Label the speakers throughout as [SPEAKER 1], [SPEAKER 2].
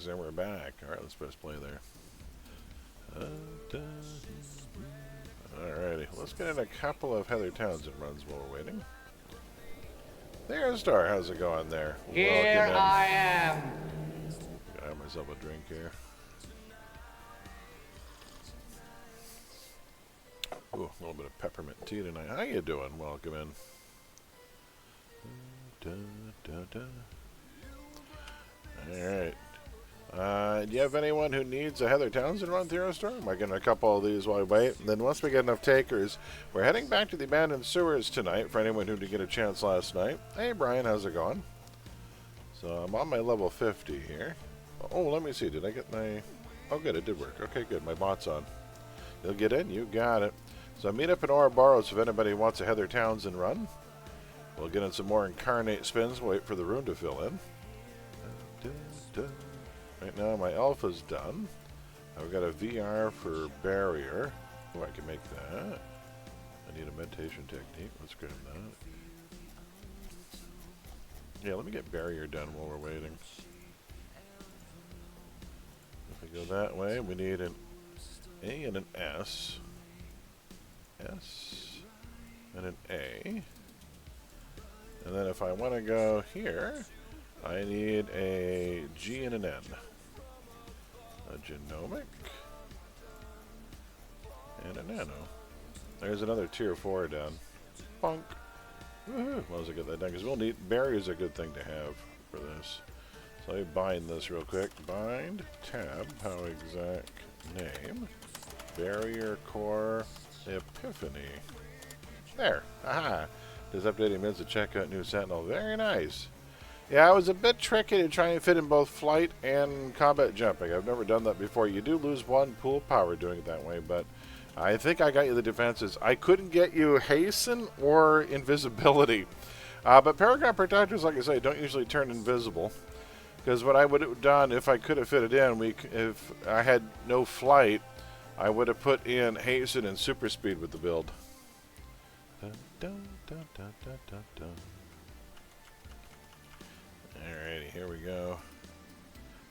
[SPEAKER 1] songs, and we're back. Alright, let's press play there. Alrighty, let's get in a couple of Heather Townsend runs while we're waiting. There's Star, how's it going there?
[SPEAKER 2] Here I am.
[SPEAKER 1] Gotta have myself a drink here. Ooh, a little bit of peppermint tea tonight. How you doing? Welcome in. Alright. Do you have anyone who needs a Heather Townsend run through a store? Am I getting a couple of these while we wait? And then once we get enough takers, we're heading back to the abandoned sewers tonight for anyone who didn't get a chance last night. Hey Brian, how's it going? So I'm on my level 50 here. Oh, let me see. Did I get my... Oh good, it did work. Okay, good. My bot's on. You'll get in? You got it. So meet up in Ouroboros if anybody wants a Heather Townsend run. We'll get in some more incarnate spins. We'll wait for the room to fill in. Right now my alpha's done. I've got a VR for barrier. Oh, I can make that. I need a meditation technique. Let's grab that. Yeah, let me get barrier done while we're waiting. If we go that way, we need an A and an S. S and an A. And then if I want to go here, I need a G and an N. A genomic and a nano. There's another tier 4 done. Bonk. Woohoo! Well, I get that done because we'll need barrier's a good thing to have for this. So let me bind this real quick. Bind, tab, how exact name, barrier core, epiphany. There. Aha. Just updating mids to check out new sentinel. Very nice. Yeah, it was a bit tricky to try and fit in both flight and combat jumping. I've never done that before. You do lose one pool power doing it that way, but I think I got you the defenses. I couldn't get you hasten or invisibility. But Paragon Protectors, like I say, don't usually turn invisible. Because what I would have done, if I could have fit it in, if I had no flight, I would have put in hasten and super speed with the build. Dun, dun, dun, dun, dun, dun, dun. Alrighty, here we go.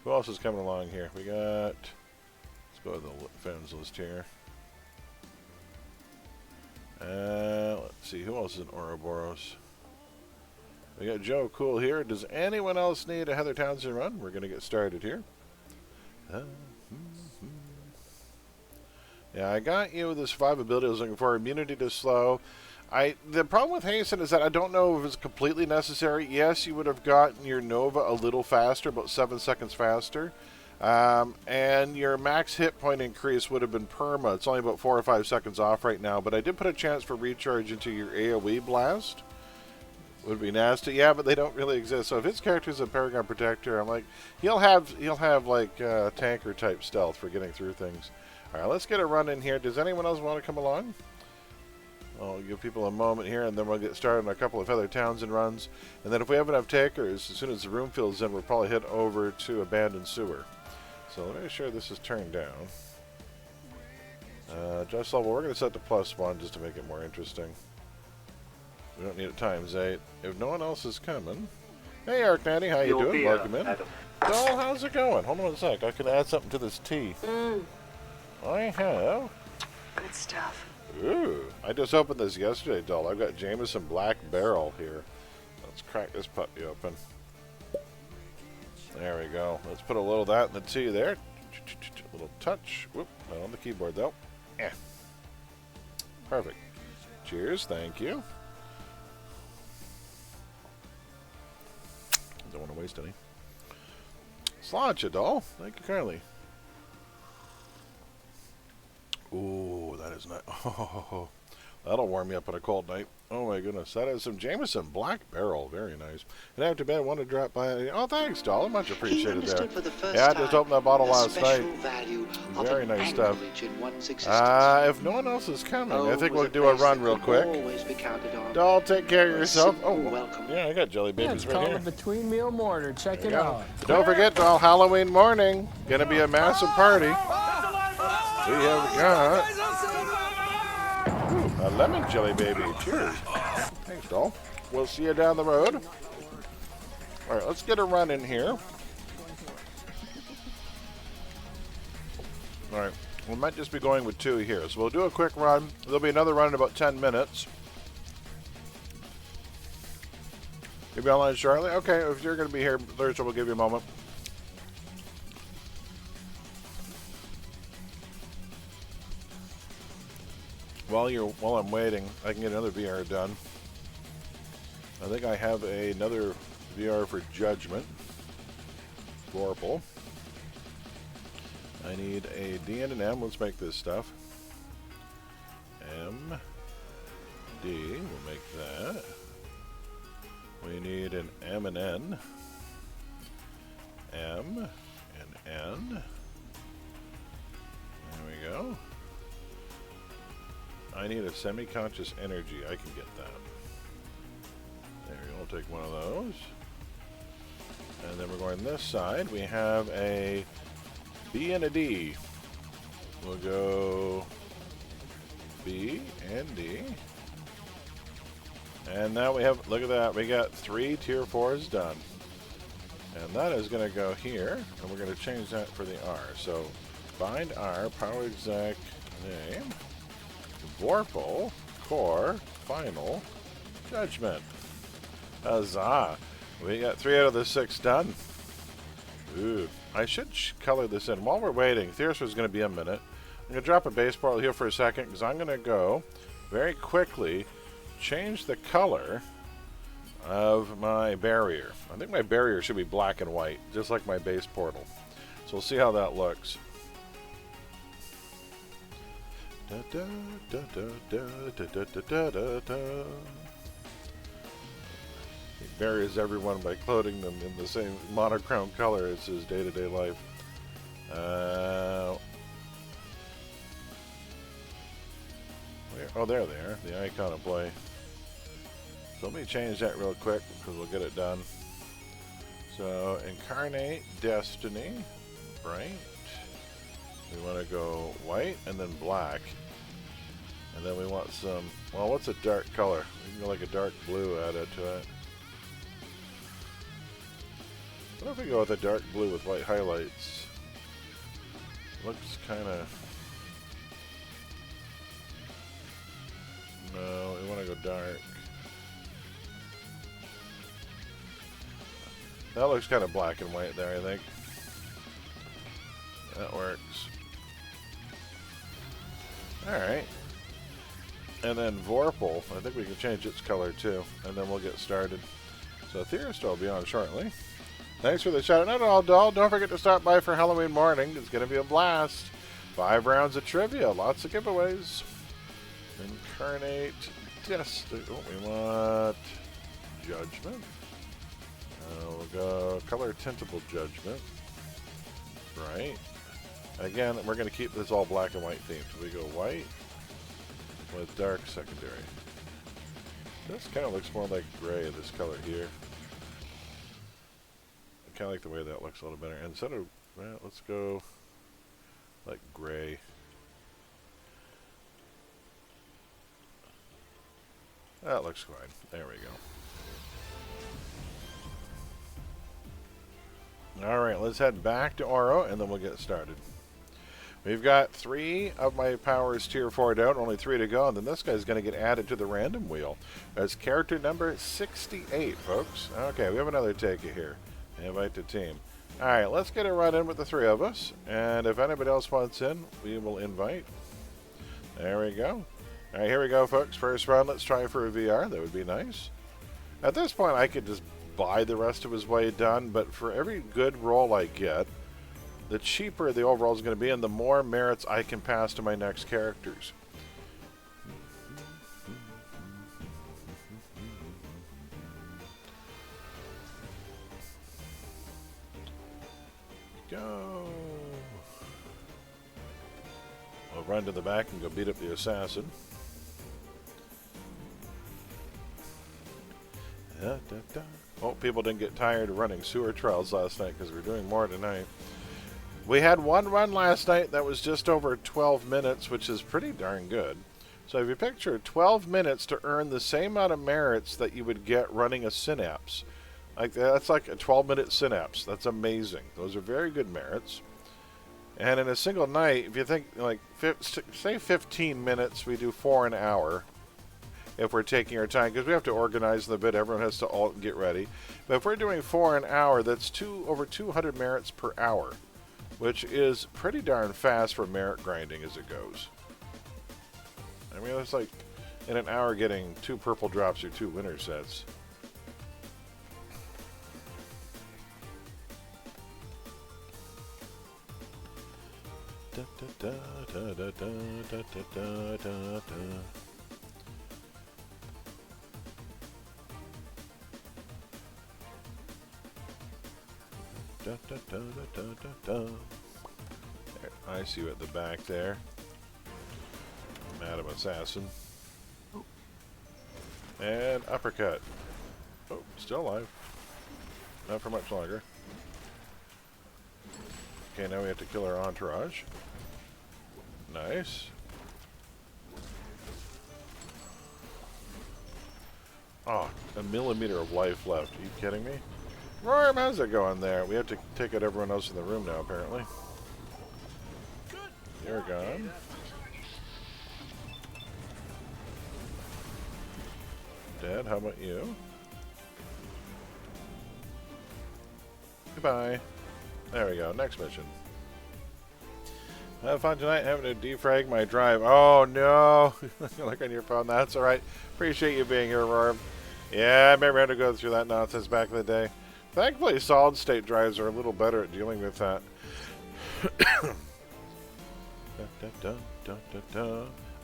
[SPEAKER 1] Who else is coming along here? We got... Let's go to the fans list here. Let's see, who else is in Ouroboros? We got Joe Cool here. Does anyone else need a Heather Townsend run? We're going to get started here. Yeah, I got you the survivability I was looking for. Immunity to slow. The problem with hasten is that I don't know if it's completely necessary. Yes, you would have gotten your Nova a little faster, about 7 seconds faster. And your max hit point increase would have been perma. It's only about 4 or 5 seconds off right now. But I did put a chance for recharge into your AoE blast. Would be nasty. Yeah, but they don't really exist. So if his character's a Paragon Protector, I'm like, he'll have like tanker type stealth for getting through things. All right, let's get a run in here. Does anyone else want to come along? I'll give people a moment here, and then we'll get started on a couple of Heather Townsend runs. And then if we have enough takers, as soon as the room fills in, we'll probably head over to Abandoned Sewer. So let me make sure this is turned down. Adjust level, we're going to set to +1 just to make it more interesting. We don't need it ×8. If no one else is coming... Hey, Arknatty, how you doing? Welcome in. Doll, how's it going? Hold on a sec. I can add something to this tea. I have...
[SPEAKER 3] Good stuff.
[SPEAKER 1] Ooh, I just opened this yesterday, doll. I've got Jameson Black Barrel here. Let's crack this puppy open. There we go. Let's put a little of that in the tea there. A little touch. Whoop, not on the keyboard though. Yeah. Perfect. Cheers, thank you. Don't want to waste any. Sláinte, doll. Thank you kindly. Ooh, that is nice. Oh, that'll warm me up on a cold night. Oh my goodness, that is some Jameson Black Barrel. Very nice. And after bed, I want to drop by. Oh, thanks, doll. Much appreciated there. Yeah, I just opened that bottle last night. Very nice stuff. If no one else is coming, I think we'll do a run real quick. Doll, take care of yourself. Oh, yeah, I got jelly babies right here.
[SPEAKER 2] Between meal mortar. Check it out.
[SPEAKER 1] Don't forget, doll, Halloween morning. Gonna be a massive party. We have got a lemon jelly baby. Cheers. Thanks, doll. We'll see you down the road. All right, let's get a run in here. Alright, we might just be going with 2 here. So we'll do a quick run. There'll be another run in about 10 minutes. You'll be online shortly? Okay, if you're going to be here Thursday, we'll give you a moment. While I'm waiting, I can get another VR done. I think I have another VR for Judgment. Vorpal. I need a D and an M. Let's make this stuff. M. D. We'll make that. We need an M and N. M and N. There we go. I need a semi-conscious energy. I can get that. There we go. We'll take one of those. And then we're going this side. We have a B and a D. We'll go B and D. And now we have, look at that, we got 3 tier 4s done. And that is going to go here, and we're going to change that for the R. So, bind R, power exec, name, Vorpal, core, final, judgment. Huzzah! We got 3 out of the 6 done. Ooh, I should color this in. While we're waiting, Theos is going to be a minute. I'm going to drop a base portal here for a second, because I'm going to go very quickly change the color of my barrier. I think my barrier should be black and white, just like my base portal. So we'll see how that looks. Da, da, da, da, da, da, da, da, da. He barriers everyone by clothing them in the same monochrome color as his day-to-day life. Oh, there they are. The icon of play. So let me change that real quick because we'll get it done. So incarnate destiny, bright. We want to go white and then black. And then we want some, well, what's a dark color? We can go like a dark blue added to it. What if we go with a dark blue with white highlights? Looks kind of... No, we want to go dark. That looks kind of black and white there, I think. That works. Alright. And then Vorpal, I think we can change its color too, and then we'll get started. So Theorist will be on shortly. Thanks for the shout out. Not at all, doll. Don't forget to stop by for Halloween morning. It's going to be a blast. 5 rounds of trivia, lots of giveaways. Incarnate Destiny. Oh, we want Judgment. We'll go color tintable Judgment. Right. Again, we're going to keep this all black and white themed. So we go white with dark secondary. This kind of looks more like gray, this color here. I kind of like the way that looks a little better. Instead of, well, let's go like gray. That looks fine. There we go. Alright, let's head back to Oro and then we'll get started. We've got 3 of my powers tier 4 down, only 3 to go, and then this guy's going to get added to the random wheel. That's character number 68, folks. Okay, we have another taker here. Invite to team. Alright, let's get a run in with the 3 of us, and if anybody else wants in, we will invite. There we go. Alright, here we go, folks. First round, let's try for a VR. That would be nice. At this point, I could just buy the rest of his way done, but for every good roll I get, the cheaper the overall is going to be, and the more merits I can pass to my next characters. Go! I'll run to the back and go beat up the assassin. Da, da, da. Oh, people didn't get tired of running sewer trials last night because we're doing more tonight. We had one run last night that was just over 12 minutes, which is pretty darn good. So if you picture 12 minutes to earn the same amount of merits that you would get running a synapse. Like that's like a 12-minute synapse. That's amazing. Those are very good merits. And in a single night, if you think, like, say 15 minutes, we do 4 an hour. If we're taking our time, because we have to organize the bit, everyone has to all get ready. But if we're doing 4 an hour, that's over 200 merits per hour, which is pretty darn fast for merit grinding as it goes. I mean, it's like in an hour getting 2 purple drops or 2 winner sets. Da, da, da, da, da, da, da, da, da. Da, da, da, da, da, da. I see you at the back there, Madam Assassin. And uppercut. Oh, still alive. Not for much longer. Okay, now we have to kill our entourage. Nice. Oh, a millimeter of life left. Are you kidding me? Roar, how's it going there? We have to take out everyone else in the room now, apparently. You're gone. Dead, how about you? Goodbye. There we go, next mission. Have fun tonight having to defrag my drive. Oh no! Look on your phone, that's alright. Appreciate you being here, Roar. Yeah, I remember having to go through that nonsense back in the day. Thankfully, solid-state drives are a little better at dealing with that.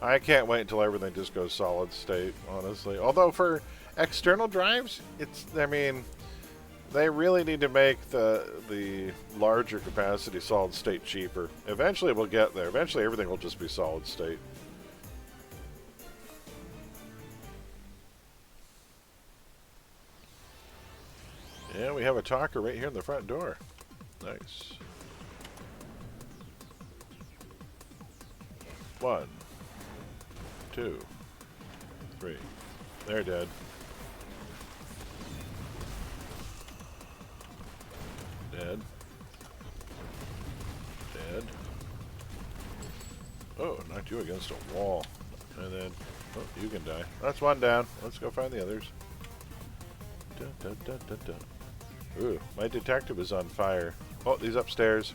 [SPEAKER 1] I can't wait until everything just goes solid-state, honestly. Although for external drives, I mean, they really need to make the larger capacity solid-state cheaper. Eventually, we'll get there. Eventually, everything will just be solid-state. Yeah, we have a talker right here in the front door. Nice. 1, 2, 3. They're dead. Dead. Dead. Oh, knocked you against a wall. And then, oh, you can die. That's one down. Let's go find the others. Da, da, da, da, da. Ooh, my detective is on fire. Oh, he's upstairs.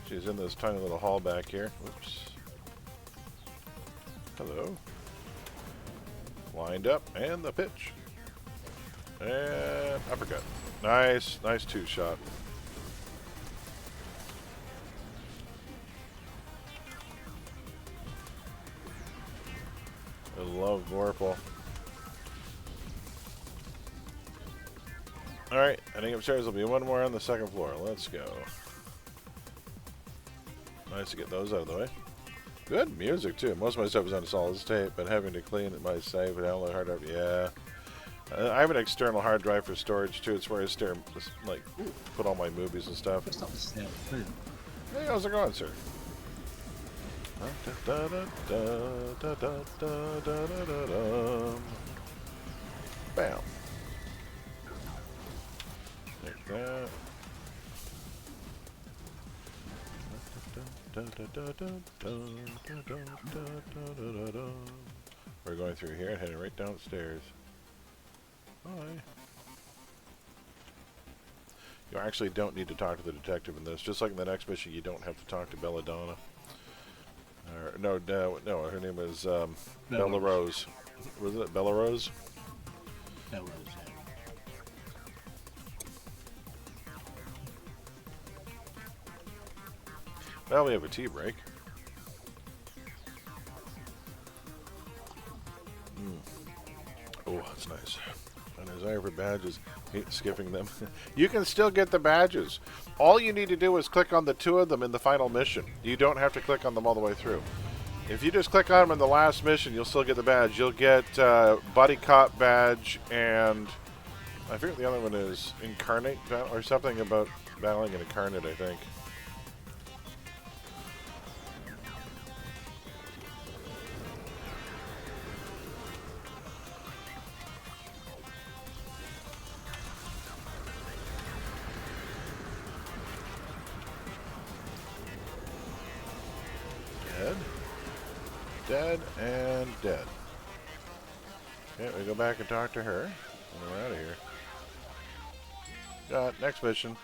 [SPEAKER 1] She's in this tiny little hall back here. Whoops. Hello. Lined up, and the pitch. And uppercut. Nice, nice 2-shot. I love Vorpal. Alright, heading upstairs. There'll be one more on the second floor. Let's go. Nice to get those out of the way. Good music, too. Most of my stuff is on solid state, but having to clean it my save and download hard drive, yeah. I have an external hard drive for storage, too. It's where I put all my movies and stuff. Hey, how's it going, sir? Bam. Like that. We're going through here and heading right downstairs. Bye. You actually don't need to talk to the detective in this. Just like in the next mission, you don't have to talk to Belladonna. No, her name is Bella Rose. Was it Bella Rose?
[SPEAKER 3] Bella Rose.
[SPEAKER 1] Well, we have a tea break. Oh, that's nice. A desire for badges. Hate skipping them. You can still get the badges. All you need to do is click on the 2 of them in the final mission. You don't have to click on them all the way through. If you just click on them in the last mission, you'll still get the badge. You'll get Buddy Cop badge, and I forget the other one is Incarnate, or something about battling an Incarnate, I think. Dead and dead. Okay, we go back and talk to her. And we're out of here. Next mission.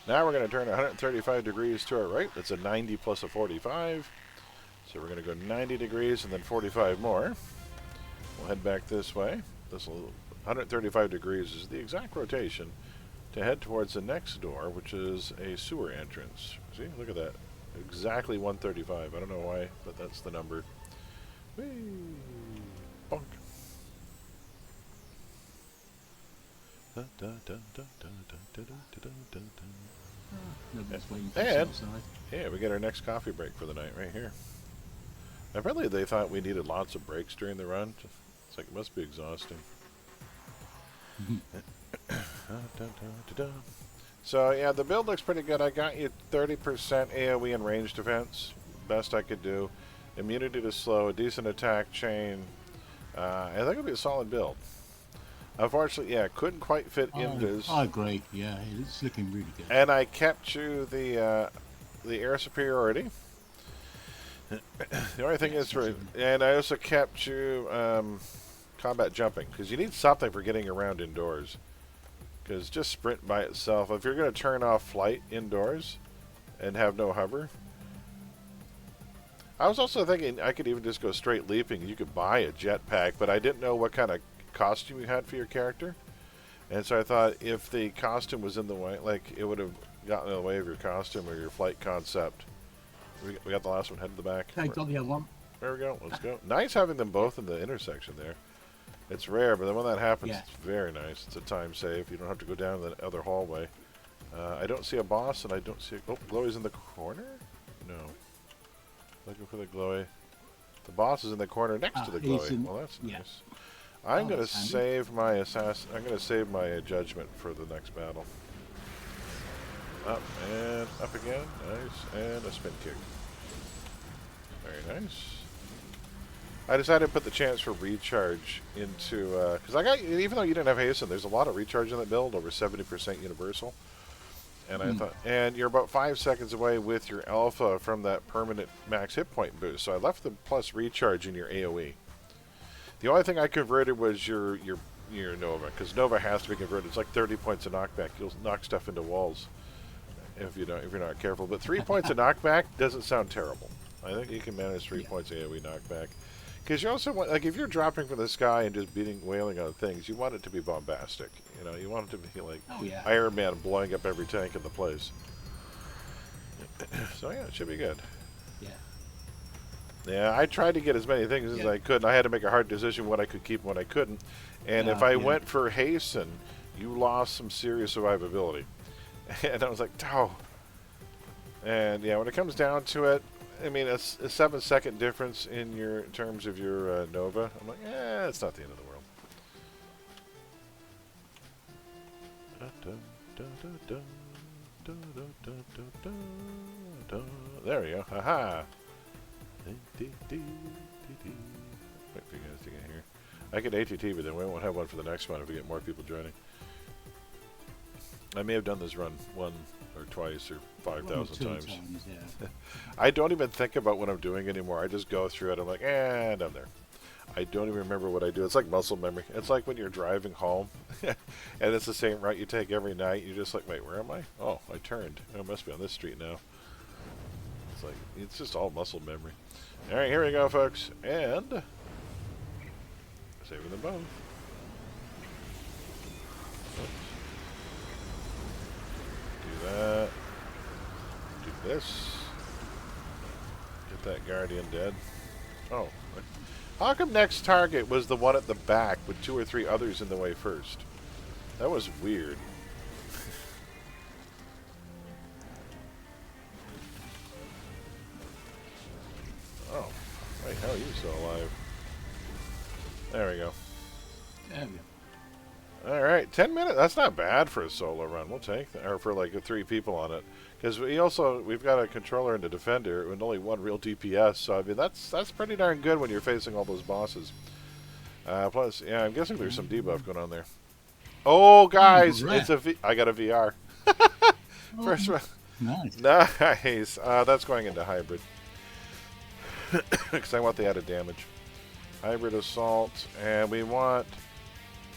[SPEAKER 1] Now we're going to turn 135 degrees to our right. That's a 90 plus a 45. So we're going to go 90 degrees and then 45 more. We'll head back this way. This 135 degrees is the exact rotation to head towards the next door, which is a sewer entrance. See, look at that. Exactly 135. I don't know why, but that's the number. Whee! Bonk.
[SPEAKER 3] Nobody's waiting for us
[SPEAKER 1] And
[SPEAKER 3] outside.
[SPEAKER 1] yeah, we get our next coffee break for the night right here. Apparently they thought we needed lots of breaks during the run. It's like, it must be exhausting. So yeah, the build looks pretty good. I got you 30% AoE and range defense, best I could do. Immunity to slow, a decent attack chain. I think it'll be a solid build. Unfortunately, yeah, couldn't quite fit invis.
[SPEAKER 3] I agree. Yeah, it's looking really good.
[SPEAKER 1] And I kept you the air superiority. The only thing is, and I also kept you combat jumping, because you need something for getting around indoors. Because just sprint by itself, if you're going to turn off flight indoors and have no hover. I was also thinking I could even just go straight leaping. You could buy a jetpack, but I didn't know what kind of costume you had for your character. And so I thought if the costume was in the way, like it would have gotten in the way of your costume or your flight concept. We got the last one, head to the back.
[SPEAKER 3] I got the other one.
[SPEAKER 1] There we go, let's go. Nice having them both in the intersection there. It's rare, but then when that happens,
[SPEAKER 3] Yeah.
[SPEAKER 1] it's very nice. It's a time save. You don't have to go down the other hallway. I don't see a boss, and I don't see oh, Glowy's in the corner? No. Looking for the Glowy. The boss is in the corner next to the Glowy. Well, that's nice. I'm going to save my I'm going to save my judgment for the next battle. Up and up again. Nice. And a spin kick. Very nice. I decided to put the chance for recharge into, because I got, even though you didn't have hasten, there's a lot of recharge in that build, over 70% universal. And I thought, and you're about 5 seconds away with your alpha from that permanent max hit point boost. So I left the plus recharge in your AoE. The only thing I converted was your Nova, because Nova has to be converted. It's like 30 points of knockback. You'll knock stuff into walls if you're not careful. But 3 points of knockback doesn't sound terrible. I think you can manage 3 points AoE knockback. Because you also want, like, if you're dropping from the sky and just wailing on things, you want it to be bombastic. You know, you want it to be like Iron Man blowing up every tank in the place. So yeah, it should be good.
[SPEAKER 3] Yeah.
[SPEAKER 1] Yeah, I tried to get as many things as I could, and I had to make a hard decision what I could keep and what I couldn't. And if I went for hasten, you lost some serious survivability. And I was like, oh. And yeah, when it comes down to it, I mean, a 7-second difference in terms of your Nova. I'm like, it's not the end of the world. There we go. Haha. Wait for you guys to get here. I get ATT, but then we won't have one for the next one if we get more people joining. I may have done this run one or twice or 5,000 times.
[SPEAKER 3] Yeah.
[SPEAKER 1] I don't even think about what I'm doing anymore. I just go through it. I'm like, I'm there. I don't even remember what I do. It's like muscle memory. It's like when you're driving home, and it's the same route you take every night. You're just like, wait, where am I? Oh, I turned. I must be on this street now. It's like, it's just all muscle memory. All right, here we go, folks. And saving them both. Do that. Do this. Get that Guardian dead. Oh. How come next target was the one at the back with 2 or 3 others in the way first? That was weird. Oh. Wait, how are you still alive? There we go.
[SPEAKER 3] There we go.
[SPEAKER 1] Alright, 10 minutes. That's not bad for a solo run. We'll take that. Or for like 3 people on it. Because we've got a controller and a defender and only 1 real DPS. So, I mean, that's pretty darn good when you're facing all those bosses. Plus, yeah, I'm guessing there's some debuff going on there. Oh, guys, I got a VR. First one.
[SPEAKER 3] Nice.
[SPEAKER 1] Nice. That's going into hybrid. because I want the added damage. Hybrid assault, and we want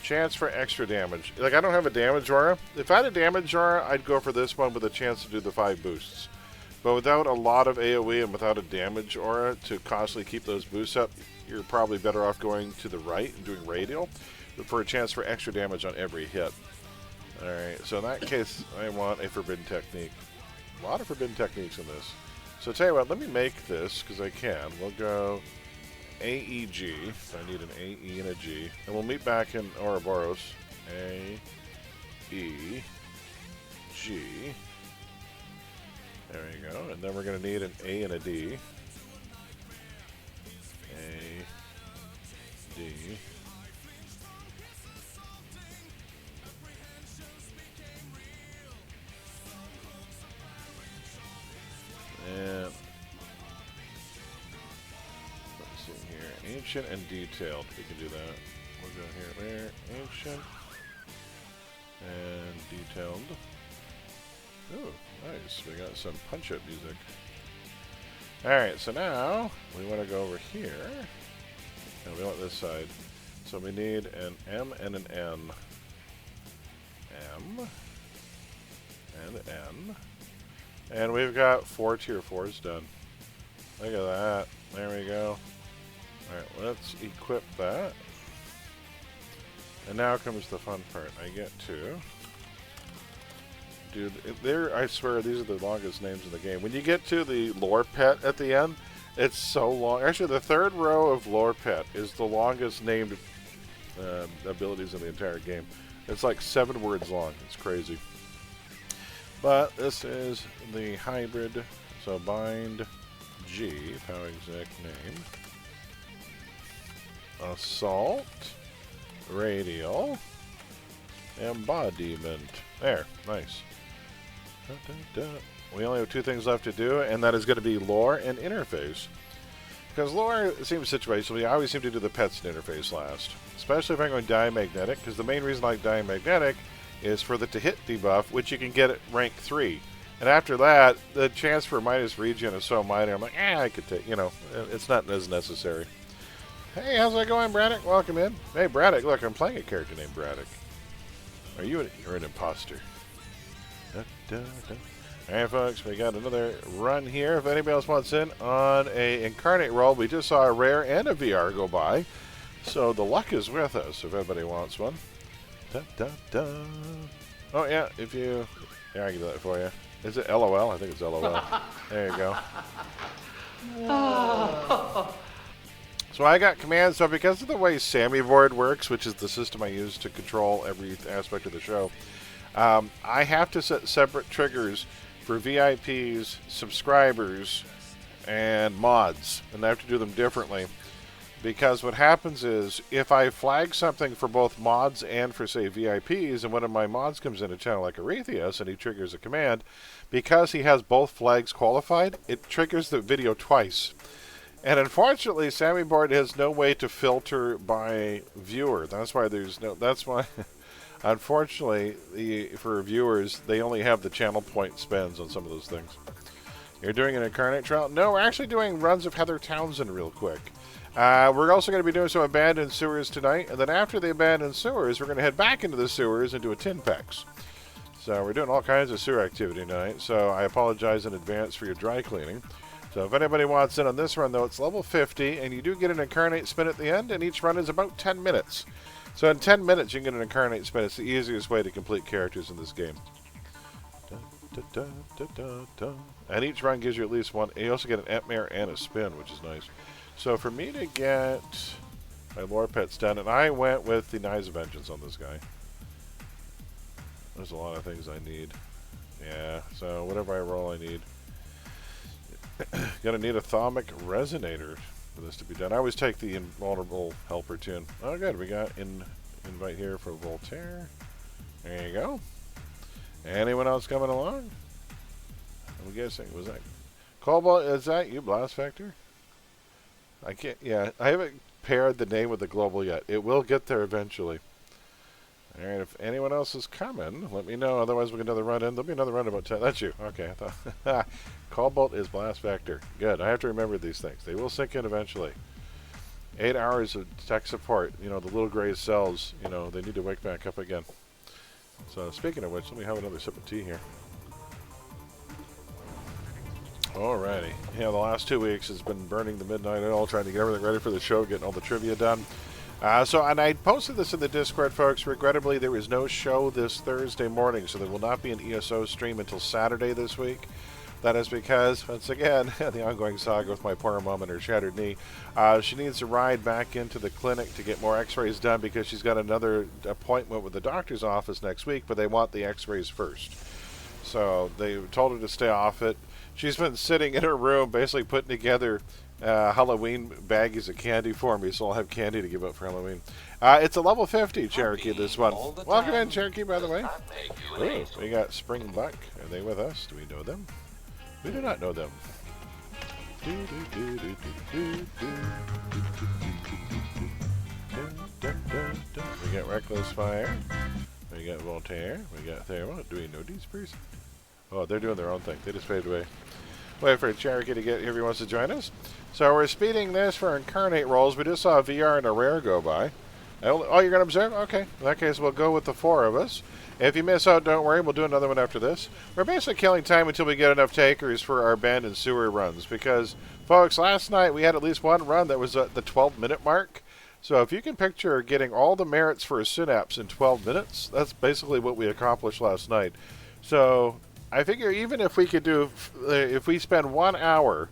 [SPEAKER 1] chance for extra damage. Like, I don't have a damage aura. If I had a damage aura, I'd go for this one with a chance to do the 5 boosts. But without a lot of AoE and without a damage aura to constantly keep those boosts up, you're probably better off going to the right and doing radial for a chance for extra damage on every hit. Alright, so in that case, I want a forbidden technique. A lot of forbidden techniques in this. So tell you what, let me make this, because I can. We'll go AEG, so I need an AE and a G. And we'll meet back in Ouroboros. A, E, G. There we go. And then we're going to need an A and a D. A, D. And let's see here. Ancient and detailed. We can do that. We'll go here, there. Ancient and detailed. Ooh, nice. We got some punch-up music. Alright, so now we want to go over here. And we want this side. So we need an M and an N. M and N. And we've got 4 tier 4s done. Look at that. There we go. Alright, let's equip that. And now comes the fun part. I get to... Dude, I swear, these are the longest names in the game. When you get to the lore pet at the end, it's so long. Actually, the 3rd row of lore pet is the longest named abilities in the entire game. It's like 7 words long. It's crazy. But this is the hybrid, so bind G, power exec name, assault, radial, embodiment. There, nice. Da, da, da. We only have 2 things left to do, and that is going to be lore and interface. Because lore seems situational. I always seem to do the pets and interface last, especially if I'm going diamagnetic, because the main reason I like diamagnetic is for the to hit debuff, which you can get at rank 3. And after that, the chance for minus regen is so minor, I'm like, I could take, you know, it's not as necessary. Hey, how's it going, Braddock? Welcome in. Hey, Braddock, look, I'm playing a character named Braddock. Are you you're an imposter. Da, da, da. Alright, folks, we got another run here. If anybody else wants in on a incarnate roll, we just saw a rare and a VR go by. So the luck is with us if anybody wants one. Da, da, da. Oh, yeah, if you... Yeah, I can do that for you. Is it LOL? I think it's LOL. There you go. So I got commands. So because of the way Sammyboard works, which is the system I use to control every aspect of the show, I have to set separate triggers for VIPs, subscribers, and mods. And I have to do them differently. Because what happens is, if I flag something for both mods and for, say, VIPs, and one of my mods comes in a channel like Arethius, and he triggers a command, because he has both flags qualified, it triggers the video twice. And unfortunately, Sammyboard has no way to filter by viewer. That's why there's no... That's why, unfortunately, for viewers, they only have the channel point spends on some of those things. You're doing an incarnate trial? No, we're actually doing runs of Heather Townsend real quick. We're also going to be doing some abandoned sewers tonight, and then after the abandoned sewers, we're going to head back into the sewers and do a Tinpex. So we're doing all kinds of sewer activity tonight, so I apologize in advance for your dry cleaning. So if anybody wants in on this run, though, it's level 50, and you do get an incarnate spin at the end, and each run is about 10 minutes. So in 10 minutes, you can get an incarnate spin. It's the easiest way to complete characters in this game. Da, da, da, da, da. And each run gives you at least one. You also get an Etmare and a spin, which is nice. So for me to get my lore pets done, and I went with the Knives of Vengeance on this guy. There's a lot of things I need. Yeah, so whatever I roll, I need. Gonna need a Thaumic Resonator for this to be done. I always take the Invulnerable Helper tune. Oh, good. We got an invite here for Voltaire. There you go. Anyone else coming along? I'm guessing, was that Cobalt? Is that you, Blast Factor? I can't, yeah, I haven't paired the name with the global yet. It will get there eventually. Alright, if anyone else is coming, let me know. Otherwise, we'll get another run in. There'll be another run about 10. That's you. Okay, I thought. Cobalt is blast vector. Good. I have to remember these things. They will sink in eventually. 8 hours of tech support. You know, the little gray cells, you know, they need to wake back up again. So, speaking of which, let me have another sip of tea here. Alrighty. Yeah, the last 2 weeks has been burning the midnight oil, trying to get everything ready for the show, getting all the trivia done. And I posted this in the Discord, folks. Regrettably, there is no show this Thursday morning, so there will not be an ESO stream until Saturday this week. That is because, once again, the ongoing saga with my poor mom and her shattered knee. She needs to ride back into the clinic to get more x-rays done because she's got another appointment with the doctor's office next week, but they want the x-rays first. So they told her to stay off it. She's been sitting in her room basically putting together Halloween baggies of candy for me, so I'll have candy to give up for Halloween. It's a level 50 Cherokee, this one. Welcome in, Cherokee, by the way. Ooh, we got Spring Buck. Are they with us? Do we know them? We do not know them. We got Reckless Fire. We got Voltaire. We got Thermo. Do we know these person? Oh, they're doing their own thing. They just faded away. Wait for Cherokee to get here if he wants to join us. So we're speeding this for incarnate rolls. We just saw a VR and a rare go by. Oh, you're going to observe? Okay. In that case, we'll go with the 4 of us. If you miss out, don't worry. We'll do another one after this. We're basically killing time until we get enough takers for our abandoned sewer runs. Because, folks, last night we had at least one run that was at the 12-minute mark. So if you can picture getting all the merits for a synapse in 12 minutes, that's basically what we accomplished last night. So I figure even if we could do, if we spend 1 hour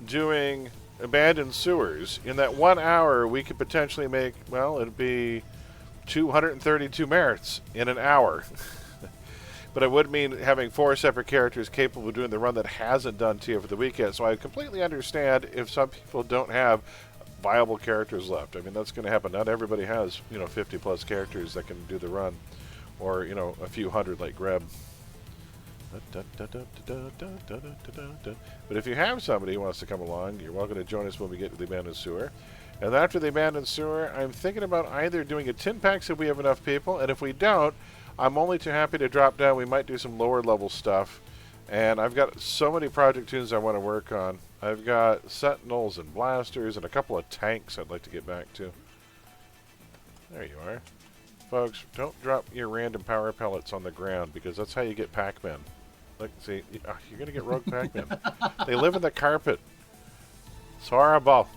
[SPEAKER 1] doing abandoned sewers, in that 1 hour we could potentially make, well, it'd be 232 merits in an hour. But it would mean having 4 separate characters capable of doing the run that hasn't done TIA for the weekend. So I completely understand if some people don't have viable characters left. I mean, that's going to happen. Not everybody has, 50 plus characters that can do the run, or, a few hundred like Greb. But if you have somebody who wants to come along, you're welcome to join us when we get to the abandoned sewer. And after the abandoned sewer, I'm thinking about either doing a Tinpex if we have enough people, and if we don't, I'm only too happy to drop down. We might do some lower level stuff. And I've got so many project tunes I want to work on. I've got Sentinels and Blasters and a couple of tanks I'd like to get back to. There you are. Folks, don't drop your random power pellets on the ground because that's how you get Pac-Man. Look, see, you're going to get rogue Pac-Man. They live in the carpet. It's horrible.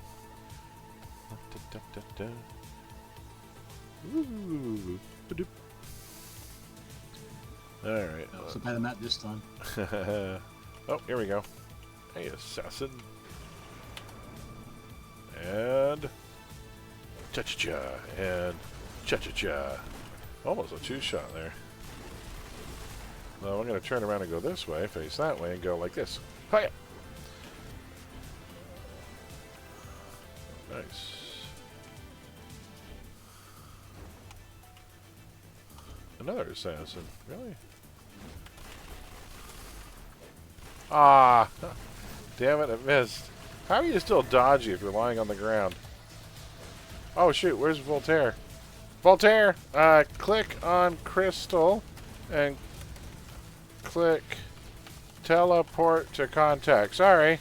[SPEAKER 1] Ooh. Alright.
[SPEAKER 3] That's a better map this time.
[SPEAKER 1] Oh, here we go. Hey, assassin. And cha-cha-cha. And cha-cha-cha. Almost a 2-shot there. Now I'm going to turn around and go this way, face that way, and go like this. Hiya! Nice. Another assassin. Really? Ah! Damn it, I missed. How are you still dodgy if you're lying on the ground? Oh shoot, where's Voltaire? Voltaire! Click on Crystal and click teleport to contact. Sorry.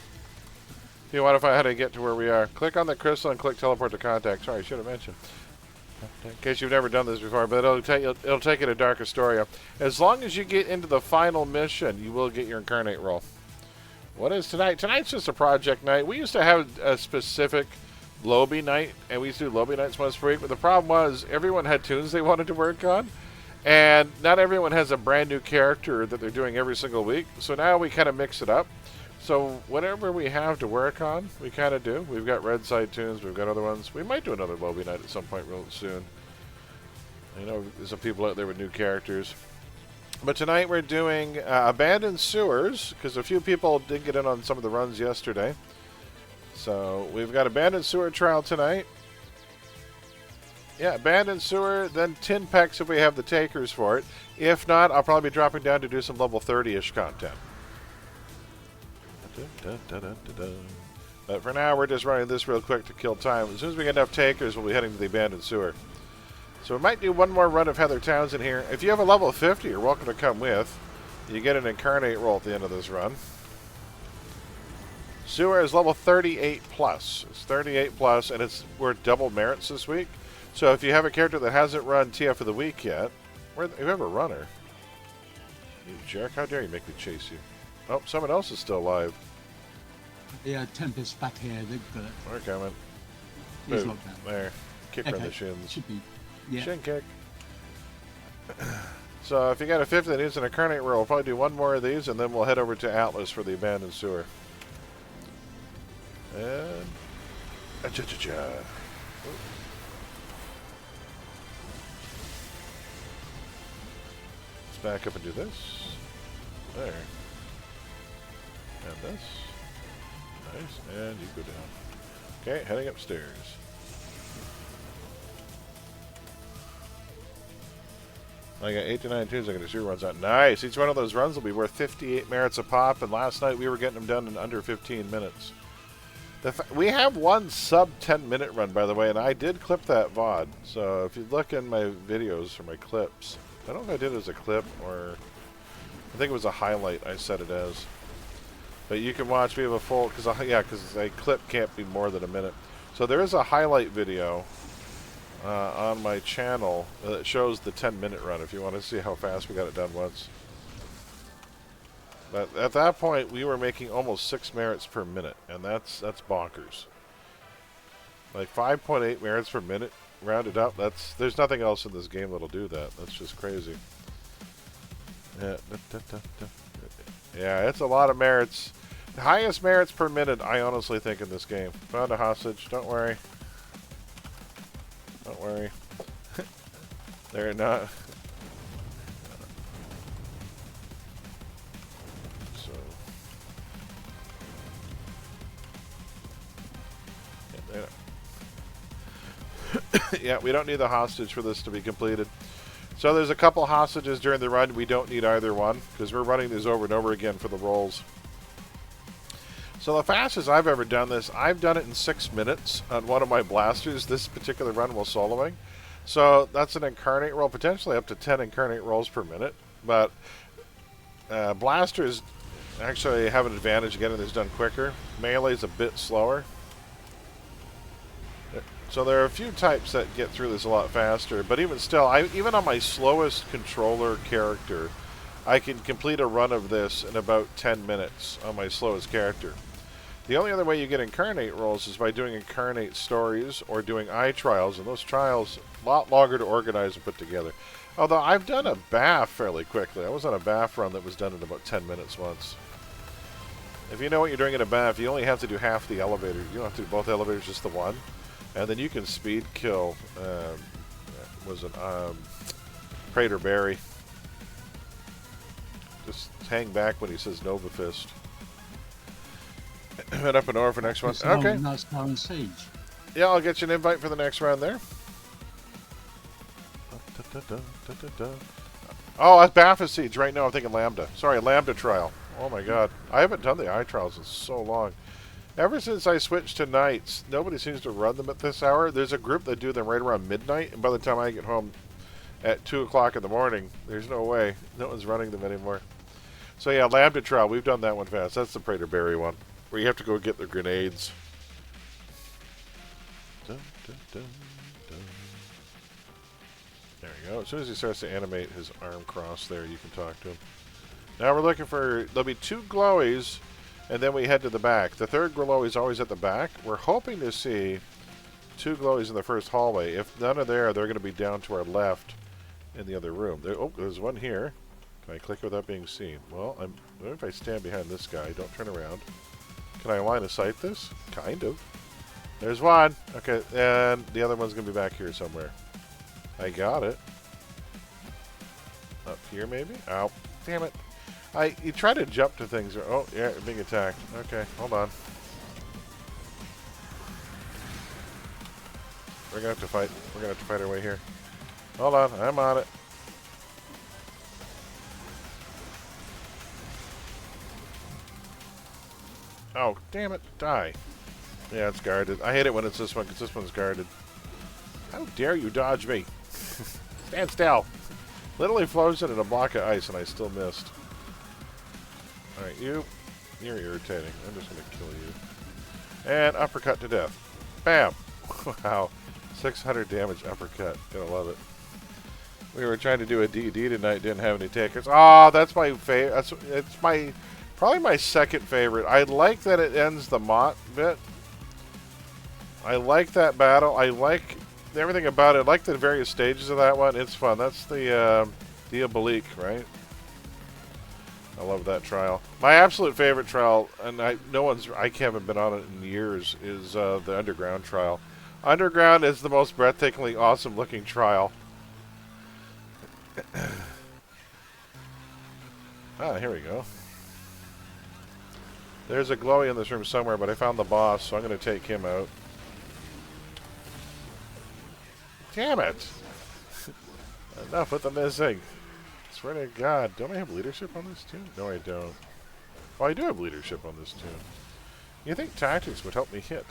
[SPEAKER 1] Do you want to find out how to get to where we are? Click on the crystal and click teleport to contact. Sorry, I should have mentioned. In case you've never done this before, but it'll take you to Dark Astoria. As long as you get into the final mission, you will get your incarnate roll. What is tonight? Tonight's just a project night. We used to have a specific Lobby night, and we used to do Lobby nights once per week, but the problem was everyone had tunes they wanted to work on, and not everyone has a brand new character that they're doing every single week, so now we kind of mix it up. So whatever we have to work on, we kind of do. We've got Red Side tunes, we've got other ones. We might do another Lobby night at some point real soon. I know there's some people out there with new characters. But tonight we're doing Abandoned Sewers, because a few people did get in on some of the runs yesterday. So we've got Abandoned Sewer Trial tonight. Yeah, Abandoned Sewer, then Tinpex if we have the takers for it. If not, I'll probably be dropping down to do some level 30-ish content. But for now, we're just running this real quick to kill time. As soon as we get enough takers, we'll be heading to the Abandoned Sewer. So we might do one more run of Heather Townsend here. If you have a level 50, you're welcome to come with. You get an incarnate roll at the end of this run. Sewer is level 38 plus. It's 38 plus, and we're double merits this week. So if you have a character that hasn't run TF of the week yet, you have a runner. You jerk! How dare you make me chase you? Oh, someone else is still alive.
[SPEAKER 3] Yeah, Tinpex back here. They've got it.
[SPEAKER 1] We're coming.
[SPEAKER 3] He's
[SPEAKER 1] Boom.
[SPEAKER 3] locked down.
[SPEAKER 1] There. Kick her in
[SPEAKER 3] Okay.
[SPEAKER 1] the shins.
[SPEAKER 3] Should be. Yeah.
[SPEAKER 1] Shin kick. So if you got a 50 that needs an incarnate roll, we'll probably do one more of these, and then we'll head over to Atlas for the abandoned sewer. And cha-cha-cha. Let's back up and do this. There. And this. Nice. And you go down. Okay, heading upstairs. I got 8 to 9 twos. I got 2 runs out. Nice. Each one of those runs will be worth 58 merits a pop. And last night we were getting them done in under 15 minutes. We have one sub 10-minute run, by the way, and I did clip that VOD. So if you look in my videos or my clips, I don't know if I did it as a clip or I think it was a highlight I set it as. But you can watch. We have a full because a clip can't be more than a minute. So there is a highlight video on my channel that shows the 10-minute run if you want to see how fast we got it done once. But at that point, we were making almost 6 merits per minute, and that's bonkers. Like 5.8 merits per minute, rounded up. There's nothing else in this game that'll do that. That's just crazy. Yeah, yeah, it's a lot of merits. The highest merits per minute, I honestly think, in this game. Found a hostage. Don't worry. Don't worry. They're not. So. Yeah, we don't need the hostage for this to be completed. So there's a couple hostages during the run. We don't need either one because we're running these over and over again for the rolls. So the fastest I've ever done this, I've done it in 6 minutes on one of my blasters, this particular run while soloing. So that's an incarnate roll, potentially up to 10 incarnate rolls per minute. But blasters actually have an advantage getting this done quicker. Melee's a bit slower. So there are a few types that get through this a lot faster. But even still, even on my slowest controller character, I can complete a run of this in about 10 minutes on my slowest character. The only other way you get incarnate rolls is by doing incarnate stories or doing eye trials, and those trials a lot longer to organize and put together. Although I've done a BAF fairly quickly. I was on a BAF run that was done in about 10 minutes once. If you know what you're doing in a BAF, you only have to do half the elevator. You don't have to do both elevators, just the one. And then you can speed kill Praetor Barry. Just hang back when he says Nova Fist. Head up and over for next one. Okay.
[SPEAKER 3] Nice Baron Siege.
[SPEAKER 1] Yeah, I'll get you an invite for the next round there. Oh, that's Baphomet Siege. Right now I'm thinking Lambda. Sorry, Lambda Trial. Oh my god. I haven't done the eye trials in so long. Ever since I switched to nights, nobody seems to run them at this hour. There's a group that do them right around midnight, and by the time I get home at 2 o'clock in the morning, there's no way. No one's running them anymore. So yeah, Lambda Trial. We've done that one fast. That's the Praetor Barry one, where you have to go get the grenades. Dun, dun, dun, dun. There you go. As soon as he starts to animate his arm cross there, you can talk to him. Now we're looking for... There'll be 2 glowies, and then we head to the back. The third glowy is always at the back. We're hoping to see 2 glowies in the first hallway. If none are there, they're going to be down to our left in the other room. There's one here. Can I click without being seen? Well, what if I stand behind this guy? Don't turn around. Can I line of sight this? Kind of. There's one. Okay, and the other one's going to be back here somewhere. I got it. Up here, maybe? Ow. Damn it. You try to jump to things. Oh, yeah, being attacked. Okay, hold on. We're going to have to fight. We're going to have to fight our way here. Hold on. I'm on it. Oh, damn it. Die. Yeah, it's guarded. I hate it when it's this one, because this one's guarded. How dare you dodge me? Stand still. Literally frozen in a block of ice, and I still missed. All right, you're irritating. I'm just gonna kill you. And uppercut to death. Bam. Wow. 600 damage uppercut. Gonna love it. We were trying to do a DD tonight, didn't have any takers. Oh, that's my favorite. It's probably my second favorite. I like that it ends the Mott bit. I like that battle. I like everything about it. I like the various stages of that one. It's fun. That's the Diabolique, right? I love that trial. My absolute favorite trial, and I haven't been on it in years, is the Underground trial. Underground is the most breathtakingly awesome looking trial. Ah, here we go. There's a glowy in this room somewhere, but I found the boss, so I'm going to take him out. Damn it! Enough with the missing. Swear to God, don't I have leadership on this tune? No, I don't. Oh, I do have leadership on this tune. You think tactics would help me hit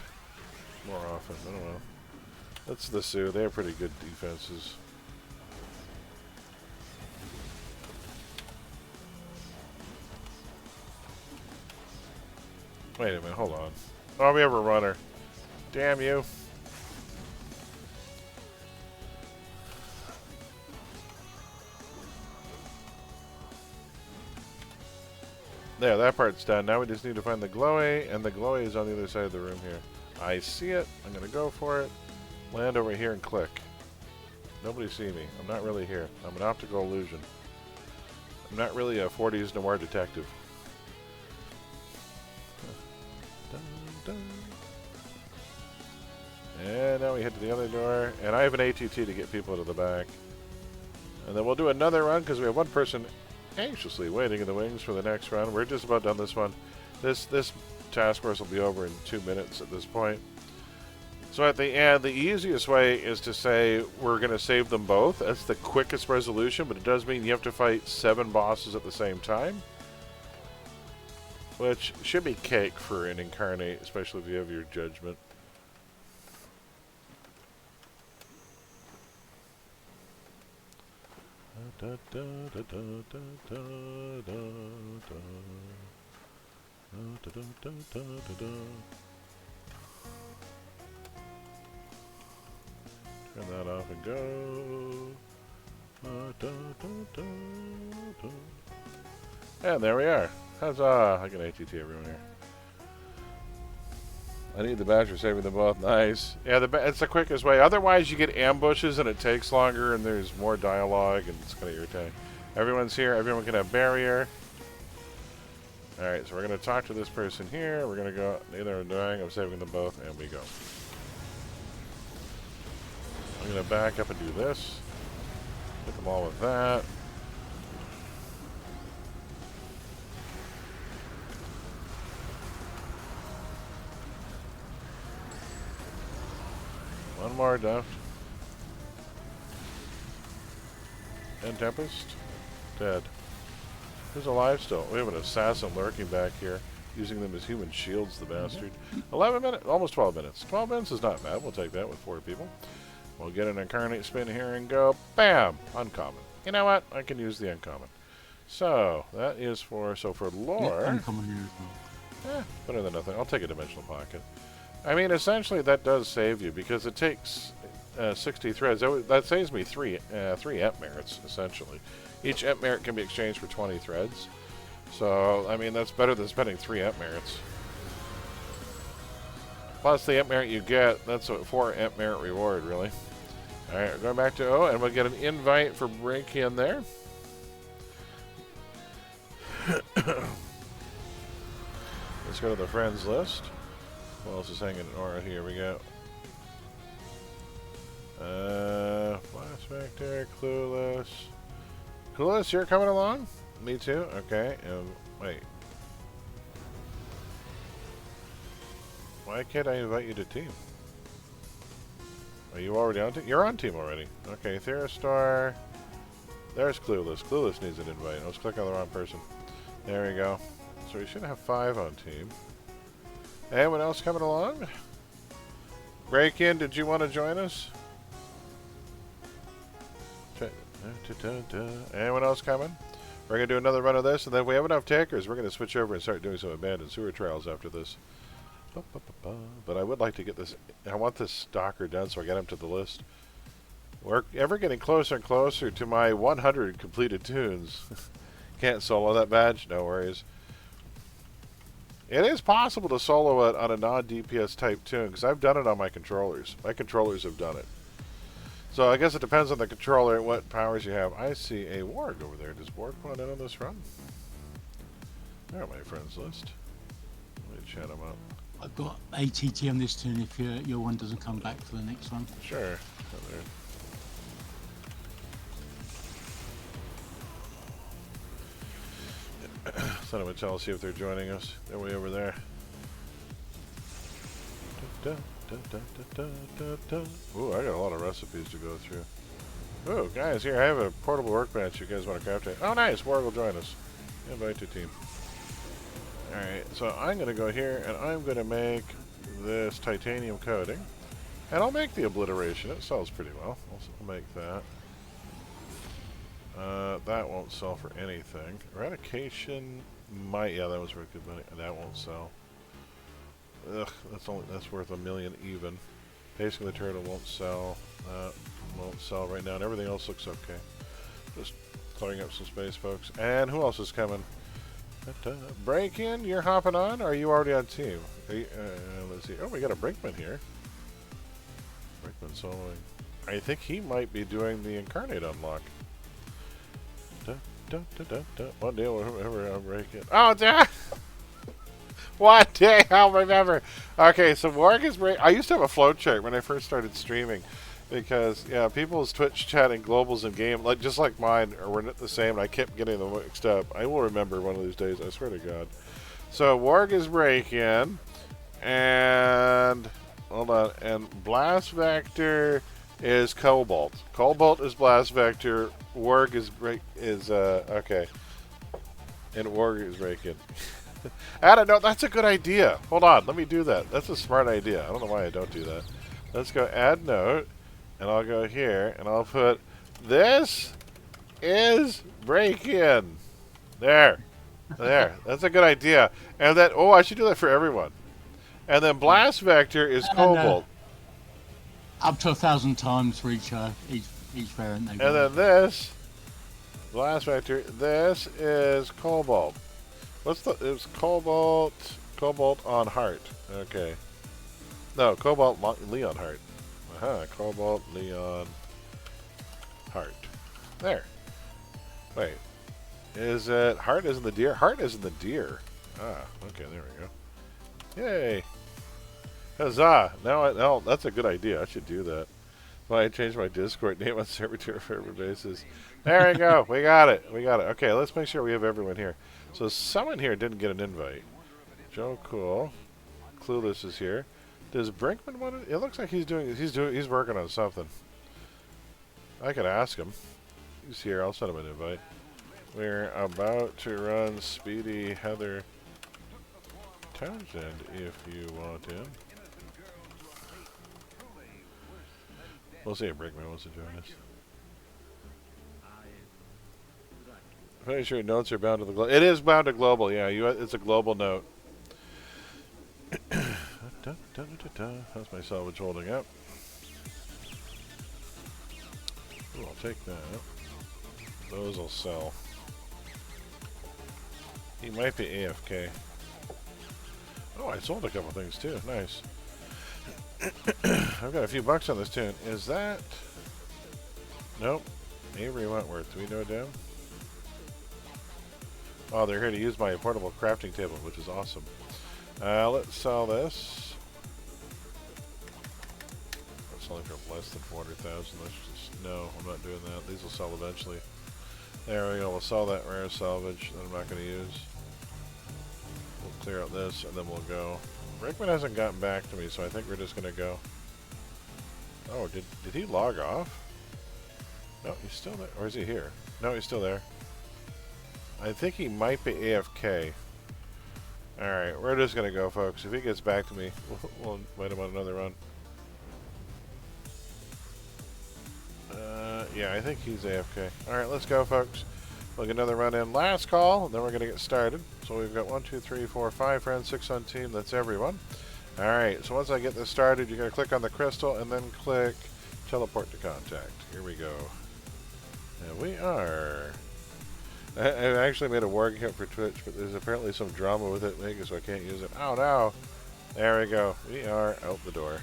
[SPEAKER 1] more often? I don't know. That's the Sioux. They have pretty good defenses. Wait a minute, hold on. Oh, we have a runner. Damn you. There, that part's done. Now we just need to find the glowy, and the glowy is on the other side of the room here. I see it. I'm going to go for it. Land over here and click. Nobody see me. I'm not really here. I'm an optical illusion. I'm not really a 40s noir detective. Dun, dun. And now we head to the other door. And I have an ATT to get people to the back. And then we'll do another run because we have one person anxiously waiting in the wings for the next run. We're just about done this one. This task force will be over in 2 minutes at this point. So at the end, the easiest way is to say we're going to save them both. That's the quickest resolution, but it does mean you have to fight 7 bosses at the same time. Which should be cake for an incarnate, especially if you have your judgment. Da, da, da, da, da, da, da, da. Da, da, da, da, da, da. Turn that off and go. Da, da, da, da, da. And there we are. Huzzah! I can ATT everyone here. I need the badge for saving them both. Nice. Yeah, it's the quickest way. Otherwise, you get ambushes and it takes longer and there's more dialogue and it's kind of irritating. Everyone's here. Everyone can have barrier. Alright, so we're going to talk to this person here. We're going to go. Neither are dying. I'm saving them both. And we go. I'm going to back up and do this. Hit them all with that. One more left. And Tempest? Dead. Who's alive still? We have an assassin lurking back here, using them as human shields, the bastard. 11 minutes, almost 12 minutes. 12 minutes is not bad. We'll take that with 4 people. We'll get an incarnate spin here and go, bam! Uncommon. You know what? I can use the uncommon. So, that is for lore.
[SPEAKER 3] Yeah, uncommon here as well.
[SPEAKER 1] Better than nothing. I'll take a dimensional pocket. I mean, essentially, that does save you because it takes 60 threads. That saves me 3 ep merits, essentially. Each ep merit can be exchanged for 20 threads. So, I mean, that's better than spending 3 ep merits. Plus, the ep merit you get, that's a 4 ep merit reward, really. Alright, we're going back to O, and we'll get an invite for break in there. Let's go to the friends list. What else is hanging in aura? Here we go. Flash Vector, Clueless. Clueless, you're coming along? Me too? Okay. Wait. Why can't I invite you to team? Are you already on team? You're on team already. Okay, Theristar. There's Clueless. Clueless needs an invite. Let's click on the wrong person. There we go. So we should have 5 on team. Anyone else coming along? Break-in, did you want to join us? Anyone else coming? We're going to do another run of this, and then if we have enough takers, we're going to switch over and start doing some abandoned sewer trials after this. But I would like to get this. I want this stalker done so I get him to the list. We're ever getting closer and closer to my 100 completed tunes. Can't solo that badge? No worries. It is possible to solo it on a non-DPS type tune, because I've done it on my controllers. My controllers have done it. So I guess it depends on the controller and what powers you have. I see a Warg over there. Does Warg want in on this run? There, my friends list. Let me chat him up.
[SPEAKER 3] I've got ATT on this tune if your one doesn't come back for the next one.
[SPEAKER 1] Sure. Send them a tell, see if they're joining us. They're way over there. Ooh, I got a lot of recipes to go through. Ooh, guys, here I have a portable workbench. You guys want to craft it? Oh, nice. Warg will join us. Invite to team. Alright, so I'm going to go here and I'm going to make this titanium coating. And I'll make the obliteration. It sells pretty well. I'll make that. That won't sell for anything. Eradication might. Yeah, that was very good money. That won't sell. Ugh, that's worth $1 million even. Basically, the turtle won't sell. Won't sell right now, and everything else looks okay. Just clearing up some space, folks. And who else is coming? Break in, you're hopping on? Or are you already on team? You, let's see. Oh, we got a Brinkman here. Brinkman soloing. I think he might be doing the Incarnate unlock. One day we'll remember I'll break it. Oh, damn! One day I'll remember. Okay, so Warg is break. I used to have a flowchart when I first started streaming. Because, yeah, people's Twitch chat and globals in game, like just like mine, were not the same, and I kept getting them mixed up. I will remember one of these days, I swear to God. So, Warg is break-in, and, hold on, and Blast Vector is Cobalt. Cobalt is Blast Vector, Warg is okay. And Warg is break-in. I don't know, that's a good idea. Hold on, let me do that. That's a smart idea. I don't know why I don't do that. Let's go add note. And I'll go here, and I'll put, this is break-in. There. There. That's a good idea. And then, oh, I should do that for everyone. And then Blast Vector is Cobalt.
[SPEAKER 3] Up to 1,000 times for each variant.
[SPEAKER 1] And then this, Blast Vector, this is Cobalt. What's the, it's Cobalt on Heart. Okay. No, Cobalt Leon Heart. Cobalt, Leon, Heart. There. Wait. Is it Heart isn't the deer? Heart isn't the deer. Ah, okay, there we go. Yay. Huzzah. Now, that's a good idea. I should do that. Why I changed my Discord name on server to a favorite basis. There we go. We got it. We got it. Okay, let's make sure we have everyone here. So someone here didn't get an invite. Joe Cool. Clueless is here. Does Brinkman want it? It looks like he's working on something. I could ask him. He's here. I'll send him an invite. We're about to run Speedy Heather Townsend if you want in. We'll see if Brinkman wants to join us. I'm pretty sure notes are bound to the global. It is bound to global, yeah. It's a global note. How's my salvage holding up? Ooh, I'll take that. Those will sell. He might be AFK. Oh, I sold a couple things too. Nice. I've got a few bucks on this tune. Is that... Nope. Avery Wentworth. Do we know them? Oh, they're here to use my portable crafting table, which is awesome. Let's sell this. That's selling for less than 400,000. Let's just, no, I'm not doing that. These will sell eventually. There we go. We'll sell that rare salvage that I'm not going to use. We'll clear out this, and then we'll go. Rickman hasn't gotten back to me, so I think we're just going to go. Oh, did he log off? No, he's still there. Or is he here? No, he's still there. I think he might be AFK. Alright, we're just going to go, folks. If he gets back to me, we'll invite him on another run. Yeah, I think he's AFK. Alright, let's go, folks. We'll get another run in. Last call, and then we're going to get started. So we've got 1, 2, 3, 4, 5 friends, 6 on team. That's everyone. Alright, so once I get this started, you're going to click on the crystal and then click teleport to contact. Here we go. And we are... I actually made a war account for Twitch, but there's apparently some drama with it, maybe, so I can't use it. Oh no! There we go. We are out the door.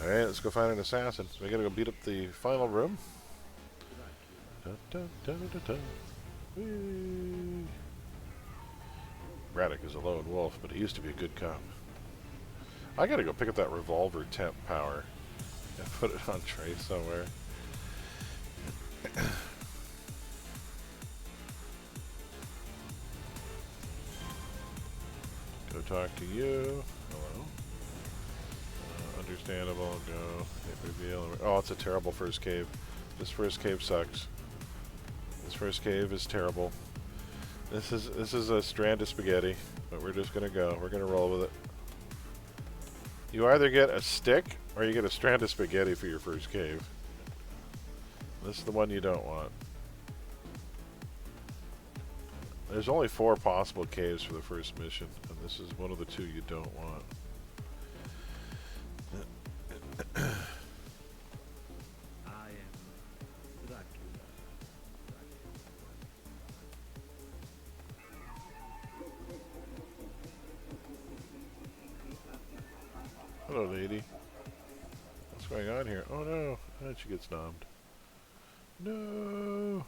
[SPEAKER 1] Alright, let's go find an assassin. So we gotta go beat up the final room. Dun, dun, dun, dun, dun. Whee. Braddock is a lone wolf, but he used to be a good cop. I gotta go pick up that revolver temp power and put it on Trace somewhere. Go talk to you. Hello. Understandable. Go. Hit reveal. Oh, it's a terrible first cave. This first cave sucks. This first cave is terrible. This is a strand of spaghetti, but we're just gonna go. We're gonna roll with it. You either get a stick or you get a strand of spaghetti for your first cave. This is the one you don't want. There's only 4 possible caves for the first mission, and this is one of the 2 you don't want. Hello, lady. What's going on here? Oh no! How did she get snobbed? No!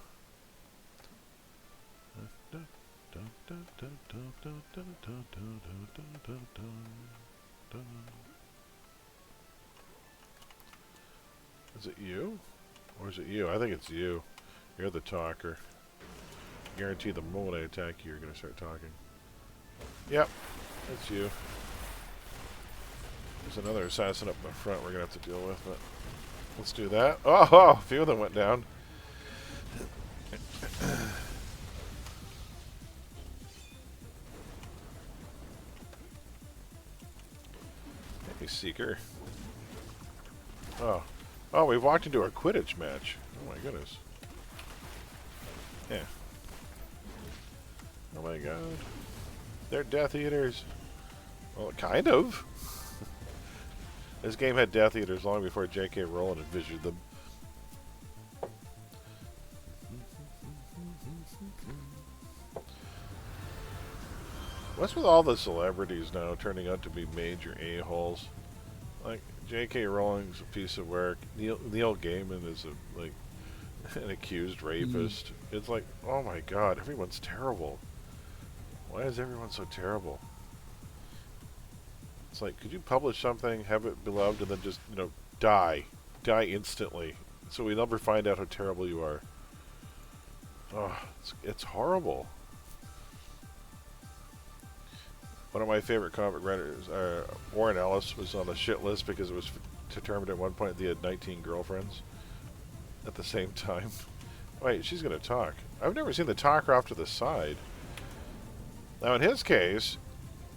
[SPEAKER 1] Is it you? Or is it you? I think it's you. You're the talker. Guarantee the moment I attack you, you're going to start talking. Yep, it's you. There's another assassin up in the front we're going to have to deal with, but let's do that. Oh, a few of them went down. Hey, Seeker. Oh, we've walked into a Quidditch match. Oh my goodness. Yeah. Oh my god. They're Death Eaters. Well, kind of. This game had Death Eaters long before J.K. Rowling envisioned them. What's with all the celebrities now turning out to be major a-holes? Like, J.K. Rowling's a piece of work. Neil Gaiman is an accused rapist. It's like, oh my god, everyone's terrible. Why is everyone so terrible? It's like, could you publish something, have it beloved, and then just, die instantly, so we never find out how terrible you are? Oh, it's horrible. One of my favorite comic writers, Warren Ellis, was on the shit list because it was determined at one point that he had 19 girlfriends at the same time. Wait, she's going to talk. I've never seen the talker off to the side. Now, in his case,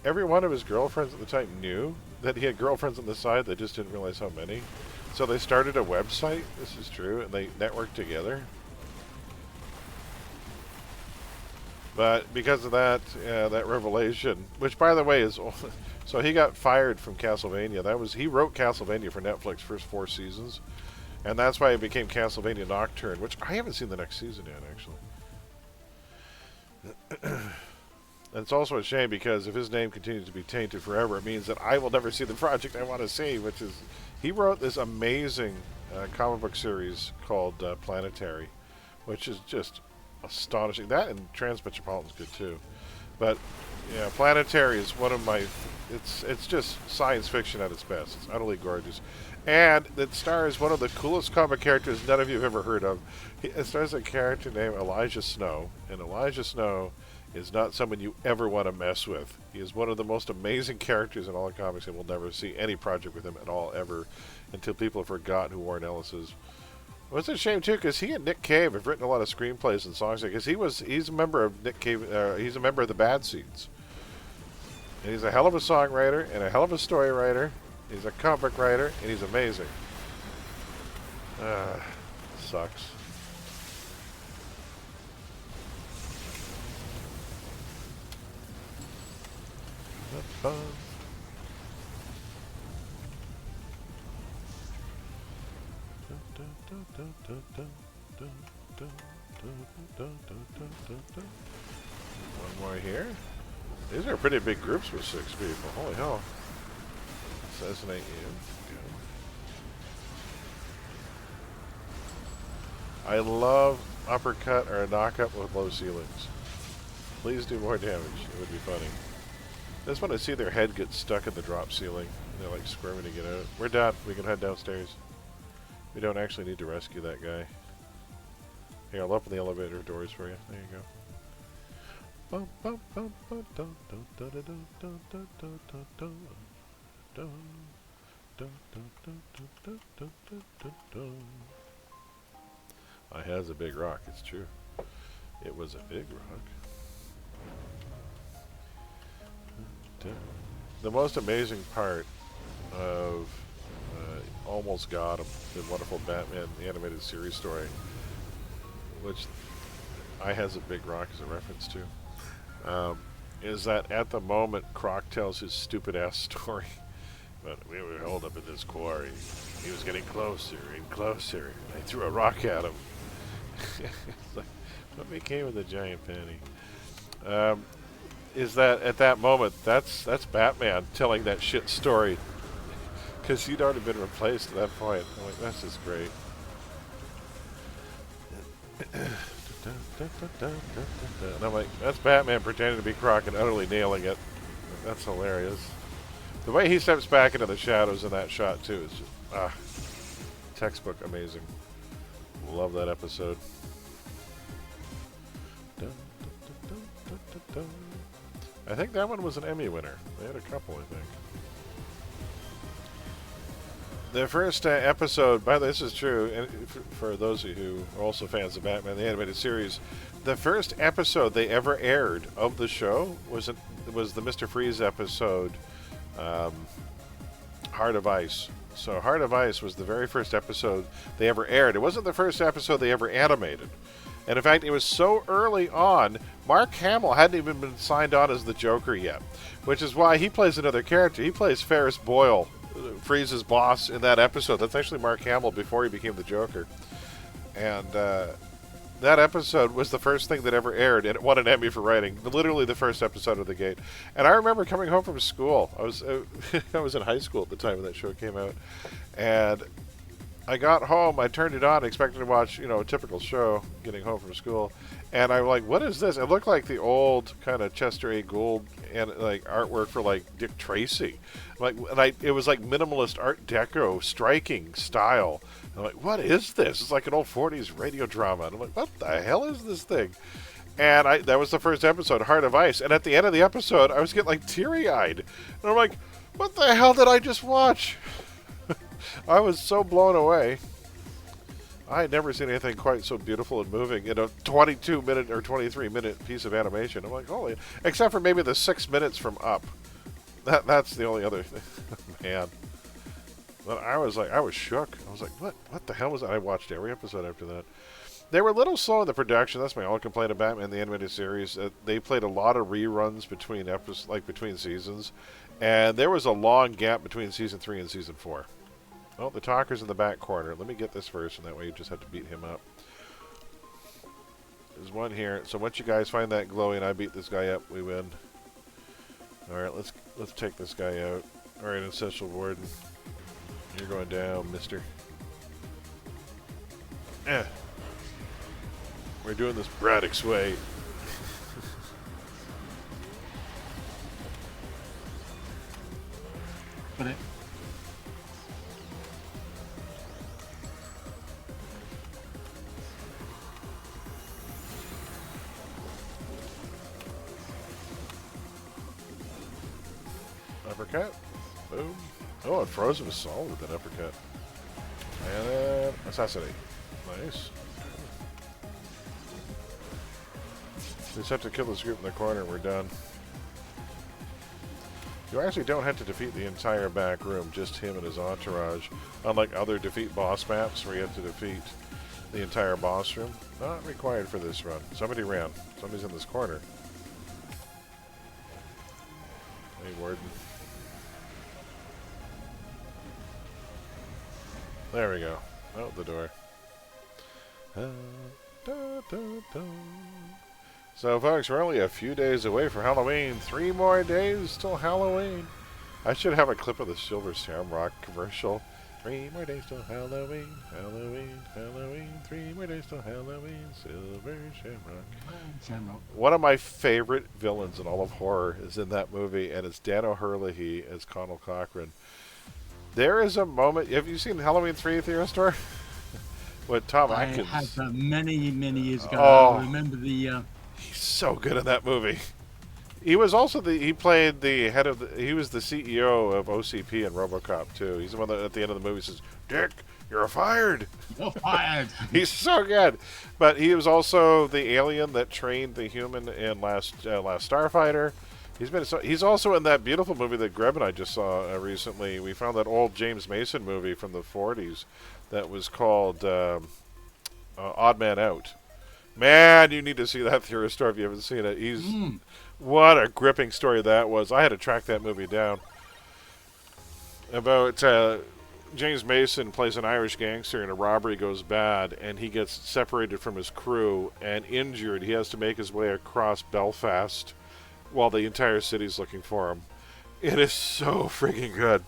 [SPEAKER 1] every one of his girlfriends at the time knew that he had girlfriends on the side. They just didn't realize how many. So they started a website, this is true, and they networked together. But because of that, that revelation, which by the way is, so he got fired from Castlevania. He wrote Castlevania for Netflix first 4 seasons, and that's why it became Castlevania Nocturne, which I haven't seen the next season yet, actually. And it's also a shame because if his name continues to be tainted forever, it means that I will never see the project I want to see, which is, he wrote this amazing comic book series called Planetary, which is just astonishing. That and Transmetropolitan's good too. But yeah, Planetary is one of my, it's just science fiction at its best. It's utterly gorgeous. And it stars one of the coolest comic characters none of you have ever heard of. It stars a character named Elijah Snow, and Elijah Snow is not someone you ever want to mess with. He is one of the most amazing characters in all the comics, and we'll never see any project with him at all, ever, until people have forgotten who Warren Ellis is. Well, it's a shame, too, because he and Nick Cave have written a lot of screenplays and songs, because he's a member of Nick Cave, he's a member of the Bad Seeds. And he's a hell of a songwriter, and a hell of a story writer. He's a comic writer, and he's amazing. sucks. One more here. These are pretty big groups with 6 people. Holy hell. Assassinate you. Go. I love uppercut or a knockup with low ceilings. Please do more damage. It would be funny. This one I see their head get stuck in the drop ceiling. They're like squirming to get out. We're done. We can head downstairs. We don't actually need to rescue that guy. Here, I'll open the elevator doors for you. There you go. I has a big rock, it's true. It was a big rock. The most amazing part of Almost Got Him, the wonderful Batman the animated series story, which I has a big rock as a reference to, is that at the moment Croc tells his stupid ass story, but we were holed up in this quarry. He was getting closer and closer. I threw a rock at him. It's like, what became of the giant penny? Is that at that moment, that's Batman telling that shit story, because he'd already been replaced at that point. I'm like, that's just great. And I'm like, that's Batman pretending to be Croc and utterly nailing it. That's hilarious. The way he steps back into the shadows in that shot too is just textbook amazing. Love that episode. I think that one was an Emmy winner. They had a couple, I think. The first episode, by the way, this is true, and for those of you who are also fans of Batman, the animated series, the first episode they ever aired of the show was the Mr. Freeze episode, Heart of Ice. So Heart of Ice was the very first episode they ever aired. It wasn't the first episode they ever animated. And in fact, it was so early on, Mark Hamill hadn't even been signed on as the Joker yet, which is why he plays another character. He plays Ferris Boyle, Freeze's boss, in that episode. That's actually Mark Hamill before he became the Joker. And that episode was the first thing that ever aired, and it won an Emmy for writing. Literally the first episode of the gate. And I remember coming home from school. I was I was in high school at the time when that show came out. And I got home, I turned it on, expecting to watch, a typical show, getting home from school. And I'm like, what is this? It looked like the old kind of Chester A. Gould and like artwork for like Dick Tracy. It was like minimalist Art Deco, striking style. I'm like, what is this? It's like an old 40s radio drama. And I'm like, what the hell is this thing? And that was the first episode, Heart of Ice. And at the end of the episode, I was getting like teary-eyed. And I'm like, what the hell did I just watch? I was so blown away. I had never seen anything quite so beautiful and moving in a 22-minute or 23-minute piece of animation. I'm like, holy, except for maybe the 6 minutes from Up. That's the only other thing. Man. But I was shook. I was like, what the hell was that? I watched every episode after that. They were a little slow in the production. That's my only complaint about Batman the Animated Series. They played a lot of reruns between episodes, like between seasons. And there was a long gap between Season 3 and Season 4. Oh, the talker's in the back corner. Let me get this first, and that way you just have to beat him up. There's one here. So once you guys find that glowy and I beat this guy up, we win. Alright, let's take this guy out. Alright, Essential Warden. You're going down, mister. We're doing this Braddock's way.
[SPEAKER 3] Got it.
[SPEAKER 1] Uppercut. Boom. Oh, it froze him solid with that uppercut. And then assassinate. Nice. We just have to kill this group in the corner and we're done. You actually don't have to defeat the entire back room, just him and his entourage. Unlike other defeat boss maps where you have to defeat the entire boss room. Not required for this run. Somebody ran. Somebody's in this corner. Hey, Warden. There we go. Out the door. So, folks, we're only a few days away from Halloween. 3 more days till Halloween. I should have a clip of the Silver Shamrock commercial. 3 more days till Halloween, Halloween, Halloween. 3 more days till Halloween, Silver Shamrock. One of my favorite villains in all of horror is in that movie, and it's Dan O'Herlihy as Connell Cochran. There is a moment. Have you seen Halloween 3 at the Hero Store? With Tom Atkins.
[SPEAKER 3] I had many years ago.
[SPEAKER 1] Oh,
[SPEAKER 3] I remember the.
[SPEAKER 1] He's so good in that movie. He was also he played the head of he was the CEO of OCP in RoboCop too. He's the one that at the end of the movie says, "Dick, you're fired."
[SPEAKER 3] You're fired.
[SPEAKER 1] He's so good. But he was also the alien that trained the human in Last Starfighter. He's also in that beautiful movie that Greb and I just saw recently. We found that old James Mason movie from the 40s that was called Odd Man Out. Man, you need to see that at the Hero Store if you haven't seen it. What a gripping story that was. I had to track that movie down. About James Mason plays an Irish gangster and a robbery goes bad and he gets separated from his crew and injured. He has to make his way across Belfast while the entire city's looking for him. It is so freaking good.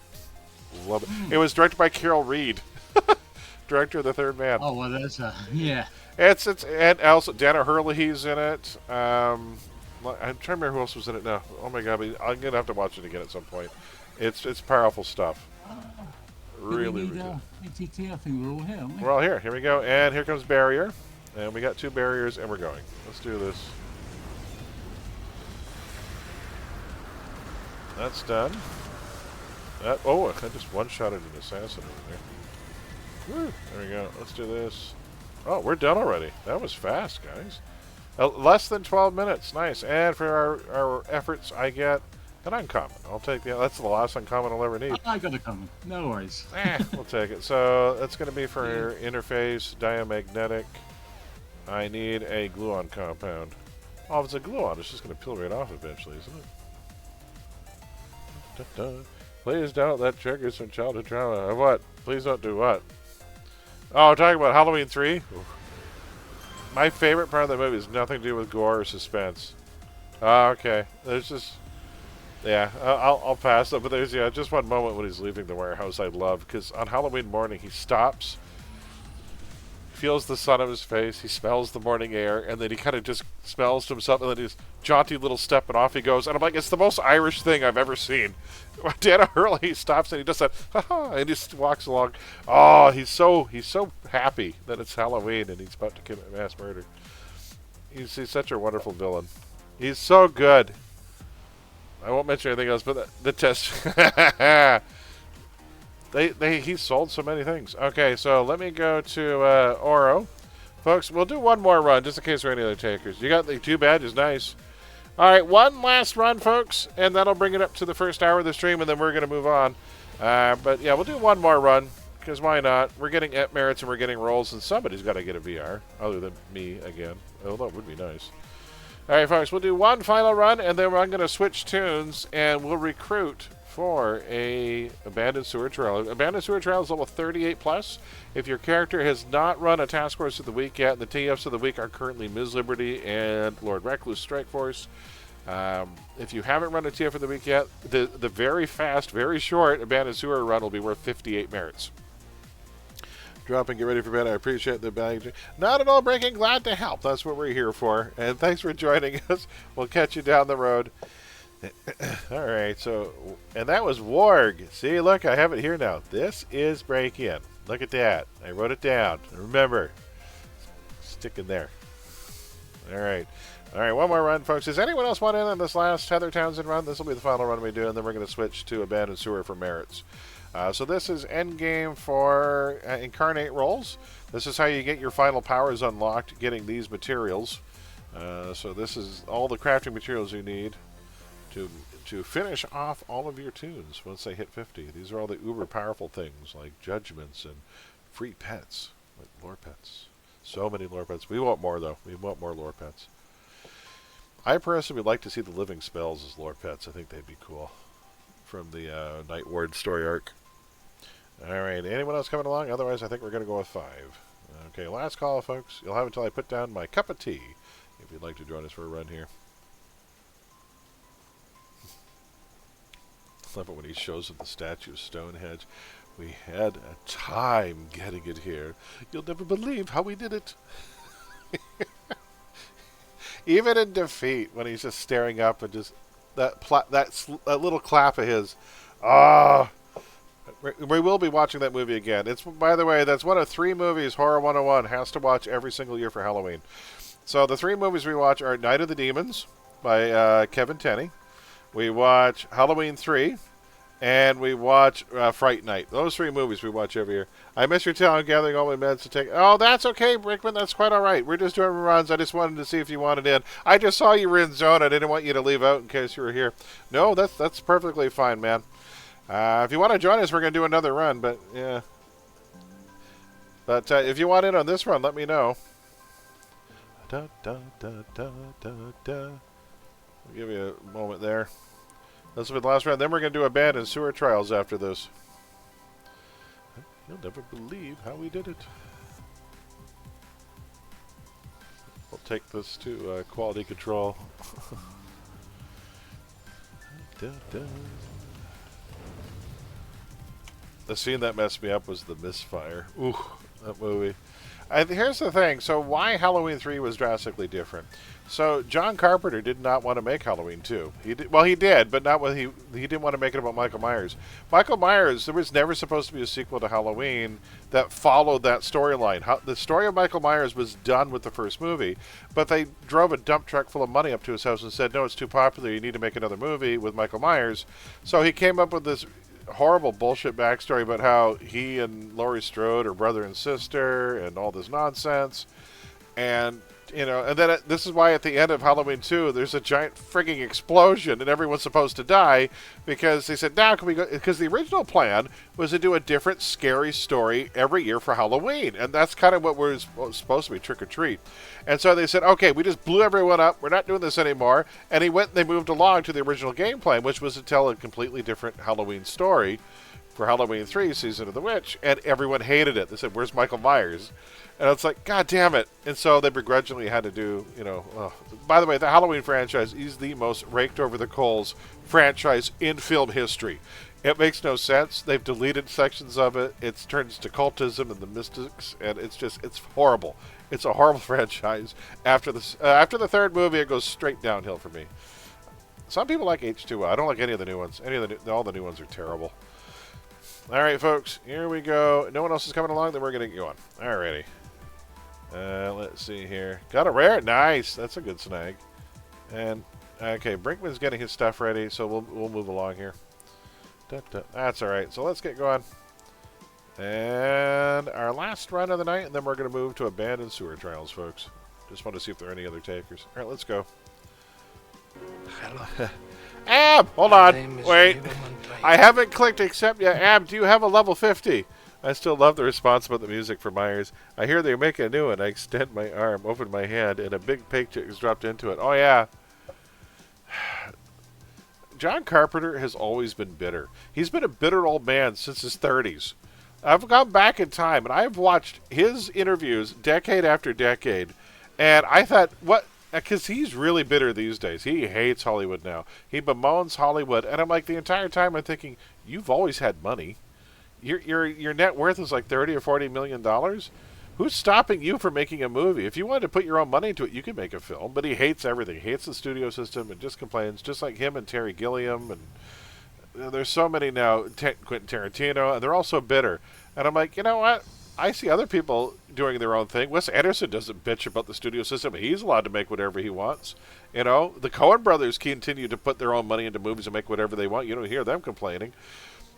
[SPEAKER 1] Love it. It was directed by Carol Reed, director of The Third Man.
[SPEAKER 3] Oh, well, that's yeah.
[SPEAKER 1] It's and also Dan O'Herlihy's in it. I'm trying to remember who else was in it now. Oh my god, I'm gonna have to watch it again at some point. It's powerful stuff. Really good.
[SPEAKER 3] ATT, I think we're all here, aren't we?
[SPEAKER 1] We're all here. Here we go. And here comes barrier. And we got 2 barriers and we're going. Let's do this. That's done. I just one-shotted an assassin over there. Woo. There we go. Let's do this. Oh, we're done already. That was fast, guys. Less than 12 minutes. Nice. And for our efforts, I get an uncommon. I'll take that's the last uncommon I'll ever need.
[SPEAKER 3] I got a common. No worries.
[SPEAKER 1] We'll take it. So that's going to be for interface, diamagnetic. I need a gluon compound. Oh, if it's a gluon, it's just going to peel right off eventually, isn't it? Please don't let triggers from childhood trauma. What? Please don't do what? Oh, talking about Halloween 3? My favorite part of the movie has nothing to do with gore or suspense. Oh, okay. There's just... Yeah, I'll pass that. But there's just one moment when he's leaving the warehouse I love. Because on Halloween morning, he stops, feels the sun on his face, he smells the morning air, and then he kind of just smells to himself, and then he's jaunty little step, and off he goes. And I'm like, it's the most Irish thing I've ever seen. Dan O'Herlihy stops and he does that, ha-ha, and he just walks along. Oh, he's so happy that it's Halloween and he's about to commit mass murder. He's such a wonderful villain. He's so good. I won't mention anything else, but the test. He sold so many things. Okay, so let me go to Oro. Folks, we'll do one more run just in case there are any other takers. You got the 2 badges, nice. All right, one last run, folks, and that'll bring it up to the first hour of the stream, and then we're going to move on. But yeah, we'll do one more run, because why not? We're getting ep merits and we're getting rolls, and somebody's got to get a VR, other than me again. Although it would be nice. All right, folks, we'll do one final run, and then I'm going to switch tunes, and we'll recruit for a Abandoned Sewer Trail. Abandoned Sewer Trail is level 38 plus. If your character has not run a task force of the week yet, the TFs of the week are currently Ms. Liberty and Lord Recluse Strike Force. If you haven't run a TF of the week yet, the very fast, very short Abandoned Sewer run will be worth 58 merits. Drop and get ready for bed. I appreciate the bag. Not at all breaking. Glad to help. That's what we're here for. And thanks for joining us. We'll catch you down the road. All right. So, and that was Warg. See, look, I have it here now. This is break in. Look at that. I wrote it down. Remember, stick in there. All right. All right, one more run, folks. Does anyone else want in on this last Heather Townsend run? This will be the final run we do, and then we're going to switch to Abandoned Sewer for merits. So this is endgame for incarnate rolls. This is how you get your final powers unlocked, getting these materials. So this is all the crafting materials you need to finish off all of your tunes once they hit 50. These are all the uber powerful things like judgments and free pets, like lore pets. So many lore pets. We want more, though. We want more lore pets. I personally would like to see the living spells as lore pets. I think they'd be cool. From the Night Ward story arc. Alright, anyone else coming along? Otherwise, I think we're going to go with 5. Okay, last call, folks. You'll have until I put down my cup of tea if you'd like to join us for a run here. I love it when he shows him the statue of Stonehenge. We had a time getting it here. You'll never believe how we did it. Even in defeat, when he's just staring up and just that little clap of his. Ah. We will be watching that movie again. It's, by the way, that's one of 3 movies Horror 101 has to watch every single year for Halloween. So the 3 movies we watch are Night of the Demons by Kevin Tenney. We watch Halloween 3, and we watch Fright Night. Those 3 movies we watch every year. I miss your tale. I'm gathering all my meds to take. Oh, that's okay, Brickman. That's quite all right. We're just doing runs. I just wanted to see if you wanted in. I just saw you were in zone. I didn't want you to leave out in case you were here. No, that's perfectly fine, man. If you want to join us, we're going to do another run, but yeah. But if you want in on this run, let me know. Da, da, da, da, da, da. I'll give you a moment there. This will be the last round. Then we're going to do abandoned sewer trials after this. You'll never believe how we did it. We'll take this to quality control. Da, da. The scene that messed me up was the misfire. Ooh, that movie. Here's the thing. So why Halloween 3 was drastically different. So John Carpenter did not want to make Halloween 2. He did, but not what he didn't want to make it about Michael Myers. Michael Myers, there was never supposed to be a sequel to Halloween that followed that storyline. The story of Michael Myers was done with the first movie, but they drove a dump truck full of money up to his house and said, no, it's too popular. You need to make another movie with Michael Myers. So he came up with this horrible bullshit backstory about how he and Laurie Strode are brother and sister and all this nonsense. And, you know, and then this is why at the end of Halloween 2, there's a giant frigging explosion and everyone's supposed to die because they said, now can we go? Because the original plan was to do a different scary story every year for Halloween. And that's kind of what we're supposed to be, trick or treat. And so they said, okay, we just blew everyone up. We're not doing this anymore. And they moved along to the original game plan, which was to tell a completely different Halloween story for Halloween 3, Season of the Witch. And everyone hated it. They said, where's Michael Myers? And it's like, God damn it. And so they begrudgingly had to do, you know. By the way, the Halloween franchise is the most raked over the coals franchise in film history. It makes no sense. They've deleted sections of it. It turns to cultism and the mystics. And it's horrible. It's a horrible franchise. After the 3rd movie, it goes straight downhill for me. Some people like H2O. I don't like any of the new ones. All the new ones are terrible. All right, folks. Here we go. No one else is coming along, then we're going to go on. Alrighty. Let's see here. Got a rare. Nice. That's a good snag. And, okay, Brinkman's getting his stuff ready, so we'll move along here. That's alright. So let's get going. And our last run of the night, and then we're going to move to abandoned sewer trials, folks. Just want to see if there are any other takers. Alright, let's go.
[SPEAKER 4] Hello.
[SPEAKER 1] Ab! Hold on. Wait. I haven't clicked accept yet. Ab, do you have a level 50? I still love the response about the music for Myers. I hear they're making a new one. I extend my arm, open my hand, and a big paycheck is dropped into it. Oh, yeah. John Carpenter has always been bitter. He's been a bitter old man since his 30s. I've gone back in time, and I've watched his interviews decade after decade, and I thought, what? Because he's really bitter these days. He hates Hollywood now. He bemoans Hollywood, and I'm like, the entire time I'm thinking, you've always had money. Your net worth is like $30 or $40 million. Who's stopping you from making a movie? If you wanted to put your own money into it, you could make a film. But he hates everything. He hates the studio system and just complains, just like him and Terry Gilliam. And there's so many now, Quentin Tarantino, and they're all so bitter. And I'm like, you know what? I see other people doing their own thing. Wes Anderson doesn't bitch about the studio system. He's allowed to make whatever he wants. You know, the Coen brothers continue to put their own money into movies and make whatever they want. You don't hear them complaining.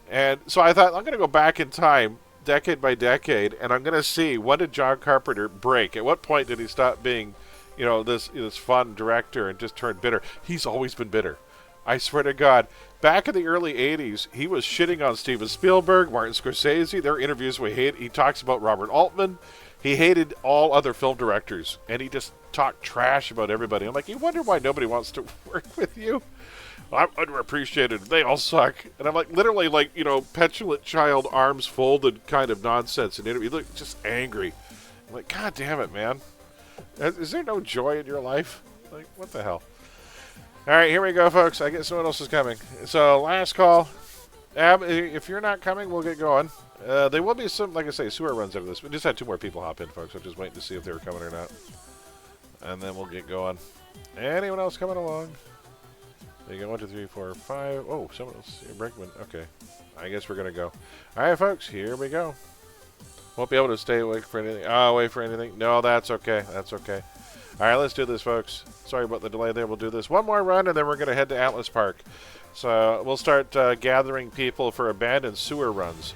[SPEAKER 1] And so I thought, I'm going to go back in time, decade by decade, and I'm going to see, when did John Carpenter break? At what point did he stop being, you know, this fun director and just turn bitter? He's always been bitter. I swear to God. Back in the early 80s, he was shitting on Steven Spielberg, Martin Scorsese. Their interviews we hate. He talks about Robert Altman. He hated all other film directors, and he just talked trash about everybody. I'm like, you wonder why nobody wants to work with you? I'm underappreciated. They all suck. And I'm like, literally, like, you know, petulant child, arms folded kind of nonsense. And you look just angry. I'm like, God damn it, man. Is there no joy in your life? Like, what the hell? All right, here we go, folks. I guess someone else is coming. So, last call. Ab, if you're not coming, we'll get going. There will be some, like I say, sewer runs over this. We just had 2 more people hop in, folks. I'm just waiting to see if they were coming or not. And then we'll get going. Anyone else coming along? There you go, 1, 2, 3, 4, 5. Oh, someone else. Brinkman. Okay. I guess we're going to go. All right, folks, here we go. Won't be able to stay awake for anything. Away for anything. No, that's okay. That's okay. All right, let's do this, folks. Sorry about the delay there. We'll do this one more run, and then we're going to head to Atlas Park. So we'll start gathering people for abandoned sewer runs.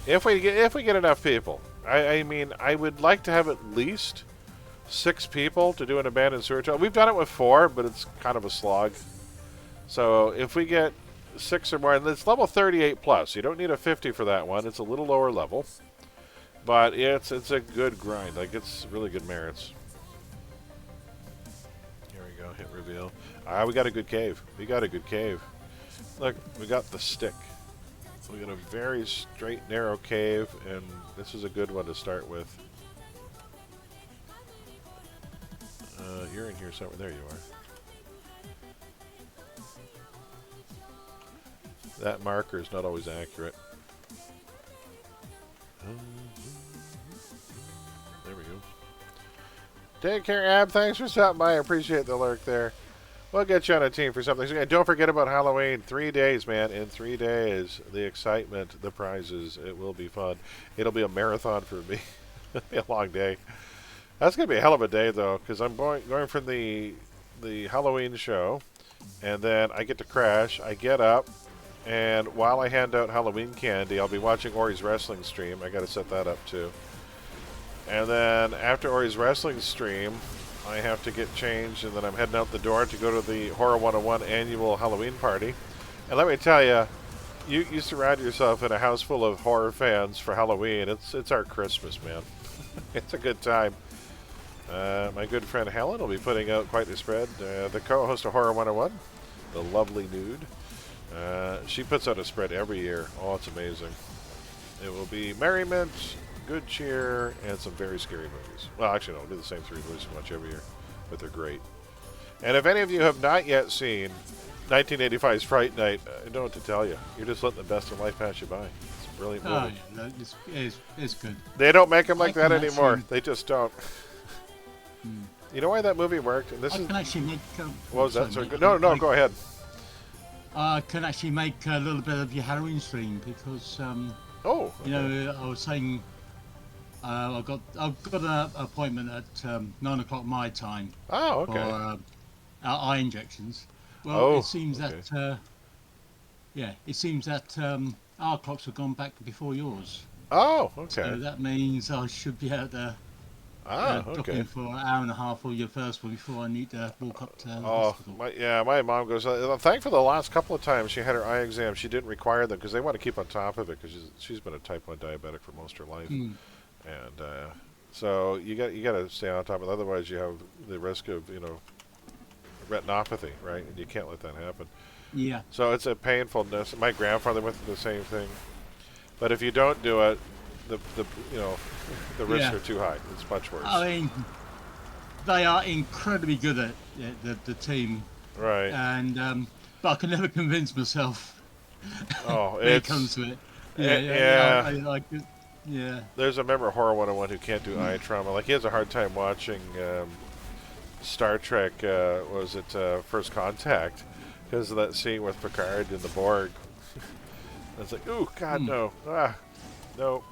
[SPEAKER 1] If we get enough people. I mean, I would like to have at least 6 people to do an abandoned sewer tunnel. We've done it with 4, but it's kind of a slog. So if we get 6 or more, and it's level 38 plus. You don't need a 50 for that one. It's a little lower level. But it's a good grind. Like, it's really good merits. Here we go. Hit reveal. We got a good cave. We got a good cave. Look, we got the stick. We got a very straight, narrow cave, and this is a good one to start with. You're in here somewhere. There you are. That marker is not always accurate. There we go. Take care, Ab. Thanks for stopping by. I appreciate the lurk there. We'll get you on a team for something. And don't forget about Halloween. 3 days, man. In 3 days. The excitement, the prizes. It will be fun. It'll be a marathon for me. It'll be a long day. That's going to be a hell of a day, though, because I'm going from the Halloween show, and then I get to crash. I get up, and while I hand out Halloween candy, I'll be watching Ori's wrestling stream. I got to set that up, too. And then after Ori's wrestling stream, I have to get changed, and then I'm heading out the door to go to the Horror 101 annual Halloween party. And let me tell you, you surround yourself in a house full of horror fans for Halloween. It's our Christmas, man. It's a good time. My good friend Helen will be putting out quite the spread. The co-host of Horror 101, the lovely Nude. She puts out a spread every year. Oh, it's amazing. It will be merriment, good cheer, and some very scary movies. Well, actually, no, we'll do the same 3 movies we watch every year, but they're great. And if any of you have not yet seen 1985's Fright Night, I don't know what to tell you. You're just letting the best of life pass you by. It's a brilliant movie.
[SPEAKER 3] Oh, yeah, no, it's good.
[SPEAKER 1] They don't make them like that
[SPEAKER 3] can
[SPEAKER 1] anymore.
[SPEAKER 3] actually-
[SPEAKER 1] They just don't. You know why that movie worked? And this
[SPEAKER 3] I
[SPEAKER 1] is
[SPEAKER 3] can actually make.
[SPEAKER 1] what was that?
[SPEAKER 3] sorry,
[SPEAKER 1] Sorry,
[SPEAKER 3] mate,
[SPEAKER 1] no, go ahead.
[SPEAKER 3] I can actually make a little bit of your Halloween stream because
[SPEAKER 1] Oh, okay.
[SPEAKER 3] you know I was saying I've got an appointment at 9 o'clock my time
[SPEAKER 1] Oh, okay.
[SPEAKER 3] for eye injections. Well,
[SPEAKER 1] Oh,
[SPEAKER 3] it seems
[SPEAKER 1] okay.
[SPEAKER 3] that it seems that our clocks have gone back before yours.
[SPEAKER 1] Oh, okay.
[SPEAKER 3] So that means I should be able to drop
[SPEAKER 1] Okay.
[SPEAKER 3] in for an hour and a half or your first one before I need to walk up to the
[SPEAKER 1] Oh,
[SPEAKER 3] hospital.
[SPEAKER 1] my mom goes, thankfully the last couple of times she had her eye exam, she didn't require them because they want to keep on top of it because she's been a type 1 diabetic for most of her life.
[SPEAKER 3] Mm.
[SPEAKER 1] And so you got to stay on top of it. Otherwise you have the risk of, retinopathy, right? And you can't let that happen.
[SPEAKER 3] Yeah.
[SPEAKER 1] So it's a painfulness. My grandfather went through the same thing. But if you don't do it, the risks
[SPEAKER 3] Yeah.
[SPEAKER 1] are too high. It's much worse.
[SPEAKER 3] I mean, they are incredibly good at it, the team,
[SPEAKER 1] Right.
[SPEAKER 3] and but I can never convince myself
[SPEAKER 1] Oh,
[SPEAKER 3] when it
[SPEAKER 1] it's
[SPEAKER 3] comes to it.
[SPEAKER 1] yeah.
[SPEAKER 3] I like it. Yeah.
[SPEAKER 1] There's a member of Horror 101 who can't do eye trauma. Like, he has a hard time watching Star Trek, First Contact, because of that scene with Picard and the Borg. It's like, ooh, God, no. No.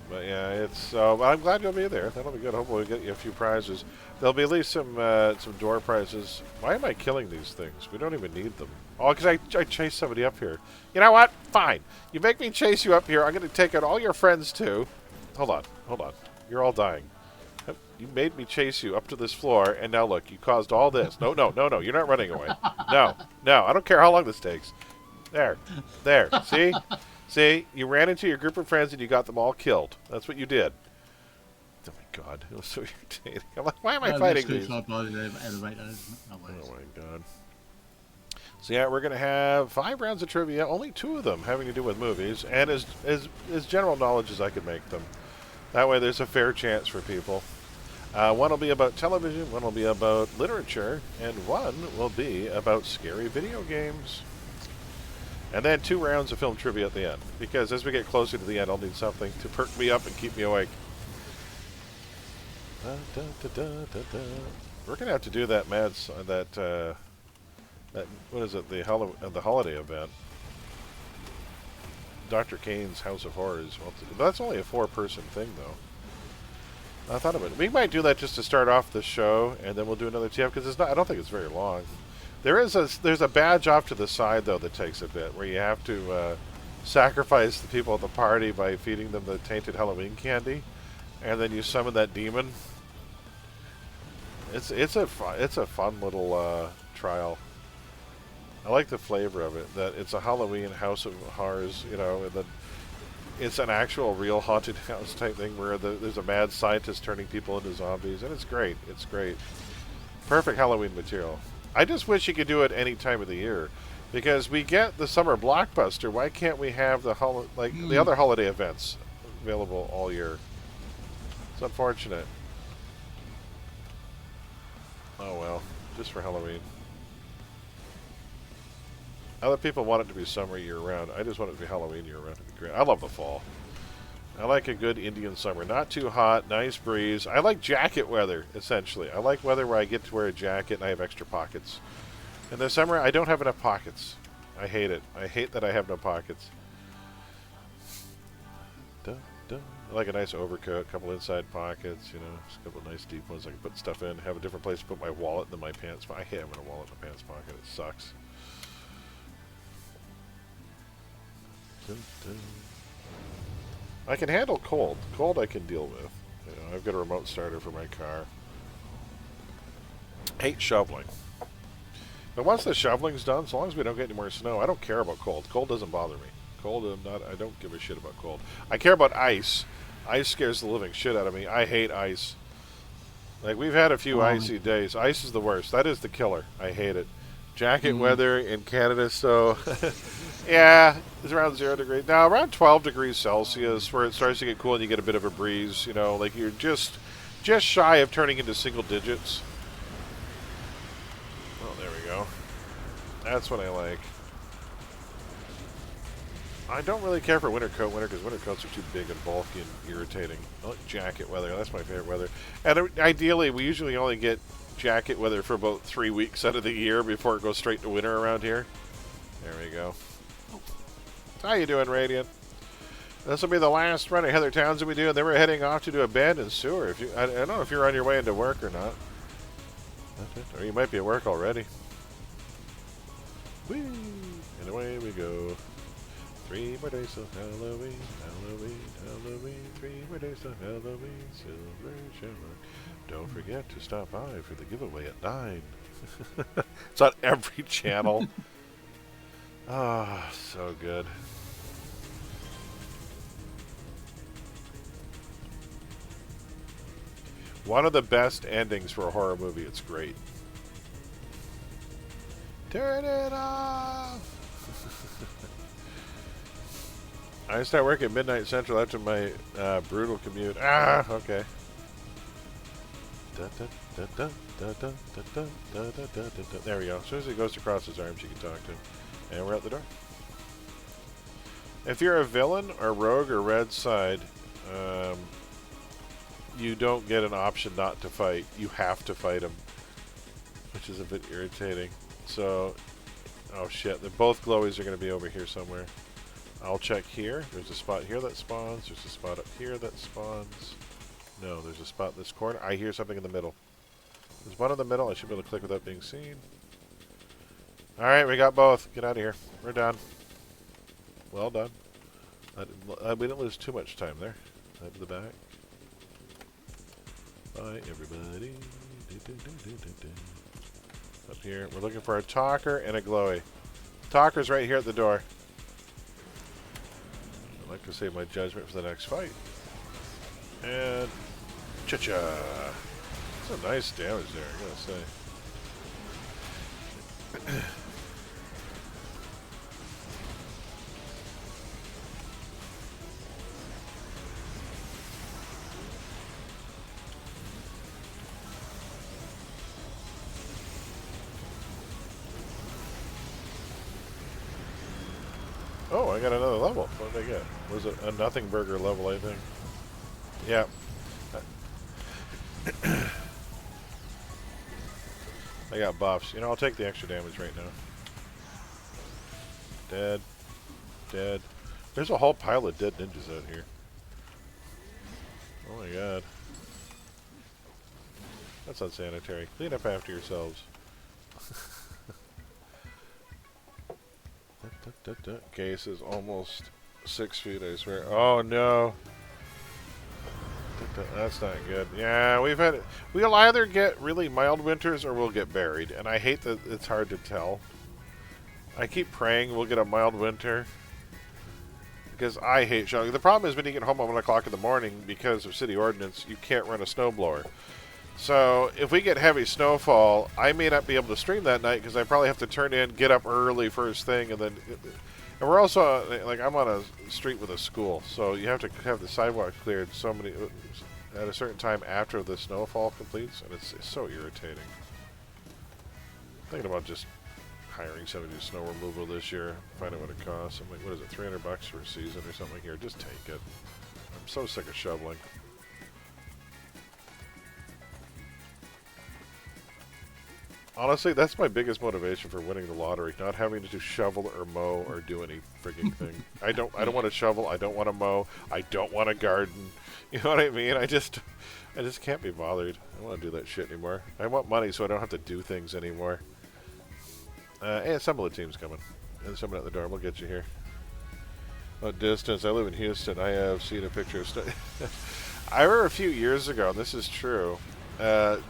[SPEAKER 1] But yeah, it's. But I'm glad you'll be there. That'll be good. Hopefully we'll get you a few prizes. There'll be at least some door prizes. Why am I killing these things? We don't even need them. Oh, because I chased somebody up here. You know what? Fine. You make me chase you up here. I'm going to take out all your friends, too. Hold on. You're all dying. You made me chase you up to this floor, and now look, you caused all this. No, you're not running away. No, I don't care how long this takes. There. See? See, you ran into your group of friends and you got them all killed. That's what you did. Oh my god, it was so irritating. I'm like, why am I fighting these?
[SPEAKER 3] Oh my
[SPEAKER 1] god. So yeah, we're gonna have 5 rounds of trivia, only 2 of them having to do with movies, and as general knowledge as I can make them. That way there's a fair chance for people. One will be about television, one will be about literature, and one will be about scary video games. And then 2 rounds of film trivia at the end, because as we get closer to the end, I'll need something to perk me up and keep me awake. We're gonna have to do that that what is it? The holiday event. Dr. Kane's House of Horrors. Well, that's only a 4-person thing, though. I thought of it. We might do that just to start off the show, and then we'll do another TF because I don't think it's very long. There's a badge off to the side though that takes a bit, where you have to sacrifice the people at the party by feeding them the tainted Halloween candy, and then you summon that demon. It's a fun little trial. I like the flavor of it. That it's a Halloween House of Horrors, you know, and then it's an actual real haunted house type thing where there's a mad scientist turning people into zombies, and it's great. It's great. Perfect Halloween material. I just wish you could do it any time of the year, because we get the summer blockbuster. Why can't we have the the other holiday events available all year? It's unfortunate. Oh well, just for Halloween. Other people want it to be summer year-round. I just want it to be Halloween year-round. It'd be great. I love the fall. I like a good Indian summer. Not too hot, nice breeze. I like jacket weather, essentially. I like weather where I get to wear a jacket and I have extra pockets. In the summer, I don't have enough pockets. I hate it. I hate that I have no pockets. Dun, dun. I like a nice overcoat, a couple inside pockets, you know, just a couple of nice deep ones I can put stuff in, have a different place to put my wallet than my pants. I hate having a wallet in my pants pocket. It sucks. Dun, dun. I can handle cold. Cold I can deal with. You know, I've got a remote starter for my car. Hate shoveling. But once the shoveling's done, as long as we don't get any more snow, I don't care about cold. Cold doesn't bother me. Cold, I don't give a shit about cold. I care about ice. Ice scares the living shit out of me. I hate ice. Like, we've had a few icy days. Ice is the worst. That is the killer. I hate it. Jacket weather in Canada, so yeah, it's around 0 degrees. Now, around 12 degrees Celsius, where it starts to get cool and you get a bit of a breeze, you know, like you're just shy of turning into single digits. Oh, there we go. That's what I like. I don't really care for winter because winter coats are too big and bulky and irritating. I like jacket weather. That's my favorite weather. And ideally, we usually only get jacket weather for about 3 weeks out of the year before it goes straight to winter around here. There we go. How you doing, Radiant? This will be the last run of Heather Townsend we do, and then we're heading off to do abandoned sewer. I don't know if you're on your way into work or not. Or you might be at work already. Whee! And away we go. 3 more days of Halloween, Halloween, Halloween. 3 more days of Halloween, silver shower. Don't forget to stop by for the giveaway at 9. It's on every channel. Ah, so good. One of the best endings for a horror movie. It's great. Turn it off! I start work at midnight central after my brutal commute. Ah, okay. There we go. As soon as he goes across his arms, you can talk to him. And we're out the door. If you're a villain or rogue or red side, you don't get an option not to fight. You have to fight him, which is a bit irritating. So, oh shit, both glowies are going to be over here somewhere. I'll check here. There's a spot here that spawns. There's a spot up here that spawns. No, there's a spot in this corner. I hear something in the middle. There's one in the middle. I should be able to click without being seen. Alright, we got both. Get out of here. We're done. Well done. We didn't lose too much time there. Head to the back. Bye, everybody. Up here. We're looking for a talker and a glowy. Talker's right here at the door. I can save my judgment for the next fight. And cha-cha. That's a nice damage there, I gotta say. Oh, I got another level. What did I get? Was it a nothing burger level, I think? Yeah. I got buffs. You know, I'll take the extra damage right now. Dead. Dead. There's a whole pile of dead ninjas out here. Oh my god. That's unsanitary. Clean up after yourselves. Case is almost 6 feet, I swear. Oh no. That's not good. Yeah, we'll either get really mild winters or we'll get buried. And I hate that it's hard to tell. I keep praying we'll get a mild winter. Because I hate shoveling. The problem is when you get home at 1 o'clock in the morning, because of city ordinance, you can't run a snowblower. So if we get heavy snowfall, I may not be able to stream that night because I probably have to turn in, get up early first thing, and then... And we're also, like, I'm on a street with a school, so you have to have the sidewalk cleared at a certain time after the snowfall completes, and it's so irritating. I'm thinking about just hiring somebody to do snow removal this year, find out what it costs. I'm like, what is it, $300 for a season or something? Here, just take it. I'm so sick of shoveling. Honestly, that's my biggest motivation for winning the lottery, not having to shovel or mow or do any frigging thing. I don't want to shovel, I don't want to mow, I don't want to garden. You know what I mean? I just can't be bothered. I don't want to do that shit anymore. I want money so I don't have to do things anymore. And some of the team's coming. And someone at the door, we'll get you here. What distance? I live in Houston. I have seen a picture of snow. I remember a few years ago, and this is true,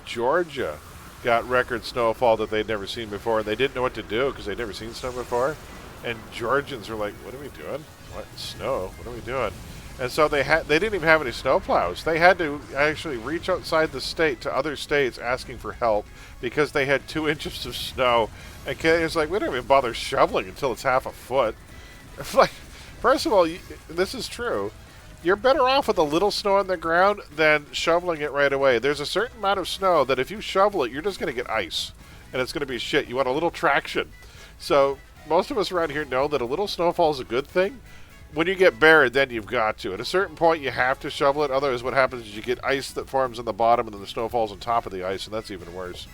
[SPEAKER 1] Georgia got record snowfall that they'd never seen before, and they didn't know what to do because they'd never seen snow before. And Georgians were like, "What are we doing? What snow? What are we doing?" And so they didn't even have any snow plows. They had to actually reach outside the state to other states asking for help because they had 2 inches of snow. And Canadians like, "We don't even bother shoveling until it's half a foot." Like, first of all, this is true. You're better off with a little snow on the ground than shoveling it right away. There's a certain amount of snow that if you shovel it, you're just going to get ice. And it's going to be shit. You want a little traction. So most of us around here know that a little snowfall is a good thing. When you get buried, then you've got to. At a certain point, you have to shovel it. Otherwise, what happens is you get ice that forms on the bottom, and then the snow falls on top of the ice, and that's even worse.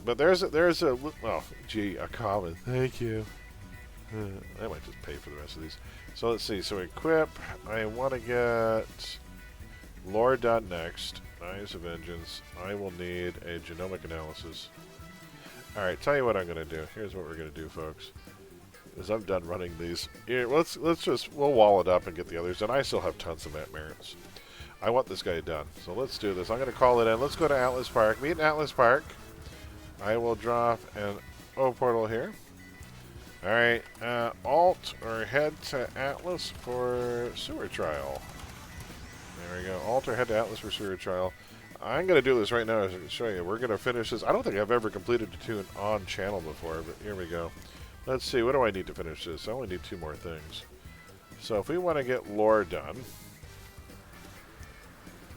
[SPEAKER 1] But there's a oh, gee, a comment. Thank you. I might just pay for the rest of these. So let's see. So equip. I want to get lore done next. Eyes of Vengeance. I will need a genomic analysis. Alright, tell you what I'm going to do. Here's what we're going to do, folks. Is I'm done running these. Here, we'll wall it up and get the others done. I still have tons of merits. I want this guy done. So let's do this. I'm going to call it in. Let's go to Atlas Park. Meet in Atlas Park. I will drop an O portal here. Alright, Alt or head to Atlas for sewer trial. There we go. Alt or head to Atlas for sewer trial. I'm going to do this right now as I can show you. We're going to finish this. I don't think I've ever completed a tune on channel before, but here we go. Let's see. What do I need to finish this? I only need 2 more things. So if we want to get lore done,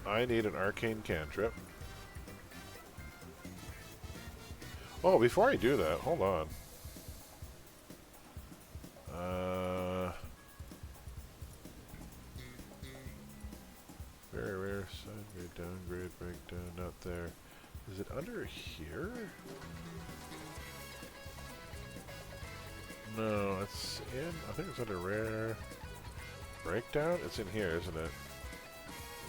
[SPEAKER 1] I need an arcane cantrip. Oh, before I do that, hold on. Very rare, side grade, downgrade, breakdown, not there. Is it under here? No, it's in, I think it's under rare breakdown? It's in here, isn't it?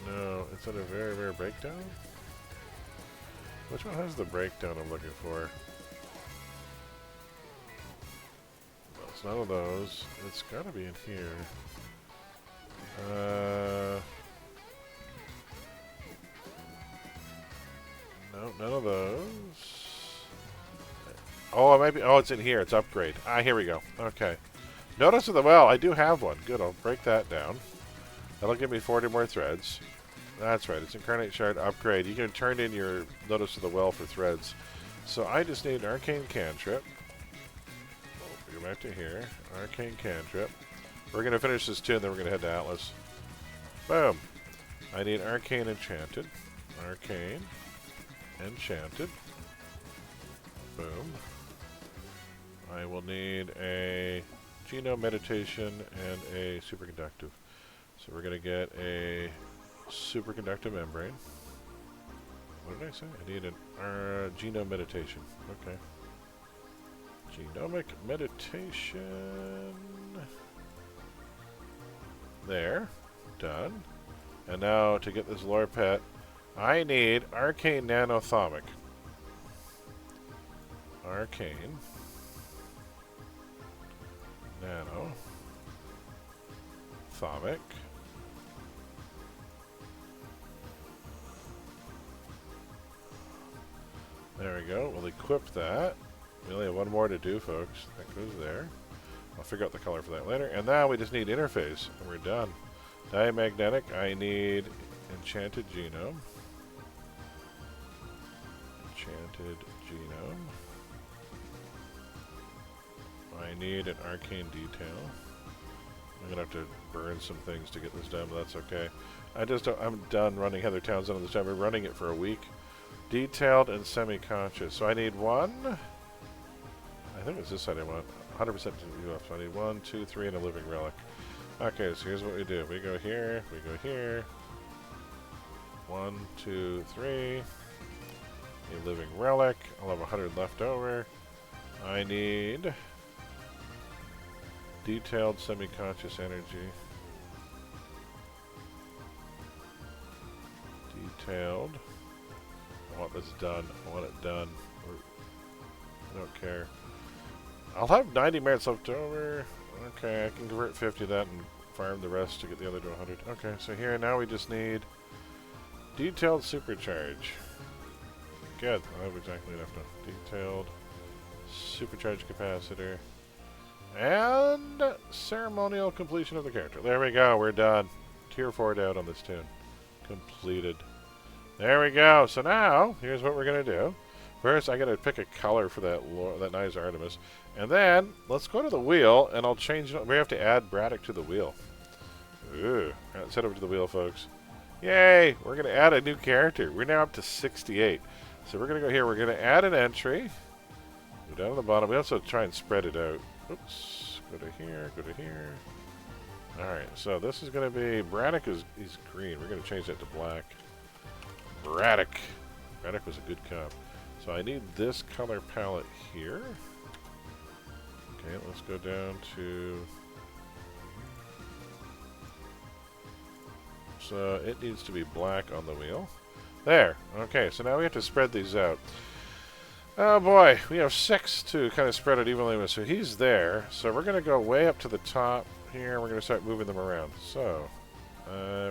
[SPEAKER 1] No, it's under very rare breakdown? Which one has the breakdown I'm looking for? No, it's none of those. It's gotta be in here. No, none of those. Oh, it might be. Oh, it's in here. It's upgrade. Ah, here we go. Okay. Notice of the well, I do have one. Good, I'll break that down. That'll give me 40 more threads. That's right, it's Incarnate Shard upgrade. You can turn in your Notice of the Well for threads. So I just need an Arcane Cantrip. Go back to here. Arcane Cantrip. We're going to finish this too, and then we're going to head to Atlas. Boom. I need Arcane Enchanted. Arcane Enchanted. Boom. I will need a Genome Meditation and a Superconductive. So we're going to get a Superconductive Membrane. What did I say? I need a Genome Meditation. Okay. Genomic Meditation. There. Done. And now to get this lore pet, I need Arcane Nanothomic. Arcane Nanothomic. There we go. We'll equip that. We only have one more to do, folks. That goes there. I'll figure out the color for that later. And now we just need interface, and we're done. Diamagnetic, I need Enchanted Genome. Enchanted Genome. I need an Arcane Detail. I'm going to have to burn some things to get this done, but that's okay. I'm done running Heather Townsend on this time. We're running it for a week. Detailed and semi-conscious. So I need one. I think it's this side I want. 100% to be left. So I need 1, 2, 3, and a living relic. Okay, so here's what we do. We go here. We go here. 1, 2, 3. A living relic. I'll have 100 left over. I need detailed semi-conscious energy. Detailed. I want this done. I want it done. I don't care. I'll have 90 merits left over. Okay, I can convert 50 of that and farm the rest to get the other to 100. Okay, so here now we just need detailed supercharge. Good. I have exactly enough now. Detailed supercharge capacitor. And ceremonial completion of the character. There we go. We're done. Tier 4 down on this tune. Completed. There we go. So now, here's what we're going to do. First, I got to pick a color for that nice Artemis. And then, let's go to the wheel, and I'll change it. We have to add Braddock to the wheel. Ooh. Let's head over to the wheel, folks. Yay! We're going to add a new character. We're now up to 68. So we're going to go here. We're going to add an entry. Go down to the bottom. We also try and spread it out. Oops. Go to here. Go to here. Alright, so this is going to be... Braddock is green. We're going to change that to black. Braddock. Braddock was a good cop. So I need this color palette here. Okay, let's go down to... So it needs to be black on the wheel. There. Okay, so now we have to spread these out. Oh boy, we have 6 to kind of spread it evenly with. So he's there. So we're going to go way up to the top here. We're going to start moving them around. So,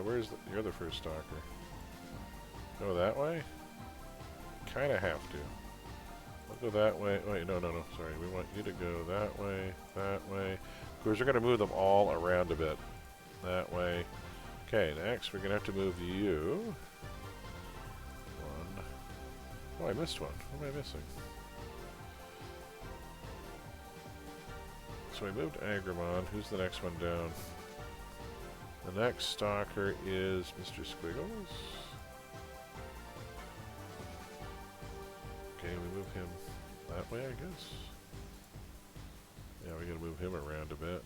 [SPEAKER 1] where's you're the first stalker. Go that way? Kind of have to. We'll go that way. Wait, no. Sorry, we want you to go that way, that way. Of course, we're going to move them all around a bit. That way. Okay, next we're going to have to move you. 1. Oh, I missed one. What am I missing? So we moved Agramon. Who's the next one down? The next stalker is Mr. Squiggles. Okay, we move him that way, I guess. Yeah, we gotta move him around a bit.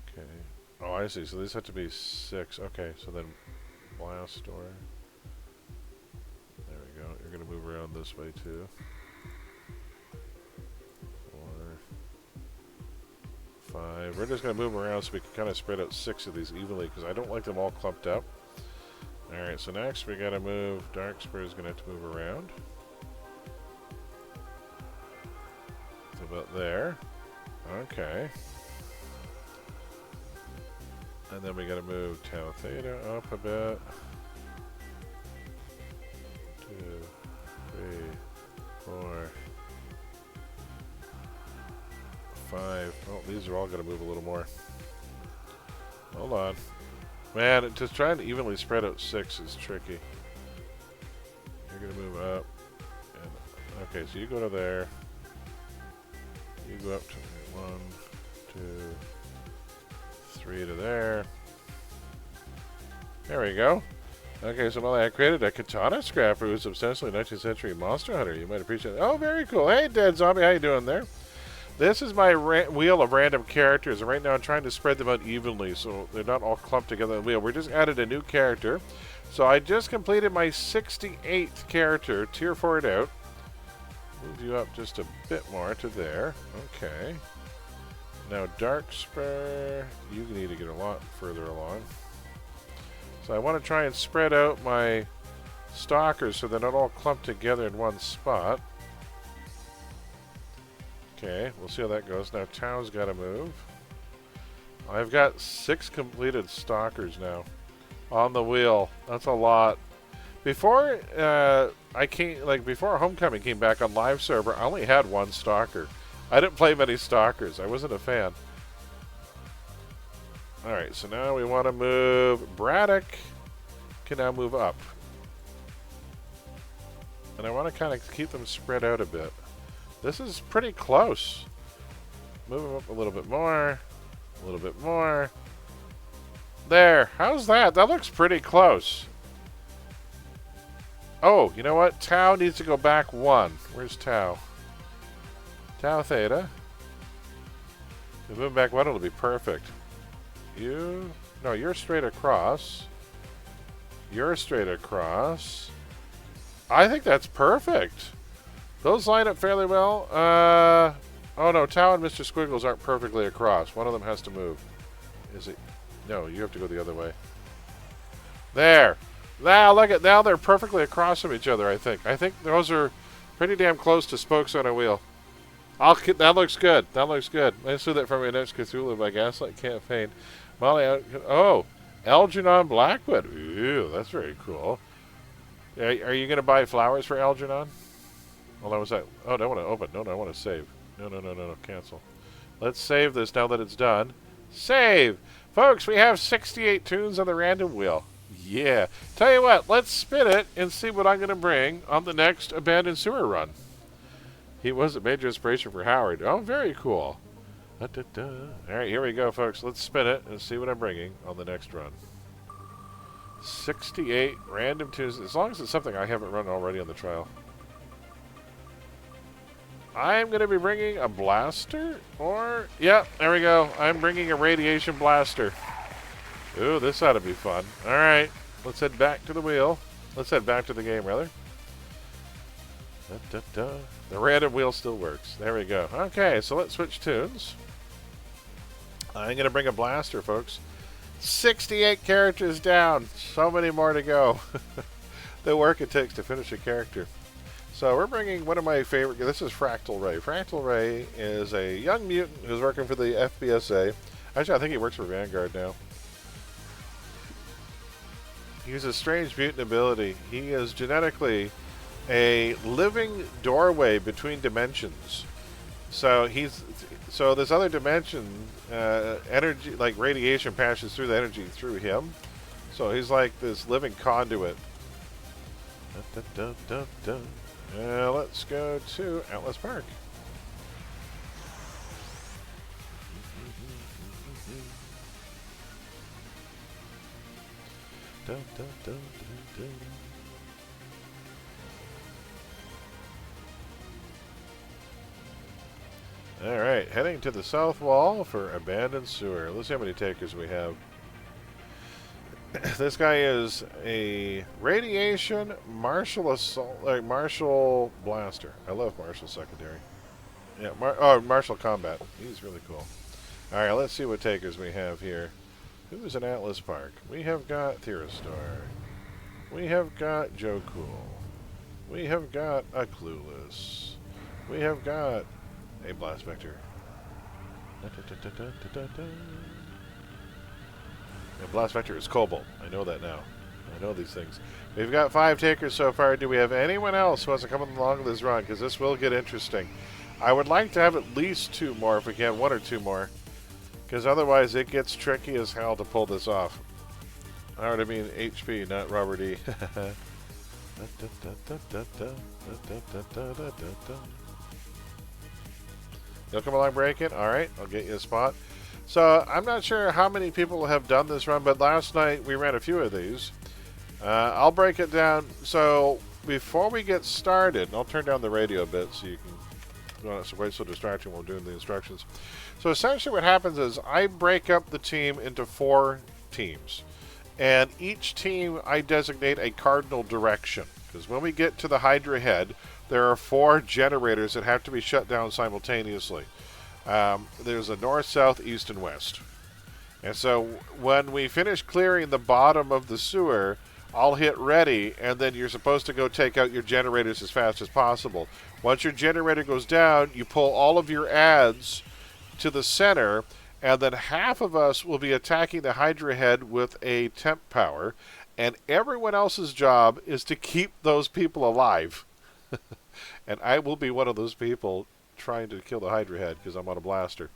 [SPEAKER 1] Okay. Oh, I see. So these have to be 6. Okay, so then Blast Door. There we go. You're gonna move around this way too. 4, 5. We're just gonna move them around so we can kind of spread out 6 of these evenly because I don't like them all clumped up. Alright, so next we gotta move. Darkspur is gonna have to move around. It's about there. Okay. And then we gotta move Tau Theta up a bit. 2, 3, 4. 5. Oh, these are all going to move a little more. Hold on. Man, just trying to evenly spread out 6 is tricky. You're going to move up. And, okay, so you go to there. You go up to 1, 2, 3 to there. There we go. Okay, so I created a katana scrapper who's ostensibly a 19th century monster hunter. You might appreciate it. Oh, very cool. Hey, Dead Zombie, how you doing there? This is my wheel of random characters, and right now I'm trying to spread them out evenly so they're not all clumped together on the wheel. We just added a new character. So I just completed my 68th character, tier 4'd out. Move you up just a bit more to there. Okay. Now Dark Spur, you need to get a lot further along. So I want to try and spread out my stalkers so they're not all clumped together in one spot. Okay, we'll see how that goes. Now Tao's got to move. I've got 6 completed stalkers now on the wheel. That's a lot. Before before Homecoming came back on live server, I only had 1 stalker. I didn't play many stalkers. I wasn't a fan. Alright, so now we want to move. Braddock can now move up. And I want to kind of keep them spread out a bit. This is pretty close. Move them up a little bit more. A little bit more. There. How's that? That looks pretty close. Oh, you know what? Tau needs to go back 1. Where's Tau? Tau Theta. If we move back 1, it'll be perfect. No, you're straight across. You're straight across. I think that's perfect. Those line up fairly well. Oh no, Tau and Mr. Squiggles aren't perfectly across. One of them has to move. Is it? No, you have to go the other way. There. Now look at, now they're perfectly across from each other, I think. I think those are pretty damn close to spokes on a wheel. That looks good. That looks good. Let's do that for my next Cthulhu by Gaslight Campaign. Molly, oh, Algernon Blackwood. Ooh, that's very cool. Are you going to buy flowers for Algernon? Well, that was that. Oh, I don't want to open. No, I want to save. No. Cancel. Let's save this now that it's done. Save! Folks, we have 68 tunes on the random wheel. Yeah. Tell you what, let's spin it and see what I'm going to bring on the next Abandoned Sewer run. He was a major inspiration for Howard. Oh, very cool. All right, here we go, folks. Let's spin it and see what I'm bringing on the next run. 68 random tunes, as long as it's something I haven't run already on the trial. I'm going to be bringing a blaster, or... Yep, there we go. I'm bringing a radiation blaster. Ooh, this ought to be fun. All right, let's head back to the wheel. Let's head back to the game, rather. The random wheel still works. There we go. Okay, so let's switch tunes. I'm going to bring a blaster, folks. 68 characters down. So many more to go. The work it takes to finish a character. So we're bringing one of my favorite... This is Fractal Ray. Fractal Ray is a young mutant who's working for the FBSA. Actually, I think he works for Vanguard now. He has a strange mutant ability. He is genetically a living doorway between dimensions. So this other dimension, energy, like radiation, passes through the energy through him. So he's like this living conduit. Let's go to Atlas Park. Alright, heading to the south wall for Abandoned Sewer. Let's see how many takers we have. This guy is a radiation martial assault, like martial blaster. I love martial secondary. Yeah, martial combat. He's really cool. Alright, let's see what takers we have here. Who's in Atlas Park? We have got Theristar. We have got Joe Cool. We have got a Clueless. We have got a Blast Vector. And Blast Vector is Cobalt. I know that now. I know these things. We've got 5 takers so far. Do we have anyone else who wants to come along with this run? Because this will get interesting. I would like to have at least 2 more if we can, 1 or 2 more. Because otherwise it gets tricky as hell to pull this off. I would mean HP, not Robert E. You'll come along, break it? Alright, I'll get you a spot. So, I'm not sure how many people have done this run, but last night we ran a few of these. I'll break it down. So, before we get started, I'll turn down the radio a bit so you can not wait so distracting while doing the instructions. So essentially what happens is I break up the team into 4 teams. And each team I designate a cardinal direction. Because when we get to the Hydra head, there are 4 generators that have to be shut down simultaneously. There's a north, south, east, and west. And so when we finish clearing the bottom of the sewer, I'll hit ready, and then you're supposed to go take out your generators as fast as possible. Once your generator goes down, you pull all of your adds to the center, and then half of us will be attacking the Hydra head with a temp power, and everyone else's job is to keep those people alive. And I will be one of those people trying to kill the Hydra head because I'm on a blaster.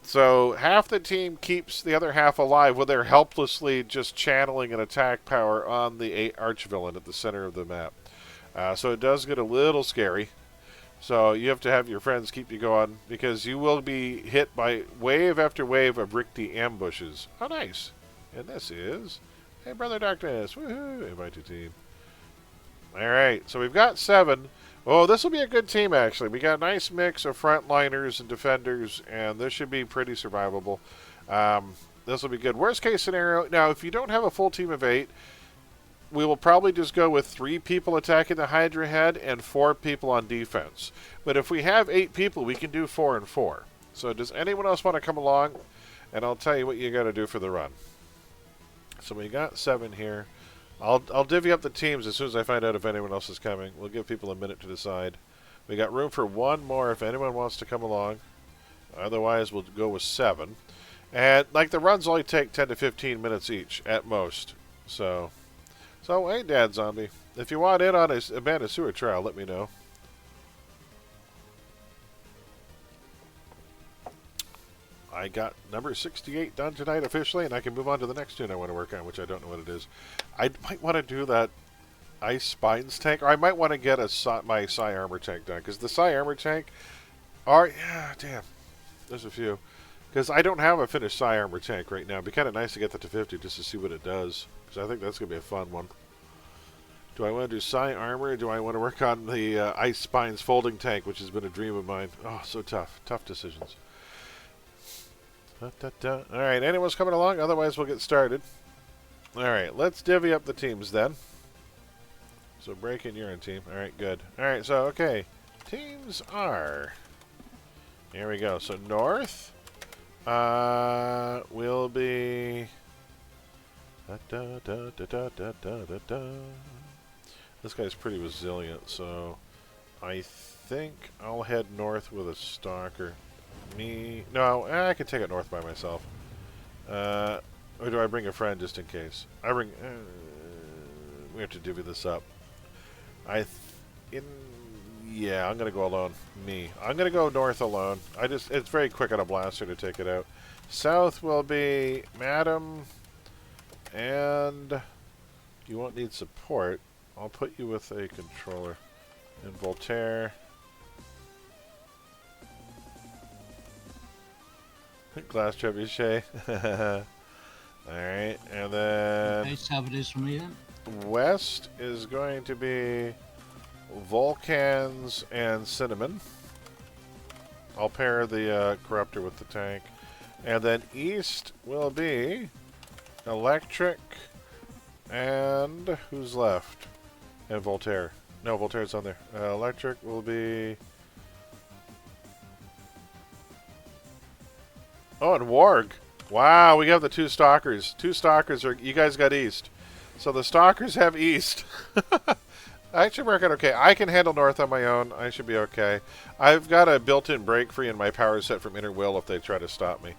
[SPEAKER 1] So half the team keeps the other half alive when they're helplessly just channeling an attack power on the archvillain at the center of the map. So it does get a little scary. So you have to have your friends keep you going because you will be hit by wave after wave of Rickety ambushes. Oh, nice. And this is... Hey, Brother Darkness. Woohoo. Invite to team. Alright, so we've got 7. Oh, this will be a good team, actually. We got a nice mix of frontliners and defenders, and this should be pretty survivable. This will be good. Worst case scenario, now, if you don't have a full team of 8, we will probably just go with 3 people attacking the Hydra head and 4 people on defense. But if we have 8 people, we can do 4 and 4. So does anyone else want to come along? And I'll tell you what you got to do for the run. So we got 7 here. I'll divvy up the teams as soon as I find out if anyone else is coming. We'll give people a minute to decide. We got room for 1 more if anyone wants to come along. Otherwise, we'll go with 7. And, like, the runs only take 10 to 15 minutes each, at most. So hey, Dad Zombie. If you want in on a abandoned sewer trial, let me know. I got number 68 done tonight officially, and I can move on to the next tune I want to work on, which I don't know what it is. I might want to do that Ice Spines tank, or I might want to get my Psi Armor tank done, because the Psi Armor tank are... Yeah, damn. There's a few. Because I don't have a finished Psi Armor tank right now. It'd be kind of nice to get that to 50 just to see what it does, because I think that's going to be a fun one. Do I want to do Psi Armor, or do I want to work on the Ice Spines folding tank, which has been a dream of mine? Oh, so tough. Tough decisions. Alright, anyone's coming along? Otherwise, we'll get started. Alright, let's divvy up the teams then. So, break in, you're in team. Alright, good. Alright, so, okay. Teams are... Here we go. So, North will be... This guy's pretty resilient, so I think I'll head north with a stalker. No, I can take it north by myself. Or do I bring a friend just in case? We have to divvy this up. Yeah, I'm gonna go alone. I'm gonna go north alone. It's very quick on a blaster to take it out. South will be Madam, and you won't need support. I'll put you with a controller. And Voltaire. Glass trebuchet. Alright, and then...
[SPEAKER 3] Okay, so it is for me then.
[SPEAKER 1] West is going to be Volcans and Cinnamon. I'll pair the Corruptor with the tank. And then East will be Electric and... Who's left? And Voltaire. No, Voltaire's on there. Electric will be... Oh, and Warg. Wow, we have the 2 Stalkers. 2 Stalkers are... You guys got East. So the Stalkers have East. I should work out okay. I can handle North on my own. I should be okay. I've got a built-in break free in my power set from Inner Will if they try to stop me.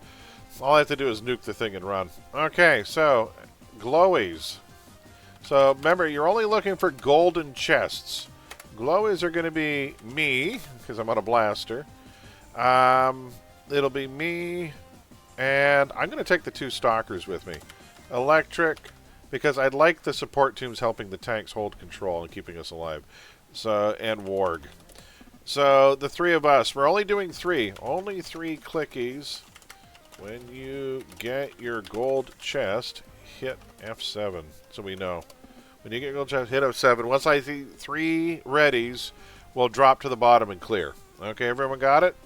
[SPEAKER 1] All I have to do is nuke the thing and run. Okay, so... Glowies. So, remember, you're only looking for golden chests. Glowies are going to be me, because I'm on a blaster. It'll be me, and I'm going to take the 2 stalkers with me. Electric, because I'd like the support teams helping the tanks hold control and keeping us alive. So, and Warg. So, the 3 of us, we're only doing 3. Only 3 clickies. When you get your gold chest, hit F7, so we know. When you get gold chest, hit F7. Once I see 3 readies, we'll drop to the bottom and clear. Okay, everyone got it?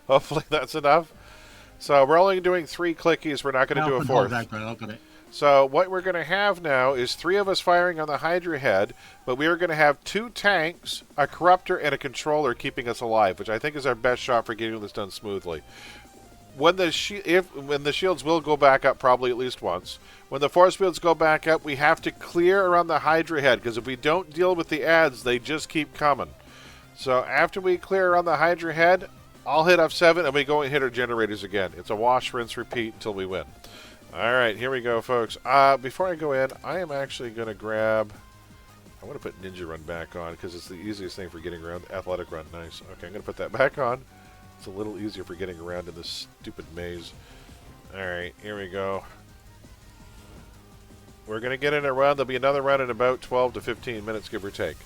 [SPEAKER 1] Hopefully that's enough. So we're only doing 3 clickies. We're not going to do a 4th.
[SPEAKER 3] I've got it.
[SPEAKER 1] So what we're going to have now is 3 of us firing on the Hydra head, but we are going to have 2 tanks, a corruptor, and a controller keeping us alive, which I think is our best shot for getting this done smoothly. When the shields will go back up probably at least once. When the force fields go back up, we have to clear around the Hydra head, because if we don't deal with the ads, they just keep coming. So after we clear around the Hydra head, I'll hit F7 and we go and hit our generators again. It's a wash, rinse, repeat until we win. Alright, here we go, folks. Before I go in, I am actually going to grab... I want to put Ninja Run back on, because it's the easiest thing for getting around. Athletic Run, nice. Okay, I'm going to put that back on. It's a little easier for getting around in this stupid maze. Alright, here we go. We're going to get in a run. There'll be another run in about 12 to 15 minutes, give or take.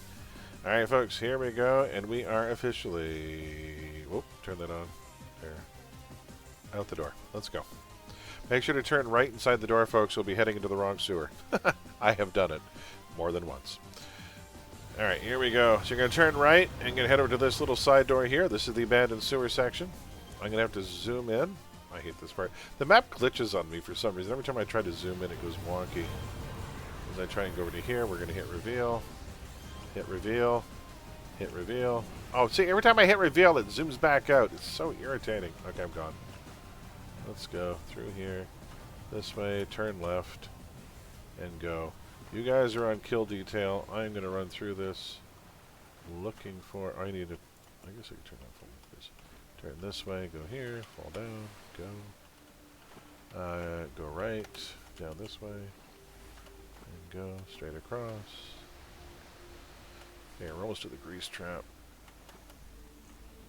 [SPEAKER 1] Alright, folks, here we go, and we are officially... Whoop, turn that on. There. Out the door. Let's go. Make sure to turn right inside the door, folks. We'll be heading into the wrong sewer. I have done it more than once. Alright, here we go. So you're going to turn right and going to head over to this little side door here. This is the abandoned sewer section. I'm going to have to zoom in. I hate this part. The map glitches on me for some reason. Every time I try to zoom in, it goes wonky. As I try and go over to here, we're going to hit reveal. Hit reveal. Hit reveal. Oh, see, every time I hit reveal, it zooms back out. It's so irritating. Okay, I'm gone. Let's go through here. This way, turn left, and go. You guys are on kill detail. I'm going to run through this looking for... I need to... I guess I can turn that focus. Turn this way, go here, fall down, go. Go right, down this way, and go straight across. Okay, we're almost to the grease trap.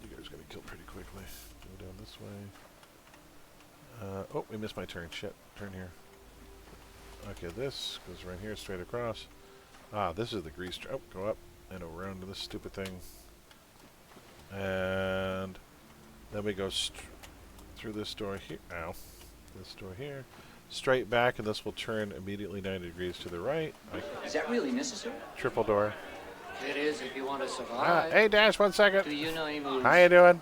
[SPEAKER 1] You guys are going to kill pretty quickly. Go down this way. Oh, we missed my turn. Shit. Turn here. Okay, this goes right here, straight across. Ah, this is the grease trap. Oh, go up and around to this stupid thing. And then we go through this door here. Ow. This door here. Straight back, and this will turn immediately 90 degrees to the right.
[SPEAKER 4] Is that really necessary?
[SPEAKER 1] Triple door.
[SPEAKER 4] It is if you want to survive.
[SPEAKER 1] Hey, Dash, 1 second.
[SPEAKER 4] Do you know any moves?
[SPEAKER 1] How you doing?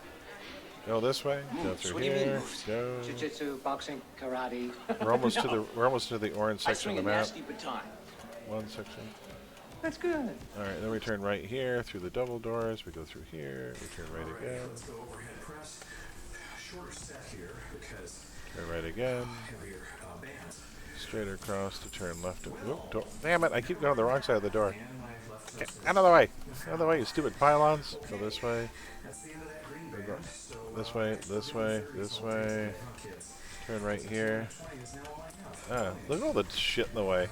[SPEAKER 1] Go this way. Go
[SPEAKER 4] Moves.
[SPEAKER 1] through
[SPEAKER 4] What do you mean
[SPEAKER 1] here.
[SPEAKER 4] moves?
[SPEAKER 1] Go.
[SPEAKER 4] Jiu-jitsu, boxing, karate.
[SPEAKER 1] We're almost to the orange
[SPEAKER 4] I
[SPEAKER 1] section
[SPEAKER 4] swing
[SPEAKER 1] of
[SPEAKER 4] a
[SPEAKER 1] the map.
[SPEAKER 4] nasty baton.
[SPEAKER 1] One section.
[SPEAKER 4] That's good.
[SPEAKER 1] All right, then we turn right here through the double doors. We go through here. We turn right again.
[SPEAKER 5] Let's go overhead press. Shorter set here because
[SPEAKER 1] Turn right again.
[SPEAKER 5] heavier bands.
[SPEAKER 1] Straight across to turn left. Damn it! I keep going the wrong side of the door.
[SPEAKER 5] And my left
[SPEAKER 1] Get
[SPEAKER 5] foot.
[SPEAKER 1] out of the way! Out of the way, you stupid pylons! Go this way.
[SPEAKER 5] That's the end of that green
[SPEAKER 1] Go
[SPEAKER 5] band. So
[SPEAKER 1] this way. This way. This way.
[SPEAKER 5] kids.
[SPEAKER 1] Turn right here.
[SPEAKER 5] Fight is now all I know.
[SPEAKER 1] Look at all the shit in the way.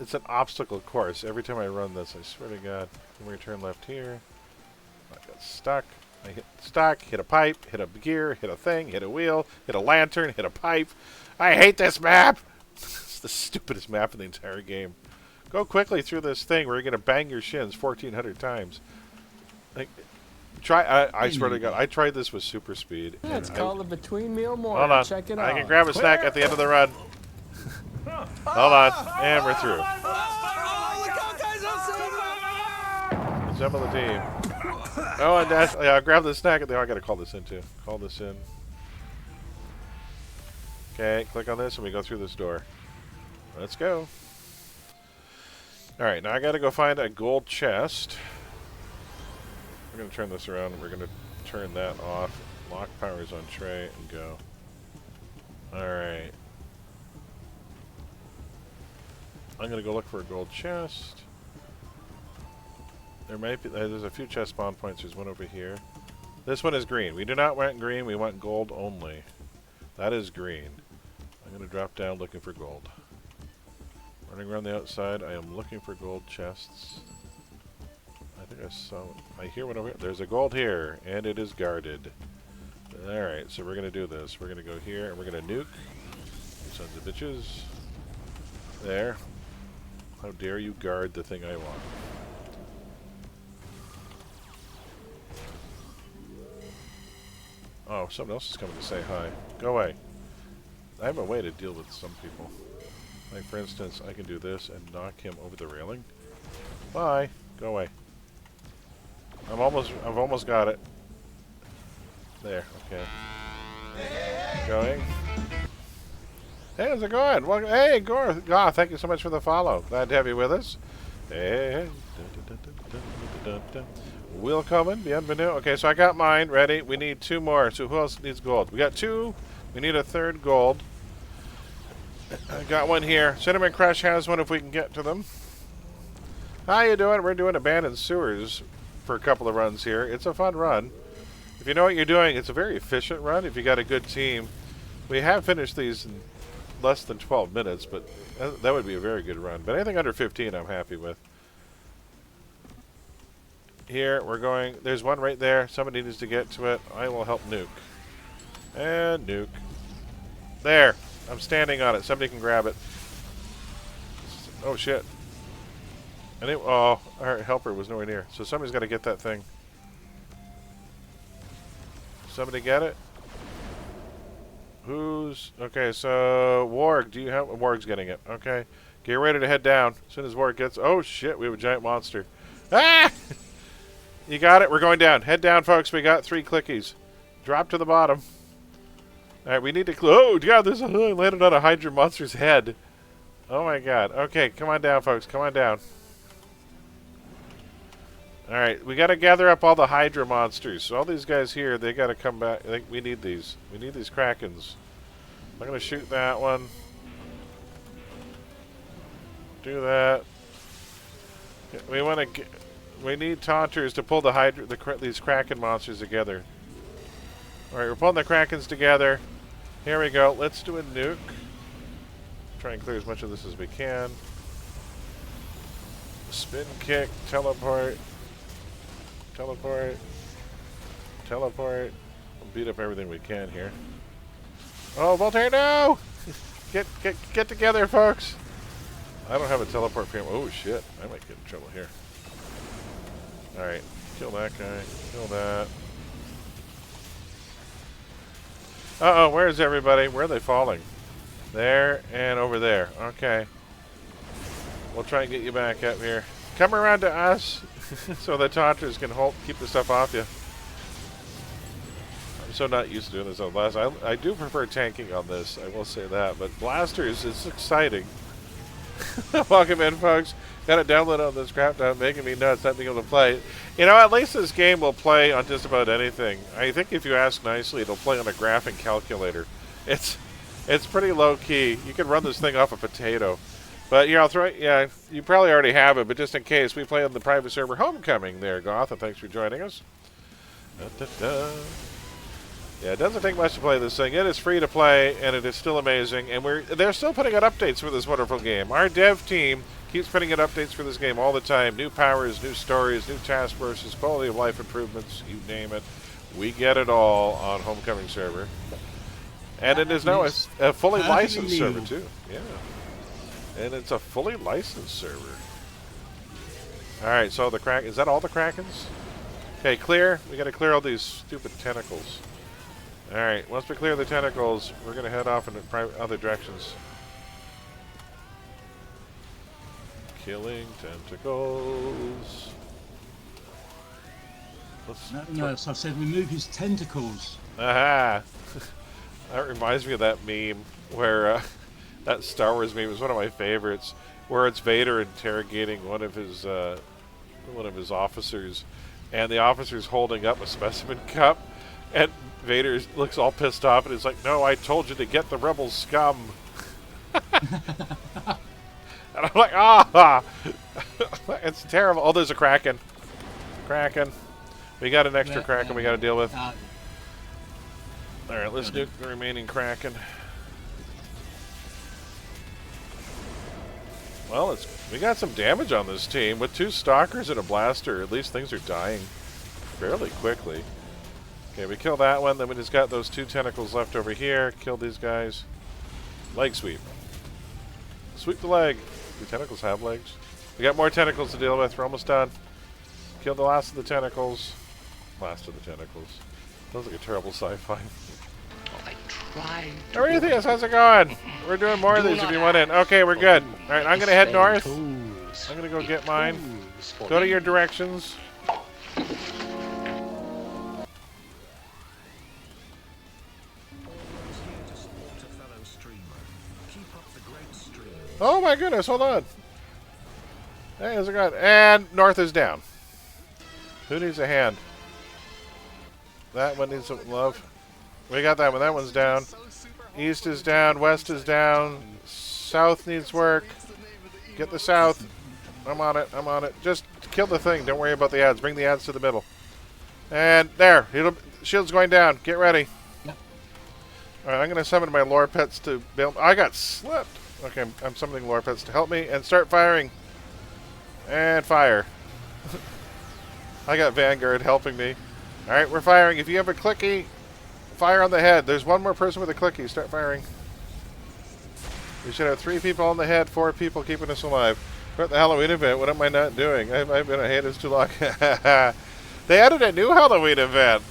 [SPEAKER 1] It's an obstacle course. Every time I run this, I swear to God. Then we turn left here. I got stuck. I hit stuck, hit a pipe, hit a gear, hit a thing, hit a wheel, hit a lantern, hit a pipe. I hate this map! It's the stupidest map in the entire game. Go quickly through this thing where you're going to bang your shins 1,400 times. Like, I swear to God, I tried this with super speed.
[SPEAKER 2] Yeah, it's
[SPEAKER 1] and
[SPEAKER 2] called a between meal morning.
[SPEAKER 1] Hold on.
[SPEAKER 2] Check it
[SPEAKER 1] I
[SPEAKER 2] out.
[SPEAKER 1] can grab a snack at the end of the run. Hold on. And we're through. Some of the team. Oh, and Dash. Yeah, I'll grab the snack. I gotta call this in too. Call this in. Okay, click on this and we go through this door. Let's go. Alright, now I gotta go find a gold chest. We're gonna turn this around and we're gonna turn that off. Lock powers on tray and go. Alright. I'm gonna go look for a gold chest. There might be. There's a few chest spawn points. There's one over here. This one is green. We do not want green. We want gold only. That is green. I'm going to drop down looking for gold. Running around the outside, I am looking for gold chests. think I saw. I hear one over here. There's a gold here, and it is guarded. Alright, so we're going to do this. We're going to go here, and we're going to nuke. You sons of bitches. There. How dare you guard the thing I want. Oh, someone else is coming to say hi. Go away. I have a way to deal with some people. Like, for instance, I can do this and knock him over the railing. Bye. Go away. I've almost got it. There, okay. Going. Hey, how's it going? Welcome. Hey, Gore. Ah, thank you so much for the follow. Glad to have you with us. Hey. Willkommen. Bienvenue. Okay, so I got mine ready. We need 2 more. So who else needs gold? We got 2. We need a 3rd gold. I got one here. Cinnamon Crush has one if we can get to them. How you doing? We're doing abandoned sewers for a couple of runs here. It's a fun run. If you know what you're doing, it's a very efficient run if you got a good team. We have finished these in less than 12 minutes, but that would be a very good run. But anything under 15 I'm happy with. Here, we're going. There's one right there. Somebody needs to get to it. I will help nuke. And nuke. There. I'm standing on it. Somebody can grab it. Oh, shit. And oh, our helper was nowhere near. So somebody's got to get that thing. Somebody get it? Who's... Okay, so... Warg, do you have... Warg's getting it. Okay. Get ready to head down. As soon as Warg gets... Oh, shit. We have a giant monster. Ah! You got it? We're going down. Head down, folks. We got 3 clickies. Drop to the bottom. Alright, we need to... Oh, God, this landed on a Hydra monster's head. Oh, my God. Okay, come on down, folks. Come on down. Alright, we got to gather up all the Hydra monsters. So all these guys here, they got to come back. I think we need these. We need these Krakens. I'm going to shoot that one. Do that. We want to get... We need taunters to pull the Hydra, these Kraken monsters together. Alright, we're pulling the Krakens together. Here we go. Let's do a nuke. Try and clear as much of this as we can. Spin kick, teleport. Teleport. Teleport. We'll beat up everything we can here. Oh, Voltaire, no! Get together, folks! I don't have a teleport for him. Oh, shit. I might get in trouble here. Alright. Kill that guy. Kill that. Uh-oh, where's everybody? Where are they falling? There and over there. Okay. We'll try and get you back up here. Come around to us so the taunters can keep the stuff off you. I'm so not used to doing this on blast. I do prefer tanking on this, I will say that. But blasters is exciting. Welcome in, folks. Got to download on this crap now, making me nuts not being able to play. You know, at least this game will play on just about anything. I think if you ask nicely, it'll play on a graphing calculator. It's pretty low key. You can run this thing off a potato. But yeah, yeah, you probably already have it, but just in case, we play on the private server Homecoming there, Goth, and thanks for joining us. Yeah, it doesn't take much to play this thing. It is free to play, and it is still amazing. And they're still putting out updates for this wonderful game. Our dev team keeps putting out updates for this game all the time. New powers, new stories, new task forces, quality of life improvements, you name it. We get it all on Homecoming server. And it is now a fully licensed server, too. Yeah. And it's a fully licensed server. Alright, so the Kraken... Is that all the Krakens? Okay, clear. We gotta clear all these stupid tentacles. Alright, once we clear the tentacles, we're gonna head off in other directions. Killing tentacles.
[SPEAKER 3] No, so I said remove his tentacles.
[SPEAKER 1] Aha! That reminds me of that meme where... that Star Wars meme is one of my favorites, where it's Vader interrogating one of his officers, and the officer's holding up a specimen cup, and Vader looks all pissed off, and he's like, "No, I told you to get the rebel scum." And I'm like, ah, it's terrible. Oh, there's a Kraken. Kraken. We got an extra Kraken we got to deal with. All right, let's nuke the remaining Kraken. Well, we got some damage on this team. With 2 stalkers and a blaster, at least things are dying fairly quickly. Okay, we kill that one, then we just got those 2 tentacles left over here. Kill these guys. Leg sweep. Sweep the leg. Do tentacles have legs? We got more tentacles to deal with. We're almost done. Kill the last of the tentacles. Last of the tentacles. Sounds like a terrible sci-fi.
[SPEAKER 6] I tried.
[SPEAKER 1] Arethius, how's it going? We're doing more of these if you want in. Okay, we're good. Alright, I'm going to head north. I'm going to go get mine. Go to your directions. Oh my goodness, hold on. Hey, how's it going? And north is down. Who needs a hand? That one needs some love. We got that one. That one's down. East is down. West is down. South needs work. Get the south. I'm on it. I'm on it. Just kill the thing. Don't worry about the ads. Bring the ads to the middle. And there. Shield's going down. Get ready.
[SPEAKER 3] Yep.
[SPEAKER 1] Alright, I'm going to summon my lore pets to build. I got slipped. Okay, I'm summoning lore pets to help me. And start firing. And fire. I got Vanguard helping me. Alright, we're firing. If you have a clicky, fire on the head. There's one more person with a clicky. Start firing. We should have 3 people on the head, 4 people keeping us alive. We're at the Halloween event. What am I not doing? I've been a haters too long. They added a new Halloween event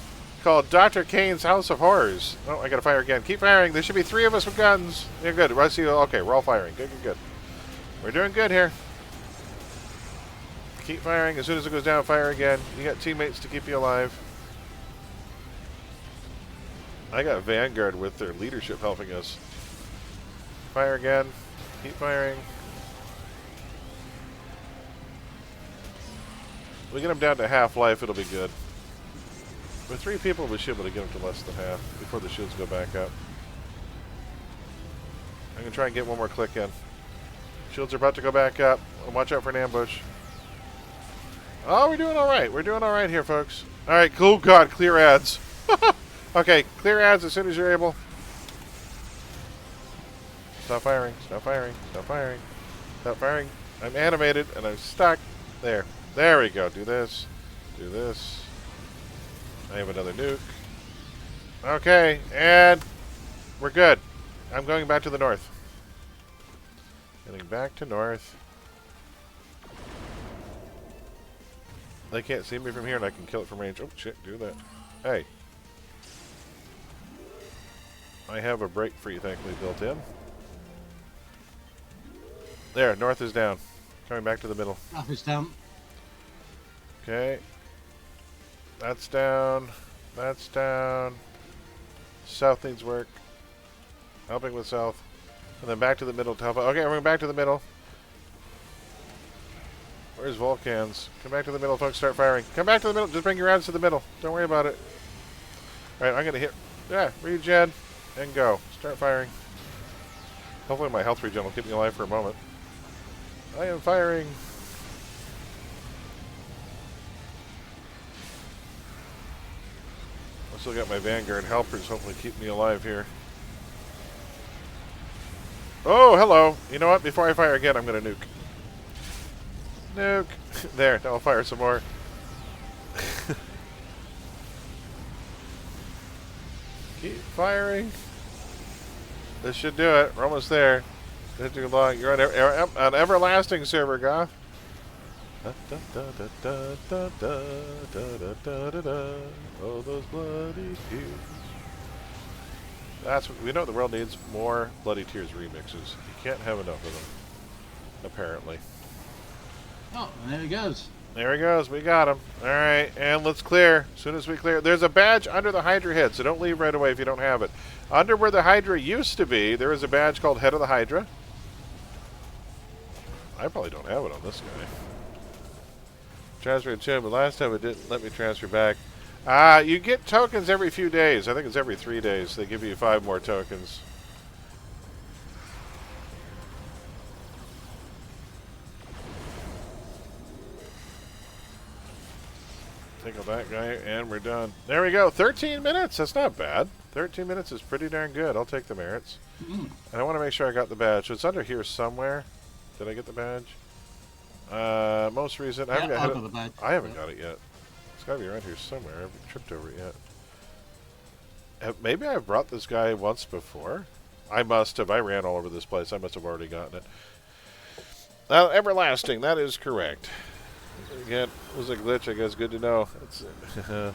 [SPEAKER 1] called Dr. Kane's House of Horrors. Oh, I gotta fire again. Keep firing. There should be 3 of us with guns. You're good. Rest of you. Okay, we're all firing. Good, good, good. We're doing good here. Keep firing. As soon as it goes down, fire again. You got teammates to keep you alive. I got Vanguard with their leadership helping us. Fire again. Keep firing. We get them down to half life, it'll be good. With 3 people, we should be able to get them to less than half before the shields go back up. I'm going to try and get one more click in. Shields are about to go back up. Watch out for an ambush. Oh, we're doing alright. We're doing alright here, folks. Alright, cool. God, clear ads. Okay, clear ads as soon as you're able. Stop firing. Stop firing. Stop firing. Stop firing. I'm animated and I'm stuck. There. There we go. Do this. Do this. I have another nuke. Okay, and we're good. I'm going back to the north. Getting back to north. They can't see me from here and I can kill it from range. Oh, shit, do that. Hey. I have a break free, thankfully, built in. There, north is down. Coming back to the middle.
[SPEAKER 3] North is down.
[SPEAKER 1] Okay. That's down. That's down. South needs work. Helping with south. And then back to the middle to help out. Okay, we're going back to the middle. Where's Volcans? Come back to the middle, folks. Start firing. Come back to the middle. Just bring your ads to the middle. Don't worry about it. Alright, I'm going to hit. Yeah, regen. And go. Start firing. Hopefully my health regen will keep me alive for a moment. I am firing. I still got my Vanguard helpers hopefully keep me alive here. Oh, hello. You know what? Before I fire again, I'm going to nuke. Nuke. There. Now I'll fire some more. Keep firing. This should do it. We're almost there. Not too long. You're on Everlasting server, Goth. Oh, those bloody tears. That's what we know. The world needs more Bloody Tears remixes. You can't have enough of them, apparently.
[SPEAKER 3] Oh, and there he goes.
[SPEAKER 1] There he goes. We got him. All right, and let's clear. As soon as we clear, there's a badge under the Hydra head, so don't leave right away if you don't have it. Under where the Hydra used to be, there is a badge called Head of the Hydra. I probably don't have it on this guy. Transfer to, but last time it didn't let me transfer back. You get tokens every few days. I think it's every 3 days. They give you 5 more tokens. Tickle that guy, and we're done. There we go. 13 minutes. That's not bad. 13 minutes is pretty darn good. I'll take the merits. And I want to make sure I got the badge. So it's under here somewhere. Did I get the badge? Most recent.
[SPEAKER 3] Yeah, I got the badge.
[SPEAKER 1] I haven't got it yet. It's got to be around here somewhere. I haven't tripped over it yet. Maybe I've brought this guy once before. I must have. I ran all over this place. I must have already gotten it. Everlasting. That is correct. Again, it was a glitch. I guess good to know. It's, all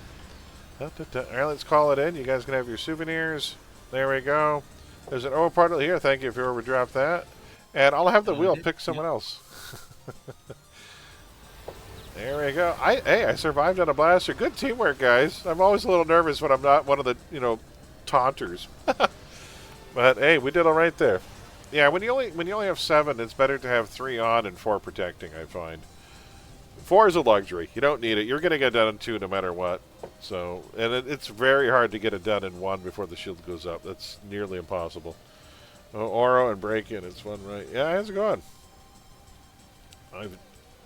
[SPEAKER 1] right, let's call it in. You guys can have your souvenirs. There we go. There's an O particle here. Thank you if you ever drop that. And I'll have the wheel pick someone else. There we go. Hey, I survived on a blaster. Good teamwork, guys. I'm always a little nervous when I'm not one of the, taunters. But hey, we did all right there. Yeah, when you only have 7, it's better to have 3 on and 4 protecting, I find. 4 is a luxury. You don't need it. You're going to get done in 2 no matter what. So, and it's very hard to get it done in 1 before the shield goes up. That's nearly impossible. Oh, Oro and break-in. It's one right. Yeah, how's it going?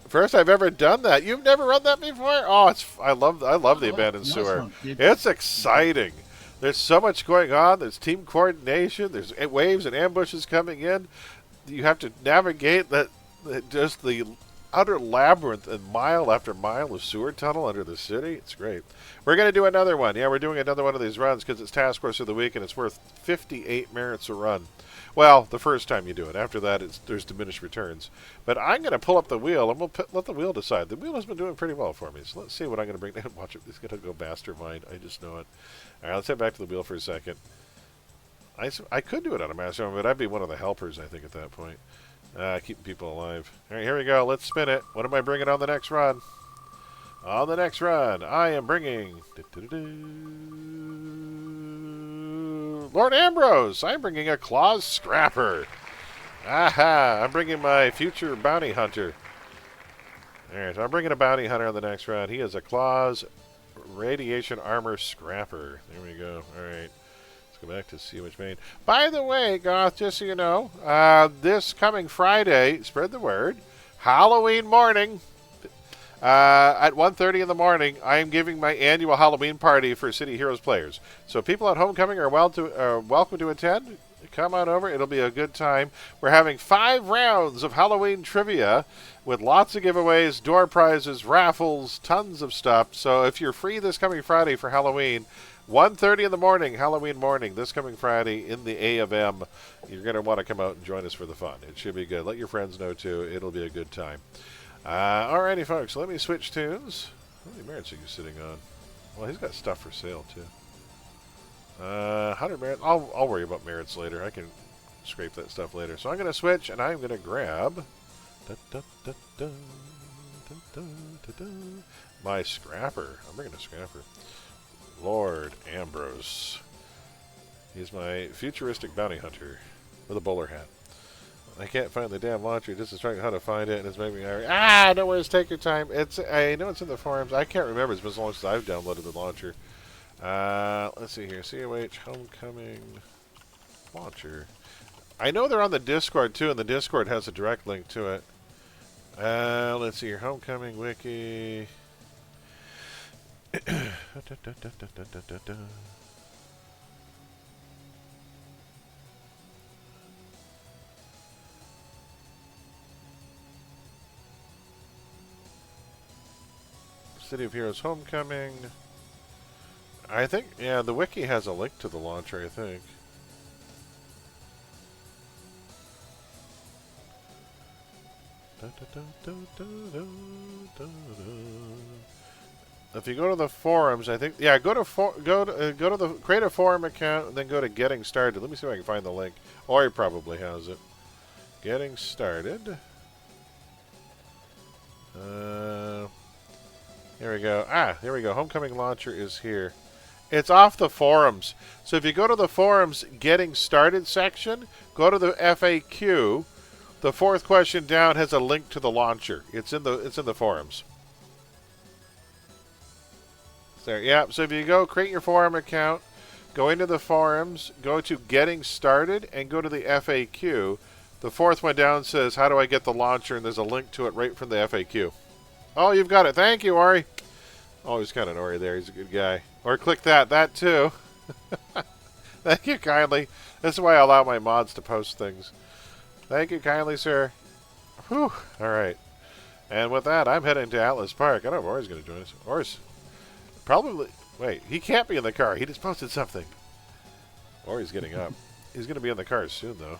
[SPEAKER 1] First I've ever done that. You've never run that before? Oh, I love the abandoned sewer. It's exciting. There's so much going on. There's team coordination. There's waves and ambushes coming in. You have to navigate just the utter labyrinth and mile after mile of sewer tunnel under the city. It's great. We're going to do another one. Yeah, we're doing another one of these runs because it's Task Force of the Week and it's worth 58 merits a run. Well, the first time you do it. After that, there's diminished returns. But I'm going to pull up the wheel, and we'll let the wheel decide. The wheel has been doing pretty well for me, so let's see what I'm going to bring down. Watch it. It's going to go mastermind. I just know it. All right, let's head back to the wheel for a second. I could do it on a mastermind, but I'd be one of the helpers, I think, at that point. Keeping people alive. All right, here we go. Let's spin it. What am I bringing on the next run? On the next run, I am bringing... Lord Ambrose, I'm bringing a Claws Scrapper. Aha, I'm bringing my future bounty hunter. Alright, so I'm bringing a bounty hunter on the next round. He is a Claws Radiation Armor Scrapper. There we go. Alright, let's go back to see which main. By the way, Goth, just so you know, this coming Friday, spread the word, Halloween morning, at 1:30 in the morning, I am giving my annual Halloween party for City Heroes players. So people at Homecoming are welcome to attend. Come on over. It'll be a good time. We're having 5 rounds of Halloween trivia with lots of giveaways, door prizes, raffles, tons of stuff. So if you're free this coming Friday for Halloween, 1:30 in the morning, Halloween morning, this coming Friday in the A of M, you're going to want to come out and join us for the fun. It should be good. Let your friends know, too. It'll be a good time. Alrighty, folks, let me switch tunes. How many merits are you sitting on? Well, he's got stuff for sale, too. 100 merits. I'll worry about merits later. I can scrape that stuff later. So I'm going to switch, and I'm going to grab my Scrapper. I'm bringing a Scrapper. Lord Ambrose. He's my futuristic bounty hunter with a bowler hat. I can't find the damn launcher. Just trying how to find it, and it's making me angry. No worries. Take your time. I know it's in the forums. I can't remember. It's been so long since I've downloaded the launcher. Let's see here. COH Homecoming launcher. I know they're on the Discord too, and the Discord has a direct link to it. Let's see here. Homecoming wiki. City of Heroes Homecoming. I think, yeah, the wiki has a link to the launcher, I think. If you go to the forums, I think, yeah, go to the create a forum account and then go to Getting Started. Let me see if I can find the link. Or he probably has it. Getting Started. Here we go. Here we go. Homecoming launcher is here. It's off the forums. So if you go to the forums Getting Started section, go to the FAQ. The 4th question down has a link to the launcher. It's in the forums. There. Yeah. So if you go create your forum account, go into the forums, go to Getting Started, and go to the FAQ. The 4th one down says, "How do I get the launcher?" And there's a link to it right from the FAQ. Oh, you've got it. Thank you, Ori. Oh, he's kind of Ori there. He's a good guy. Or click that. That too. Thank you kindly. This is why I allow my mods to post things. Thank you kindly, sir. Whew. All right. And with that, I'm heading to Atlas Park. I don't know if Ori's going to join us. Ori's probably... Wait, he can't be in the car. He just posted something. Ori's getting up. He's going to be in the car soon, though.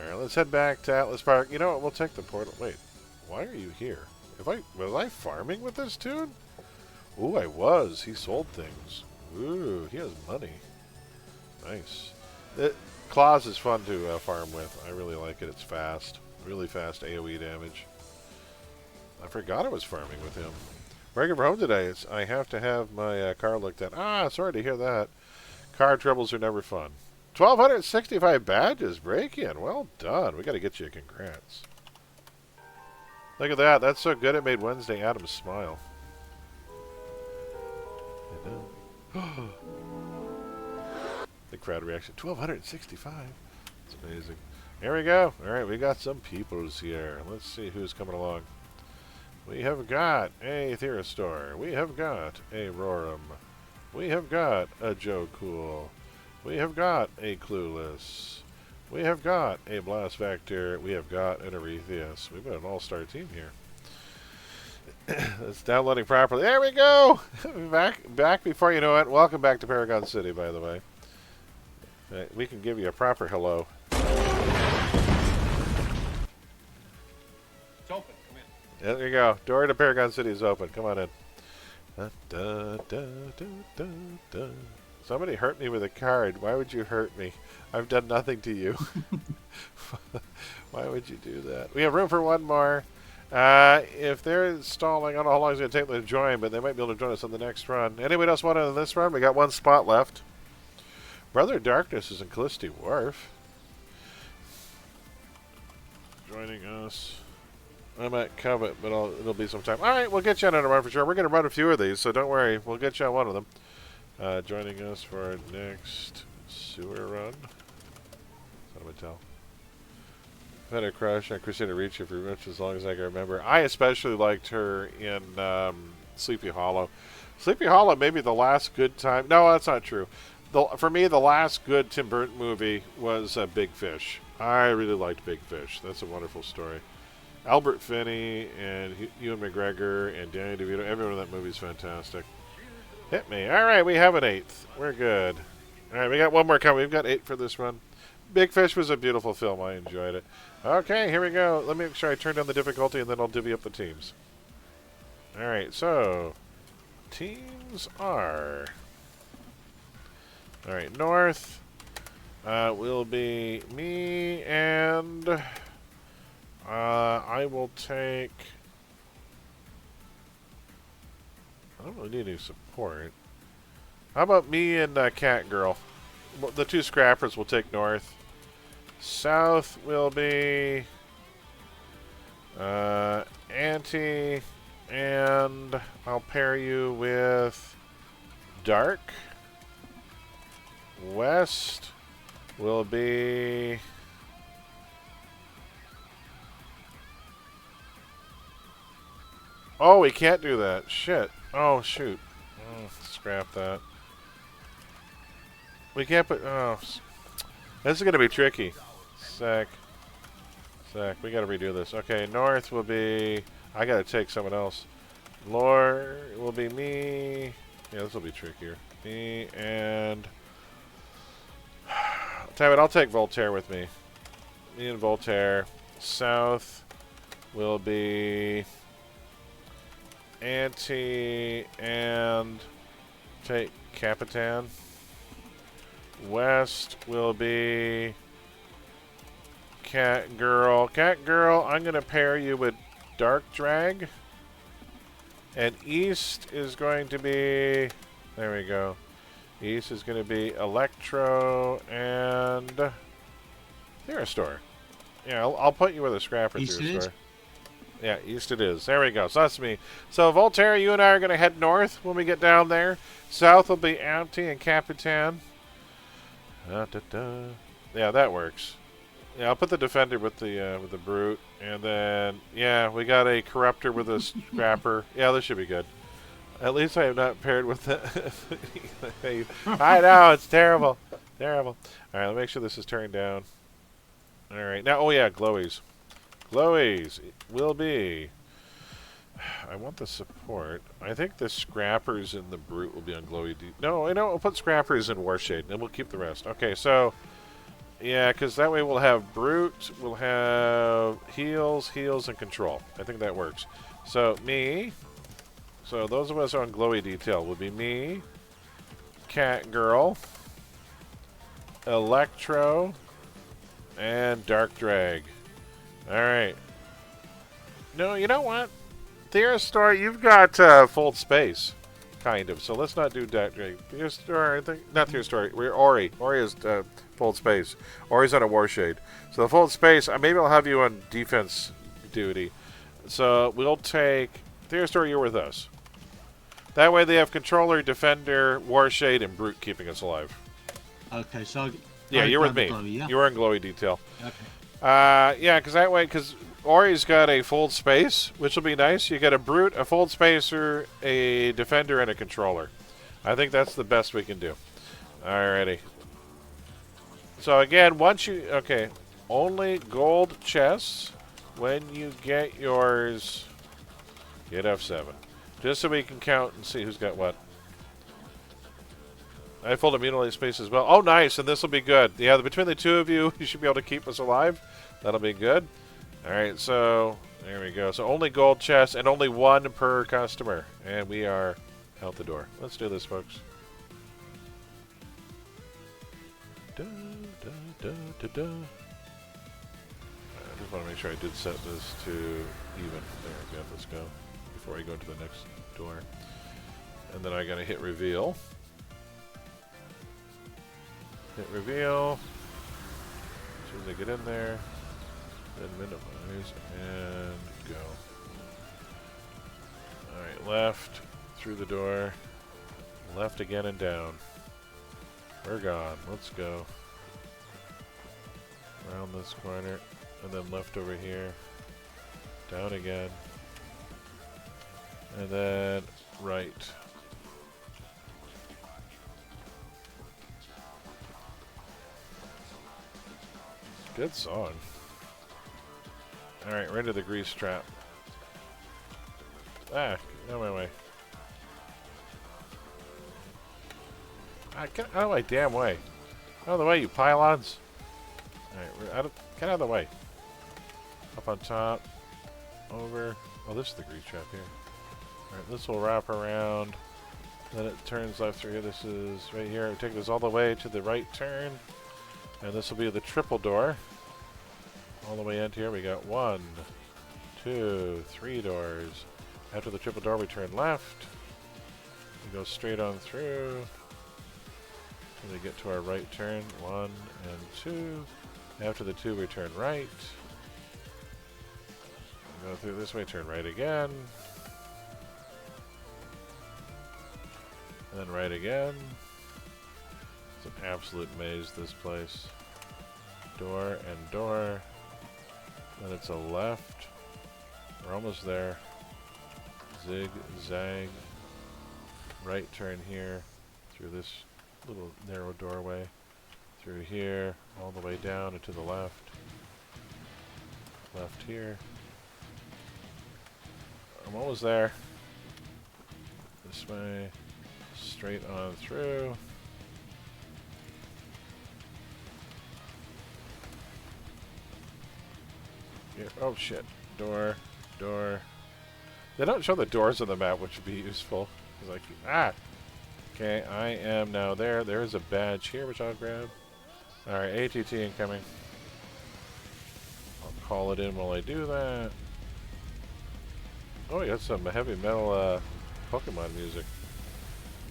[SPEAKER 1] All right, let's head back to Atlas Park. You know what? We'll take the portal. Wait, why are you here? Was I farming with this dude? Ooh, I was. He sold things. Ooh, he has money. Nice. Claws is fun to farm with. I really like it. It's fast. Really fast AoE damage. I forgot I was farming with him. Working from home today. I have to have my car looked at. Ah, sorry to hear that. Car troubles are never fun. 1,265 badges. Break-in. Well done. We got to get you a congrats. Look at that. That's so good it made Wednesday Adams smile. The crowd reaction. 1,265. That's amazing. Here we go. All right, we got some peoples here. Let's see who's coming along. We have got a Theorastor. We have got a Roram. We have got a Joe Cool. We have got a Clueless. We have got a Blast Vector. We have got an Arethius. We've got an all-star team here. It's downloading properly. There we go! back before you know it. Welcome back to Paragon City, by the way. We can give you a proper hello.
[SPEAKER 5] It's open. Come in.
[SPEAKER 1] There you go. Door to Paragon City is open. Come on in. Somebody hurt me with a card. Why would you hurt me? I've done nothing to you. Why would you do that? We have room for one more. If they're stalling, I don't know how long it's going to take them to join, but they might be able to join us on the next run. Anybody else want in this run? We got one spot left. Brother Darkness is in Callisti Wharf. Joining us. I'm at Covet, but it'll be some time. All right, we'll get you on a run for sure. We're going to run a few of these, so don't worry. We'll get you on one of them. Joining us for our next sewer run. Son of a tell. I've had a crush on Christina Ricci for much as long as I can remember. I especially liked her in Sleepy Hollow. Sleepy Hollow may be the last good time. No, that's not true. For me, the last good Tim Burton movie was Big Fish. I really liked Big Fish. That's a wonderful story. Albert Finney and Ewan McGregor and Danny DeVito. Everyone in that movie is fantastic. Hit me. All right, we have an 8th. We're good. All right, we got one more coming. We've got 8 for this run. Big Fish was a beautiful film. I enjoyed it. Okay, here we go. Let me make sure I turn down the difficulty, and then I'll divvy up the teams. All right, so teams are... All right, North will be me, and I will take... I don't really need any support. How about me and Cat Girl? The two scrappers will take North. South will be Auntie, and I'll pair you with Dark. West will be... Oh, we can't do that. Shit. Oh, shoot. Scrap that. We can't put... Oh. This is going to be tricky. Sec. We got to redo this. Okay, North will be... I got to take someone else. Lore will be me. Yeah, this will be trickier. Me and... Tell you what, I'll take Voltaire with me. Me and Voltaire. South will be... Auntie and take Capitan. West will be Cat Girl. Cat Girl, I'm going to pair you with Dark Drag. And East is going to be... There we go. East is going to be Electro and... Theorastor. Yeah, I'll put you with a Scrapper Theorastor. Yeah, East it is. There we go. So that's me. So Voltaire, you and I are going to head north when we get down there. South will be Auntie and Capitan. Yeah, that works. Yeah, I'll put the Defender with the Brute, and then yeah, we got a Corruptor with a Scrapper. Yeah, this should be good. At least I have not paired with the. I know it's terrible, terrible. All right, let me make sure this is turned down. All right, now oh yeah, glowies. Glowies will be... I want the support. I think the scrappers and the brute will be on glowy No, I know. I'll put scrappers in Warshade, and we'll keep the rest. Okay, so... Yeah, because that way we'll have brute, we'll have heals, and control. I think that works. So, me... So, those of us on glowy detail will be me, Cat Girl, Electro, and Dark Drag. Alright. No, you know what? Theostar, you've got full space. Kind of. So let's not do Dark Drag. Theostar, I think. Not Theostar. We're Ori. Ori is full space. Ori's on a Warshade. So the full space, maybe I'll have you on defense duty. So we'll take... Theostar, you're with us. That way they have Controller, Defender, Warshade, and Brute keeping us alive.
[SPEAKER 3] Okay, so...
[SPEAKER 1] Yeah, you're with me.
[SPEAKER 3] Glowy, yeah?
[SPEAKER 1] You're on glowy detail.
[SPEAKER 3] Okay.
[SPEAKER 1] Yeah, because that way, because Ori's got a full space, which will be nice. You got a Brute, a full spacer, a Defender, and a Controller. I think that's the best we can do. Alrighty. So again, once you... Okay, only gold chests when you get yours. Get F7. Just so we can count and see who's got what. I pulled a mutilate space as well. Oh, nice, and this will be good. Yeah, between the two of you, you should be able to keep us alive. That'll be good. All right, so there we go. So only gold chests and only one per customer. And we are out the door. Let's do this, folks. Da, da, da, da, da. I just want to make sure I did set this to even. There we go. Let's go. Before I go into the next door. And then I gotta hit reveal. Hit reveal. As soon as I get in there, then minimize and go. Alright, left, through the door, left again and down. We're gone. Let's go. Around this corner, and then left over here. Down again. And then right. Good song. Alright, we're into the grease trap. Ah, get out of my way. Ah, get out of my damn way. Out of the way, you pylons. Alright, get out of the way. Up on top. Over. Oh, this is the grease trap here. Alright, this will wrap around. Then it turns left through here. This is right here. It'll take us all the way to the right turn. And this will be the triple door. All the way into here. We got 1, 2, 3 doors. After the triple door, we turn left. We go straight on through. Until we get to our right turn. 1 and 2. After the 2, we turn right. We go through this way, turn right again. And then right again. It's an absolute maze, this place. Door and door. Then it's a left. We're almost there. Zig, zag. Right turn here. Through this little narrow doorway. Through here. All the way down and to the left. Left here. I'm almost there. This way. Straight on through. Here. Oh shit. Door. Door. They don't show the doors on the map, which would be useful. It's like, ah! Okay, I am now there. There's a badge here, which I'll grab. Alright, ATT incoming. I'll call it in while I do that. Oh, we got some heavy metal Pokemon music.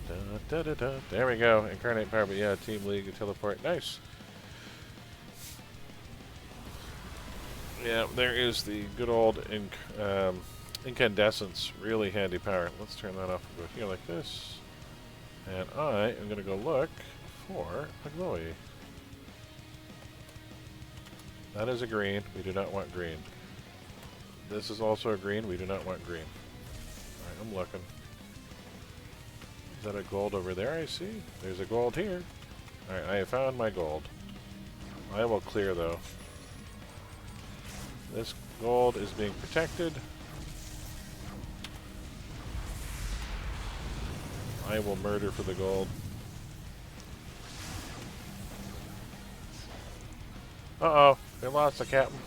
[SPEAKER 1] Da, da, da, da. There we go. Incarnate power, but yeah, Team League, teleport. Nice. Yeah, there is the good old incandescence. Really handy power. Let's turn that off and go here like this. And I am going to go look for a glowy. That is a green. We do not want green. This is also a green. We do not want green. Alright, I'm looking. Is that a gold over there I see? There's a gold here. Alright, I have found my gold. I will clear though. This Gold is being protected. I will murder for the gold. Uh-oh, they lost the captain.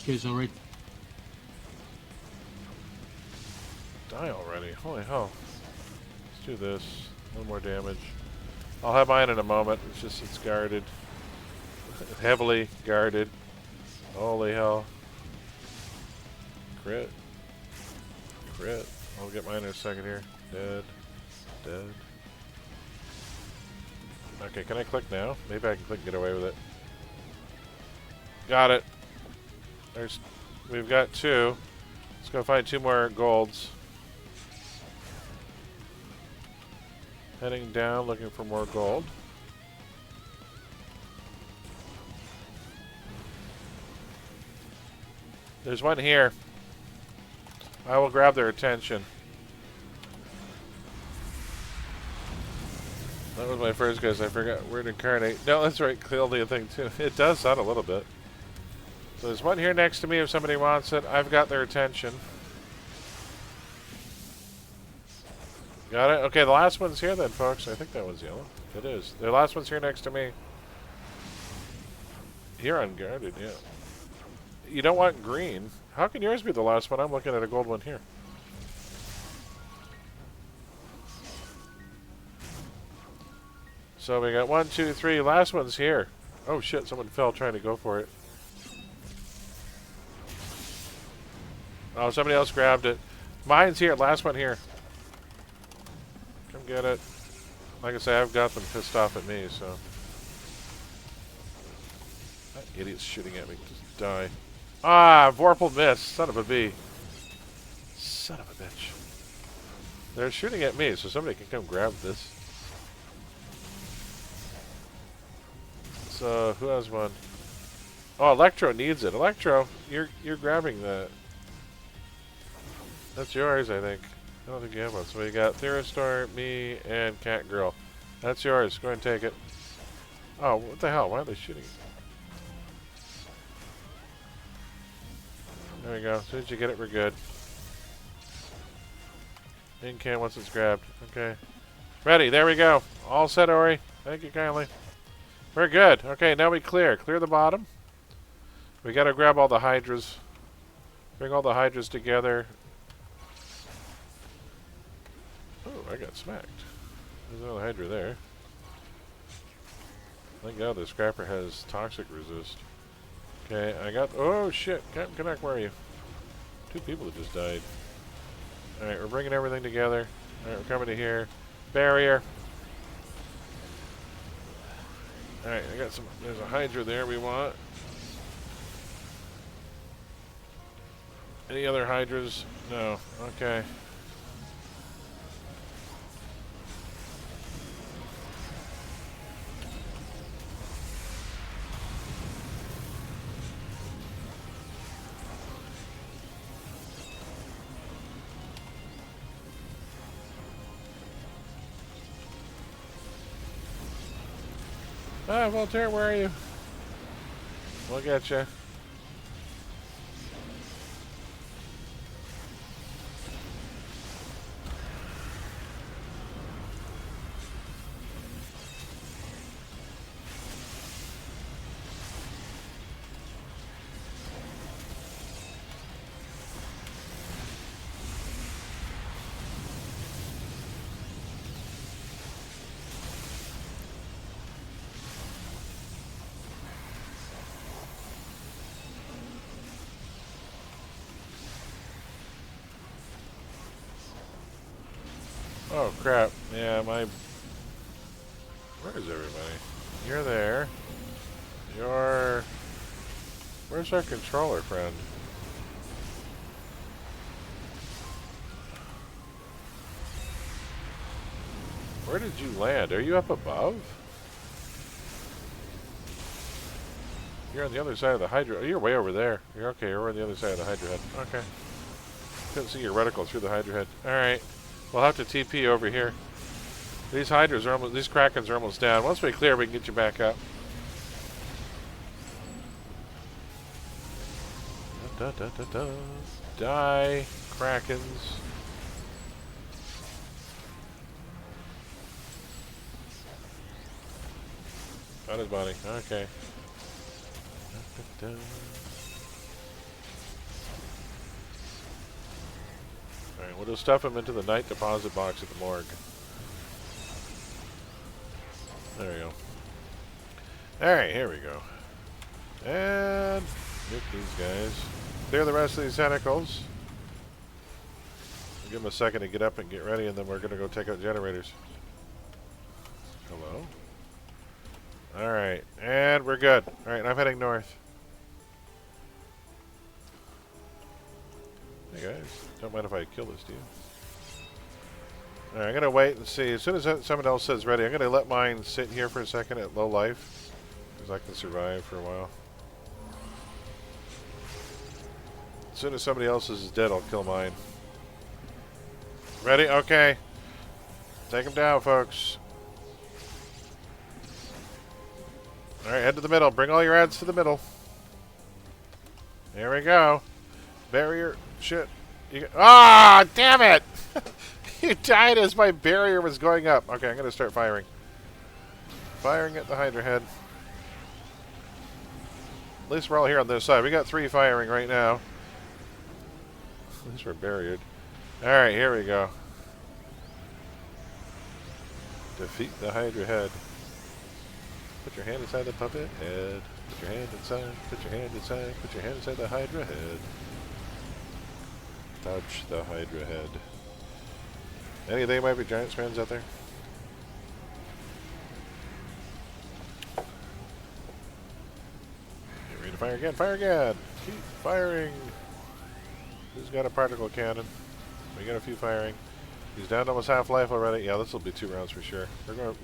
[SPEAKER 3] Cheers, already.
[SPEAKER 1] Die already. Holy hell. Let's do this. One more damage. I'll have mine in a moment. It's just it's guarded. Heavily guarded. Holy hell. Crit. Crit. I'll get mine in a second here. Dead. Dead. Okay, can I click now? Maybe I can click and get away with it. Got it. We've got 2. Let's go find 2 more golds. Heading down, looking for more gold. There's one here. I will grab their attention. That was my first guess. I forgot where to incarnate. No, that's right. Clearly a thing too. It does sound a little bit. So there's one here next to me if somebody wants it. I've got their attention. Got it? Okay, the last one's here then, folks. I think that one's yellow. It is. The last one's here next to me. Here unguarded, yeah. You don't want green. How can yours be the last one? I'm looking at a gold one here. So we got 1, 2, 3. Last one's here. Oh shit, someone fell trying to go for it. Oh, somebody else grabbed it. Mine's here. Last one here. Come get it. Like I say, I've got them pissed off at me, so. That idiot's shooting at me. Just die. Ah, Vorpal missed. Son of a bee. Son of a bitch. They're shooting at me, so somebody can come grab this. So, who has one? Oh, Electro needs it. Electro, you're grabbing that. That's yours, I think. I don't think you have one. So we got Theristor, me, and Cat Girl. That's yours. Go ahead and take it. Oh, what the hell? Why are they shooting? There we go. As soon as you get it, we're good. In can once it's grabbed. Okay. Ready. There we go. All set, Ori. Thank you kindly. We're good. Okay, now we clear. Clear the bottom. We got to grab all the hydras. Bring all the hydras together. Oh, I got smacked. There's another hydra there. Thank God the scrapper has toxic resist. Okay, I got... Oh, shit. Captain Canuck, where are you? 2 people that just died. Alright, we're bringing everything together. Alright, we're coming to here. Barrier. Alright, I got some... There's a hydra there we want. Any other hydras? No. Okay. Ah, Voltaire, where are you? We'll get you. Oh crap, yeah, where is everybody? You're there. Where's our controller friend? Where did you land? Are you up above? You're on the other side of the Hydra. Oh, you're way over there. You're okay, you're on the other side of the Hydra head. Okay. Couldn't see your reticle through the Hydra head. Alright. We'll have to TP over here. These hydras are almost, these krakens are almost down. Once we clear, we can get you back up. Da, da, da, da, da. Die, krakens. Got his body. Okay. Da, da, da. Alright, we'll just stuff him into the night deposit box at the morgue. There we go. Alright, here we go. And get these guys. Clear the rest of these tentacles. Give them a second to get up and get ready, and then we're going to go take out generators. Hello? Alright, and we're good. Alright, I'm heading north. Hey guys, don't mind if I kill this, do you? Alright, I'm going to wait and see. As soon as someone else says ready, I'm going to let mine sit here for a second at low life. Because I can survive for a while. As soon as somebody else's is dead, I'll kill mine. Ready? Okay. Take them down, folks. Alright, head to the middle. Bring all your ads to the middle. There we go. Barrier. Shit. Ah, damn it! You died as my barrier was going up. Okay, I'm going to start firing. Firing at the Hydra head. At least we're all here on this side. We got 3 firing right now. At least we're barriered. Alright, here we go. Defeat the Hydra head. Put your hand inside the puppet head. Put your hand inside. Put your hand inside. Put your hand inside the Hydra head. Touch the Hydra head. Any of they might be Giants fans out there? Get ready to fire again. Fire again. Keep firing. Who's got a particle cannon? We got a few firing. He's down to almost half life already. Yeah, this will be 2 rounds for sure.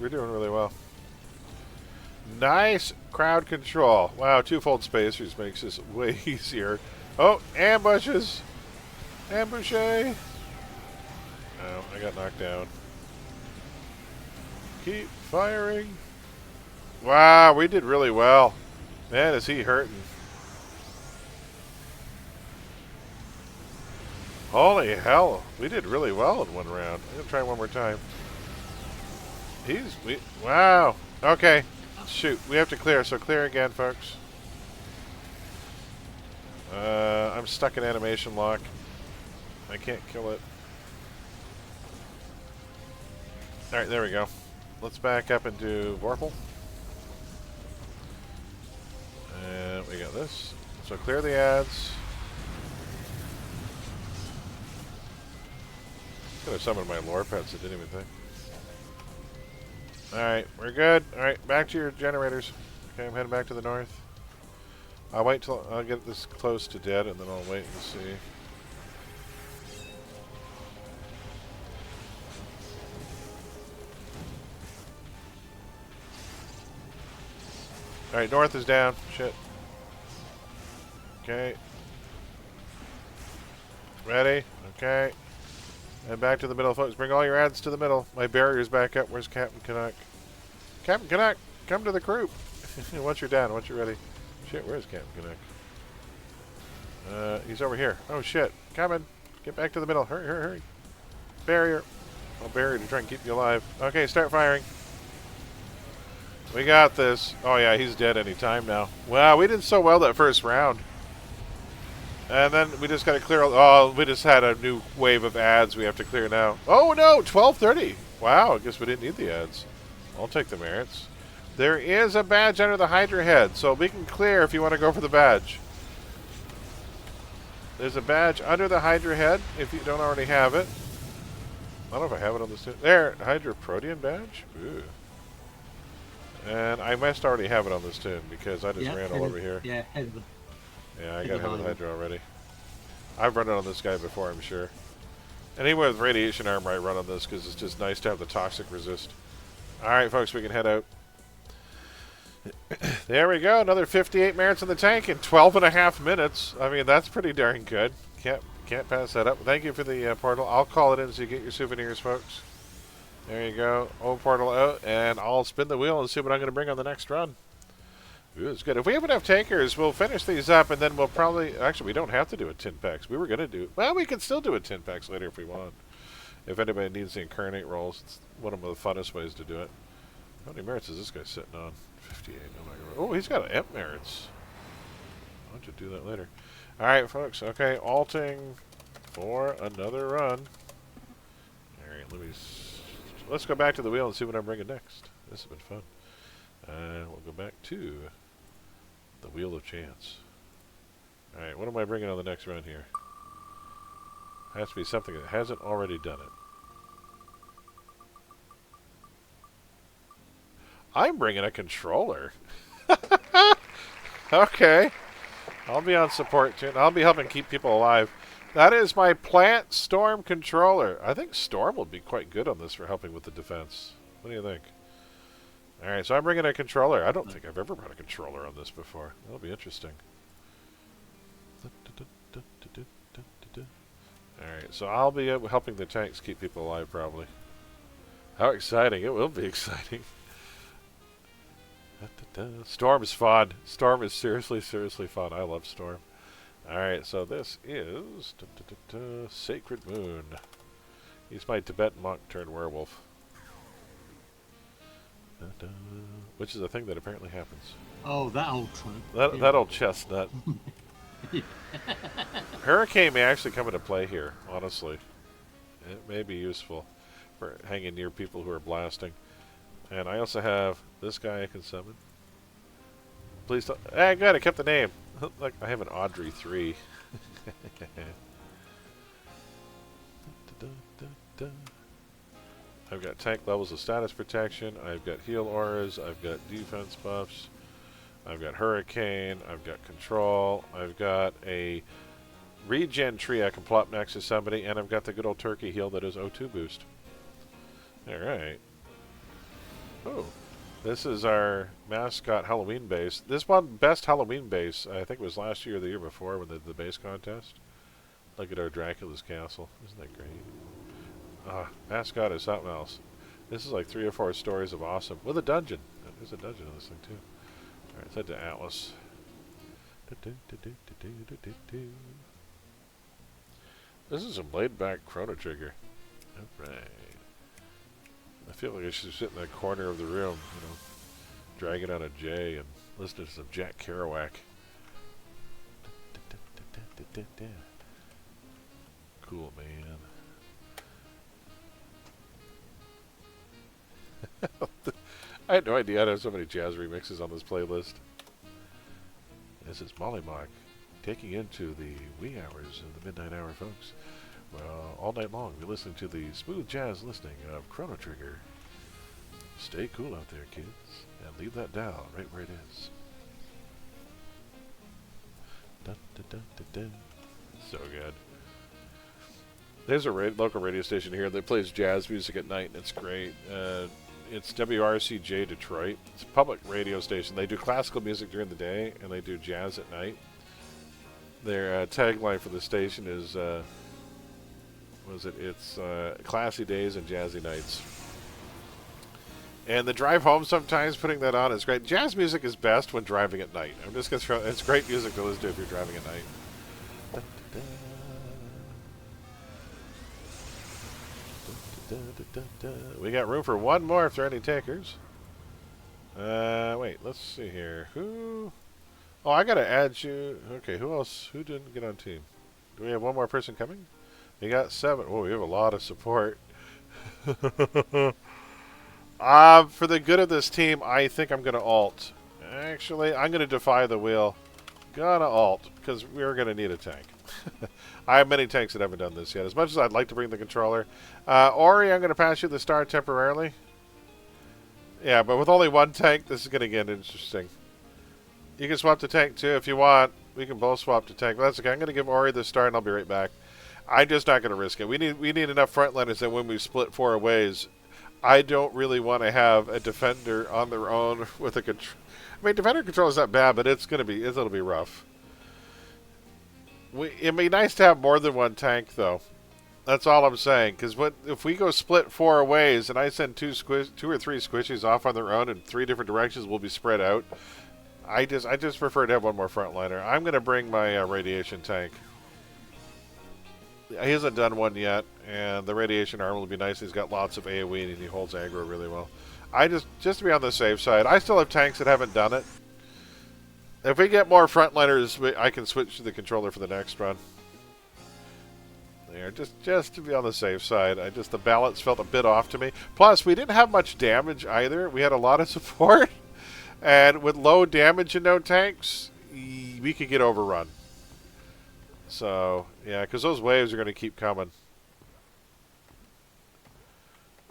[SPEAKER 1] We're doing really well. Nice crowd control. Wow, 2-fold spacers makes this way easier. Oh, ambushes. Ambushe. Oh, I got knocked down. Keep firing. Wow, we did really well. Man, is he hurting. Holy hell, we did really well in 1 round. I'm gonna try one more time. Wow. Okay, shoot, we have to clear, so clear again, folks. I'm stuck in animation lock. I can't kill it. Alright, there we go. Let's back up and do Vorpal. And we got this. So clear the ads. Could have summoned my lore pets, I didn't even think. Alright, we're good. Alright, back to your generators. Okay, I'm heading back to the north. I'll wait till I'll get this close to dead, and then I'll wait and see. Alright, north is down. Shit. Okay. Ready? Okay. And back to the middle, folks. Bring all your ads to the middle. My barrier's back up. Where's Captain Canuck? Captain Canuck, come to the group. Once you're down, once you're ready. Shit, where's Captain Canuck? He's over here. Oh, shit. Coming. Get back to the middle. Hurry, hurry, hurry. Barrier. I'll barrier to try and keep you alive. Okay, start firing. We got this. Oh, yeah, he's dead any time now. Wow, we did so well that first round. And then we just got to clear. Oh, we just had a new wave of ads we have to clear now. Oh, no, 12:30. Wow, I guess we didn't need the ads. I'll take the merits. There is a badge under the Hydra head, so we can clear if you want to go for the badge. There's a badge under the Hydra head if you don't already have it. I don't know if I have it on this tune. There, Hydra Protean badge. Ooh. And I must already have it on this tune because I just ran all over here.
[SPEAKER 3] Yeah, head of the...
[SPEAKER 1] Yeah, I got him with Hydra already. I've run it on this guy before, I'm sure. And even with radiation armor, I run on this because it's just nice to have the toxic resist. Alright, folks, we can head out. There we go. Another 58 merits in the tank in 12.5 minutes. I mean, that's pretty darn good. Can't pass that up. Thank you for the portal. I'll call it in so you get your souvenirs, folks. There you go. Old portal out, and I'll spin the wheel and see what I'm going to bring on the next run. Ooh, it's good. If we have enough tankers, we'll finish these up, and then we'll probably... Actually, we don't have to do a Tinpex. We were going to do... Well, we can still do a Tinpex later if we want. If anybody needs the incarnate rolls, it's one of the funnest ways to do it. How many merits is this guy sitting on? 58. Oh, my God. Oh, he's got imp merits. I'll have to do that later. All right, folks. Okay, alting for another run. All right, let's go back to the wheel and see what I'm bringing next. This has been fun. We'll go back to the Wheel of Chance. All right, what am I bringing on the next run here? Has to be something that hasn't already done it. I'm bringing a controller. Okay. I'll be on support too. I'll be helping keep people alive. That is my Plant Storm controller. I think Storm will be quite good on this for helping with the defense. What do you think? Alright, so I'm bringing a controller. I don't think I've ever brought a controller on this before. That'll be interesting. Alright, so I'll be helping the tanks keep people alive, probably. How exciting. It will be exciting. Storm is fun. Storm is seriously, seriously fun. I love Storm. Alright, so this is Sacred Moon. He's my Tibetan monk turned werewolf. Which is a thing that apparently happens.
[SPEAKER 3] Oh, that old trope.
[SPEAKER 1] That old chestnut. Hurricane may actually come into play here, honestly. It may be useful for hanging near people who are blasting. And I also have this guy I can summon. Please don't... Hey, good, I kept the name. Like, I have an Audrey 3. I've got tank levels of status protection. I've got heal auras. I've got defense buffs. I've got Hurricane. I've got control. I've got a regen tree I can plop next to somebody. And I've got the good old turkey heal that is O2 boost. Alright. Oh. This is our mascot Halloween base. This one, best Halloween base, I think it was last year or the year before when they did the base contest. Look at our Dracula's castle. Isn't that great? Mascot is something else. This is like 3 or 4 stories of awesome. With a dungeon. There's a dungeon in this thing too. Alright, let's head to Atlas. This is some laid-back Chrono Trigger. Alright. I feel like I should sit in that corner of the room, you know, dragging on a J and listening to some Jack Kerouac. Cool, man. I had no idea I'd have so many jazz remixes on this playlist. This is Molly Mock, taking into the wee hours of the midnight hour, folks. Well, all night long, we're listening to the smooth jazz listening of Chrono Trigger. Stay cool out there, kids, and leave that dial right where it is. Dun, dun, dun, dun, dun. So good. There's a local radio station here that plays jazz music at night, and it's great. It's WRCJ Detroit. It's a public radio station. They do classical music during the day, and they do jazz at night. Their tagline for the station is, It's classy days and jazzy nights. And the drive home sometimes, putting that on is great. Jazz music is best when driving at night. I'm just going to throw, it's great music to listen to if you're driving at night. Da, da, da. Da, da, da, da. We got room for one more if there are any takers. Wait, let's see here. Who? Oh, I gotta add you. Okay, who else? Who didn't get on team? Do we have one more person coming? We got 7. Oh, we have a lot of support. For the good of this team, I think I'm gonna alt. Actually, I'm gonna defy the wheel. Gonna alt because we're gonna need a tank. I have many tanks that haven't done this yet. As much as I'd like to bring the controller, Ori, I'm gonna pass you the star temporarily. Yeah, but with only one tank, this is gonna get interesting. You can swap the tank too if you want. We can both swap the tank. But that's okay. I'm gonna give Ori the star, and I'll be right back. I'm just not gonna risk it. We need enough frontliners that when we split 4 ways, I don't really want to have a defender on their own with a control. I mean, defender control is not bad, but it'll be rough. It'd be nice to have more than one tank, though. That's all I'm saying. Because if we go split 4 ways and I send two or three squishies off on their own in 3 different directions, we'll be spread out. I just prefer to have one more frontliner. I'm going to bring my radiation tank. He hasn't done one yet, and the radiation arm will be nice. He's got lots of AoE and he holds aggro really well. Just to be on the safe side, I still have tanks that haven't done it. If we get more frontliners, I can switch to the controller for the next run. There, just to be on the safe side. The balance felt a bit off to me. Plus, we didn't have much damage either. We had a lot of support. And with low damage and no tanks, we could get overrun. So, yeah, because those waves are going to keep coming.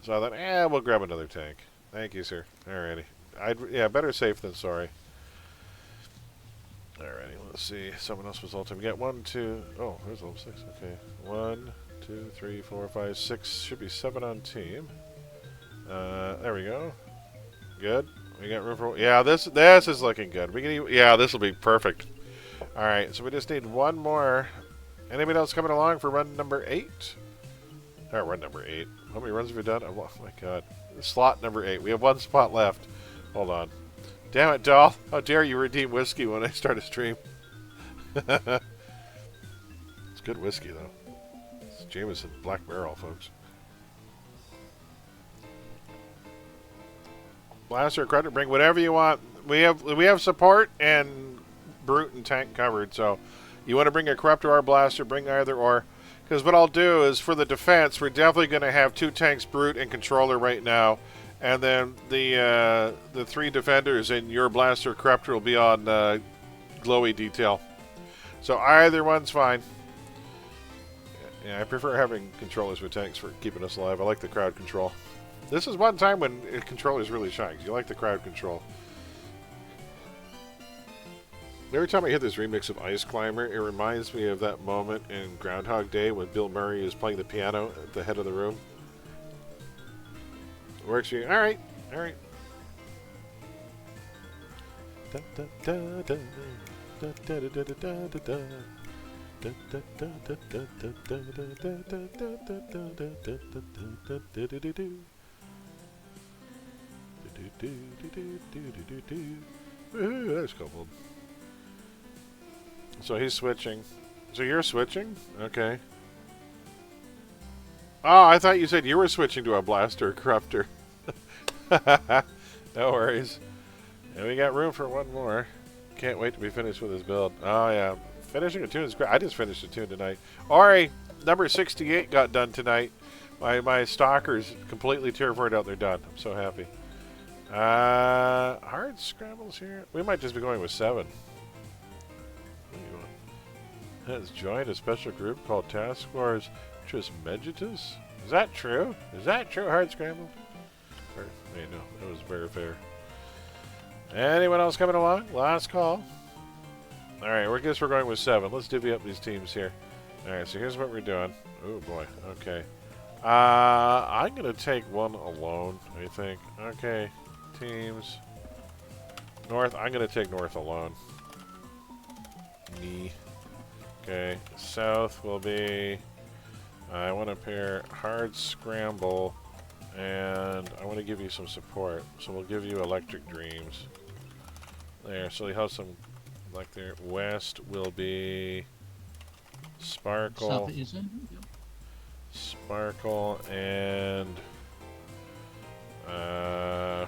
[SPEAKER 1] So I thought, we'll grab another tank. Thank you, sir. Alrighty. Better safe than sorry. Alrighty, let's see. Someone else was ultimate. We got 1, 2. Oh, there's level 6. Okay. 1, 2, 3, 4, 5, 6. Should be 7 on team. There we go. Good. We got room for. Yeah, this is looking good. This will be perfect. All right, so we just need 1 more. Anybody else coming along for run number 8? Or run number 8. How many runs have we done? Oh my God. Slot number 8. We have 1 spot left. Hold on. Damn it, doll. How dare you redeem whiskey when I start a stream? It's good whiskey, though. It's Jameson Black Barrel, folks. Blaster, credit, bring whatever you want. We have support and brute and tank covered. So, you want to bring a corruptor or blaster, bring either or. Because what I'll do is for the defense, we're definitely going to have 2 tanks, brute and controller right now, and then the 3 defenders and your blaster corruptor will be on glowy detail. So either one's fine. Yeah, I prefer having controllers with tanks for keeping us alive. I like the crowd control. This is one time when controllers really shine, because you like the crowd control. Every time I hear this remix of Ice Climber, it reminds me of that moment in Groundhog Day when Bill Murray is playing the piano at the head of the room. Works for you. Alright, alright. Woohoo, that's cool. So he's switching. So you're switching? Okay. Oh, I thought you said you were switching to a blaster or corruptor. No worries. And we got room for 1 more. Can't wait to be finished with this build. Oh, yeah. Finishing a tune is great. I just finished a tune tonight. Ori, number 68 got done tonight. My stalkers completely tier 4'd out. They're done. I'm so happy. Hard scrambles here. We might just be going with 7. Has joined a special group called Task Force Trismegitus. Is that true? Is that true, Hard Scramble? Or, wait, no, that was very fair. Anyone else coming along? Last call. Alright, I guess we're going with 7. Let's divvy up these teams here. Alright, so here's what we're doing. Oh boy, okay. I'm going to take 1 alone, I think. Okay, teams. North, I'm going to take North alone. Me. Okay, South will be, I want to pair Hard Scramble, and I want to give you some support. So we'll give you Electric Dreams. There, so you have some, like there. West will be Sparkle.
[SPEAKER 3] South is it? Yep.
[SPEAKER 1] Sparkle and, oh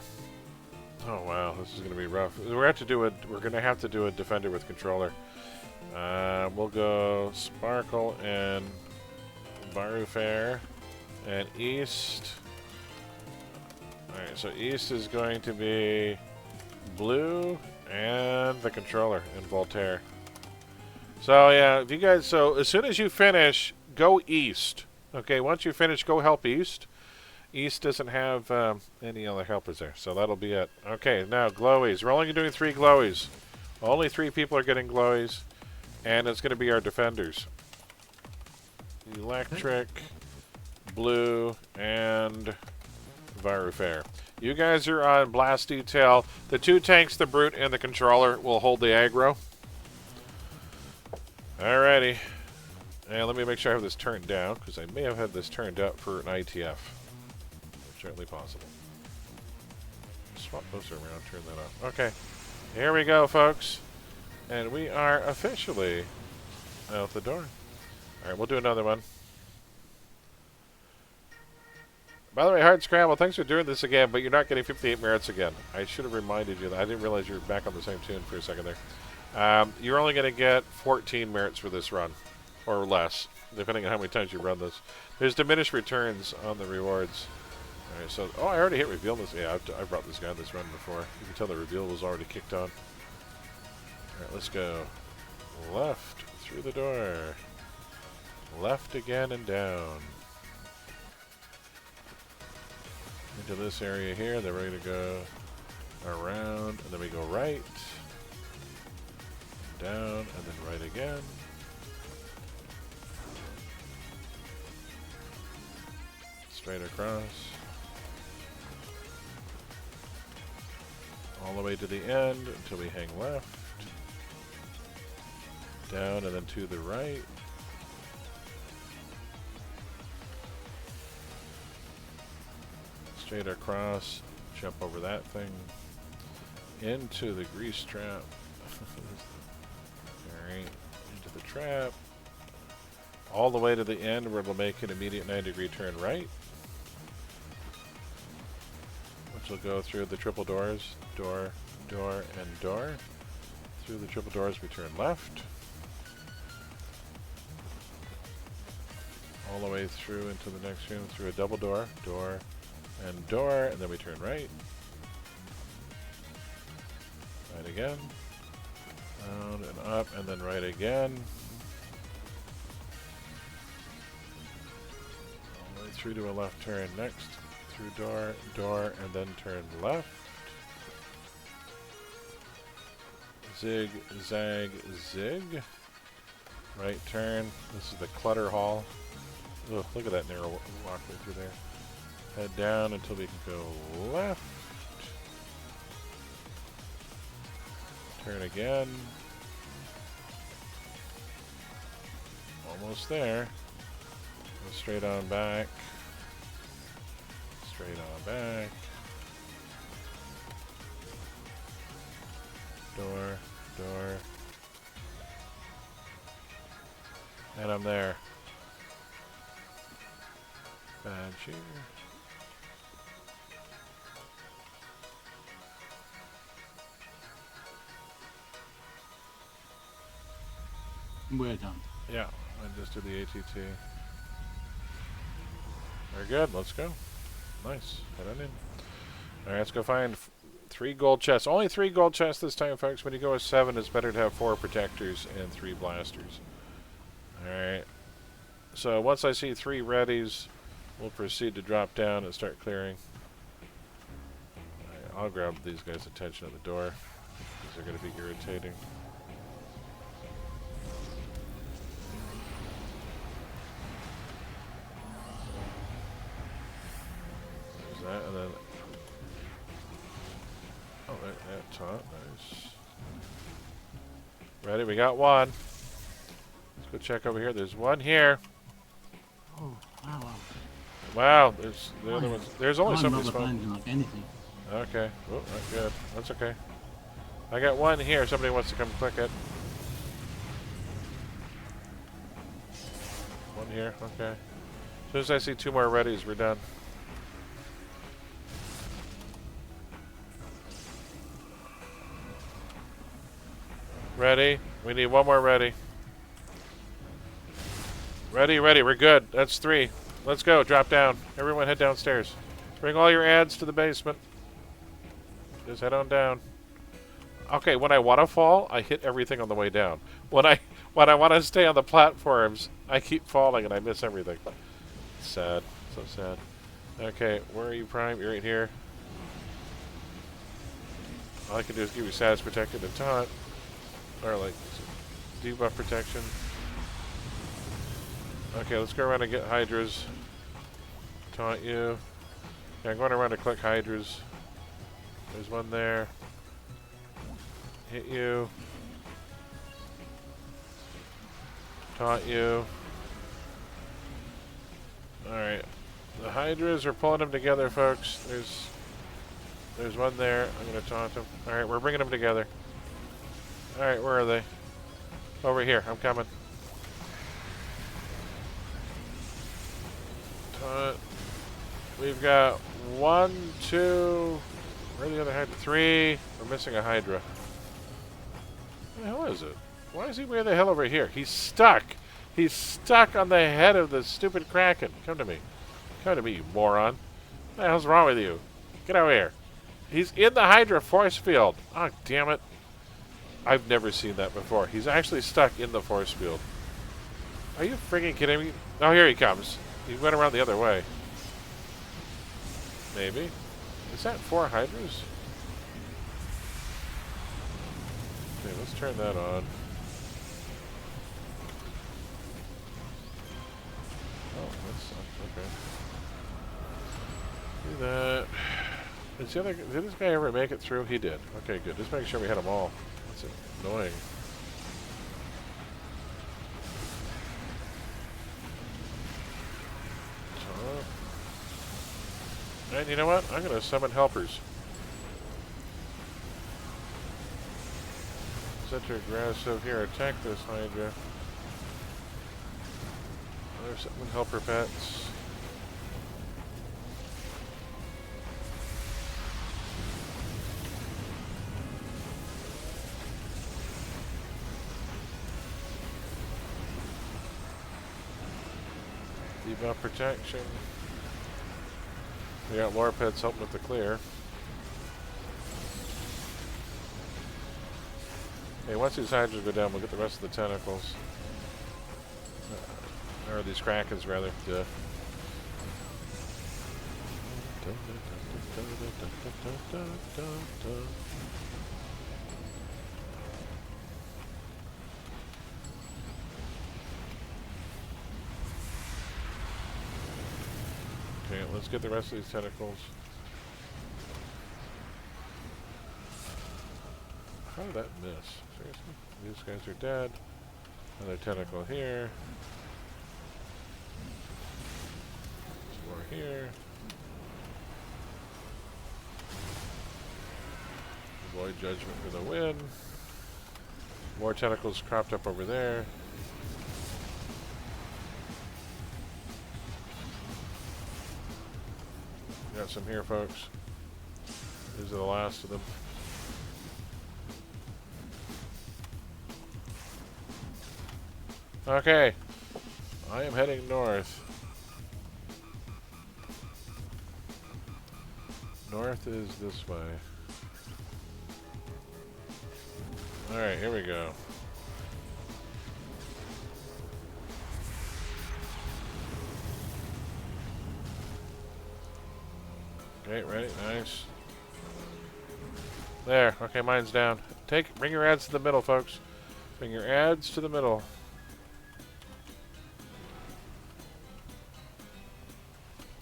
[SPEAKER 1] wow, this is going to be rough. We're going to have to do a Defender with controller. We'll go Sparkle and Barufair. And East. Alright, so East is going to be Blue and the controller in Voltaire. So yeah, if you guys, so as soon as you finish, go East. Okay, once you finish, go help East. East doesn't have any other helpers there, so that'll be it. Okay, now glowies. We're only doing 3 glowies. Only 3 people are getting glowies. And it's going to be our defenders. Electric, Blue, and Virufair. You guys are on Blast Detail. The 2 tanks, the Brute, and the Controller will hold the aggro. Alrighty. And let me make sure I have this turned down, because I may have had this turned up for an ITF. Certainly possible. Swap those around, turn that off. Okay, here we go, folks. And we are officially out the door. Alright, we'll do another one. By the way, Hard Scramble, thanks for doing this again, but you're not getting 58 merits again. I should have reminded you that. I didn't realize you were back on the same tune for a second there. You're only going to get 14 merits for this run, or less, depending on how many times you run this. There's diminished returns on the rewards. Alright, so, oh, I already hit reveal this. Yeah, I've brought this guy on this run before. You can tell the reveal was already kicked on. Alright, let's go. Left, through the door. Left again and down. Into this area here, then we're going to go around, and then we go right. Down, and then right again. Straight across. All the way to the end until we hang left. Down and then to the right. Straight across, jump over that thing. Into the grease trap. Alright, into the trap. All the way to the end where it'll make an immediate 90-degree turn right. Which will go through the triple doors. Door, door, and door. Through the triple doors we turn left. All the way through into the next room through a double door. Door, and door, and then we turn right. Right again. Down and up, and then right again. All the way through to a left turn next. Through door, door, and then turn left. Zig, zag, zig. Right turn. This is the clutter hall. Ugh, look at that narrow walkway through there. Head down until we can go left. Turn again. Almost there. Go straight on back. Straight on back. Door, door. And I'm there. Badge here.
[SPEAKER 3] We're done.
[SPEAKER 1] Yeah, I just did the ATT. Very good, let's go. Nice, head on in. Alright, let's go find 3 gold chests. Only 3 gold chests this time, folks. When you go with 7, it's better to have 4 protectors and 3 blasters. Alright. So once I see 3 readies, we'll proceed to drop down and start clearing. Alright, I'll grab these guys' attention at the door, because they're going to be irritating. That, and then that taunt, nice. Ready? We got one. Let's go check over here. There's one here.
[SPEAKER 3] Oh, wow.
[SPEAKER 1] Wow, there's the other ones. There's only
[SPEAKER 3] I'm
[SPEAKER 1] somebody's
[SPEAKER 3] not
[SPEAKER 1] phone.
[SPEAKER 3] landing like anything.
[SPEAKER 1] Okay. Oh, not good. That's okay. I got one here. Somebody wants to come click it. One here. Okay. As soon as I see 2 more readies, we're done. Ready? We need 1 more ready. Ready, ready. We're good. That's 3. Let's go. Drop down. Everyone head downstairs. Bring all your ads to the basement. Just head on down. Okay, when I want to fall, I hit everything on the way down. When I want to stay on the platforms, I keep falling and I miss everything. Sad. So sad. Okay, where are you, Prime? You're right here. All I can do is give you status protected and taunt. Or like debuff protection. Okay, let's go around and get Hydras. Taunt you. Yeah, I'm going around to click Hydras. There's one there. Hit you. Taunt you. Alright. The Hydras are pulling them together, folks. There's one there. I'm going to taunt them. Alright, we're bringing them together. Alright, where are they? Over here. I'm coming. Taunt. We've got 1, 2... Where are the other Hydra? 3. We're missing a Hydra. Where the hell is it? Why is he way the hell over here? He's stuck. He's stuck on the head of the stupid Kraken. Come to me. Come to me, you moron. What the hell's wrong with you? Get over here. He's in the Hydra force field. Oh, damn it. I've never seen that before. He's actually stuck in the force field. Are you freaking kidding me? Oh, here he comes. He went around the other way. Maybe. Is that 4 Hydras? Okay, let's turn that on. Oh, that sucks. Okay. Do that. Did this guy ever make it through? He did. Okay, good. Just make sure we had them all. That's annoying. And you know what? I'm going to summon helpers. Set your aggressive here. Attack this Hydra. There's summon helper pets. Debuff protection. We got lore pets helping with the clear. Okay, once these Hydras go down, we'll get the rest of the tentacles. Or these Krakens, rather. Duh. Okay, let's get the rest of these tentacles. How did that miss? Seriously? These guys are dead. Another tentacle here. Some more here. Void Judgment for the win. More tentacles cropped up over there. Got some here, folks. These are the last of them. Okay. I am heading north. North is this way. Alright, here we go. Okay, ready? Nice. There. Okay, mine's down. Bring your ads to the middle, folks. Bring your ads to the middle.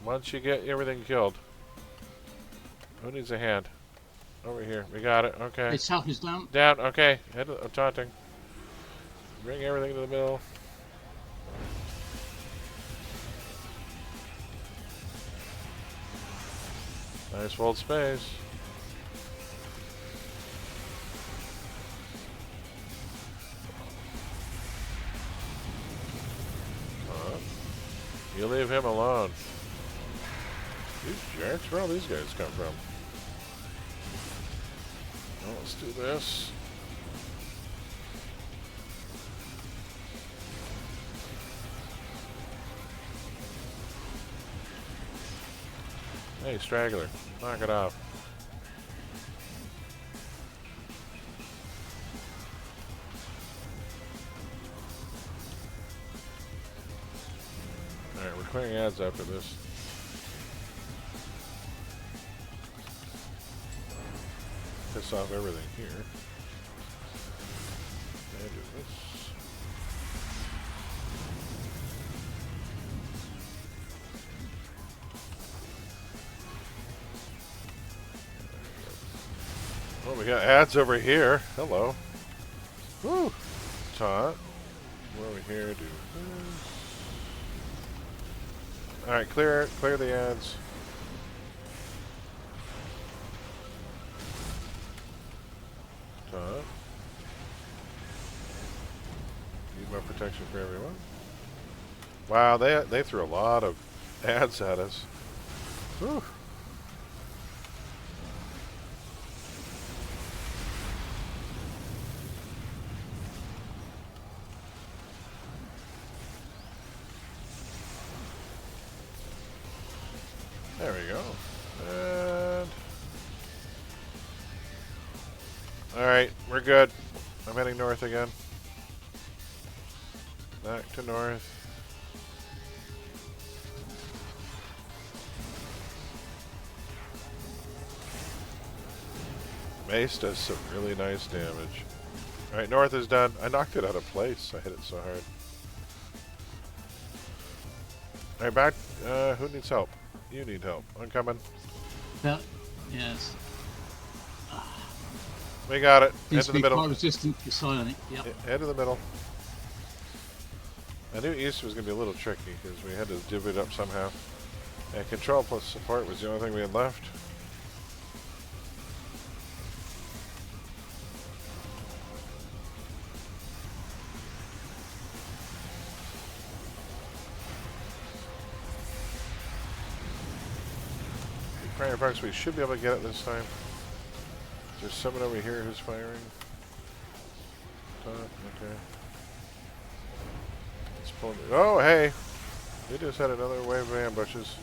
[SPEAKER 1] Once you get everything killed. Who needs a hand? Over here. We got it. Okay.
[SPEAKER 3] Its health is down.
[SPEAKER 1] Down. Okay. Head of taunting. Bring everything to the middle. Nice fold space. You leave him alone. These jerks, where all these guys come from? Well, let's do this. Hey, straggler, knock it off. Alright, we're clearing ads after this. Piss off everything here. And do this. Oh, we got ads over here. Hello. Woo! Taunt. We're over here. Do this. Alright, clear the ads. Need more protection for everyone. Wow, they threw a lot of ads at us. Whew. There we go. And alright, we're good. I'm heading north again. Back to north. Mace does some really nice damage. Alright, north is done. I knocked it out of place. I hit it so hard. Alright, back. Who needs help? You need help. I'm coming.
[SPEAKER 3] Well, yes.
[SPEAKER 1] We got it. Head
[SPEAKER 3] Needs
[SPEAKER 1] to
[SPEAKER 3] to
[SPEAKER 1] the
[SPEAKER 3] be
[SPEAKER 1] middle.
[SPEAKER 3] quite resistant to silent. Yep.
[SPEAKER 1] Head to the middle. I knew east was going to be a little tricky because we had to divvy it up somehow. And control plus support was the only thing we had left. Firefox, we should be able to get it this time. There's someone over here who's firing. Okay. Let's pull. Oh, hey! We just had another wave of ambushes.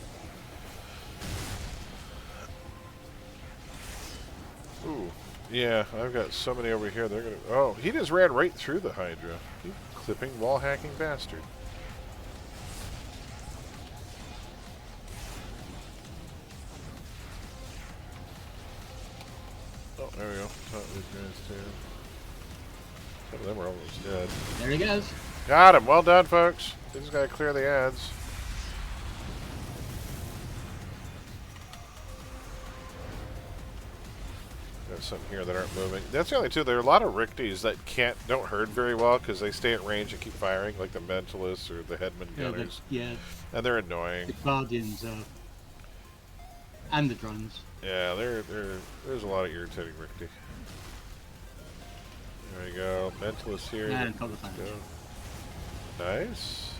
[SPEAKER 1] Ooh, yeah, I've got so many over here. They're gonna. Oh, he just ran right through the Hydra. You clipping, wall hacking bastard. Oh, there we go. Top these guys too. Some of them are almost dead.
[SPEAKER 3] There he goes.
[SPEAKER 1] Got him. Well done, folks. We just gotta clear the ads. There's some here that aren't moving. That's the only two. There are a lot of Richties that don't hurt very well because they stay at range and keep firing, like the Mentalists or the Headman Gunners.
[SPEAKER 3] Yeah,
[SPEAKER 1] And they're annoying.
[SPEAKER 3] the Guardians and the drones.
[SPEAKER 1] Yeah, there's a lot of irritating Richter. There we go. Mentalist here.
[SPEAKER 3] And got the flash.
[SPEAKER 1] Nice.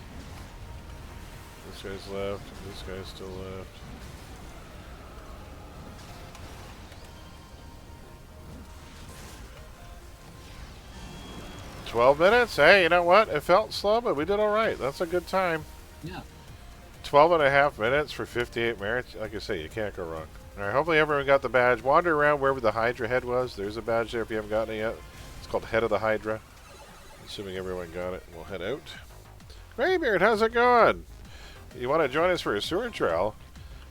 [SPEAKER 1] This guy's left. This guy's still left. $12 minutes. Hey, you know what? It felt slow, but we did all right. That's a good time.
[SPEAKER 3] Yeah.
[SPEAKER 1] 12.5 minutes for 58 merits. Like I say, you can't go wrong. All right, hopefully everyone got the badge. Wander around wherever the Hydra head was. There's a badge there if you haven't gotten it yet. It's called Head of the Hydra. Assuming everyone got it, we'll head out. Greybeard, how's it going? You want to join us for a sewer trail?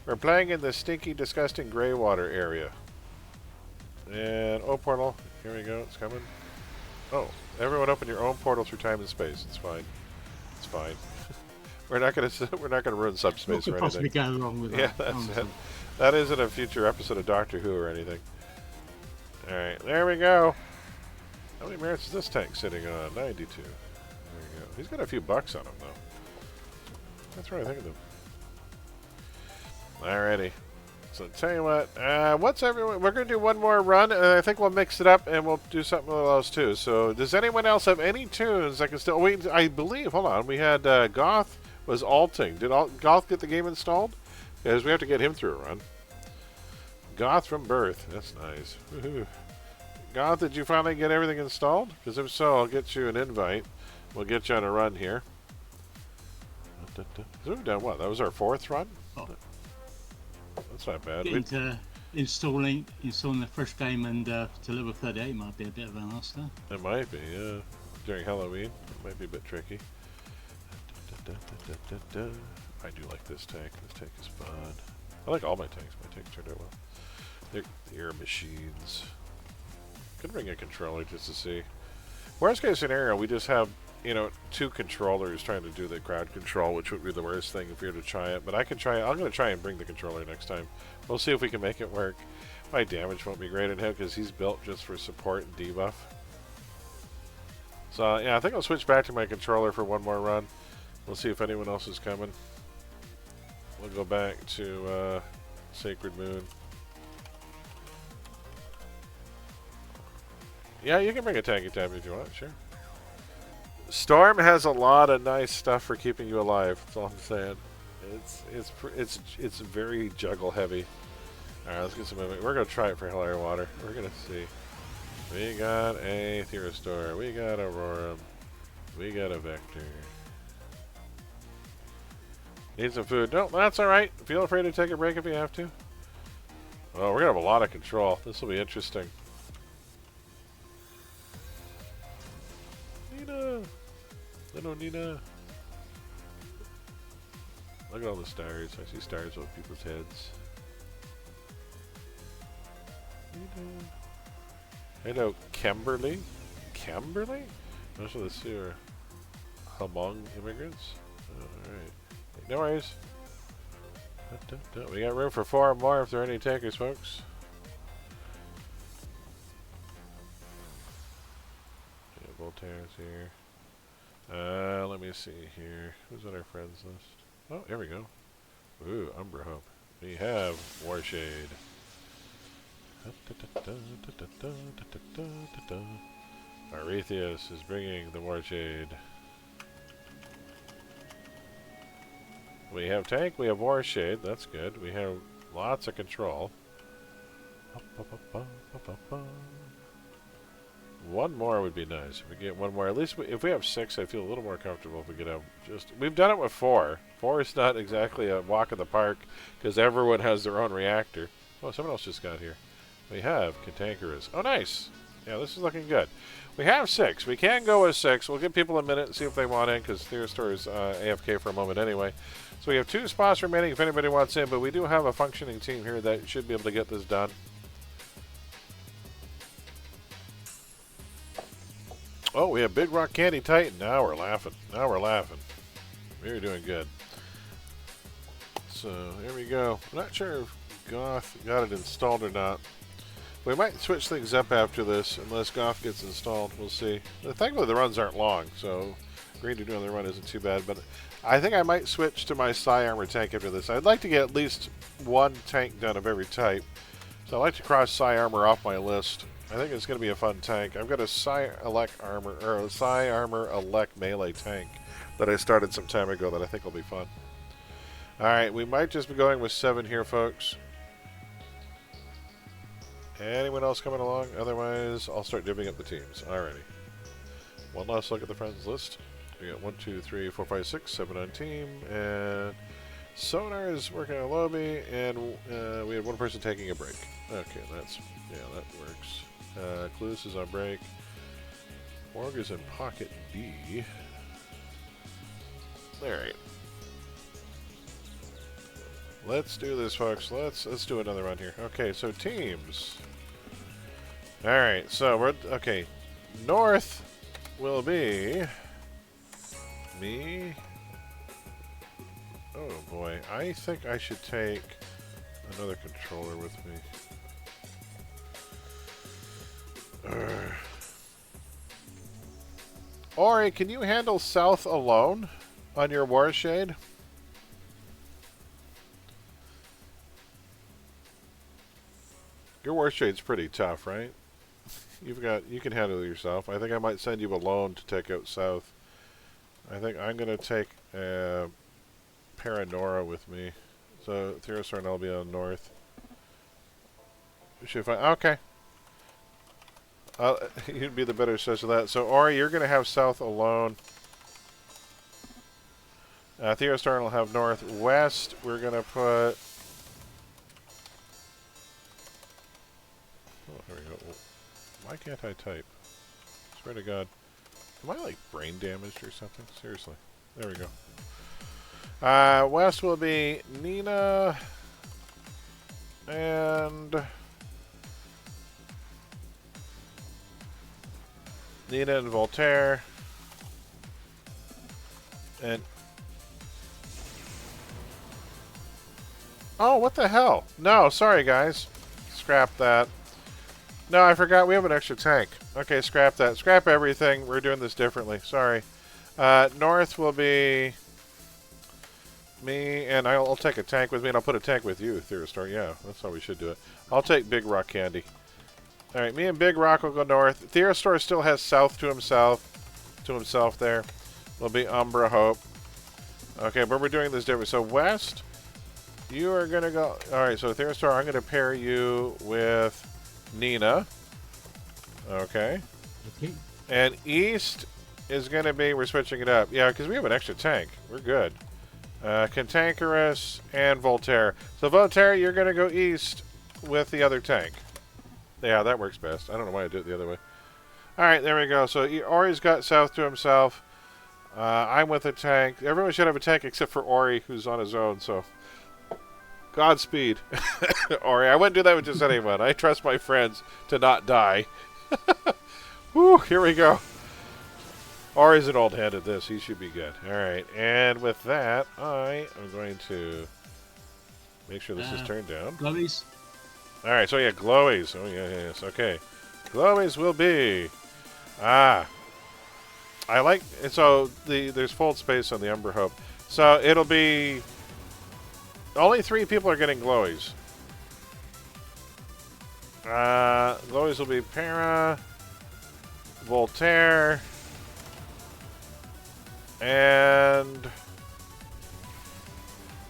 [SPEAKER 1] We're playing in the stinky, disgusting gray water area. And, oh, portal. Here we go. It's coming. Oh, everyone open your own portal through time and space. It's fine. It's fine. we're not gonna ruin subspace or anything.
[SPEAKER 3] Possibly go wrong with that.
[SPEAKER 1] Yeah, that's it. That isn't a future episode of Doctor Who or anything. All right, there we go. How many merits is this tank sitting on? 92. There we go. He's got a few bucks on him though. That's right. I think of them. Alrighty. So tell you what, what's everyone? We're gonna do one more run, and I think we'll mix it up, and we'll do something with those too. So, does anyone else have any tunes that can still? Wait, I believe. Hold on, we had Goth was alting. Did Goth get the game installed? Because we have to get him through a run. Goth from birth. That's nice. Woohoo. Goth, did you finally get everything installed? Because if so, I'll get you an invite. We'll get you on a run here. So we've done what? That was our 4th run.
[SPEAKER 3] Oh.
[SPEAKER 1] That's not bad.
[SPEAKER 3] Installing the first game and to level 38 might be a bit of an aster.
[SPEAKER 1] It might be, yeah. During Halloween, it might be a bit tricky. I do like this tank. This tank is fun. I like all my tanks. My tanks turned out well. They're air machines. Could bring a controller just to see. Worst case scenario, we just have, 2 controllers trying to do the crowd control, which would be the worst thing if we were to try it. But I can try it. I'm going to try and bring the controller next time. We'll see if we can make it work. My damage won't be great in him because he's built just for support and debuff. So, yeah, I think I'll switch back to my controller for one more run. We'll see if anyone else is coming. We'll go back to Sacred Moon. Yeah, you can bring a tanky type if you want, sure. Storm has a lot of nice stuff for keeping you alive. That's all I'm saying. It's very juggle heavy. All right, let's get some movement. We're gonna try it for Hell or Water. We're gonna see. We got a Theostor. We got a Aurorum. We got a Vector. Need some food. No, that's all right. Feel free to take a break if you have to. Oh, we're gonna have a lot of control. This will be interesting. Nina, little Nina. Look at all the stars. I see stars over people's heads. Hello, Kimberly. Kimberly? Those are the sewer. Among immigrants? Alright. No worries. We got room for 4 more if there are any takers, folks. Yeah, Voltaire's here. Let me see here. Who's on our friends list? Oh, here we go. Ooh, Umbra Hope. We have Warshade. Arethius is bringing the Warshade. We have tank, we have Warshade, that's good. We have lots of control. One more would be nice. If we get one more, at least if we have 6, I feel a little more comfortable if we could have just... We've done it with 4. 4 is not exactly a walk in the park because everyone has their own reactor. Oh, someone else just got here. We have Cantankerous. Oh, nice. Yeah, this is looking good. We have 6. We can go with 6. We'll give people a minute and see if they want in because Theostor is AFK for a moment anyway. So we have 2 spots remaining if anybody wants in, but we do have a functioning team here that should be able to get this done. Oh, we have Big Rock Candy Titan. Now we're laughing. Now we're laughing. We're doing good. So, here we go. I'm not sure if Goth got it installed or not. We might switch things up after this, unless Goth gets installed. We'll see. Thankfully, the runs aren't long, so agreeing to do another run isn't too bad. But I think I might switch to my Psi Armor tank after this. I'd like to get at least 1 tank done of every type. So I'd like to cross Psi Armor off my list. I think it's going to be a fun tank. I've got a Psi Armor Elect melee tank that I started some time ago that I think will be fun. Alright, we might just be going with 7 here, folks. Anyone else coming along? Otherwise, I'll start divvying up the teams. Alrighty. One last look at the friends list. We got 1, 2, 3, 4, 5, 6, 7 on team, and Sonar is working on lobby, and we have 1 person taking a break. Okay, that works. Clues is on break. Morg is in pocket B. Alright. Let's do this, folks. Let's do another run here. Okay, so teams. Alright, so we're okay. North will be me. Oh boy, I think I should take another controller with me. Ori, can you handle South alone on your Warshade? Your Warshade's pretty tough, right? You can handle it yourself. I think I might send you alone to take out South. I think I'm gonna take Paranora with me. So Theosor and I'll be on North. Should find okay. You'd be the better judge of that. So Ori, you're gonna have South alone. Theostar will have North. West, we're gonna put. Oh, there we go. Why can't I type? Swear to God. Am I like brain damaged or something? Seriously. There we go. West will be Nina and Voltaire and oh, what the hell? No, sorry guys. Scrap that. No, I forgot we have an extra tank. Okay, scrap that. Scrap everything. We're doing this differently. Sorry. North will be me, and I'll take a tank with me, and I'll put a tank with you, Theostar. Yeah, that's how we should do it. I'll take Big Rock Candy. All right, me and Big Rock will go north. Theostar still has south to himself there. Will be Umbra Hope. Okay, but we're doing this different. So west, you are gonna go. All right, so Theostar, I'm gonna pair you with Nina. Okay.
[SPEAKER 3] Okay.
[SPEAKER 1] And east is gonna be. We're switching it up. Yeah, because we have an extra tank. We're good. Cantankerous and Voltaire. So Voltaire, you're gonna go east with the other tank. Yeah, that works best. I don't know why I did it the other way. All right, there we go. So Ori's got south to himself. I'm with a tank. Everyone should have a tank except for Ori, who's on his own. So, Godspeed, Ori. I wouldn't do that with just anyone. I trust my friends to not die. Whew, here we go. Ori's an old hand at this. He should be good. All right, and with that, I am going to make sure this is turned down.
[SPEAKER 3] Glowies.
[SPEAKER 1] All right, so yeah, glowies. Oh yeah, yes, okay. Glowies will be I like so there's fold space on the Umber Hope, so it'll be only 3 people are getting glowies. Glowies will be Para, Voltaire, and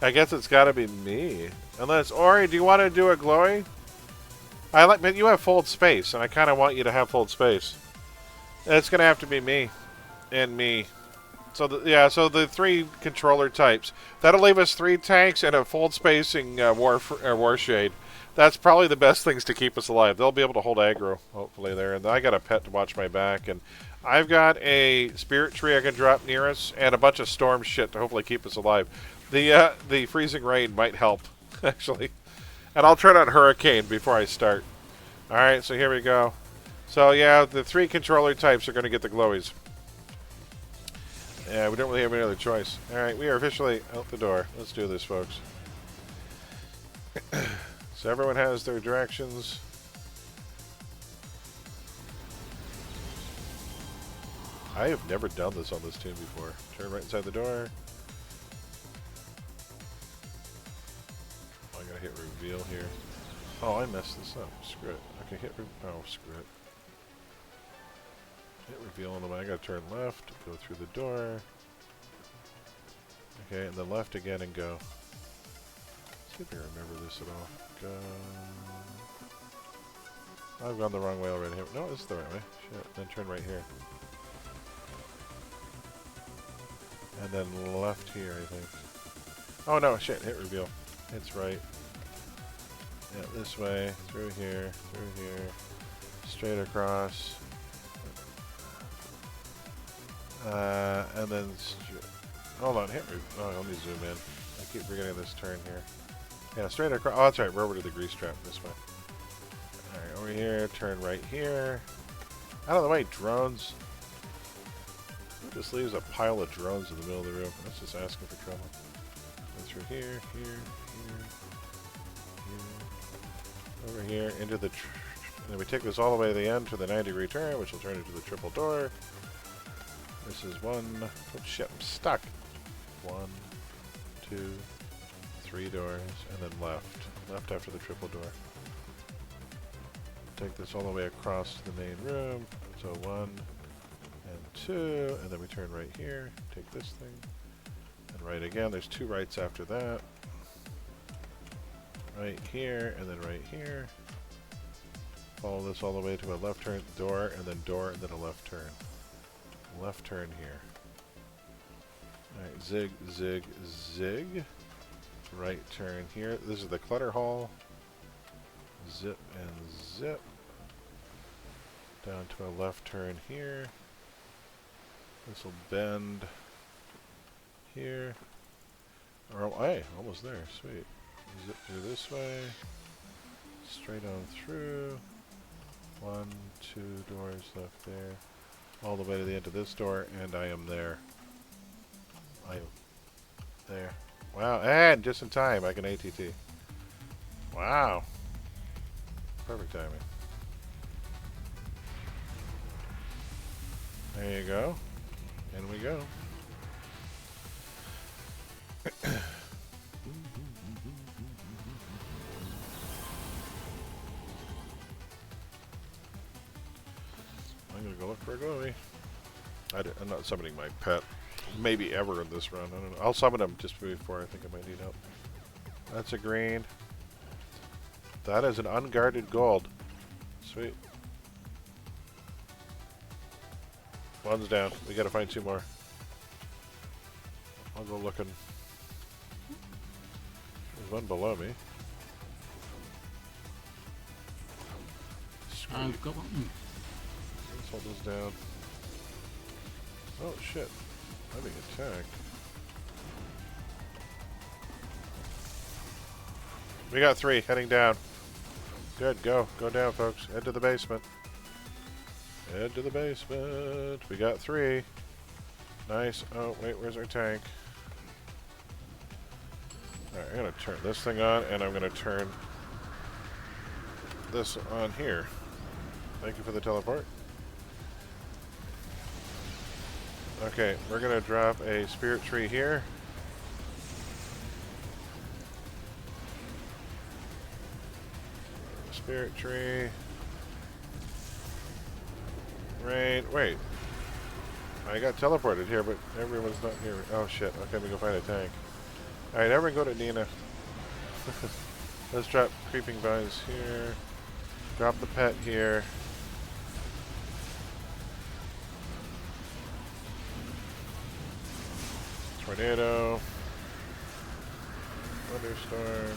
[SPEAKER 1] I guess it's got to be me. Unless Ori, do you want to do a glowy? But you have fold space, and I kind of want you to have fold space. It's gonna have to be me. And me. So, so the 3 controller types. That'll leave us 3 tanks and a fold spacing war shade. That's probably the best things to keep us alive. They'll be able to hold aggro, hopefully, there. And I got a pet to watch my back. And I've got a spirit tree I can drop near us, and a bunch of storm shit to hopefully keep us alive. The freezing rain might help, actually. And I'll turn on Hurricane before I start. Alright, so here we go. So, yeah, the 3 controller types are going to get the glowies. Yeah, we don't really have any other choice. Alright, we are officially out the door. Let's do this, folks. So everyone has their directions. I have never done this on this tune before. Turn right inside the door. I gotta hit reveal here. Oh, I messed this up. Screw it. Okay, hit oh, screw it. Hit reveal on the way. I gotta turn left, go through the door. Okay, and then left again and go. Let's see if I remember this at all. Go. I've gone the wrong way already. No, this is the right way. Shit. Then turn right here. And then left here, I think. Oh no, shit, hit reveal. It's right. Yeah, this way, through here, straight across. And then, hold on, hit oh, let me zoom in. I keep forgetting this turn here. Yeah, straight across. Oh, that's right, we're over to the grease trap this way. Alright, over here, turn right here. Out of the way, drones. Who just leaves a pile of drones in the middle of the room? That's just asking for trouble. Go through here, here, over here, into the... and then we take this all the way to the end to the 90-degree turn, which will turn into the triple door. This is 1... oh shit, I'm stuck. 1, 2, 3 doors, and then left. Left after the triple door. Take this all the way across to the main room. So 1 and 2, and then we turn right here. Take this thing. And right again. There's 2 rights after that. Right here, and then right here. Follow this all the way to a left turn, door, and then a left turn. Left turn here. Alright, zig, zig, zig. Right turn here. This is the clutter hall. Zip and zip. Down to a left turn here. This will bend here. Or, hey, almost there. Sweet. Zip through this way. Straight on through. 1, 2 doors left there. All the way to the end of this door, and I am there. I am there. Wow, and just in time, I can ATT. Wow. Perfect timing. There you go. In we go. look for a glowy. I'm not summoning my pet. Maybe ever in this run. I don't know. I'll summon him just before I think I might need help. That's a green. That is an unguarded gold. Sweet. One's down. We gotta find 2 more. I'll go looking. There's one below me.
[SPEAKER 3] I've got one.
[SPEAKER 1] Let's hold this down. Oh shit. I'm being attacked. We got 3 heading down. Good, go. Go down, folks. Head to the basement. Head to the basement. We got 3. Nice. Oh, wait, where's our tank? Alright, I'm gonna turn this thing on, and I'm gonna turn this on here. Thank you for the teleport. Okay, we're gonna drop a spirit tree here. Spirit tree. Rain. Wait. I got teleported here, but everyone's not here. Oh shit. Okay, we go find a tank. Alright, everyone go to Nina. Let's drop creeping vines here. Drop the pet here. Tornado. Thunderstorm.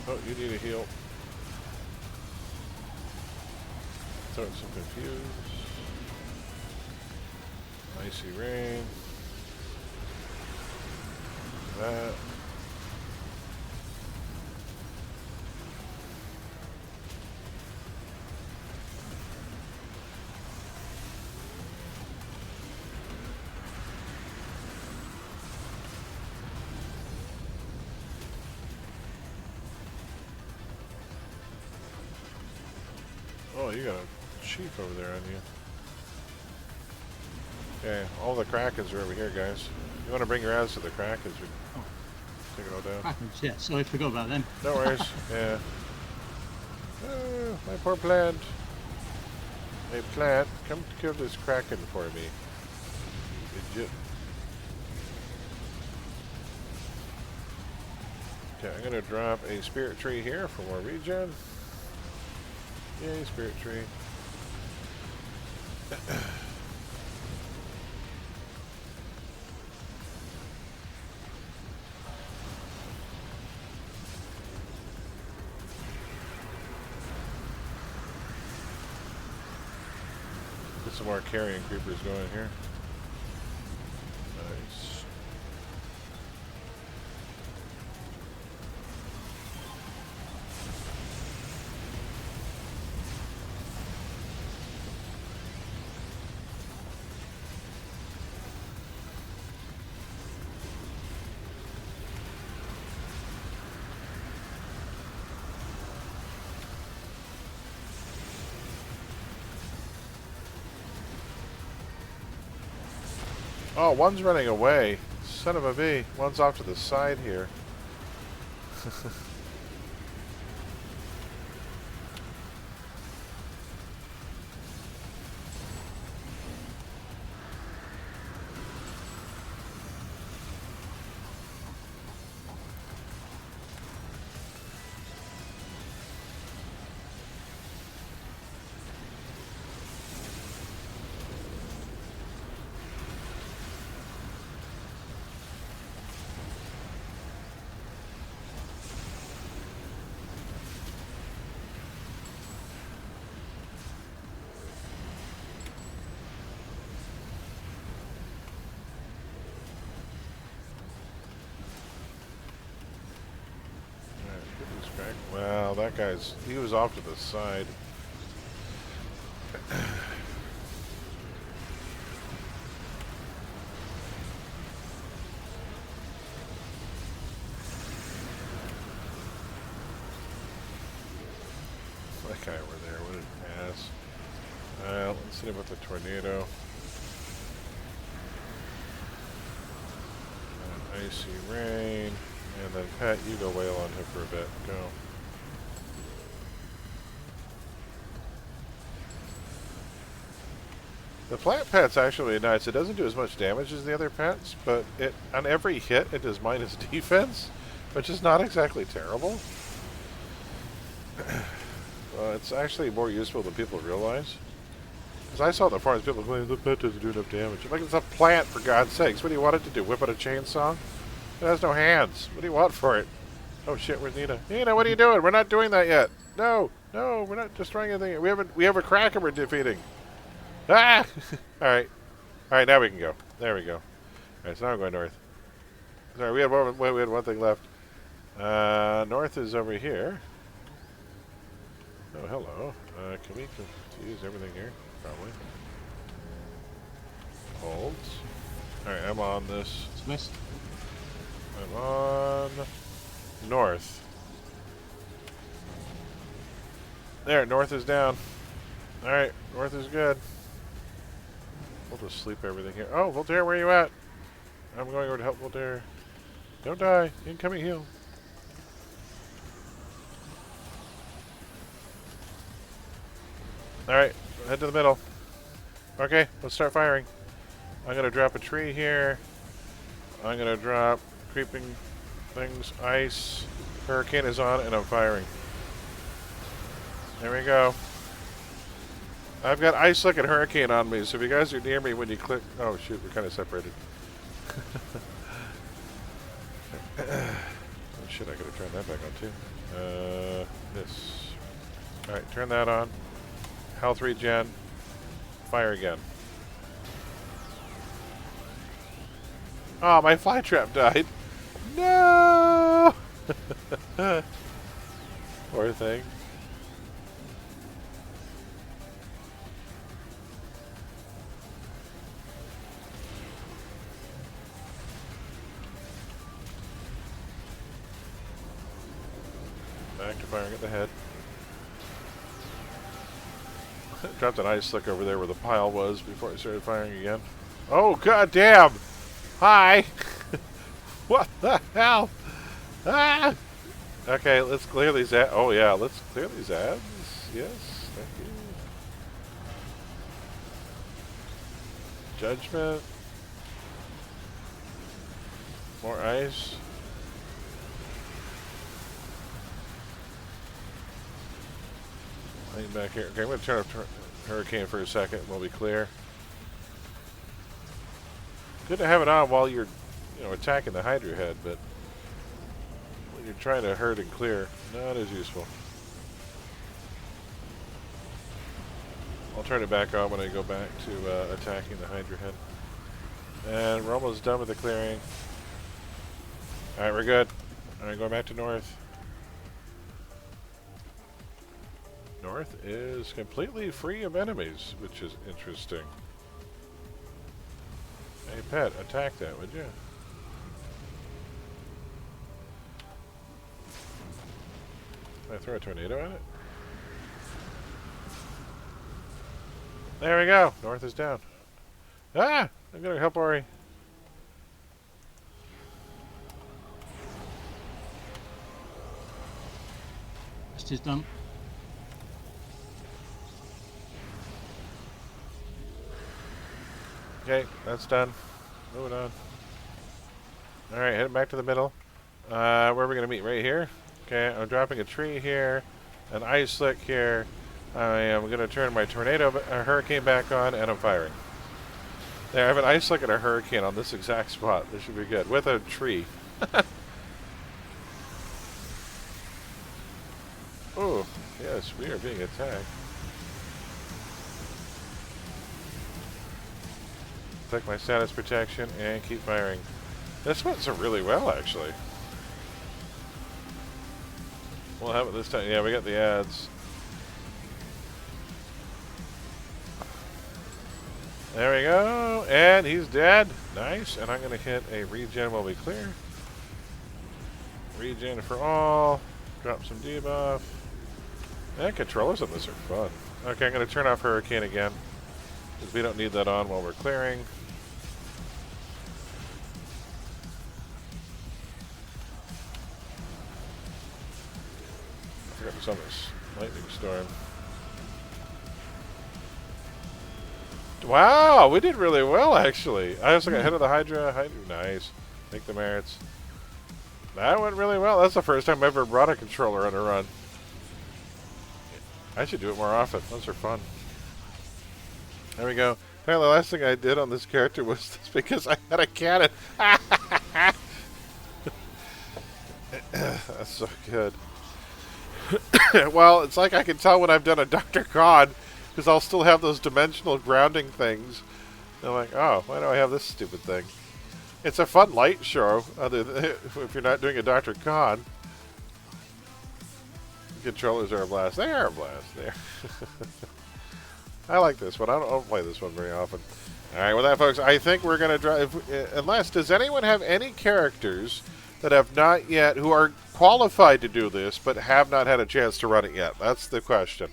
[SPEAKER 1] Oh, you need a heal. Throwing some confuse. Icy rain. That. Oh, you got a chief over there on you. Okay, all the Krakens are over here, guys. You want to bring your ass to the Krakens? We take it all down.
[SPEAKER 3] Krakens, yeah. Sorry, I forgot about them.
[SPEAKER 1] No worries. Yeah. My poor plant. Hey, plant, come kill this Kraken for me. Idiot. Okay, I'm gonna drop a spirit tree here for more regen. Yay, spirit tree. Get some more carrion creepers going here. Nice. Oh, one's running away. Son of a bee. One's off to the side here. Wow, that guy's... he was off to the side. That guy over there, what an ass. Let's hit him with the tornado. Icy rain. And then Pat, you go wail on him for a bit. Go. The plant pet's actually nice. It doesn't do as much damage as the other pets, but it on every hit it does minus defense, which is not exactly terrible. It's actually more useful than people realize. Because I saw the farms, people going, the pet doesn't do enough damage. I'm like, it's a plant, for God's sakes. What do you want it to do? Whip out a chainsaw? It has no hands. What do you want for it? Oh shit, where's Nina? Nina, what are you doing? We're not doing that yet. No, no, we're not destroying anything. We have a Kraken we're defeating. Ah! Alright. Alright, now we can go. There we go. Alright, so now we're going north. Sorry, we had one thing left. North is over here. Oh, hello. Can we use everything here? Probably. Holds. Alright, I'm on this.
[SPEAKER 3] West.
[SPEAKER 1] I'm on north. There, north is down. Alright, north is good. We'll just sleep everything here. Oh, Voltaire, where are you at? I'm going over to help Voltaire. Don't die. Incoming heal. Alright, head to the middle. Okay, let's start firing. I'm going to drop a tree here. I'm going to drop creeping things, ice. Hurricane is on, and I'm firing. There we go. I've got ice slick and hurricane on me, so if you guys are near me when you click... Oh, shoot, we're kind of separated. Oh, shit, I could have turned that back on, too. This. Alright, turn that on. Health regen. Fire again. Oh, my fly trap died. No! Poor thing. Back to firing at the head. Dropped an ice slick over there where the pile was before I started firing again. Oh, god damn! Hi! What the hell? Ah! Okay, let's clear these ads. Oh yeah, let's clear these ads. Yes, thank you. Judgment. More ice. Hang back here. Okay, I'm going to turn off Hurricane for a second. We'll be clear. Good to have it on while you're, attacking the Hydra head, but when you're trying to herd and clear, not as useful. I'll turn it back on when I go back to attacking the Hydra head. And we're almost done with the clearing. Alright, we're good. Alright, going back to north. North is completely free of enemies, which is interesting. Hey, pet, attack that, would you? Can I throw a tornado at it? There we go. North is down. Ah! I'm gonna help Ori.
[SPEAKER 3] West is done.
[SPEAKER 1] Okay, that's done. Moving on. Alright, heading back to the middle. Where are we going to meet? Right here? Okay, I'm dropping a tree here, an ice slick here. I am going to turn my hurricane back on, and I'm firing. There, I have an ice slick and a hurricane on this exact spot. This should be good. With a tree. Oh, yes, we are being attacked. Click my status protection and keep firing. This went so really well, actually. We'll have it this time. Yeah, we got the ads. There we go. And he's dead. Nice. And I'm going to hit a regen while we clear. Regen for all. Drop some debuff. And controllers on this are fun. Okay, I'm going to turn off Hurricane again, because we don't need that on while we're clearing. I forgot to summon this lightning storm. Wow, we did really well, actually. I also got hit of the Hydra. Nice. Take the merits. That went really well. That's the first time I've ever brought a controller on a run. I should do it more often. Those are fun. There we go. Apparently, the last thing I did on this character was this because I had a cannon. That's so good. Well, it's like I can tell when I've done a Dr. Khan because I'll still have those dimensional grounding things. And I'm like, oh, why do I have this stupid thing? It's a fun light show, other than if you're not doing a Dr. Khan. Controllers are a blast. They are a blast. There. I like this one. I don't play this one very often. All right, with that, folks, I think we're going to drive. Unless, does anyone have any characters that have not yet, who are qualified to do this, but have not had a chance to run it yet? That's the question.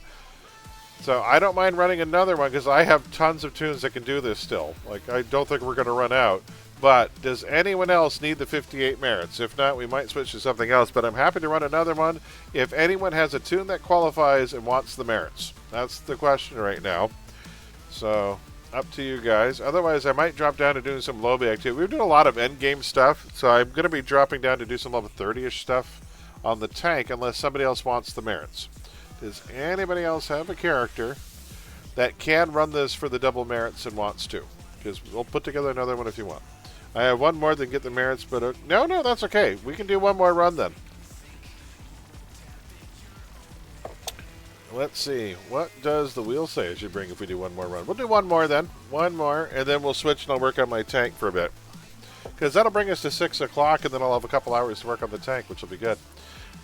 [SPEAKER 1] So I don't mind running another one because I have tons of tunes that can do this still. Like, I don't think we're going to run out. But does anyone else need the 58 merits? If not, we might switch to something else. But I'm happy to run another one if anyone has a tune that qualifies and wants the merits. That's the question right now. So, up to you guys. Otherwise, I might drop down to doing some lobby activity. We've done a lot of endgame stuff, so I'm going to be dropping down to do some level 30-ish stuff on the tank unless somebody else wants the merits. Does anybody else have a character that can run this for the double merits and wants to? Because we'll put together another one if you want. I have one more than get the merits, but no, that's okay. We can do one more run then. Let's see. What does the wheel say I should bring if we do one more run? We'll do one more then. One more, and then we'll switch and I'll work on my tank for a bit. Because that'll bring us to 6 o'clock, and then I'll have a couple hours to work on the tank, which will be good.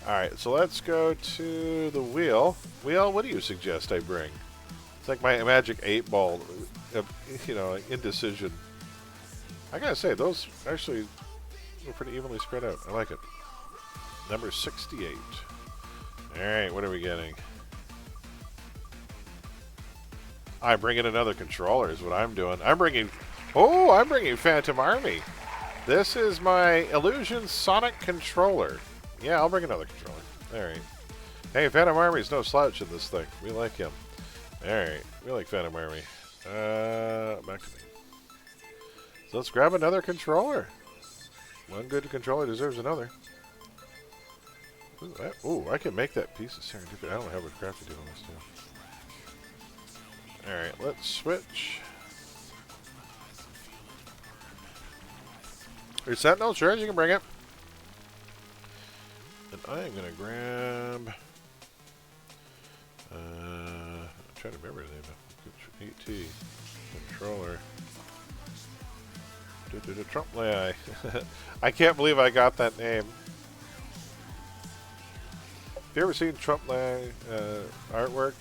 [SPEAKER 1] All right, so let's go to the wheel. Wheel, what do you suggest I bring? It's like my magic 8-ball, indecision. I gotta say, those actually were pretty evenly spread out. I like it. Number 68. Alright, what are we getting? I'm bringing another controller is what I'm doing. I'm bringing Phantom Army. This is my Illusion Sonic controller. Yeah, I'll bring another controller. Alright. Hey, Phantom Army's no slouch in this thing. We like him. Alright, we like Phantom Army. Back to me. So let's grab another controller. One good controller deserves another. Ooh, I can make that piece of serendipity. I don't have a crafty deal on this too. Alright, let's switch. Your Sentinel, sure, you can bring it. And I am going to grab... I'm trying to remember the name of it. AT. Controller. Trump Lai. I can't believe I got that name. Have you ever seen Trump Lai artwork?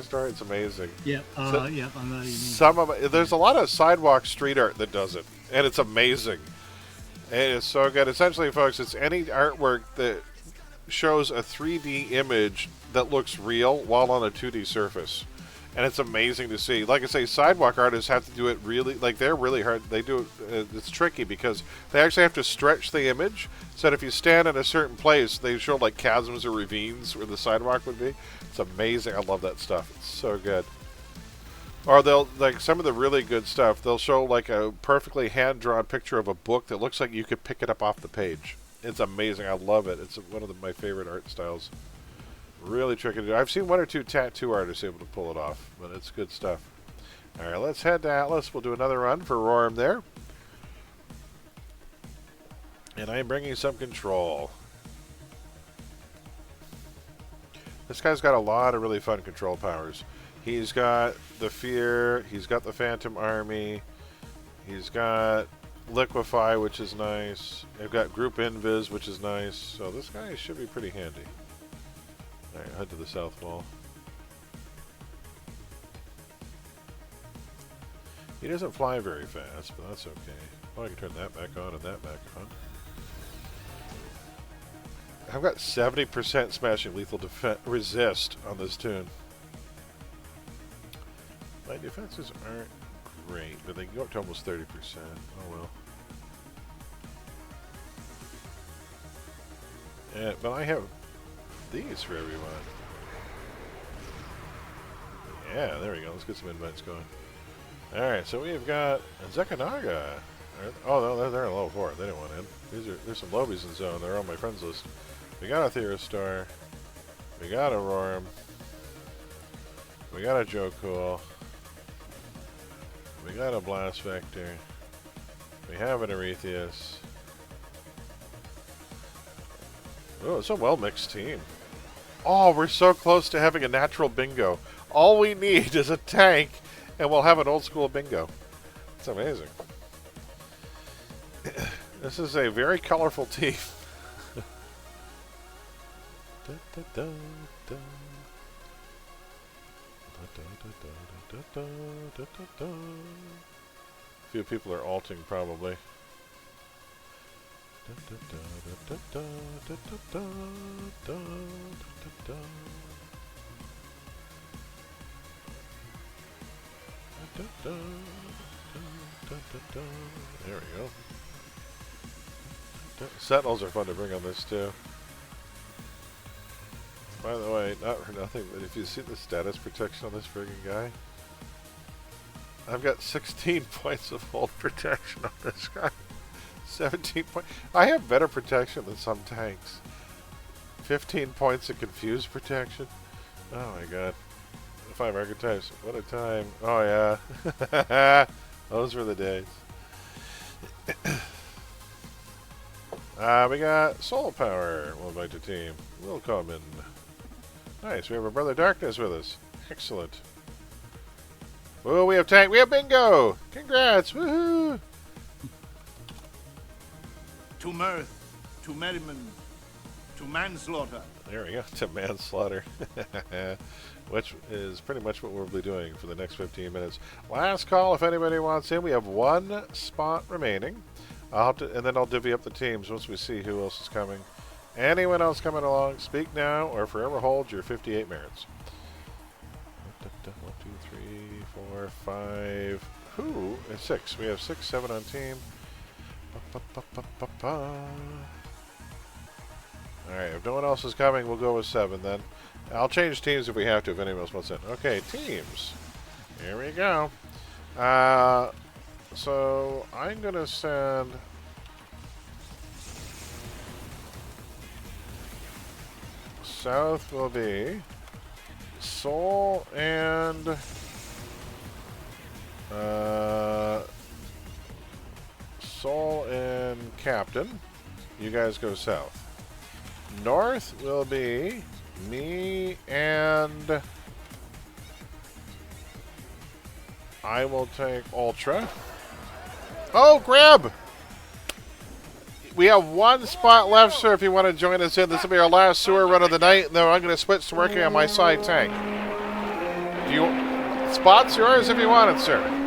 [SPEAKER 1] Store? It's amazing.
[SPEAKER 3] Yep.
[SPEAKER 1] So,
[SPEAKER 3] yep. I know you mean.
[SPEAKER 1] Some of it, there's a lot of sidewalk street art that does it, and it's amazing. It is so good. Essentially, folks, it's any artwork that shows a 3D image that looks real while on a 2D surface. And it's amazing to see. Like I say, sidewalk artists have to do it really, like they're really hard. They do it, it's tricky because they actually have to stretch the image so that if you stand in a certain place, they show like chasms or ravines where the sidewalk would be. It's amazing. I love that stuff. It's so good. Or they'll, like some of the really good stuff, they'll show like a perfectly hand-drawn picture of a book that looks like you could pick it up off the page. It's amazing. I love it. It's one of my favorite art styles. Really tricky to do. I've seen one or two tattoo artists able to pull it off, but it's good stuff. All right, let's head to Atlas. We'll do another run for Rorem there. And I'm bringing some control. This guy's got a lot of really fun control powers. He's got the Fear. He's got the Phantom Army. He's got Liquefy, which is nice. I've got Group Invis, which is nice. So this guy should be pretty handy. Alright, head to the south wall. He doesn't fly very fast, but that's okay. Oh, I can turn that back on and that back on. I've got 70% smashing lethal resist on this tune. My defenses aren't great, but they can go up to almost 30%. Oh well. Yeah, but I have these for everyone. Yeah, there we go. Let's get some invites going. Alright, so we've got Zekanaga. Oh, no, they're in level 4. They didn't want in. There's some lobies in zone. They're on my friends list. We got a Theostar. We got a Roram. We got a Jokool. We got a Blast Vector. We have an Arethius. Oh, it's a well-mixed team. Oh, we're so close to having a natural bingo. All we need is a tank, and we'll have an old-school bingo. It's amazing. This is a very colorful team. A few people are alting, probably. There we go. Sentinels are fun to bring on this too. By the way, not for nothing, but if you see the status protection on this friggin' guy, I've got 16 points of hold protection on this guy. 17 points. I have better protection than some tanks. 15 points of confused protection. Oh my god. 5 archetypes. What a time. Oh yeah. Those were the days. We got Soul Power. We'll invite the team. Willkommen. Nice. We have our brother Darkness with us. Excellent. Oh, we have tank. We have bingo. Congrats. Woohoo.
[SPEAKER 7] To mirth, to merriment, to manslaughter.
[SPEAKER 1] There we go. To manslaughter. Which is pretty much what we'll be doing for the next 15 minutes. Last call if anybody wants in. We have 1 spot remaining. And then I'll divvy up the teams once we see who else is coming. Anyone else coming along, speak now or forever hold your 58 merits. 1, 2, 3, 4, 5. Who? 6. We have 6, 7 on team. Alright, if no one else is coming, we'll go with 7 then. I'll change teams if we have to, if anyone else wants in. Okay, teams. Here we go. So, I'm going to send... South will be Soul and... Soul and Captain. You guys go south. North will be me and... I will take Ultra. Oh, grab! We have 1 spot left, sir, if you want to join us in. This will be our last sewer run of the night, and then I'm going to switch to working on my side tank. Do you... Spot's yours if you want it, sir.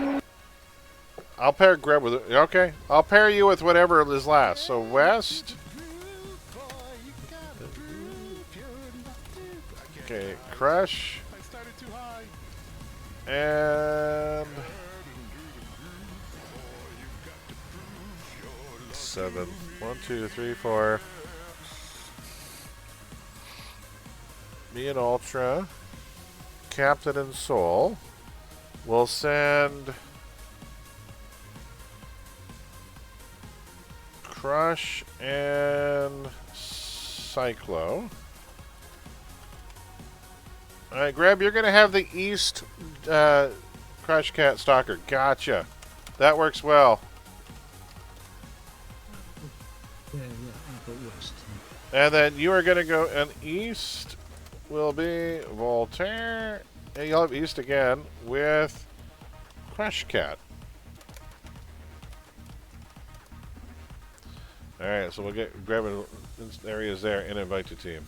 [SPEAKER 1] I'll pair Greb with it. Okay. I'll pair you with whatever is last. So, West. Okay, Crush. And... 7. 1, 2, 3, 4. Me and Ultra. Captain and Soul. We'll send... Crush and Cyclo. Alright, Grab, you're going to have the East Crush Cat Stalker. Gotcha. That works well.
[SPEAKER 3] Yeah, I've got West.
[SPEAKER 1] And then you are going to go, and East will be Voltaire. And you'll have East again with Crush Cat. Alright, so we'll get grabbing areas there and invite the team.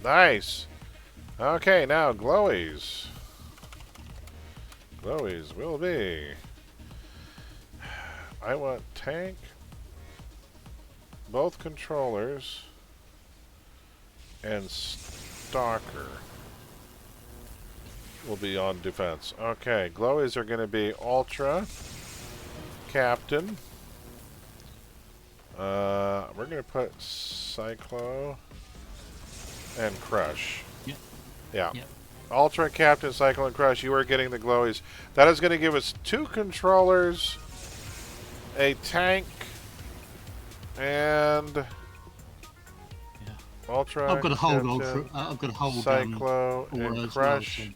[SPEAKER 1] Nice! Okay, now Glowies. Glowies will be... I want tank, both controllers, and Stalker will be on defense. Okay, Glowies are going to be Ultra, Captain. We're going to put Cyclo and Crush.
[SPEAKER 3] Yep.
[SPEAKER 1] Yeah.
[SPEAKER 3] Yep.
[SPEAKER 1] Ultra, Captain, Cyclone, Crush, you are getting the glowies. That is going to give us 2 controllers, a tank, and Ultra,
[SPEAKER 3] I've got a hold
[SPEAKER 1] Captain,
[SPEAKER 3] I've got a hold
[SPEAKER 1] Cyclo,
[SPEAKER 3] Aura
[SPEAKER 1] and
[SPEAKER 3] as well,
[SPEAKER 1] Crush.
[SPEAKER 3] so-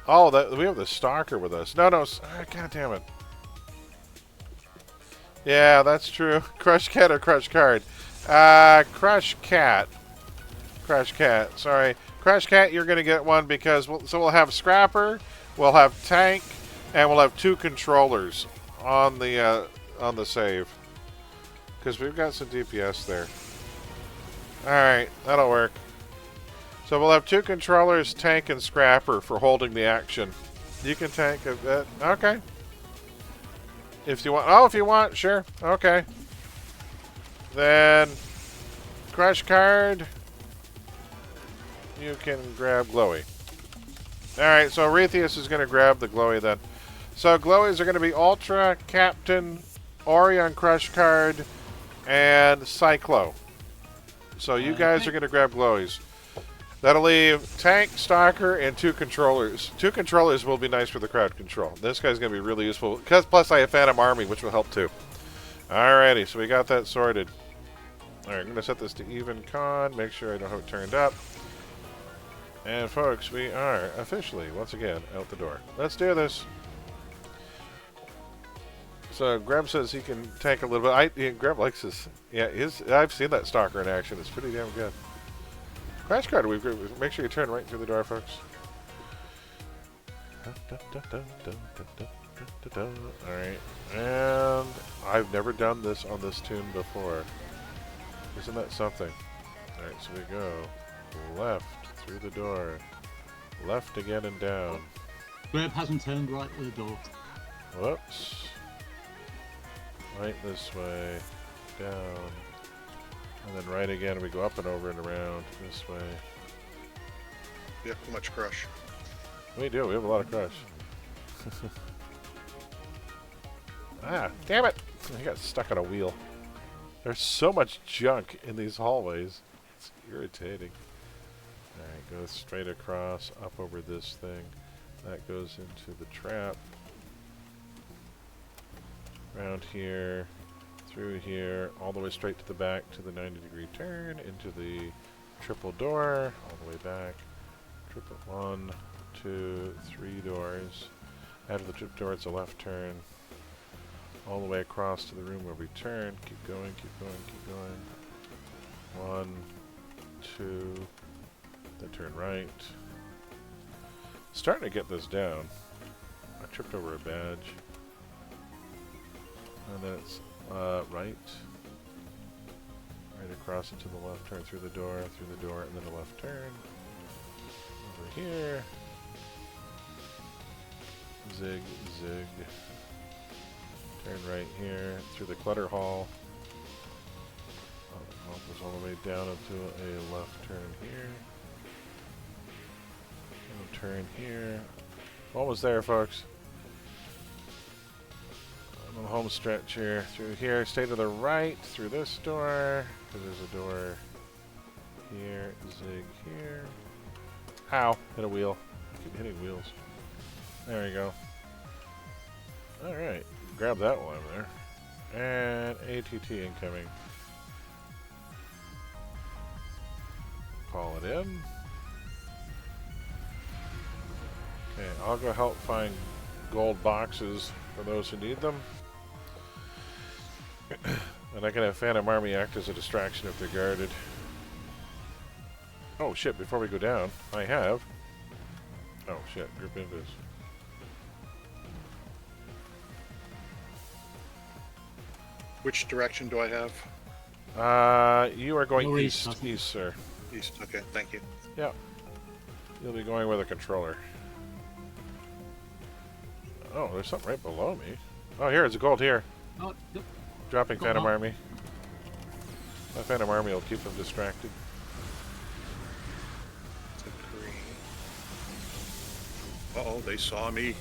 [SPEAKER 1] Oh, that we have the Stalker with us. No, God damn it. Yeah, that's true. Crush Cat or Crush Card? Crush Cat. Crush Cat. Sorry. Crush Cat, you're going to get one because we'll have Scrapper, we'll have Tank, and we'll have 2 controllers on the save. Because we've got some DPS there. Alright, that'll work. So we'll have 2 controllers, Tank and Scrapper, for holding the action. You can tank a bit. Okay. If you want. Oh, if you want, sure. Okay. Then, Crush Card. You can grab Glowy. Alright, so Arethius is going to grab the Glowy then. So Glowies are going to be Ultra, Captain, Orion Crush Card, and Cyclo. So you guys are going to grab Glowies. That'll leave Tank, Stalker, and 2 controllers. 2 controllers will be nice for the crowd control. This guy's going to be really useful. Plus I have Phantom Army, which will help too. Alrighty, so we got that sorted. Alright, I'm going to set this to even con. Make sure I don't have it turned up. And folks, we are officially, once again, out the door. Let's do this. So Greb says he can tank a little bit. Greb likes this. Yeah, I've seen that Stalker in action. It's pretty damn good. Crash Card, make sure you turn right through the door, folks. Alright, and I've never done this on this tune before. Isn't that something? Alright, so we go left through the door, left again and down.
[SPEAKER 3] Greb hasn't turned right at the door.
[SPEAKER 1] Whoops. Right this way, down. And then right again, we go up and over and around this way.
[SPEAKER 5] You have too much crush.
[SPEAKER 1] We do, we have a lot of crush. Ah, damn it! I got stuck on a wheel. There's so much junk in these hallways. It's irritating. Alright, go straight across, up over this thing. That goes into the trap. Around here. Through here, all the way straight to the back to the 90-degree turn, into the triple door, all the way back. Triple 1, 2, 3 doors. After the triple door, it's a left turn. All the way across to the room where we turn. Keep going, keep going, keep going. 1, 2, then turn right. Starting to get this down. I tripped over a badge. And then it's right across into the left, turn through the door, and then a left turn. Over here. Zig, zig. Turn right here, through the clutter hall. Goes all the way down into a left turn here. And a turn here. Almost there, folks. On the home stretch here, through here, stay to the right, through this door, because there's a door here, zig here. Ow, hit a wheel. I keep hitting wheels. There you go. Alright, grab that one over there. And ATT incoming. Call it in. Okay, I'll go help find gold boxes for those who need them. And I can have Phantom Army act as a distraction if they're guarded. Oh shit, before we go down, I have... Oh shit, group invis.
[SPEAKER 5] Which direction do I have?
[SPEAKER 1] You are going
[SPEAKER 3] Northeast,
[SPEAKER 1] east, sir.
[SPEAKER 5] East. Okay, thank you.
[SPEAKER 1] Yeah. You'll be going with a controller. Oh, there's something right below me. Oh, here, it's a gold here.
[SPEAKER 3] Oh, yep.
[SPEAKER 1] Dropping
[SPEAKER 3] Go
[SPEAKER 1] Phantom
[SPEAKER 3] on.
[SPEAKER 1] Army. My Phantom Army will keep them distracted.
[SPEAKER 5] It's a green. Uh-oh, they saw me.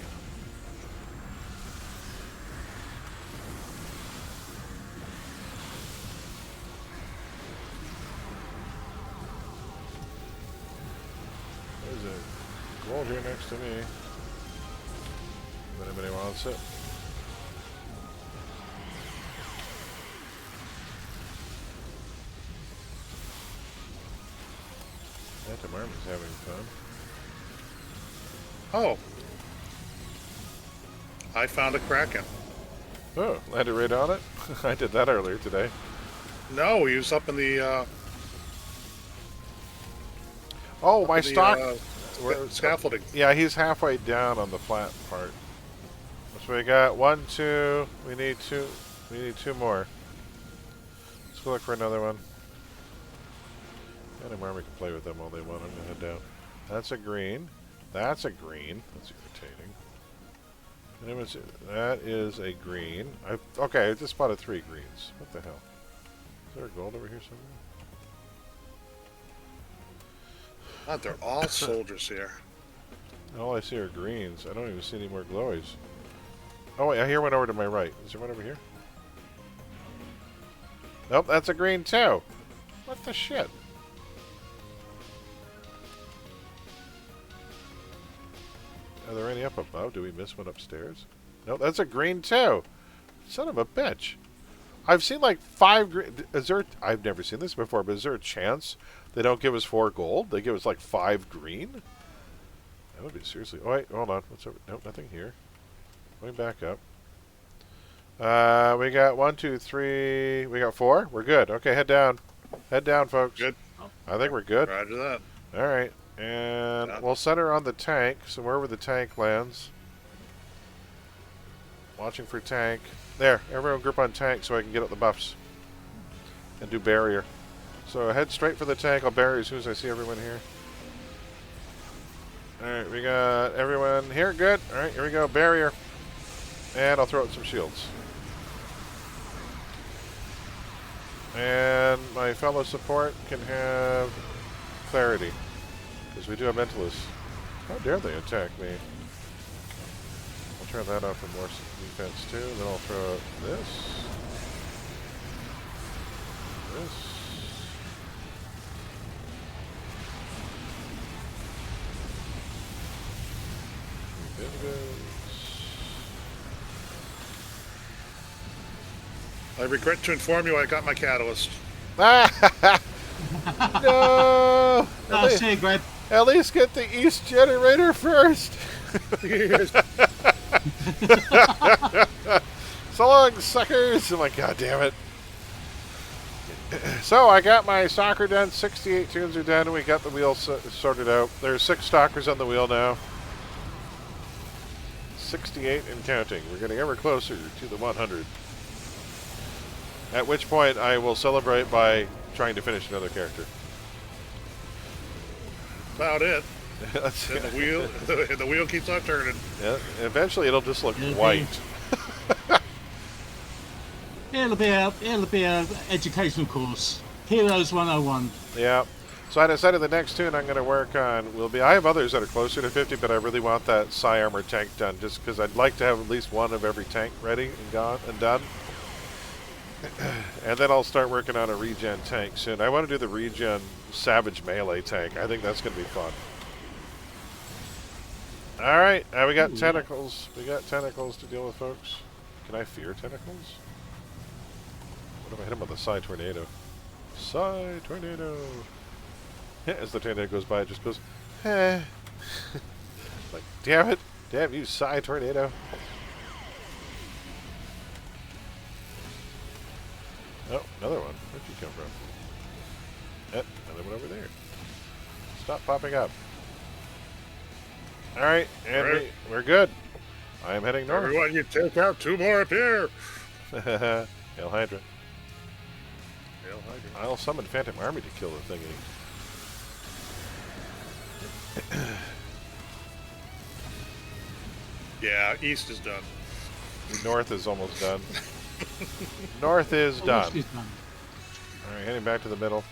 [SPEAKER 1] There's a gold here next to me. If anybody wants it. Phantom Army's having fun.
[SPEAKER 8] Oh. I found a Kraken.
[SPEAKER 1] Oh, landed right on it? I did that earlier today.
[SPEAKER 8] No, he was up in the,
[SPEAKER 1] Oh, my
[SPEAKER 8] the,
[SPEAKER 1] stock!
[SPEAKER 8] scaffolding.
[SPEAKER 1] Yeah, he's halfway down on the flat part. So we got 1, 2. We need 2. We need 2 more. Let's go look for another one. Phantom Army can play with them all they want. I'm gonna head down. That's a green. That's a green. That's irritating. That is a green. Okay, I just spotted 3 greens. What the hell? Is there a gold over here somewhere?
[SPEAKER 8] God, they're all soldiers here.
[SPEAKER 1] All I see are greens. I don't even see any more glowies. Oh wait, I hear one over to my right. Is there one over here? Nope, that's a green too. What the shit? Are there any up above? Do we miss one upstairs? No, that's a green too. Son of a bitch. I've seen like 5 green. Is there? I've never seen this before, but is there a chance they don't give us 4 gold? They give us like 5 green? That would be seriously. Oh wait, hold on. What's over? Nope, nothing here. Going back up. We got 1, 2, 3. We got 4. We're good. Okay, head down. Head down, folks.
[SPEAKER 8] Good.
[SPEAKER 1] I think we're good.
[SPEAKER 8] Roger that.
[SPEAKER 1] All right. And we'll center on the tank, so wherever the tank lands. Watching for tank. There, everyone group on tank so I can get up the buffs. And do barrier. So head straight for the tank. I'll barrier as soon as I see everyone here. Alright, we got everyone here. Good. Alright, here we go. Barrier. And I'll throw out some shields. And my fellow support can have clarity. Because we do have Mentalist. How dare they attack me? I'll turn that off for more defense too. Then I'll throw out this.
[SPEAKER 8] I regret to inform you I got my catalyst.
[SPEAKER 1] No!
[SPEAKER 3] Oh, see you, Greg.
[SPEAKER 1] At least get the east generator first. So long, suckers! I'm like, God damn it. So I got my soccer done. 68 tunes are done. We got the wheel sorted out. There's 6 stalkers on the wheel now. 68 and counting. We're getting ever closer to the 100. At which point I will celebrate by trying to finish another character.
[SPEAKER 8] About it. And the wheel keeps on turning.
[SPEAKER 1] Yeah, eventually it'll just look white.
[SPEAKER 3] It'll be a educational course. Heroes 101.
[SPEAKER 1] Yeah. So I decided the next tune I'm going to work on will be. I have others that are closer to 50, but I really want that Psi Armor tank done, just because I'd like to have at least one of every tank ready and gone and done. And then I'll start working on a regen tank soon. I want to do the regen Savage melee tank. I think that's going to be fun. All right, we got tentacles. We got tentacles to deal with, folks. Can I fear tentacles? What if I hit him with a Psi Tornado? Psi Tornado. As the tornado goes by, it just goes, eh. Like, damn it. Damn you, Psi Tornado. Oh, another one. Where'd you come from? Yep, another one over there. Stop popping up. Alright, and we're good. I am heading north.
[SPEAKER 8] Everyone, you take out 2 more up here.
[SPEAKER 1] Hail Hydra.
[SPEAKER 8] Hail Hydra.
[SPEAKER 1] I'll summon Phantom Army to kill the thingy.
[SPEAKER 8] Yeah, east is done.
[SPEAKER 1] North is almost done. North is done.
[SPEAKER 3] Almost done.
[SPEAKER 1] Alright, heading back to the middle.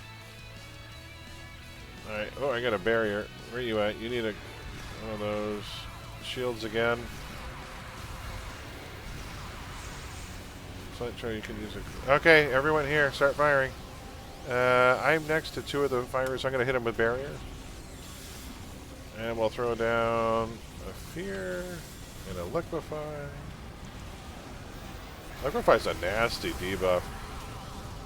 [SPEAKER 1] Alright, oh, I got a barrier. Where are you at? You need one of those shields again. So I'm sure you can use it. Okay, everyone here, start firing. I'm next to 2 of the fires. I'm going to hit them with barrier. And we'll throw down a Fear and a Liquefy. Liquefy's a nasty debuff.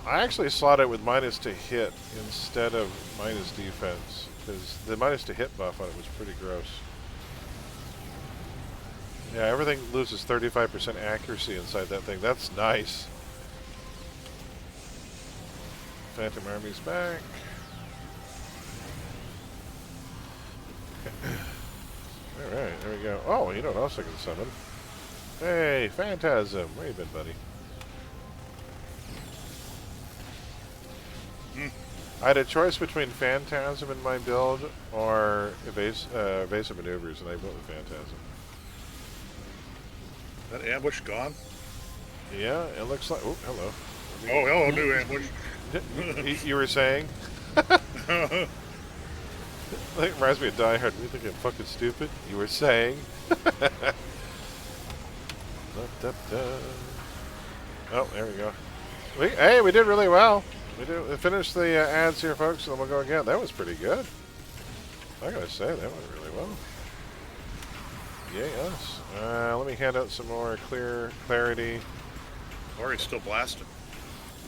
[SPEAKER 1] I actually slot it with minus to hit instead of minus defense, because the minus to hit buff on it was pretty gross. Yeah, everything loses 35% accuracy inside that thing. That's nice. Phantom Army's back. Alright, there we go. Oh, you know what else I can summon? Hey, Phantasm. Where you been, buddy? I had a choice between Phantasm in my build or evasive maneuvers, and I went with Phantasm.
[SPEAKER 8] That ambush gone?
[SPEAKER 1] Yeah, it looks like... Oh, hello.
[SPEAKER 8] Oh, hello, new ambush.
[SPEAKER 1] You were saying? That reminds me of Die Hard. You think I'm fucking stupid? You were saying? Oh, there we go. Hey, we did really well. We finished the ads here, folks, and then we'll go again. That was pretty good. I gotta say, that went really well. Yay, us. Let me hand out some more clarity.
[SPEAKER 8] Or he's still blasting.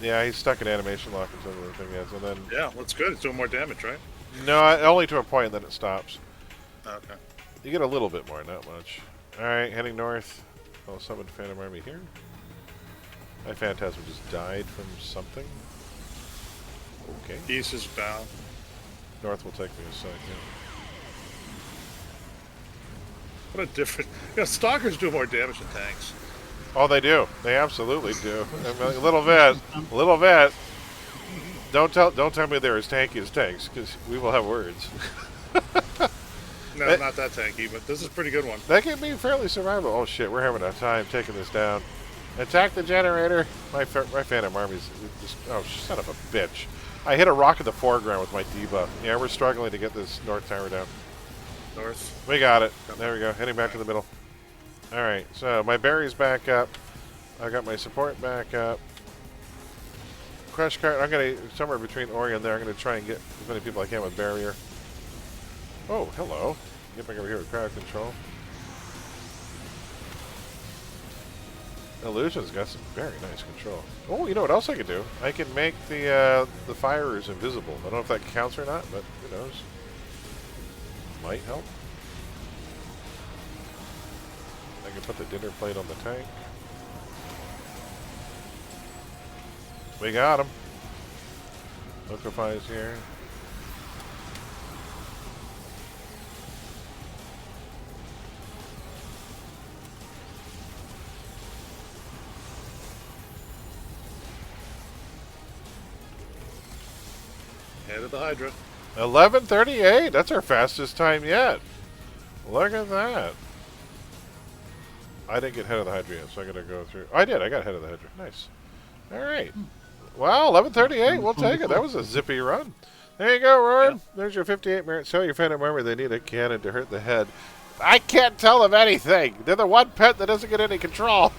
[SPEAKER 1] Yeah, he's stuck in animation lock until the thing ends, and then...
[SPEAKER 8] Yeah, that's good. It's doing more damage, right?
[SPEAKER 1] No, only to a point, and then it stops.
[SPEAKER 8] Okay.
[SPEAKER 1] You get a little bit more, not much. Alright, heading north. I'll summon Phantom Army here. My Phantasm just died from something. Okay.
[SPEAKER 8] East is bound.
[SPEAKER 1] North will take me a second.
[SPEAKER 8] What a different... You know, Stalkers do more damage than tanks.
[SPEAKER 1] Oh, they do. They absolutely do. A little bit. A little bit. Don't tell me they're as tanky as tanks, because we will have words.
[SPEAKER 8] No, not that tanky, but this is a pretty good one.
[SPEAKER 1] That can be fairly survivable. Oh shit, we're having a time taking this down. Attack the generator. My Phantom Army's just... Oh, son of a bitch. I hit a rock in the foreground with my debuff. Yeah, we're struggling to get this north tower down.
[SPEAKER 8] North.
[SPEAKER 1] We got it. There we go. Heading back to the middle. Alright, so my berry's back up. I got my support back up. Crush cart, I'm going to, somewhere between Ori and there, I'm going to try and get as many people I can with barrier. Oh, hello. Get back over here with crowd control. Illusion's got some very nice control. Oh, you know what else I can do? I can make the firers invisible. I don't know if that counts or not, but who knows. Might help. I can put the dinner plate on the tank. We got him. Liquefy's here.
[SPEAKER 8] Head of the Hydra.
[SPEAKER 1] 11:38. That's our fastest time yet. Look at that. I didn't get head of the Hydra yet, so I got to go through. I did. I got head of the Hydra. Nice. All right. Wow, 11:38. We'll take it. That was a zippy run. There you go, Roy. Yeah. There's your 58 merit. Tell your Phantom Armor they need a cannon to hurt the head. I can't tell them anything. They're the one pet that doesn't get any control.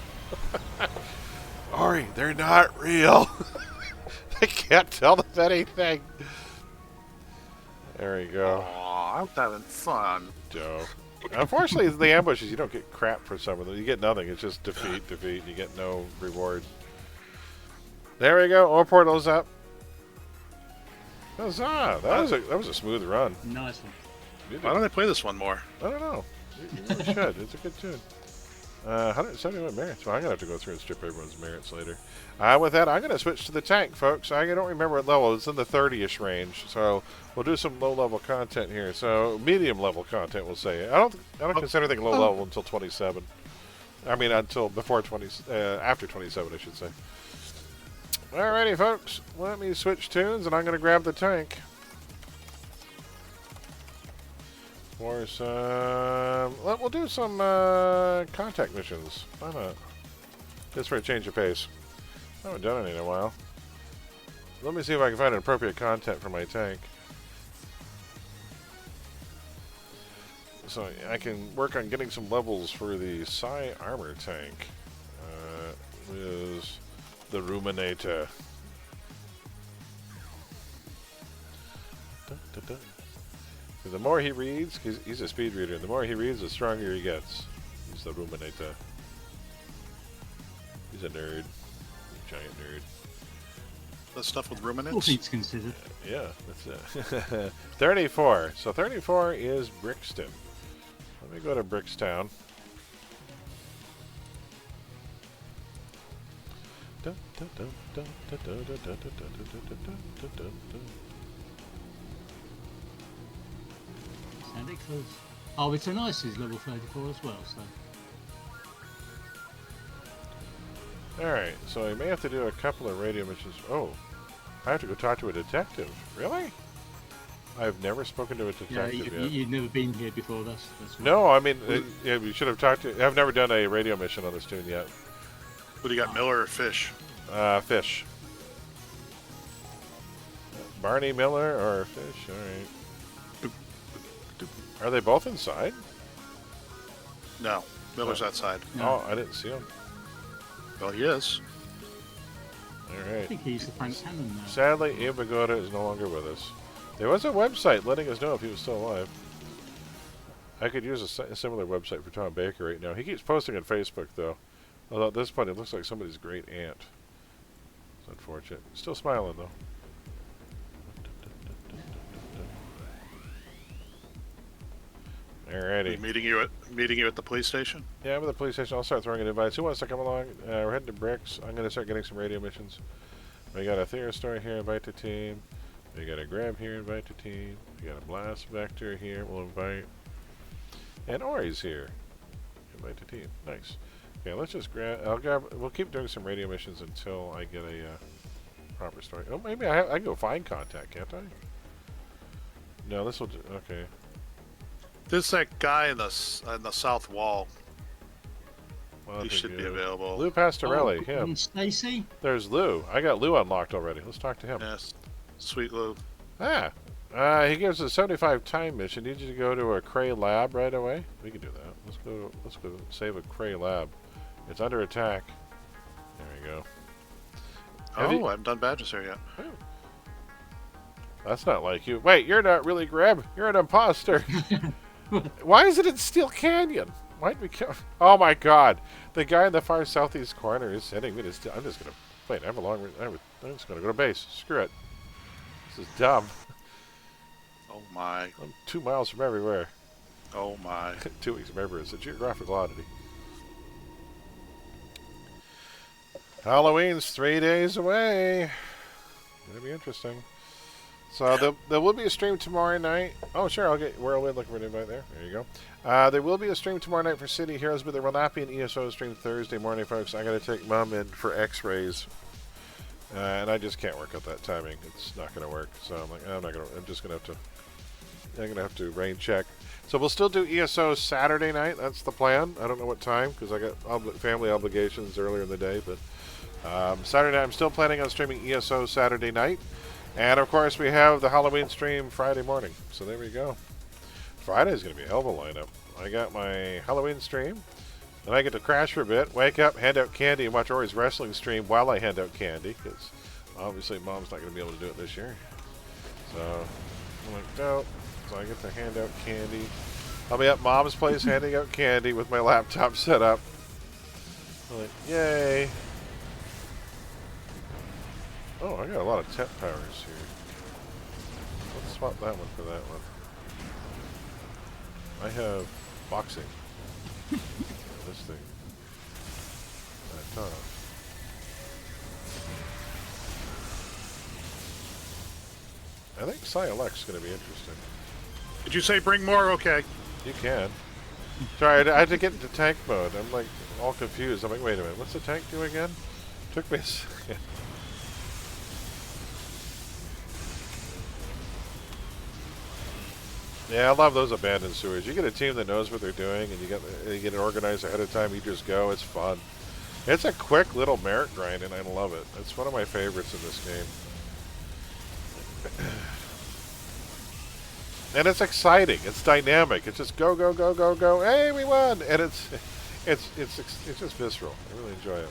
[SPEAKER 1] Ori, they're not real. I can't tell them anything. There we go.
[SPEAKER 8] Aw, I'm having fun.
[SPEAKER 1] Dope. Unfortunately, the ambushes, you don't get crap for some of them. You get nothing. It's just defeat. You get no reward. There we go. Ore portal's up. Huzzah! That was a smooth run.
[SPEAKER 3] Nice one.
[SPEAKER 8] Why don't I play this one more?
[SPEAKER 1] I don't know. You really should. It's a good tune. 171 merits. Well, I'm going to have to go through and strip everyone's merits later. With that, I'm going to switch to the tank, folks. I don't remember what level. It's in the 30-ish range. So we'll do some low-level content here. So medium-level content, we'll say. I don't consider anything low-level until 27. I mean, until before 20... after 27, I should say. Alrighty, folks. Let me switch tunes, and I'm going to grab the tank. For some... We'll do some contact missions. Why not? Just for a change of pace. I haven't done any in a while. Let me see if I can find an appropriate content for my tank. So I can work on getting some levels for the Psi armor tank. Is the Ruminator. Dun, dun, dun. The more he reads, he's a speed reader, and the more he reads, the stronger he gets. He's the Ruminator. He's a nerd. Giant nerd.
[SPEAKER 8] The stuff with
[SPEAKER 3] All
[SPEAKER 8] ruminants.
[SPEAKER 3] things considered.
[SPEAKER 1] Yeah, that's it. 34. So 34 is Brixton. Let me go to Brickstown.
[SPEAKER 3] Sounded close. Oh, it's a nice is level 34 as well, so.
[SPEAKER 1] Alright, so I may have to do a couple of radio missions. Oh, I have to go talk to a detective. Really? I've never spoken to a
[SPEAKER 3] Yeah,
[SPEAKER 1] detective yet.
[SPEAKER 3] you've never been here before, that's right.
[SPEAKER 1] No, I mean, yeah, we should have talked to... I've never done a radio mission on this tune yet.
[SPEAKER 8] What do you got, Miller or Fish?
[SPEAKER 1] Fish. Barney Miller or Fish? Alright. Are they both inside?
[SPEAKER 8] No, Miller's outside.
[SPEAKER 3] No.
[SPEAKER 1] Oh, I didn't see them.
[SPEAKER 8] Well, he is.
[SPEAKER 3] I
[SPEAKER 1] Alright.
[SPEAKER 3] think he's the Frank Cannon now.
[SPEAKER 1] Sadly, Abe Pagoda is no longer with us. There was a website letting us know if he was still alive. I could use a similar website for Tom Baker right now. He keeps posting on Facebook, though. Although at this point, it looks like somebody's great aunt. It's unfortunate. Still smiling, though. Alrighty.
[SPEAKER 8] Meeting you at the police station.
[SPEAKER 1] Yeah, I'm at the police station. I'll start throwing in invites. Who wants to come along? We're heading to Bricks. I'm going to start getting some radio missions. We got a Theater Story here, invite to team. We got a Grab here, invite to team. We got a Blast Vector here, we'll invite. And Ori's here. Invite to team. Nice. Okay, let's just we'll keep doing some radio missions until I get a proper story. Oh, maybe I can go find contact, can't I? No, this will okay.
[SPEAKER 8] There's that guy in the south wall.
[SPEAKER 1] Well,
[SPEAKER 8] He should be available.
[SPEAKER 1] Lou Pastorelli, him.
[SPEAKER 3] And Stacy?
[SPEAKER 1] There's Lou. I got Lou unlocked already. Let's talk to him.
[SPEAKER 8] Yes, sweet Lou.
[SPEAKER 1] Ah, he gives us a 75 time mission. Need you to go to a Cray lab right away. We can do that. Let's go save a Cray lab. It's under attack. There we go. Have
[SPEAKER 8] Oh,
[SPEAKER 1] you-
[SPEAKER 8] I haven't done badges here yet.
[SPEAKER 1] That's not like you. Wait, you're not really Greb. You're an imposter. Why is it in Steel Canyon? Why'd we kill? Oh my God! The guy in the far southeast corner is sending me to. I'm just gonna wait. I have a long. I'm just gonna go to base. Screw it. This is dumb.
[SPEAKER 8] Oh my.
[SPEAKER 1] I'm 2 miles from everywhere.
[SPEAKER 8] Oh my.
[SPEAKER 1] 2 weeks from everywhere. It's a geographical oddity. Halloween's 3 days away. Gonna be interesting. So there will be a stream tomorrow night. Oh, sure, we're looking for an invite there. There you go. There will be a stream tomorrow night for City Heroes, but there will not be an ESO stream Thursday morning, folks. I got to take Mom in for X-rays, and I just can't work out that timing. It's not going to work. So I'm like, I'm just going to have to rain check. So we'll still do ESO Saturday night. That's the plan. I don't know what time because I got family obligations earlier in the day, but Saturday night I'm still planning on streaming ESO Saturday night. And, of course, we have the Halloween stream Friday morning. So there we go. Friday's going to be a hell of a lineup. I got my Halloween stream. Then I get to crash for a bit, wake up, hand out candy, and watch Ori's wrestling stream while I hand out candy. Because, obviously, Mom's not going to be able to do it this year. So, I'm like, no. So I get to hand out candy. I'll be at Mom's place handing out candy with my laptop set up. I'm like, yay. Oh, I got a lot of temp powers here. Let's swap that one for that one. I have boxing. This thing. I think Psy-Elec's going to be interesting.
[SPEAKER 8] Did you say bring more? Okay.
[SPEAKER 1] You can. Sorry, I had to get into tank mode. I'm like all confused. I'm like, wait a minute, what's the tank do again? Took me a second. Yeah, I love those abandoned sewers. You get a team that knows what they're doing, and you get it organized ahead of time. You just go. It's fun. It's a quick little merit grind, and I love it. It's one of my favorites in this game. And it's exciting. It's dynamic. It's just go, go, go, go, go. Hey, we won! And it's just visceral. I really enjoy it.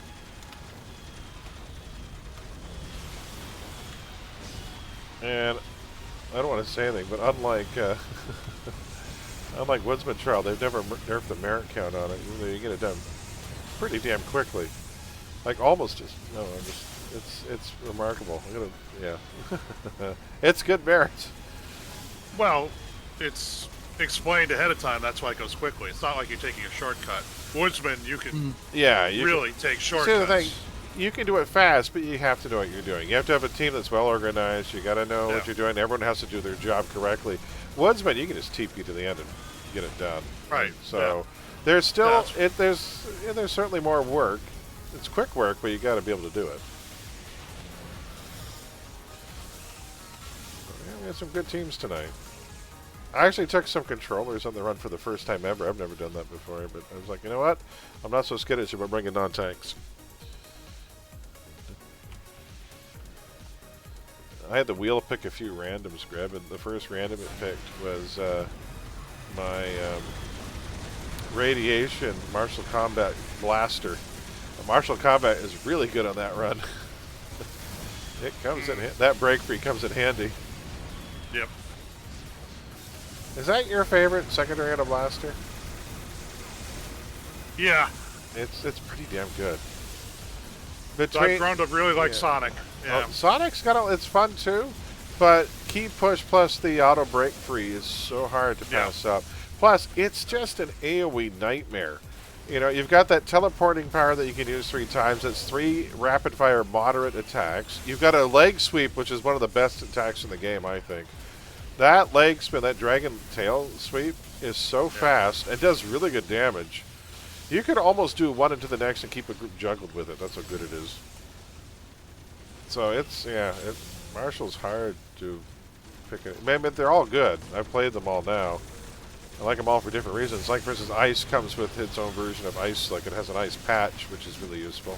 [SPEAKER 1] And I don't want to say anything, but unlike unlike Woodsman Trial, they've never nerfed the merit count on it. You get it done pretty damn quickly, like almost just. No, I'm just. It's remarkable. Yeah, it's good merits.
[SPEAKER 8] Well, it's explained ahead of time. That's why it goes quickly. It's not like you're taking a shortcut. Woodsman, you can
[SPEAKER 1] Yeah, you
[SPEAKER 8] really take
[SPEAKER 1] See, the
[SPEAKER 8] shortcuts.
[SPEAKER 1] thing, you can do it fast, but you have to know what you're doing. You have to have a team that's well organized. You got to know what
[SPEAKER 8] Yeah.
[SPEAKER 1] you're doing. Everyone has to do their job correctly. Woodsman, you can just TP to the end and get it done.
[SPEAKER 8] Right,
[SPEAKER 1] So there's still
[SPEAKER 8] Yeah,
[SPEAKER 1] there's certainly more work. It's quick work, but you got to be able to do it. Yeah, we had some good teams tonight. I actually took some controllers on the run for the first time ever. I've never done that before, but I was like, you know what? I'm not so skittish about bringing non-tanks. I had the wheel pick a few randoms, Greb, and the first random it picked was my Radiation Martial Combat Blaster. Martial Combat is really good on that run. It comes in that break free comes in handy.
[SPEAKER 8] Yep.
[SPEAKER 1] Is that your favorite secondary on a blaster?
[SPEAKER 8] Yeah.
[SPEAKER 1] It's pretty damn good.
[SPEAKER 8] I've grown to really like Sonic. Yeah.
[SPEAKER 1] Sonic's it's fun too, but key push plus the auto break free is so hard to pass up. Plus, it's just an AoE nightmare. You know, you've got that teleporting power that you can use 3 times. It's 3 rapid fire moderate attacks. You've got a leg sweep, which is one of the best attacks in the game, I think. That leg spin, that dragon tail sweep, is so fast and does really good damage. You could almost do one into the next and keep a group juggled with it. That's how good it is. So Martial's hard to pick. Man, but they're all good. I've played them all now. I like them all for different reasons. Like, for instance, Ice comes with its own version of Ice. Like, it has an Ice patch, which is really useful.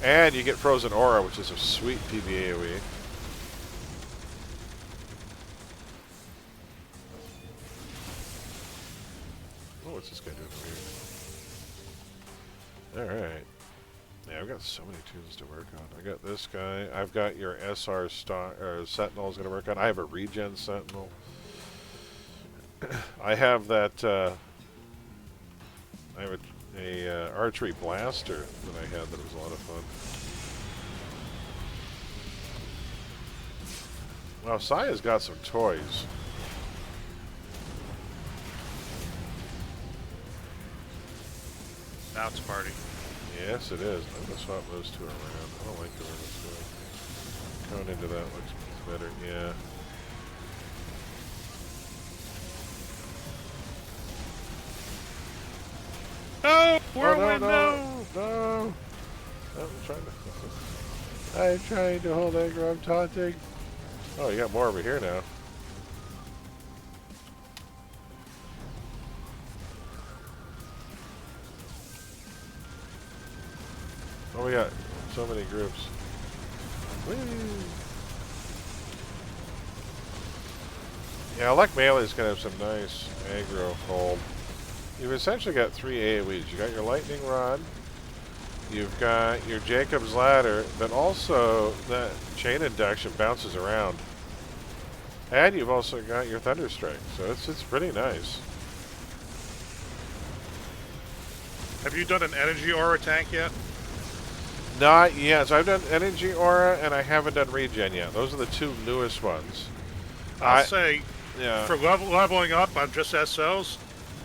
[SPEAKER 1] And you get Frozen Aura, which is a sweet PvAoE. Oh, what's this guy doing over here? Alright. Yeah, I've got so many tunes to work on. I got this guy. I've got your SR Sentinel is going to work on. I have a Regen Sentinel. I have that. I have a archery blaster that I had that was a lot of fun. Wow, Saya's got some toys.
[SPEAKER 8] Now it's a party.
[SPEAKER 1] Yes, it is. I'm going to swap those two around. I don't like the way this goes. Going into that looks better. Yeah.
[SPEAKER 8] No!
[SPEAKER 1] No,
[SPEAKER 8] Whirlwind,
[SPEAKER 1] no! I'm trying to hold anger. I'm taunting. Oh, you got more over here now. Oh, we got so many groups. Whee! Yeah, I like Melee's gonna have some nice aggro hold. You've essentially got 3 AoEs. You got your Lightning Rod, you've got your Jacob's Ladder, but also that Chain Induction bounces around. And you've also got your Thunderstrike, so it's pretty nice.
[SPEAKER 8] Have you done an energy aura tank yet?
[SPEAKER 1] Not yet. So I've done Energy Aura, and I haven't done Regen yet. Those are the 2 newest ones.
[SPEAKER 8] I'll say,
[SPEAKER 1] yeah.
[SPEAKER 8] for leveling up on just SLs,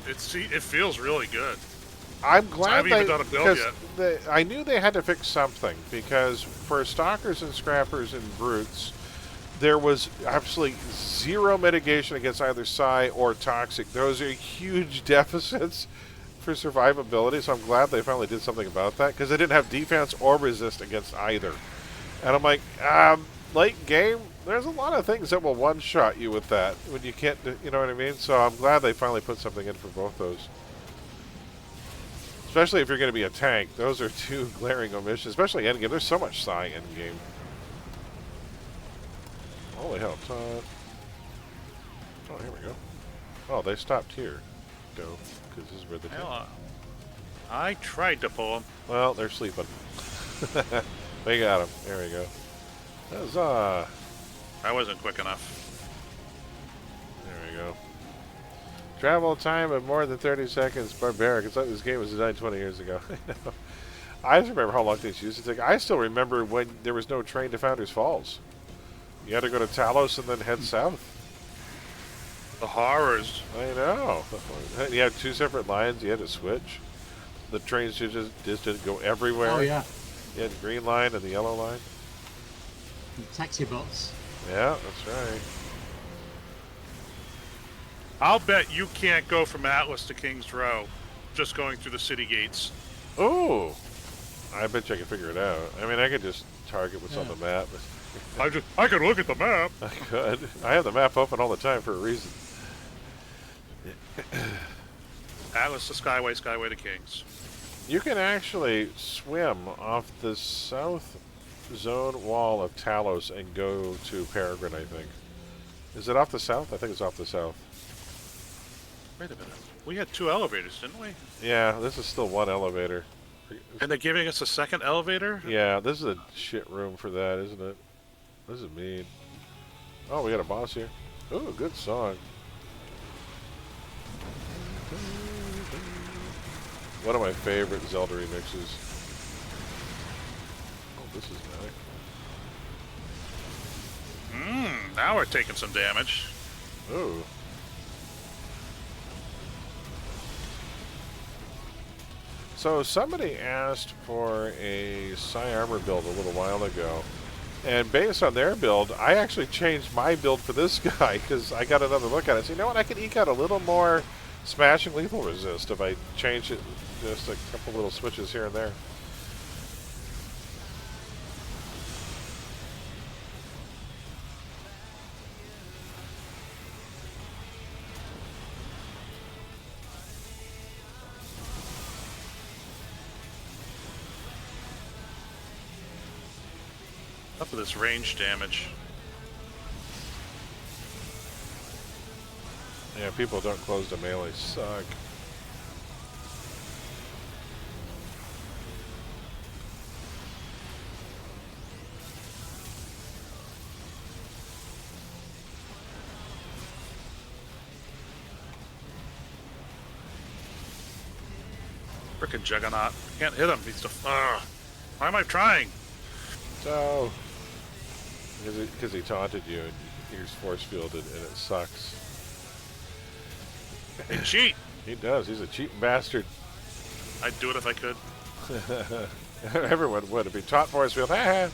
[SPEAKER 8] it feels really good.
[SPEAKER 1] I'm glad
[SPEAKER 8] I haven't even done a build yet.
[SPEAKER 1] I knew they had to fix something, because for Stalkers and Scrappers and Brutes, there was absolutely 0 mitigation against either Psi or Toxic. Those are huge deficits for survivability, so I'm glad they finally did something about that, because they didn't have defense or resist against either. And I'm like, late game, there's a lot of things that will one-shot you with that when you can't, you know what I mean? So I'm glad they finally put something in for both those. Especially if you're going to be a tank. Those are 2 glaring omissions, especially endgame. There's so much Psi endgame. Holy hell, Todd. Oh, here we go. Oh, they stopped here. Dope. Because this is where the
[SPEAKER 8] I tried to pull them.
[SPEAKER 1] Well, they're sleeping. We got them. There we go. Huzzah.
[SPEAKER 8] I wasn't quick enough.
[SPEAKER 1] There we go. Travel time of more than 30 seconds. Barbaric. It's like this game was designed 20 years ago. I know. I just remember how long things used to take. I still remember when there was no train to Founders Falls. You had to go to Talos and then head south.
[SPEAKER 8] The horrors.
[SPEAKER 1] I know. You had 2 separate lines. You had to switch. The trains just didn't go everywhere.
[SPEAKER 3] Oh yeah.
[SPEAKER 1] You had the green line and the yellow line.
[SPEAKER 3] The taxi bots.
[SPEAKER 1] Yeah, that's right.
[SPEAKER 8] I'll bet you can't go from Atlas to King's Row just going through the city gates.
[SPEAKER 1] Ooh. I bet you I can figure it out. I mean, I could just target what's on the map.
[SPEAKER 8] I could look at the map.
[SPEAKER 1] I could. I have the map open all the time for a reason.
[SPEAKER 8] Atlas to Skyway, Skyway to Kings.
[SPEAKER 1] You can actually swim off the south zone wall of Talos and go to Peregrine, I think. Is it off the south? I think it's off the south.
[SPEAKER 8] Wait a minute. We had 2 elevators, didn't we?
[SPEAKER 1] Yeah, this is still 1 elevator.
[SPEAKER 8] And they're giving us a second elevator?
[SPEAKER 1] Yeah, this is a shit room for that, isn't it? This is mean. Oh, we got a boss here. Ooh, good song. One of my favorite Zelda remixes. Oh, this is nice.
[SPEAKER 8] Now we're taking some damage.
[SPEAKER 1] Ooh. So somebody asked for a Psi Armor build a little while ago. And based on their build, I actually changed my build for this guy because I got another look at it. So you know what? I can eke out a little more smashing lethal resist if I change it just a couple little switches here and there.
[SPEAKER 8] Up with this range damage.
[SPEAKER 1] Yeah, people don't close to melee suck.
[SPEAKER 8] Frickin' Juggernaut. Can't hit him. He's just. Why am I trying?
[SPEAKER 1] So, because he taunted you and you're force fielded and it sucks.
[SPEAKER 8] They cheat.
[SPEAKER 1] He does. He's a cheating bastard.
[SPEAKER 8] I'd do it if I could.
[SPEAKER 1] Everyone would. If he taught force field, I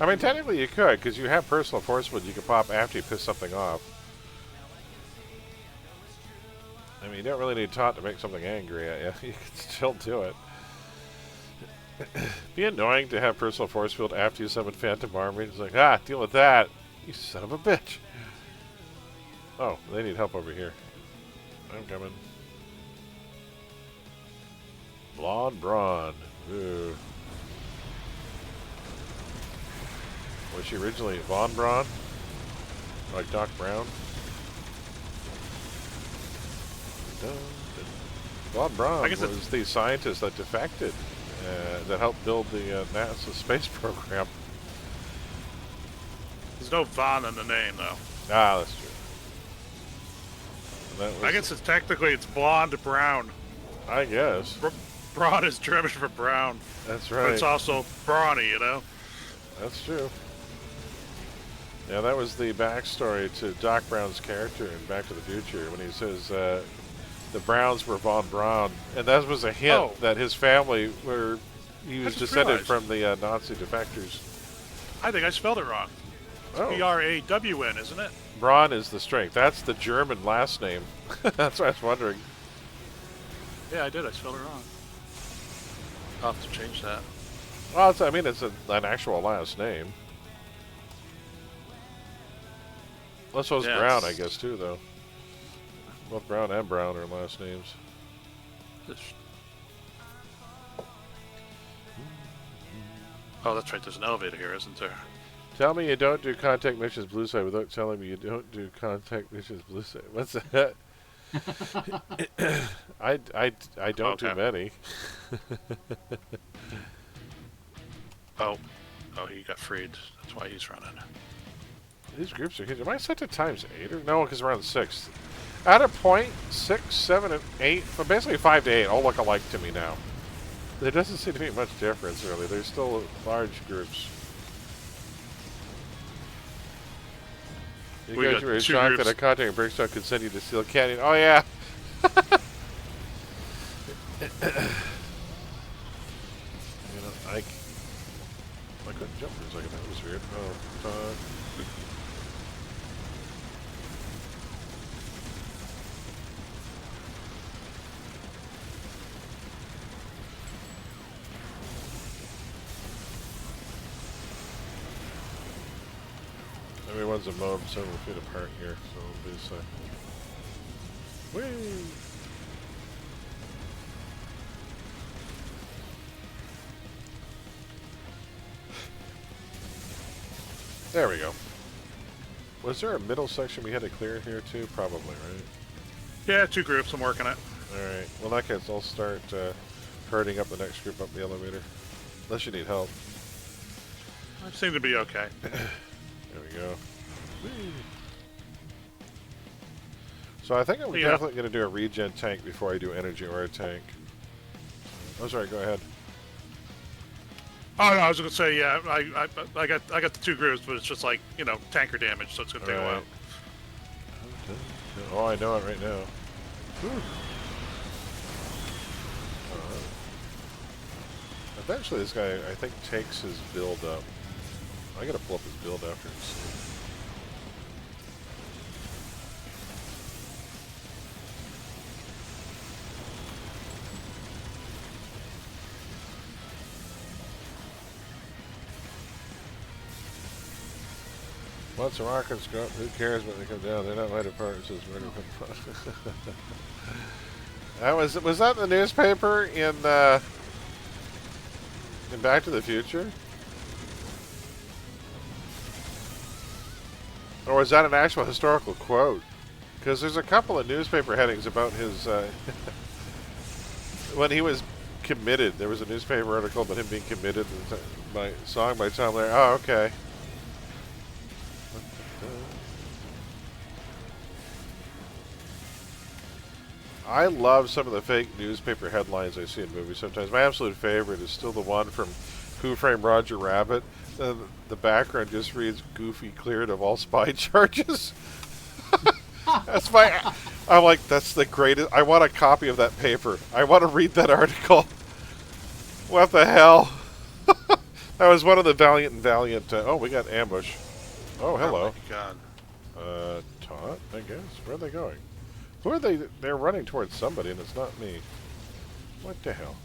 [SPEAKER 1] mean, technically you could, because you have personal force field you can pop after you piss something off. I mean, you don't really need taunt to make something angry at you. You can still do it. Be annoying to have personal force field after you summon Phantom Army. It's like, deal with that. You son of a bitch. Oh, they need help over here. I'm coming. Blonde Brawn. Ooh. Was she originally Von Braun? Like Doc Brown? Von Braun was the scientist that defected, that helped build the NASA space program.
[SPEAKER 8] There's no Von in the name, though.
[SPEAKER 1] Ah, that's true. That was,
[SPEAKER 8] I guess it's technically blonde brown.
[SPEAKER 1] I guess.
[SPEAKER 8] Braun is German for brown.
[SPEAKER 1] That's right.
[SPEAKER 8] But it's also brawny, you know?
[SPEAKER 1] That's true. Yeah, that was the backstory to Doc Brown's character in Back to the Future when he says the Browns were Von Braun, and that was a hint that his family he was descended from the Nazi defectors.
[SPEAKER 8] I think I spelled it wrong. It's B-R-A-W-N, isn't it?
[SPEAKER 1] Braun is the strength. That's the German last name. That's what I was wondering.
[SPEAKER 8] Yeah, I did. I spelled it wrong. I'll have to change that.
[SPEAKER 1] Well, I mean, it's an actual last name. Well, so it's Brown, I guess, too, though. Both Brown and Brown are last names.
[SPEAKER 8] Oh, that's right. There's an elevator here, isn't there?
[SPEAKER 1] Tell me you don't do contact missions blue side without telling me you don't do contact missions blue side. What's that? I don't do many.
[SPEAKER 8] Oh, he got freed. That's why he's running.
[SPEAKER 1] These groups are huge. Am I set to times 8 or no? Because we're on 6. At a point, 6, 7, and 8, but basically 5 to 8 all look alike to me now. There doesn't seem to be much difference, really. They're still large groups. You
[SPEAKER 8] We
[SPEAKER 1] guys
[SPEAKER 8] got
[SPEAKER 1] were
[SPEAKER 8] two
[SPEAKER 1] shocked
[SPEAKER 8] groups.
[SPEAKER 1] that a contact Brickstone could send you to Steel Canyon. Oh, yeah. You know, I couldn't jump for a second. That was weird. Oh, Everyone's a mob several feet apart here, so it'll be so. Whee! There we go. Was there a middle section we had to clear here too? Probably, right?
[SPEAKER 8] Yeah, 2 groups. I'm working it.
[SPEAKER 1] Alright. Well, in that case, I'll start herding up the next group up the elevator. Unless you need help.
[SPEAKER 8] I seem to be okay.
[SPEAKER 1] There we go. Whee! So I think I'm
[SPEAKER 8] Yeah.
[SPEAKER 1] definitely going to do a regen tank before I do energy or a tank. Oh, sorry. Go ahead.
[SPEAKER 8] Oh no, I was gonna say yeah. I got the 2 groups, but it's just like tanker damage, so it's gonna take a while.
[SPEAKER 1] Alright. Oh, I know it right now. Whew. Eventually, this guy, I think, takes his build up. I gotta pull up his build after and see. Once the rockets go up, who cares when they come down? They're not light apart. It says murder. That was that in the newspaper in Back to the Future? Or was that an actual historical quote? Because there's a couple of newspaper headings about his when he was committed. There was a newspaper article about him being committed by song by Tom Lehrer. Oh, okay. I love some of the fake newspaper headlines I see in movies sometimes. My absolute favorite is still the one from Who Framed Roger Rabbit. The background just reads, "Goofy cleared of all spy charges." That's my... I'm like, that's the greatest... I want a copy of that paper. I want to read that article. What the hell? That was one of the Valiant and Valiant... oh, we got ambush. Oh, hello.
[SPEAKER 8] Oh my god.
[SPEAKER 1] Taunt, I guess. Where are they going? Who are they? They're running towards somebody, and it's not me. What the hell?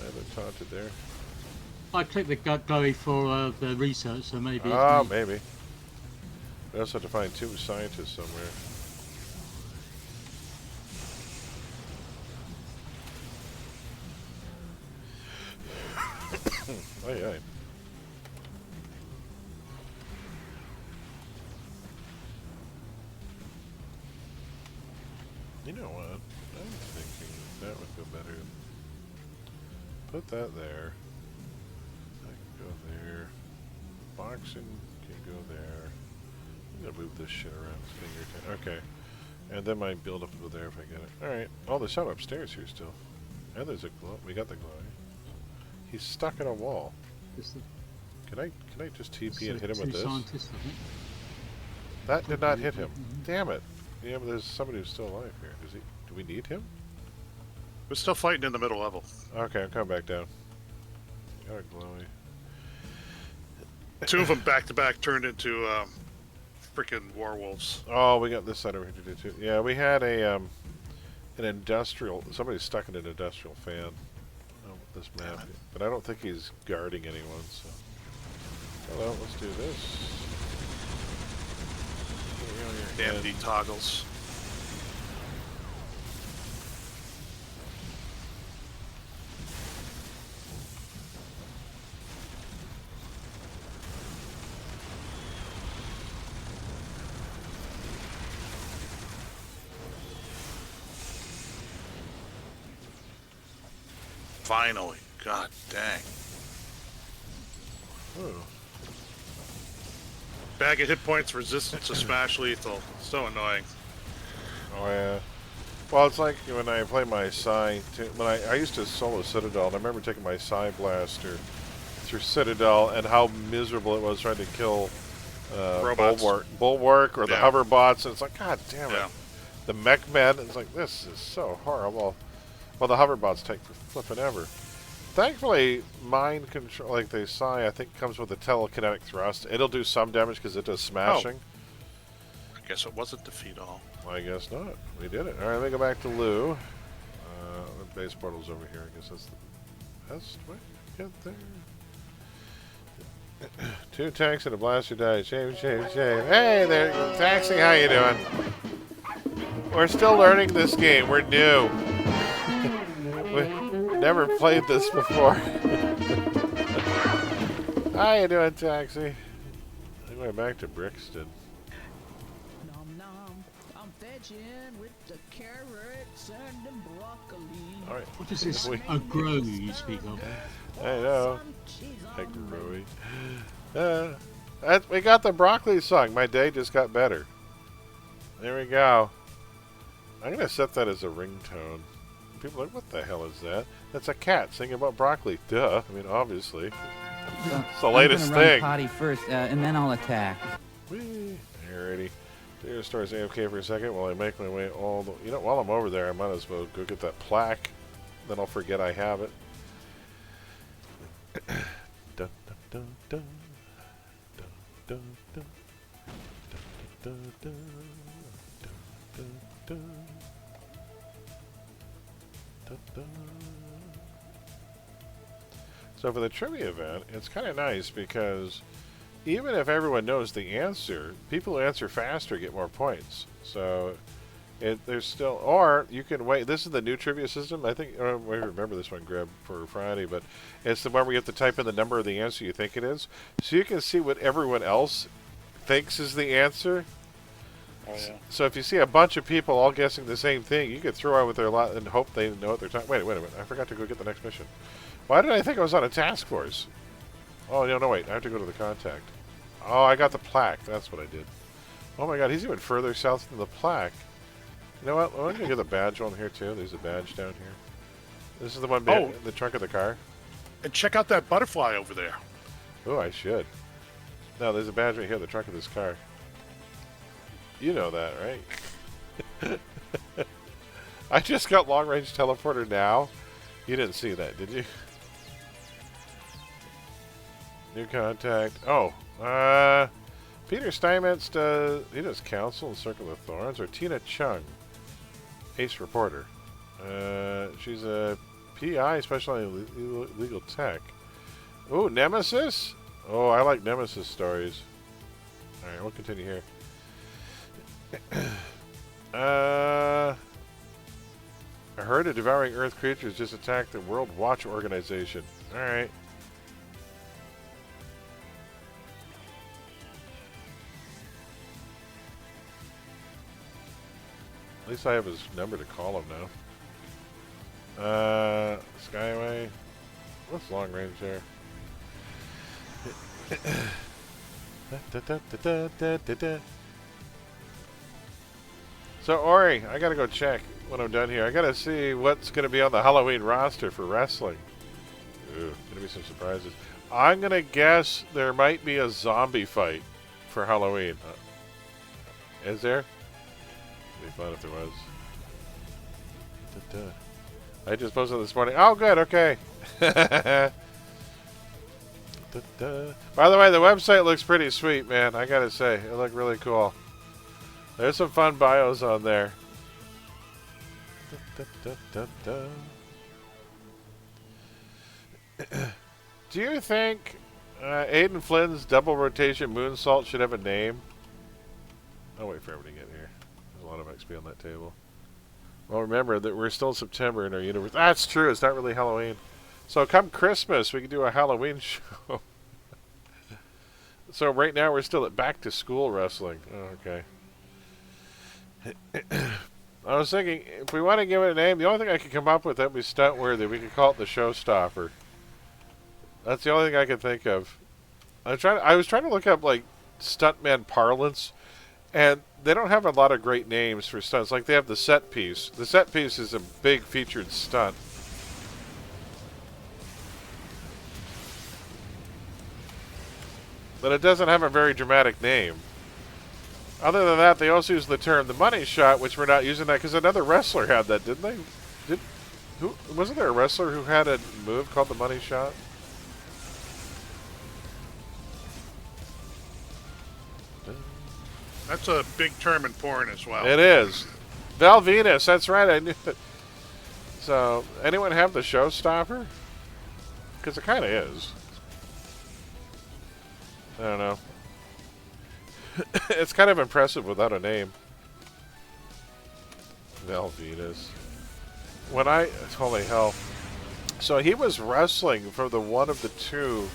[SPEAKER 1] I haven't taunted there.
[SPEAKER 3] I clicked the glowy for the research, so maybe it's
[SPEAKER 1] Oh,
[SPEAKER 3] me.
[SPEAKER 1] maybe. We also have to find 2 scientists somewhere. Aye, aye. You know what? I'm thinking that would go better. Put that there. That can go there. Boxing can go there. I'm gonna move this shit around. Okay. And then my build up will go there if I get it. Alright. Oh, there's some upstairs here still. And there's a glow. We got the glow. He's stuck in a wall. Can I just TP and hit him with this?
[SPEAKER 3] Scientists, I think.
[SPEAKER 1] That did not hit him. Damn it. Yeah, but there's somebody who's still alive here. Do we need him?
[SPEAKER 8] We're still fighting in the middle level.
[SPEAKER 1] Okay, I'm coming back down. Got a glowy.
[SPEAKER 8] 2 of them back to back turned into freaking werewolves.
[SPEAKER 1] Oh, we got this side over here to do too. Yeah, we had a an industrial. Somebody's stuck in an industrial fan. With this map, but I don't think he's guarding anyone. So, well, let's do this.
[SPEAKER 8] Damn D-toggles. Finally. God dang.
[SPEAKER 1] Oh.
[SPEAKER 8] Bag of hit points, resistance to smash lethal. So annoying.
[SPEAKER 1] Oh yeah. Well, it's like when I play my Psy. When I used to solo Citadel, and I remember taking my Psy blaster through Citadel, and how miserable it was trying to kill
[SPEAKER 8] Robots.
[SPEAKER 1] Bulwark, or the
[SPEAKER 8] Yeah.
[SPEAKER 1] hover bots. And it's like, God damn it.
[SPEAKER 8] Yeah.
[SPEAKER 1] The mech men. It's like, this is so horrible. Well, the hover bots take for flipping ever. Thankfully, mind control, like the Psy, I think comes with a telekinetic thrust. It'll do some damage because it does smashing.
[SPEAKER 8] I guess it wasn't defeat all.
[SPEAKER 1] I guess not. We did it. All right, let me go back to Lou. The base portal's over here. I guess that's the best way to get there. 2 tanks and a blaster died. Shame, shame, shame. Hey there, Taxi. How you doing? We're still learning this game. We're new. We never played this before. How you doing, Taxi? I'm going back to Brixton.
[SPEAKER 2] Nom nom. I'm fetching with the carrots and the broccoli.
[SPEAKER 1] All right.
[SPEAKER 3] What is this
[SPEAKER 1] We-
[SPEAKER 3] aggro you speak of?
[SPEAKER 1] I know. Hey, Growy. We got the broccoli song. My day just got better. There we go. I'm going to set that as a ringtone. People are like, what the hell is that? That's a cat singing about broccoli. Duh. I mean, obviously. It's the latest
[SPEAKER 9] I'm gonna run
[SPEAKER 1] thing.
[SPEAKER 9] potty first, and then I'll attack.
[SPEAKER 1] Whee. Alrighty. There stores AFK for a second while I make my way all the... You know, while I'm over there, I might as well go get that plaque. Then I'll forget I have it. Dun, dun, dun, dun. Dun, dun, dun. Dun, dun, dun. Dun, dun, dun. Dun, dun. So for the trivia event, it's kind of nice because even if everyone knows the answer, people who answer faster get more points. So there's still, or you can wait. This is the new trivia system. I think I remember this one, Greb, for Friday, but it's the one where you have to type in the number of the answer you think it is, so you can see what everyone else thinks is the answer.
[SPEAKER 10] Oh, yeah.
[SPEAKER 1] So if you see a bunch of people all guessing the same thing, you could throw out with their lot and hope they know what they're talking. Wait a minute! I forgot to go get the next mission. Why did I think I was on a task force? Oh no, wait! I have to go to the contact. Oh, I got the plaque. That's what I did. Oh my God, he's even further south than the plaque. You know what? I'm gonna get the badge on here too. There's a badge down here. This is the one in the trunk of the car.
[SPEAKER 8] And check out that butterfly over there.
[SPEAKER 1] Oh, I should. No, there's a badge right here in the trunk of this car. You know that, right? I just got long-range teleporter now. You didn't see that, did you? New contact. Oh, Peter Steinmetz he does Council and Circle of Thorns, or Tina Chung, Ace Reporter. She's a PI specializing in legal tech. Ooh, Nemesis? Oh, I like Nemesis stories. Alright, we'll continue here. I heard a devouring earth creatures just attacked the World Watch Organization. Alright. At least I have his number to call him now. Skyway. What's long range there? So Ori, I gotta go check when I'm done here. I gotta see what's gonna be on the Halloween roster for wrestling. Ooh, gonna be some surprises. I'm gonna guess there might be a zombie fight for Halloween. Is there? It'd be fun if there was. I just posted this morning. Oh, good. Okay. By the way, the website looks pretty sweet, man. I gotta say, it looked really cool. There's some fun bios on there. Do you think Aiden Flynn's double rotation moonsault should have a name? I'll wait for everyone to get here. There's a lot of XP on that table. Well, remember that we're still in September in our universe. That's true. It's not really Halloween. So come Christmas, we can do a Halloween show. So right now we're still at back to school wrestling. Oh, okay. I was thinking, if we want to give it a name, the only thing I could come up with that would be stunt worthy. We could call it the Showstopper. That's the only thing I could think of. I was trying to look up like stuntman parlance, and they don't have a lot of great names for stunts. Like they have the set piece. The set piece is a big featured stunt. But it doesn't have a very dramatic name. Other than that, they also use the term the money shot, which we're not using that because another wrestler had that, didn't they? Wasn't there a wrestler who had a move called the money shot?
[SPEAKER 8] That's a big term in porn as well.
[SPEAKER 1] It is. Val Venus, that's right, I knew it. So, anyone have the showstopper? Because it kind of is. I don't know. It's kind of impressive without a name. Val Venus. Holy hell. So he was wrestling for the one of the two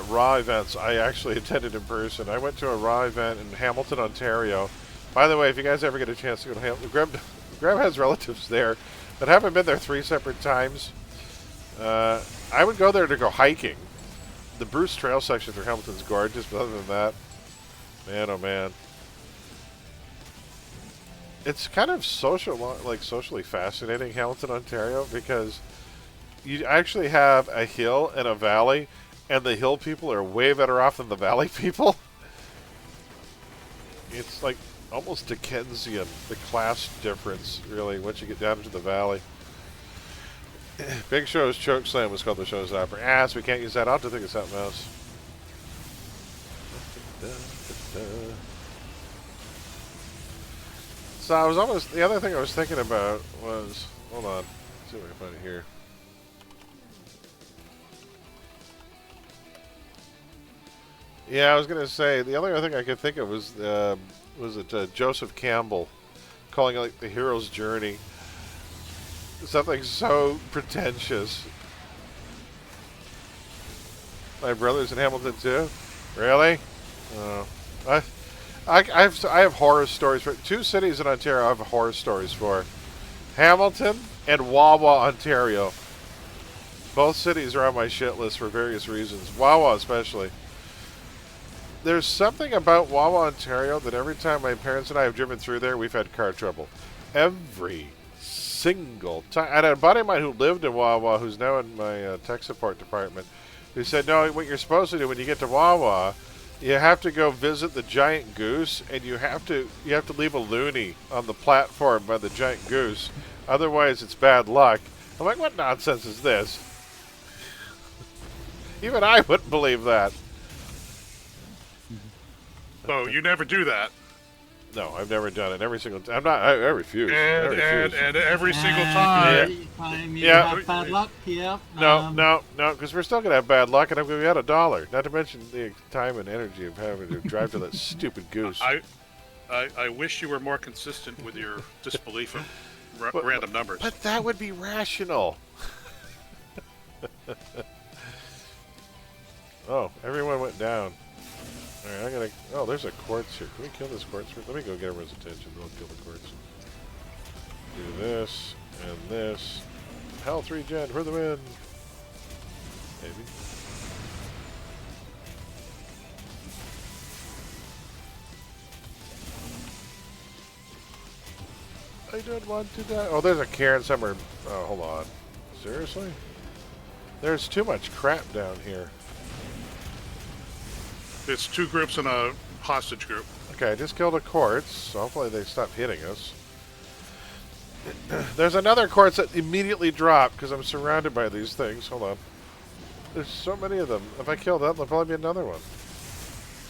[SPEAKER 1] Raw events I actually attended in person. I went to a Raw event in Hamilton, Ontario. By the way, if you guys ever get a chance to go to Hamilton, Graham has relatives there that haven't been there 3 separate times. I would go there to go hiking. The Bruce Trail section through Hamilton's gorgeous, but other than that, man, oh man. It's kind of socially fascinating, Hamilton, Ontario, because you actually have a hill and a valley, and the hill people are way better off than the valley people. It's like almost Dickensian, the class difference, really, once you get down into the valley. Big Show's Choke Slam was called the showstopper. So we can't use that. I'll have to think of something else. So the other thing I was thinking about was, hold on, let's see if I can find it here. Yeah, I was going to say, the only other thing I could think of was Joseph Campbell calling it like the hero's journey. Something so pretentious. My brother's in Hamilton too? Really? Oh. I have horror stories for 2 cities in Ontario. I have horror stories for Hamilton and Wawa, Ontario. Both cities are on my shit list for various reasons. Wawa especially. There's something about Wawa, Ontario that every time my parents and I have driven through there, we've had car trouble. Every single time. I had a buddy of mine who lived in Wawa, who's now in my tech support department, who said, no, what you're supposed to do when you get to Wawa, you have to go visit the giant goose, and you have to leave a loonie on the platform by the giant goose. Otherwise, it's bad luck. I'm like, what nonsense is this? Even I wouldn't believe that.
[SPEAKER 8] So you never do that.
[SPEAKER 1] No, I've never done it. Every single time. I refuse.
[SPEAKER 8] And every single
[SPEAKER 3] time.
[SPEAKER 8] time.
[SPEAKER 3] You have bad luck. Yeah.
[SPEAKER 1] No, because we're still going to have bad luck, and I'm going to be out $1. Not to mention the time and energy of having to drive to that stupid goose.
[SPEAKER 8] I wish you were more consistent with your disbelief of random numbers.
[SPEAKER 1] But that would be rational. Oh, everyone went down. Alright, oh, there's a quartz here. Can we kill this quartz? Let me go get everyone's attention. We'll kill the quartz. Do this, and this. Health regen for the win! Maybe. I don't want to die. Oh, there's a cairn somewhere. Oh, hold on. Seriously? There's too much crap down here.
[SPEAKER 8] It's 2 groups and a hostage group.
[SPEAKER 1] Okay, I just killed a quartz, so hopefully they stop hitting us. There's another quartz that immediately dropped because I'm surrounded by these things. Hold on. There's so many of them. If I kill that, there'll probably be another one.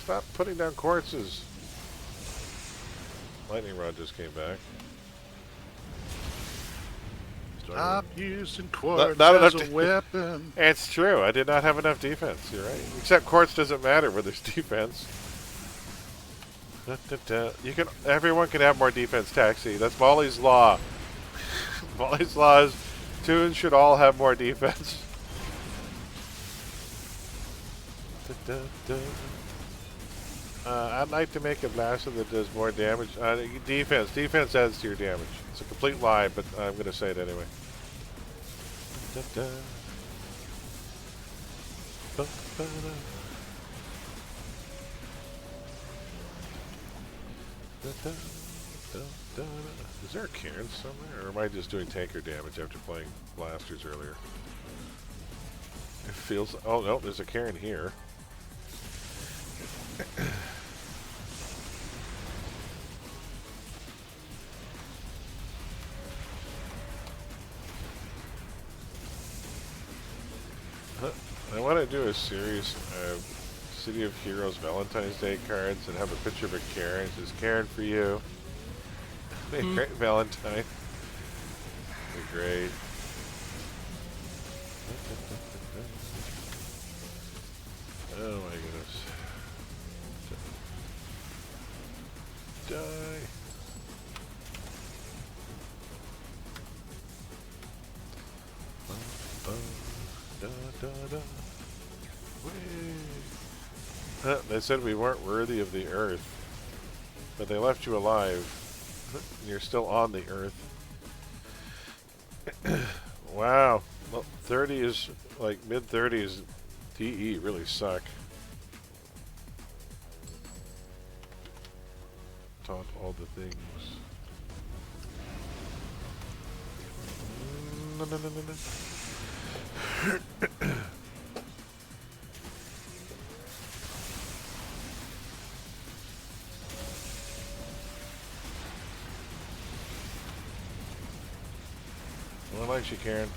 [SPEAKER 1] Stop putting down quartzes. Lightning rod just came back.
[SPEAKER 8] Stop using quartz as a weapon.
[SPEAKER 1] It's true. I did not have enough defense. You're right. Except quartz doesn't matter where there's defense. Everyone can have more defense, Taxi. That's Molly's law. Molly's law is tunes should all have more defense. I'd like to make a blaster that does more damage. Defense. Defense adds to your damage. It's a complete lie, but I'm going to say it anyway. Is there a Cairn somewhere, or am I just doing tanker damage after playing blasters earlier? It feels. Oh no, there's a Cairn here. I want to do a series of City of Heroes Valentine's Day cards and have a picture of a Cairn. It says, Cairn for you. Be a great Valentine. Be great. Oh my goodness. Die. Da, da, da. They said we weren't worthy of the earth, but they left you alive. You're still on the earth. Wow. Well, 30 is like mid-30s. DE really suck. Taught all the things. No, no, no, no, no. Well, I like you, Karen.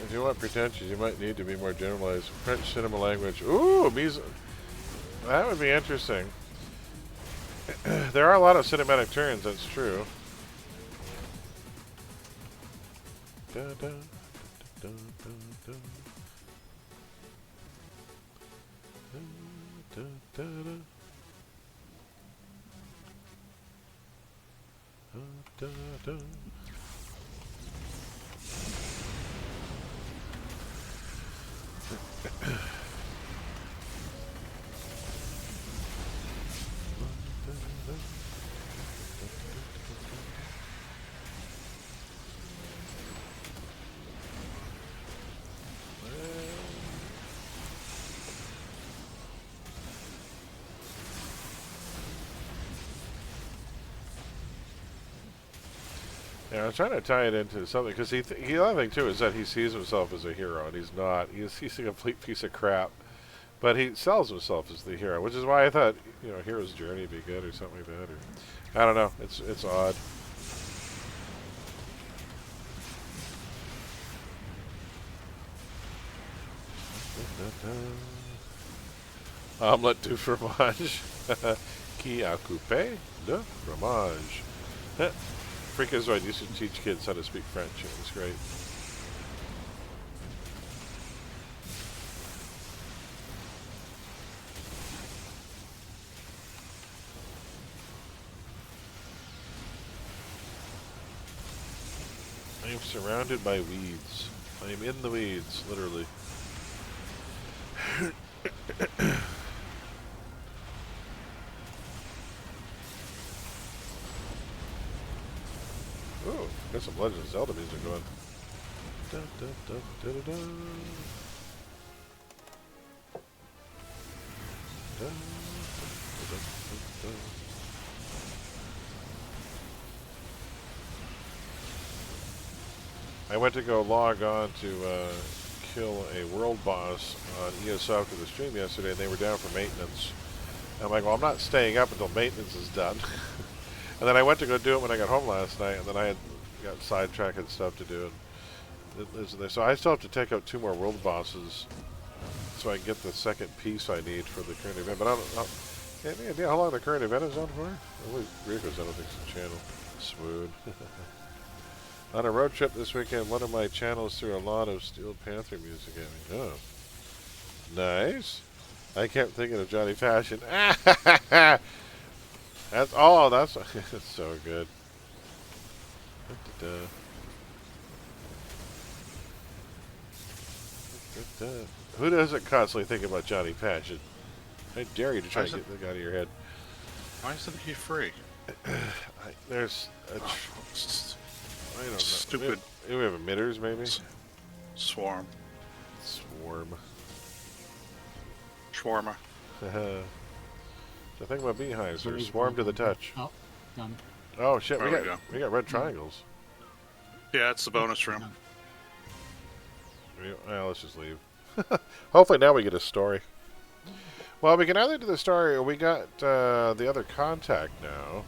[SPEAKER 1] If you want pretentious, you might need to be more generalized. French cinema language. Ooh, that would be interesting. There are a lot of cinematic turns, that's true. Da, da, da, da, da, da, da, da, da, da, da. Yeah, I'm trying to tie it into something because the other thing too is that he sees himself as a hero and he's not. He's a complete piece of crap, but he sells himself as the hero, which is why I thought Hero's Journey would be good or something like that. Or I don't know. It's odd. Omelette du fromage. Qui a coupé le fromage. Freakazoid right. Used to teach kids how to speak French. It was great. I am surrounded by weeds. I am in the weeds, literally. Ooh, got some Legend of Zelda music going. Da, da, da, da, da, da. Da, da, da, da, da. I went to go log on to kill a world boss on ES after the stream yesterday, and they were down for maintenance. I'm like, well, I'm not staying up until maintenance is done. And then I went to go do it when I got home last night, and then I got sidetracked and stuff to do. And so I still have to take out 2 more world bosses so I can get the second piece I need for the current event. But I don't any idea how long the current event is on for? Rico's, I don't think it's a channel. Smooth. On a road trip this weekend, one of my channels threw a lot of Steel Panther music at me. Oh. Nice. I kept thinking of Johnny Passion. That's that's so good. Who doesn't constantly think about Johnny Passion? I dare you to try to get that out of your head.
[SPEAKER 8] Why isn't he free?
[SPEAKER 1] There's a I don't know.
[SPEAKER 8] Stupid.
[SPEAKER 1] We have emitters, maybe?
[SPEAKER 8] Swarm.
[SPEAKER 1] Swarm.
[SPEAKER 8] Shawarma.
[SPEAKER 1] The thing about beehives, they're swarm to the touch.
[SPEAKER 3] Oh, done.
[SPEAKER 1] Oh shit,
[SPEAKER 8] There we go.
[SPEAKER 1] we got red triangles.
[SPEAKER 8] Yeah, it's the bonus room.
[SPEAKER 1] Well, let's just leave. Hopefully now we get a story. Well, we can either do the story or we got the other contact now.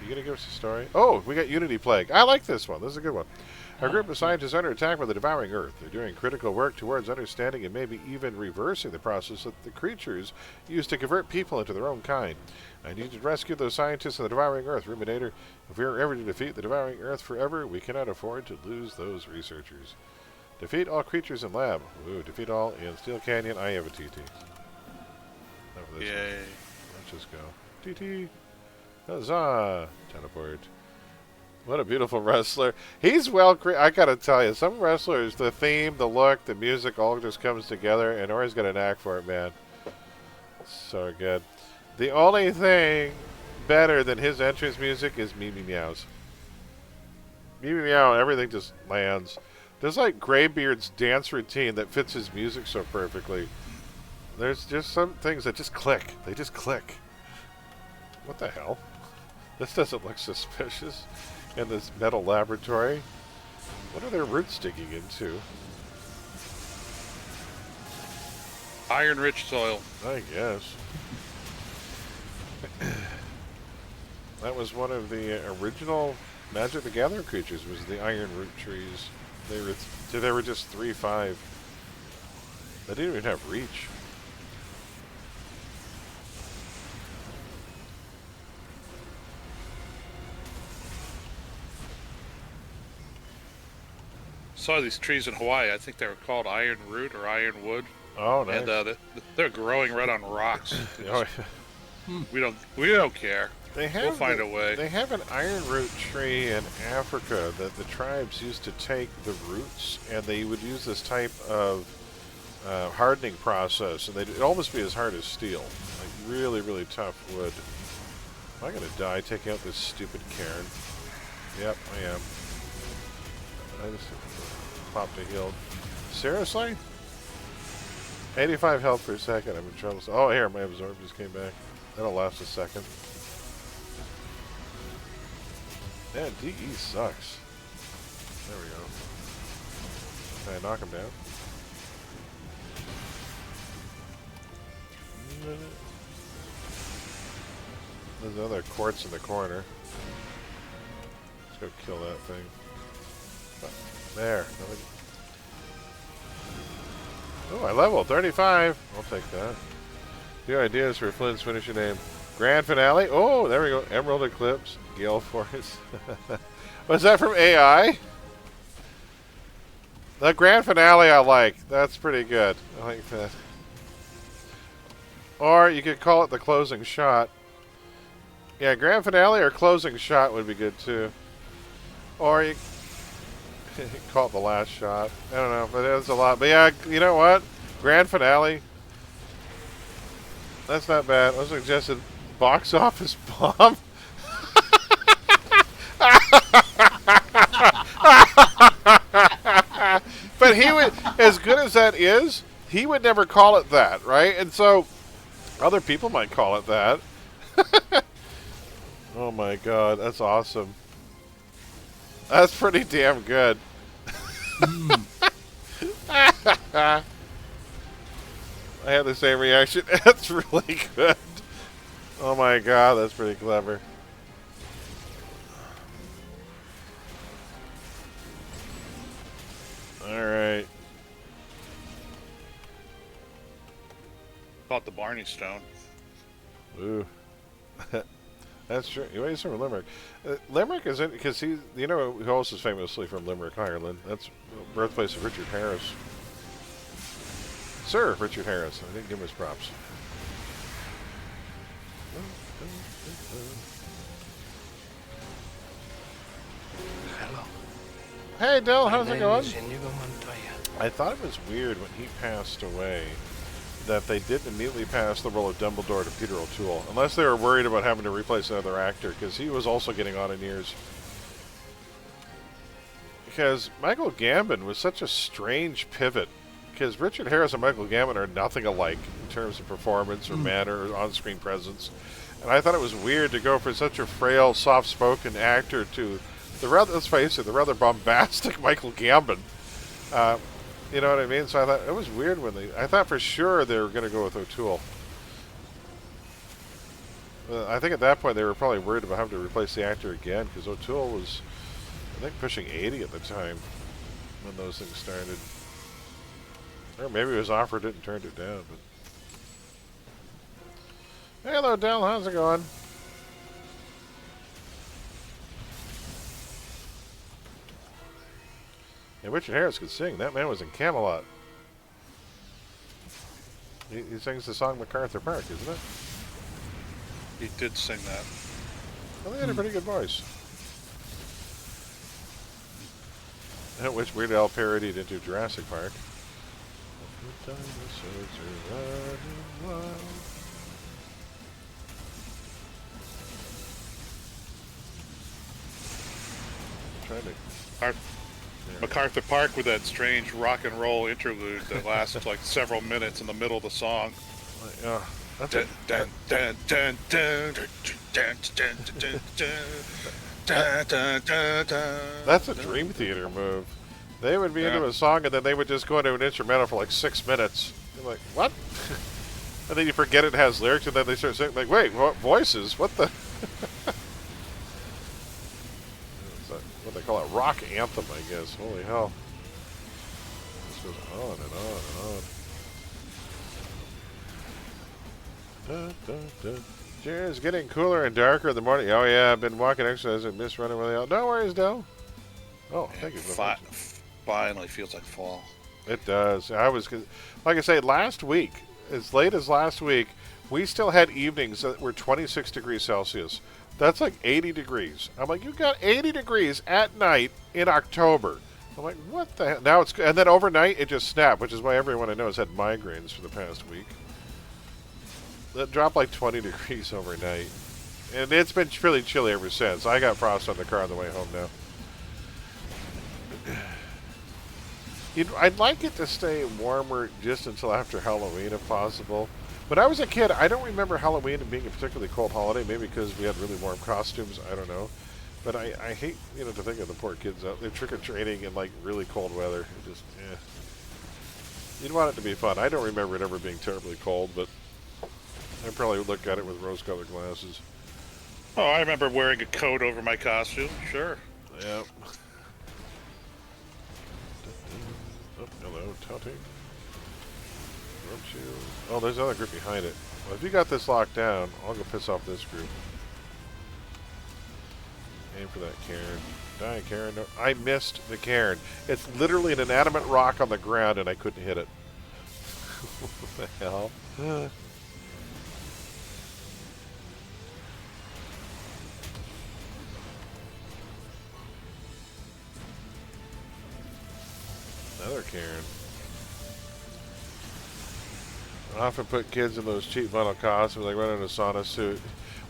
[SPEAKER 1] You gonna give us a story? Oh, we got Unity Plague. I like this one. This is a good one. A group of scientists under attack by the devouring Earth. They're doing critical work towards understanding and maybe even reversing the process that the creatures use to convert people into their own kind. I need to rescue those scientists of the devouring Earth. Ruminator, if we are ever to defeat the devouring Earth forever, we cannot afford to lose those researchers. Defeat all creatures in lab. Ooh, defeat all in Steel Canyon. I have a TT.
[SPEAKER 8] Yay.
[SPEAKER 1] Let's just go. TT. Huzzah! Teleport. What a beautiful wrestler. He's well I gotta tell you, some wrestlers, the theme, the look, the music all just comes together, and Ori's got a knack for it, man. So good. The only thing better than his entrance music is Mimi Meow's. Mimi Meow, everything just lands. There's like Greybeard's dance routine that fits his music so perfectly. There's just some things that just click. They just click. What the hell? This doesn't look suspicious. In this metal laboratory. What are their roots digging into?
[SPEAKER 8] Iron-rich soil.
[SPEAKER 1] I guess. That was one of the original Magic the Gathering creatures, was the iron root trees. They were just 3/5. They didn't even have reach.
[SPEAKER 8] Saw these trees in Hawaii. I think they were called iron root or iron wood.
[SPEAKER 1] Oh, nice.
[SPEAKER 8] And they're growing right on rocks.
[SPEAKER 1] Oh,
[SPEAKER 8] we don't care.
[SPEAKER 1] We'll
[SPEAKER 8] find a way.
[SPEAKER 1] They have an iron root tree in Africa that the tribes used to take the roots, and they would use this type of hardening process, and it'd almost be as hard as steel, like really, really tough wood. Am I gonna die taking out this stupid Cairn? Yep, I am. I just popped a heal. Seriously? 85 health per second. I'm in trouble. Oh, here, my absorb just came back. That'll last a second. Man, DE sucks. There we go. Can I knock him down? There's another quartz in the corner. Let's go kill that thing. There. Oh, I leveled 35. I'll take that. Few ideas for Flynn's finisher name. Grand Finale. Oh, there we go. Emerald Eclipse. Gale Force. Was that from AI? The Grand Finale I like. That's pretty good. I like that. Or you could call it the closing shot. Yeah, Grand Finale or closing shot would be good too. Or you call it the last shot. I don't know, but there's a lot. But yeah, you know what? Grand Finale. That's not bad. I was suggested box office bomb. But he would, as good as that is, he would never call it that, right? And so other people might call it that. Oh my god, that's awesome. That's pretty damn good. I had the same reaction. That's really good. Oh my god, that's pretty clever. Alright.
[SPEAKER 8] Caught the Barney Stone.
[SPEAKER 1] Ooh. That's true. He's from Limerick. Limerick is in, because he, you know who else is famously from Limerick, Ireland? That's birthplace of Richard Harris. Sir Richard Harris. I didn't give him his props.
[SPEAKER 6] Hello.
[SPEAKER 1] Hey, Del, how's it
[SPEAKER 6] My
[SPEAKER 1] going?
[SPEAKER 6] name is Inigo Montoya.
[SPEAKER 1] I thought it was weird when he passed away that they didn't immediately pass the role of Dumbledore to Peter O'Toole, unless they were worried about having to replace another actor, because he was also getting on in years. because Michael Gambon was such a strange pivot. Because Richard Harris and Michael Gambon are nothing alike in terms of performance or manner or on-screen presence. And I thought it was weird to go for such a frail, soft-spoken actor to the rather, let's face it, the rather bombastic Michael Gambon. You know what I mean? So I thought it was weird when I thought for sure they were going to go with O'Toole. I think at that point they were probably worried about having to replace the actor again because O'Toole was, I think, pushing 80 at the time when those things started. Or maybe he was offered it and turned it down. But hello, Del. How's it going? Yeah, Richard Harris could sing. That man was in Camelot. He sings the song MacArthur Park, isn't it?
[SPEAKER 8] He did sing that.
[SPEAKER 1] Well, they had a pretty good voice. Which Weird Al parodied into Jurassic Park. The dinosaurs are running wild. Trying to...
[SPEAKER 8] MacArthur Park with that strange rock and roll interlude that lasts like several minutes in the middle of the song.
[SPEAKER 1] That's
[SPEAKER 8] Dun, dun, dun, dun, dun, dun, dun, dun, dun, dun, dun, dun.
[SPEAKER 1] That's a Dream Theater move. They would be into a song and then they would just go into an instrumental for like 6 minutes. You're like, what? And then you forget it has lyrics and then they start saying, like, wait, what voices? What the? What they call it, rock anthem, I guess. Holy hell. This goes on and on and on. It's getting cooler and darker in the morning. Oh yeah, I've been walking exercise and missed running really out. No worries, Del. Oh, thank you.
[SPEAKER 8] Finally feels like fall.
[SPEAKER 1] It does. Like I say, last week, as late as last week, we still had evenings that were 26 degrees Celsius. That's like 80 degrees. I'm like, you got 80 degrees at night in October. I'm like, what the hell? Now and then overnight it just snapped, which is why everyone I know has had migraines for the past week. It dropped like 20 degrees overnight. And it's been really chilly ever since. I got frost on the car on the way home now. I'd like it to stay warmer just until after Halloween if possible. When I was a kid, I don't remember Halloween being a particularly cold holiday, maybe because we had really warm costumes, I don't know. But I hate, to think of the poor kids out there trick-or-treating in, like, really cold weather. It just, You'd want it to be fun. I don't remember it ever being terribly cold, but I probably would look at it with rose-colored glasses.
[SPEAKER 8] Oh, I remember wearing a coat over my costume, sure.
[SPEAKER 1] Yep. Oh, hello, Tauty. Oh, there's another group behind it. Well, if you got this locked down, I'll go piss off this group. Aim for that Cairn. Die, Cairn. No, I missed the Cairn. It's literally an inanimate rock on the ground, and I couldn't hit it. What the hell? Another Cairn. I often put kids in those cheap vinyl costumes, like running a sauna suit.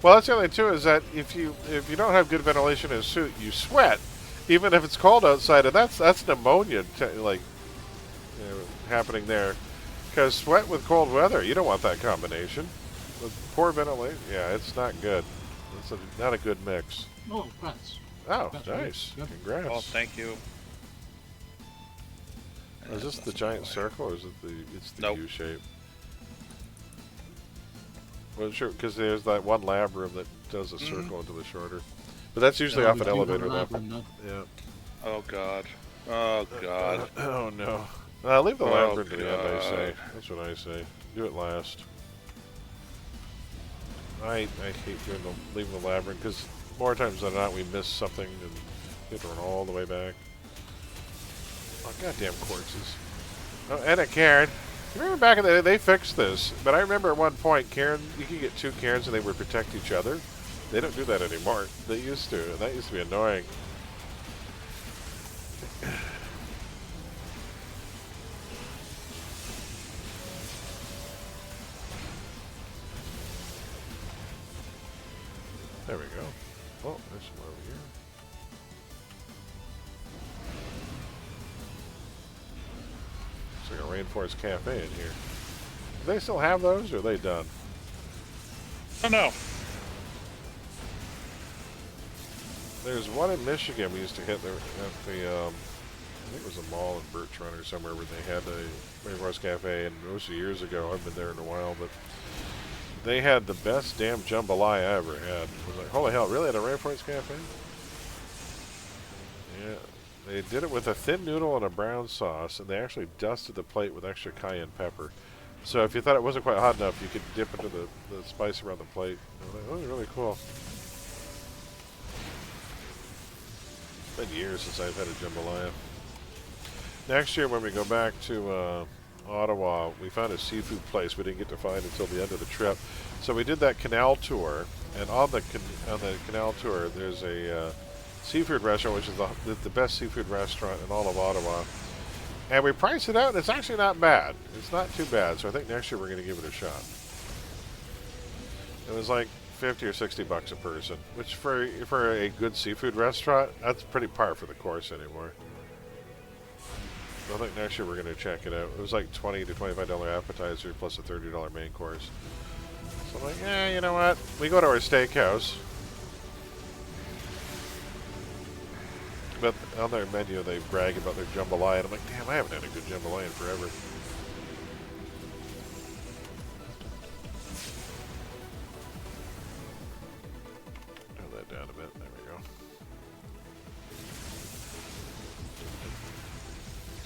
[SPEAKER 1] Well, that's the other thing too, is that if you don't have good ventilation in a suit, you sweat, even if it's cold outside, and that's pneumonia, happening there. Because sweat with cold weather, you don't want that combination. With poor ventilation, yeah, it's not good. It's not a good mix.
[SPEAKER 3] Oh, congrats.
[SPEAKER 1] Oh,
[SPEAKER 3] That's
[SPEAKER 1] nice.
[SPEAKER 3] Yep.
[SPEAKER 1] Congrats.
[SPEAKER 8] Oh, thank you.
[SPEAKER 1] Is this the giant circle, or is it it's the
[SPEAKER 8] Nope.
[SPEAKER 1] U shape? Well, sure, because there's that one lab room that does a circle into the shorter. But that's usually off an elevator level. Yeah.
[SPEAKER 8] Oh, God. Oh, God.
[SPEAKER 1] Oh, no. Leave the lab room to the end, I say. That's what I say. Do it last. I hate leaving the lab room, because more times than not we miss something and we have to run all the way back. Oh, goddamn corpses. Oh, and a Karen. You remember back in the day, they fixed this, but I remember at one point, Karen, you could get two Karens and they would protect each other. They don't do that anymore. They used to, and that used to be annoying. There we go. Oh, there's some over here. Rainforest Cafe in here. Do they still have those, or are they done?
[SPEAKER 8] Oh no.
[SPEAKER 1] There's one in Michigan we used to hit there at the, I think it was a mall in Birch Run or somewhere where they had a Rainforest Cafe, and most of years ago, I've been there in a while, but they had the best damn jambalaya I ever had. I was like, holy hell, really, at a Rainforest Cafe? Yeah, they did it with a thin noodle and a brown sauce, and they actually dusted the plate with extra cayenne pepper. So if you thought it wasn't quite hot enough, you could dip into the spice around the plate. I was like, that was really cool. It's been years since I've had a jambalaya. Next year when we go back to Ottawa, we found a seafood place we didn't get to find until the end of the trip. So we did that canal tour, and on the canal tour there's a seafood restaurant, which is the best seafood restaurant in all of Ottawa. And we priced it out, and it's actually not bad. It's not too bad, so I think next year we're going to give it a shot. It was like 50 or 60 bucks a person, which for a good seafood restaurant, that's pretty par for the course anymore. So I think next year we're going to check it out. It was like $20 to $25 appetizer plus a $30 main course. So I'm like, yeah, you know what? We go to our steakhouse. But on their menu, they brag about their jambalaya, and I'm like, damn, I haven't had a good jambalaya in forever. Turn that down a bit. There we go.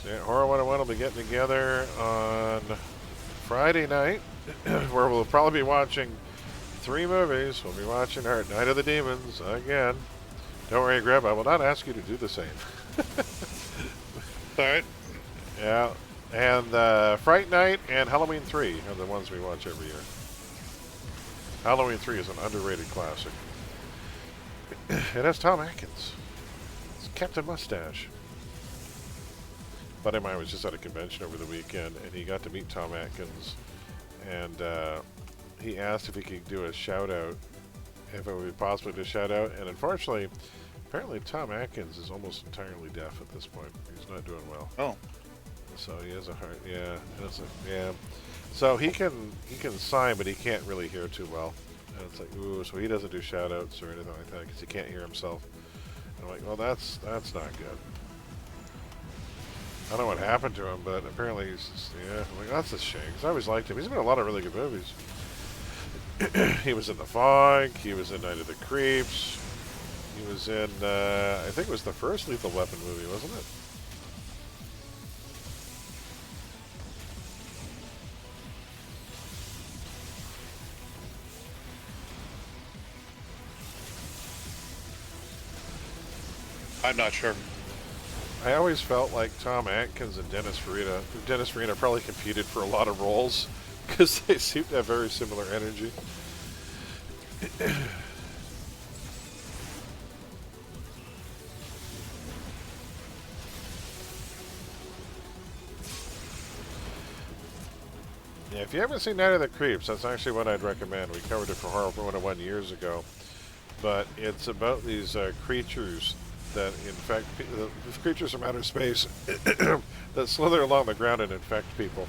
[SPEAKER 1] So yeah, Horror 101 will be getting together on Friday night, where we'll probably be watching 3 movies. We'll be watching our Night of the Demons again. Don't worry, Greg, I will not ask you to do the same.
[SPEAKER 8] Alright.
[SPEAKER 1] Yeah. And Fright Night and Halloween 3 are the ones we watch every year. Halloween 3 is an underrated classic. It has Tom Atkins. It's Captain Mustache. A buddy of mine was just at a convention over the weekend, and he got to meet Tom Atkins. And he asked if he could do a shout-out, if it would be possible to shout out. And unfortunately, apparently Tom Atkins is almost entirely deaf at this point. He's not doing well.
[SPEAKER 8] Oh.
[SPEAKER 1] So he has a heart, yeah. Yeah. So he can sign, but he can't really hear too well. And it's like, ooh, so he doesn't do shout-outs or anything like that because he can't hear himself. And I'm like, well, that's not good. I don't know what happened to him, but apparently he's just, yeah. I'm like, that's a shame, because I always liked him. He's been in a lot of really good movies. He was in The Fog. He was in Night of the Creeps. He was in, I think it was the first Lethal Weapon movie, wasn't it?
[SPEAKER 8] I'm not sure.
[SPEAKER 1] I always felt like Tom Atkins and Dennis Farina probably competed for a lot of roles because they seem to have very similar energy. Yeah, if you haven't seen Night of the Creeps, that's actually what I'd recommend. We covered it for Horror 101 years ago. But it's about these creatures that infect the creatures from outer space that slither along the ground and infect people.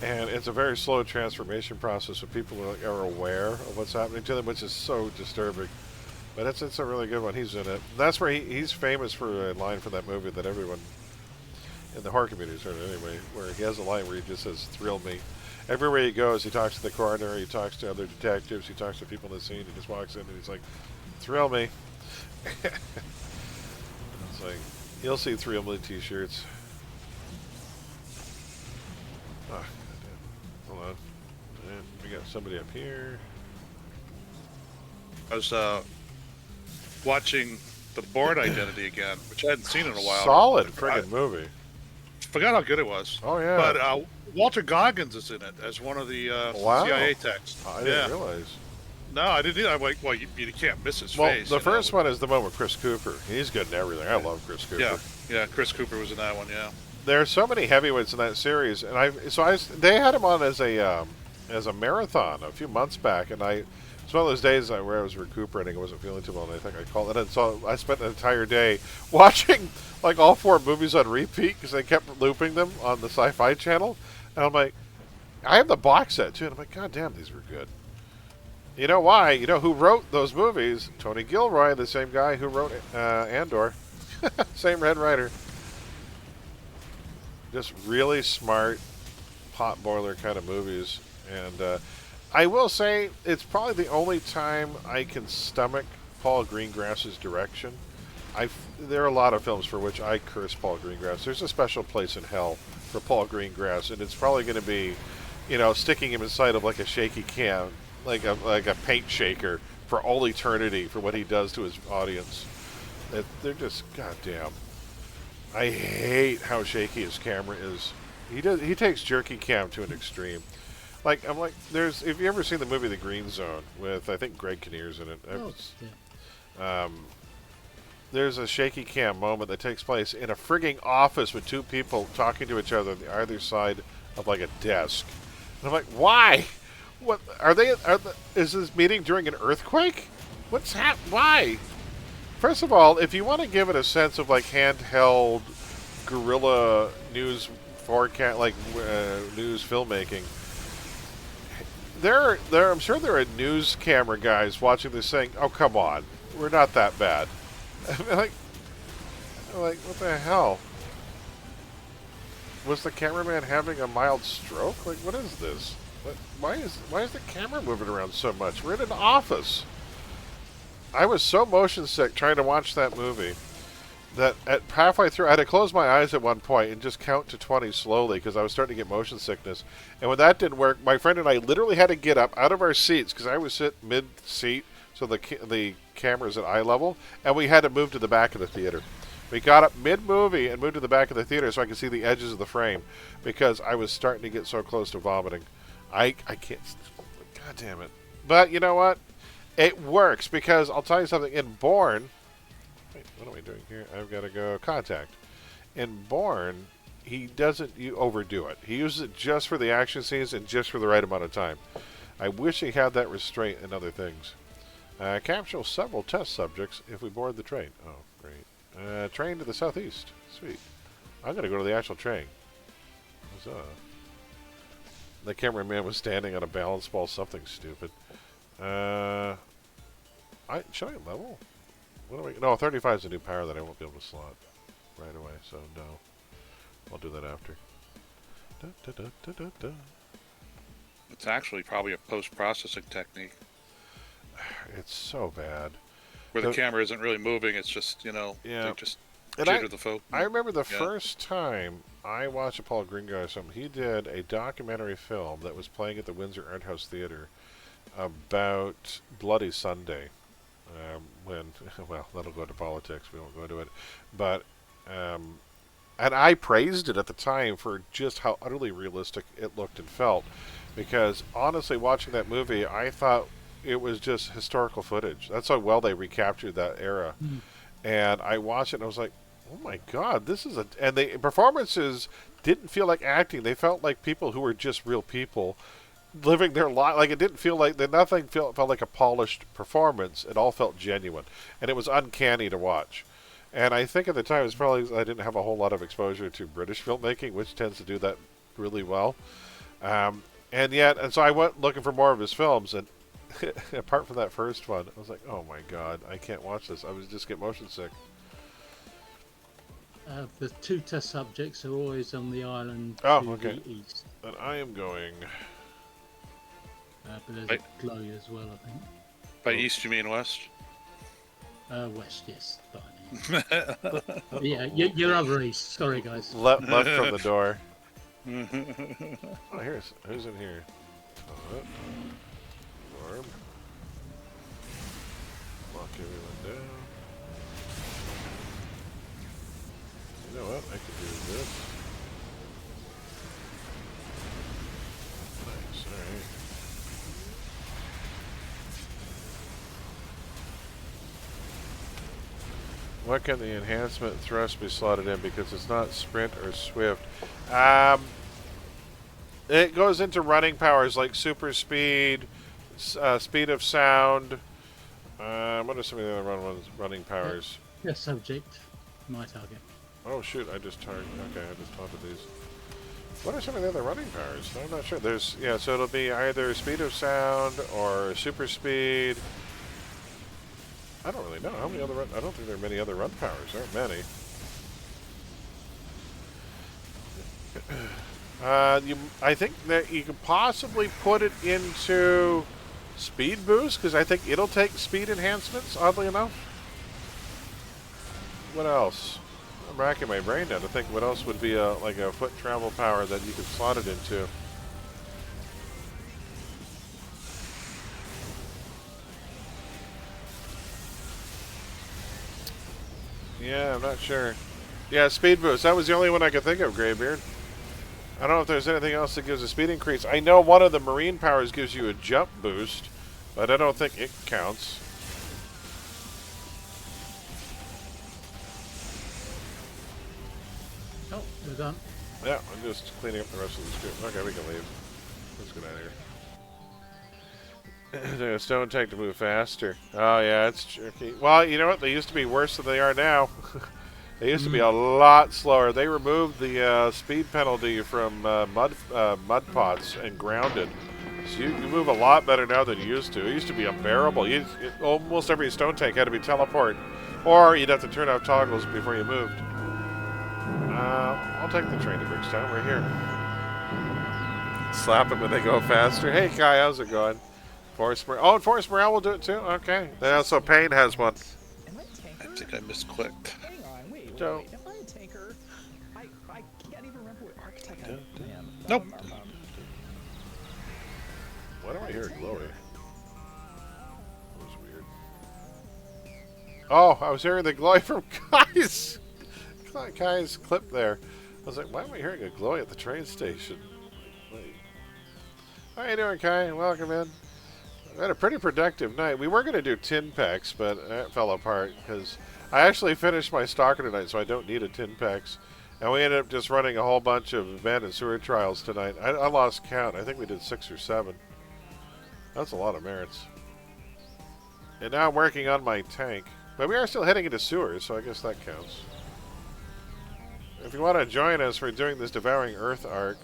[SPEAKER 1] And it's a very slow transformation process, so people are aware of what's happening to them, which is so disturbing. But it's a really good one. He's in it. That's where he's famous for a line from that movie that everyone in the horror community has heard anyway, where he has a line where he just says, "Thrill me." Everywhere he goes, he talks to the coroner, he talks to other detectives, he talks to people in the scene, he just walks in and he's like, "Thrill me." It's like, you'll see Thrill Me t-shirts. Oh, hold on. And we got somebody up here.
[SPEAKER 8] I was watching The Bourne Identity again, which I hadn't seen in a while.
[SPEAKER 1] Solid friggin' movie.
[SPEAKER 8] Forgot how good it was.
[SPEAKER 1] Oh, yeah.
[SPEAKER 8] But Walter Goggins is in it as one of the CIA techs.
[SPEAKER 1] I didn't realize.
[SPEAKER 8] No, I didn't either. I'm like, well, you can't miss his
[SPEAKER 1] well,
[SPEAKER 8] face.
[SPEAKER 1] The first one is the one with Chris Cooper. He's good in everything. I love Chris Cooper.
[SPEAKER 8] Yeah, Chris Cooper was in that one, yeah.
[SPEAKER 1] There are so many heavyweights in that series, and they had him on as a marathon a few months back, and I It's one of those days where I was recuperating. I wasn't feeling too well, and I think I called it. And so I spent an entire day watching like all 4 movies on repeat because they kept looping them on the Sci-Fi Channel. And I'm like, I have the box set too, and I'm like, God damn, these were good. You know why? You know who wrote those movies? Tony Gilroy, the same guy who wrote Andor. Same red writer. Just really smart, pot boiler kind of movies. And I will say, it's probably the only time I can stomach Paul Greengrass's direction. There are a lot of films for which I curse Paul Greengrass. There's a special place in hell for Paul Greengrass, and it's probably going to be, you know, sticking him inside of like a shaky can, like a paint shaker for all eternity for what he does to his audience. They're just goddamn. I hate how shaky his camera is. He takes jerky cam to an extreme. Like I'm like, if you ever seen the movie The Green Zone with I think Greg Kinnear's in it.
[SPEAKER 3] Yeah.
[SPEAKER 1] There's a shaky cam moment that takes place in a frigging office with 2 people talking to each other on the other side of like a desk. And I'm like, why? What are they? Is this meeting during an earthquake? Why? First of all, if you want to give it a sense of like handheld guerrilla news forecast, like news filmmaking, I'm sure there are news camera guys watching this saying, "Oh, come on, we're not that bad." like, what the hell? Was the cameraman having a mild stroke? Like, what is this? Why is the camera moving around so much? We're in an office. I was so motion sick trying to watch that movie that at halfway through, I had to close my eyes at one point and just count to 20 slowly because I was starting to get motion sickness. And when that didn't work, my friend and I literally had to get up out of our seats because I was sit mid-seat, so the camera's at eye level, and we had to move to the back of the theater. We got up mid-movie and moved to the back of the theater so I could see the edges of the frame because I was starting to get so close to vomiting. I can't. God damn it. But you know what? It works because I'll tell you something. In Bourne, wait, what am I doing here? I've got to go contact. In Bourne, he doesn't overdo it. He uses it just for the action scenes and just for the right amount of time. I wish he had that restraint in other things. Capture several test subjects if we board the train. Oh, great. Train to the southeast. Sweet. I'm going to go to the actual train. What's up? The cameraman was standing on a balance ball, something stupid. Should I level? What do I? No, 35 is a new power that I won't be able to slot right away, so no. I'll do that after.
[SPEAKER 8] It's actually probably a post-processing technique.
[SPEAKER 1] It's so bad.
[SPEAKER 8] Where the camera isn't really moving, it's just, you know, they just jitter the focus.
[SPEAKER 1] I remember the first time I watched a Paul Greengrass film, he did a documentary film that was playing at the Windsor Art House Theater about Bloody Sunday. Well, that'll go into politics. We won't go into it. But, and I praised it at the time for just how utterly realistic it looked and felt. Because, honestly, watching that movie, I thought it was just historical footage. That's how well they recaptured that era. Mm. And I watched it and I was like, oh my God, this is and the performances didn't feel like acting. They felt like people who were just real people living their life. Like, it didn't feel like, nothing felt like a polished performance. It all felt genuine. And it was uncanny to watch. And I think at the time it was probably I didn't have a whole lot of exposure to British filmmaking, which tends to do that really well. And so I went looking for more of his films, and apart from that first one, I was like, oh my God, I can't watch this. I was just get motion sick.
[SPEAKER 3] The 2 test subjects are always on the island
[SPEAKER 1] to
[SPEAKER 3] the east.
[SPEAKER 1] Then I am going...
[SPEAKER 3] but there's a glow as well, I think.
[SPEAKER 8] By east, you mean west?
[SPEAKER 3] West, yes. Yeah, you're other east. Sorry, guys.
[SPEAKER 1] Left from the door. Oh, who's in here? Orb. Lock everyone down. You know what? I could do this. Nice, alright. What can the enhancement thrust be slotted in because it's not sprint or swift? It goes into running powers like super speed, speed of sound. What are some of the other running powers?
[SPEAKER 3] Yes, subject. My target.
[SPEAKER 1] Oh shoot! I just targeted. Okay, I just taunted these. What are some of the other running powers? I'm not sure. There's so it'll be either speed of sound or super speed. I don't really know how many other. I don't think there are many other run powers. There aren't many. I think that you could possibly put it into speed boost because I think it'll take speed enhancements. Oddly enough. What else? I'm racking my brain now to think what else would be like a foot travel power that you could slot it into. Yeah, I'm not sure. Yeah, speed boost. That was the only one I could think of, Greybeard. I don't know if there's anything else that gives a speed increase. I know one of the marine powers gives you a jump boost, but I don't think it counts.
[SPEAKER 3] Oh, we're done.
[SPEAKER 1] Yeah, I'm just cleaning up the rest of the script. Okay, we can leave. Let's get out of here. A stone tank to move faster. Oh, yeah, it's tricky. Well, you know what? They used to be worse than they are now. They used to be a lot slower. They removed the speed penalty from mud pots and grounded. So you move a lot better now than you used to. It used to be unbearable. Almost every stone tank had to be teleport. Or you'd have to turn off toggles before you moved. I'll take the train to Brickstown. We're here. Slap them when they go faster. Hey, Kai, how's it going? Force Morale. Oh, Force Morale will do it too? Okay. Then also Pain has one.
[SPEAKER 2] Am I a tanker?
[SPEAKER 6] I think I misclicked.
[SPEAKER 2] Hang on, wait.
[SPEAKER 1] Don't.
[SPEAKER 2] Am I a tanker? I can't even remember what archetype I am.
[SPEAKER 6] Nope.
[SPEAKER 1] Why do I hear glowy? That was weird. Oh, I was hearing the glowy from Kai's clip there. I was like, why am I hearing a glowy at the train station? Wait. How you doing, Kai? Welcome in. We had a pretty productive night. We were going to do Tinpex, but that fell apart because I actually finished my Stalker tonight, so I don't need a Tinpex. And we ended up just running a whole bunch of abandoned sewer trials tonight. I lost count. I think we did 6 or 7. That's a lot of merits. And now I'm working on my tank. But we are still heading into sewers, so I guess that counts. If you want to join us for doing this Devouring Earth arc,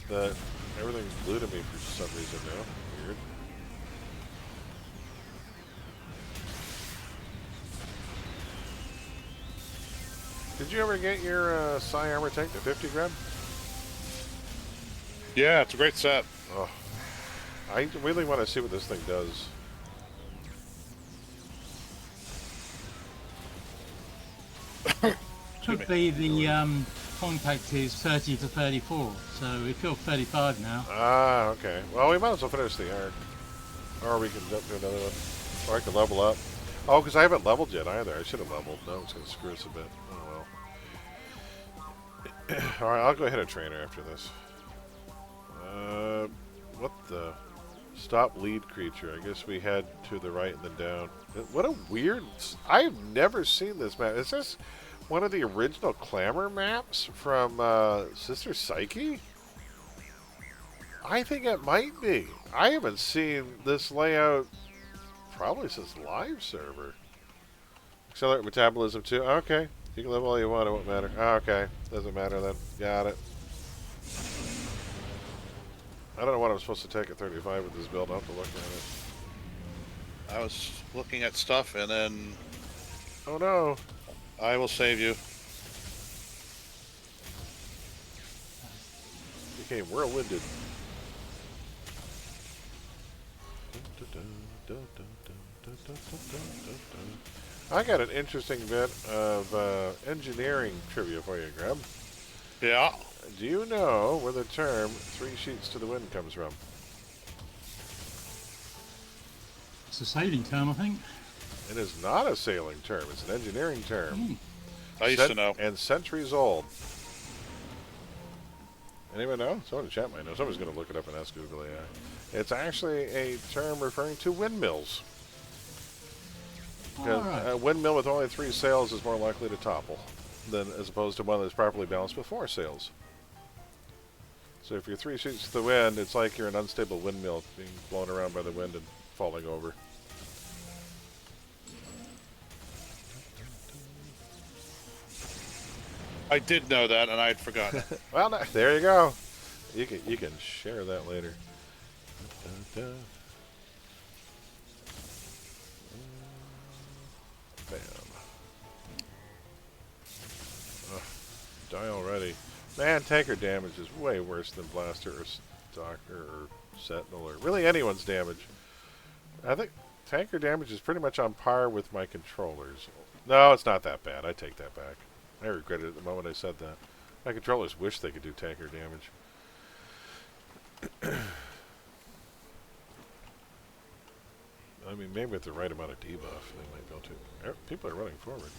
[SPEAKER 1] everything's blue to me for some reason now. Weird. Did you ever get your Psi Armor tank to 50 gram?
[SPEAKER 8] Yeah, it's a great set.
[SPEAKER 1] Oh, I really want to see what this thing does.
[SPEAKER 3] Could be the compact is 30 to 34, so we feel 35 now.
[SPEAKER 1] Ah, okay. Well, we might as well finish the arc. Or we can jump to another one. Or I can level up. Oh, because I haven't leveled yet either. I should have leveled. No, it's going to screw us a bit. Oh, well. Alright, I'll go ahead and train her after this. What the... Stop lead creature. I guess we head to the right and then down. What a weird... I've never seen this map. Is this one of the original Clamor maps from Sister Psyche? I think it might be. I haven't seen this layout probably since live server. Accelerate metabolism too. Okay. You can live all you want. It won't matter. Okay. Doesn't matter then. Got it. I don't know what I'm supposed to take at 35 with this build. I'll have to look at it.
[SPEAKER 6] I was looking at stuff and then
[SPEAKER 1] Oh no.
[SPEAKER 6] I will save you.
[SPEAKER 1] Became whirlwinded. I got an interesting bit of engineering trivia for you, Grub.
[SPEAKER 8] Yeah.
[SPEAKER 1] Do you know where the term 3 sheets to the wind comes from?
[SPEAKER 3] It's a sailing term, I think.
[SPEAKER 1] It is not a sailing term. It's an engineering term.
[SPEAKER 6] I used to know.
[SPEAKER 1] And centuries old. Anyone know? Someone in chat might know. Someone's going to look it up and ask Google AI. It's actually a term referring to windmills.
[SPEAKER 3] Right.
[SPEAKER 1] A windmill with only 3 sails is more likely to topple than as opposed to one that's properly balanced with 4 sails. So if you're 3 sheets to the wind, it's like you're an unstable windmill being blown around by the wind and falling over.
[SPEAKER 6] I did know that, and I had forgotten.
[SPEAKER 1] Well, there you go. You can share that later. Bam. Ugh, die already. Man, tanker damage is way worse than blaster or stalker or sentinel or really anyone's damage. I think tanker damage is pretty much on par with my controllers. No, it's not that bad. I take that back. I regretted it the moment I said that. My controllers wish they could do tanker damage. I mean, maybe with the right amount of debuff, they might be able to. People are running forward.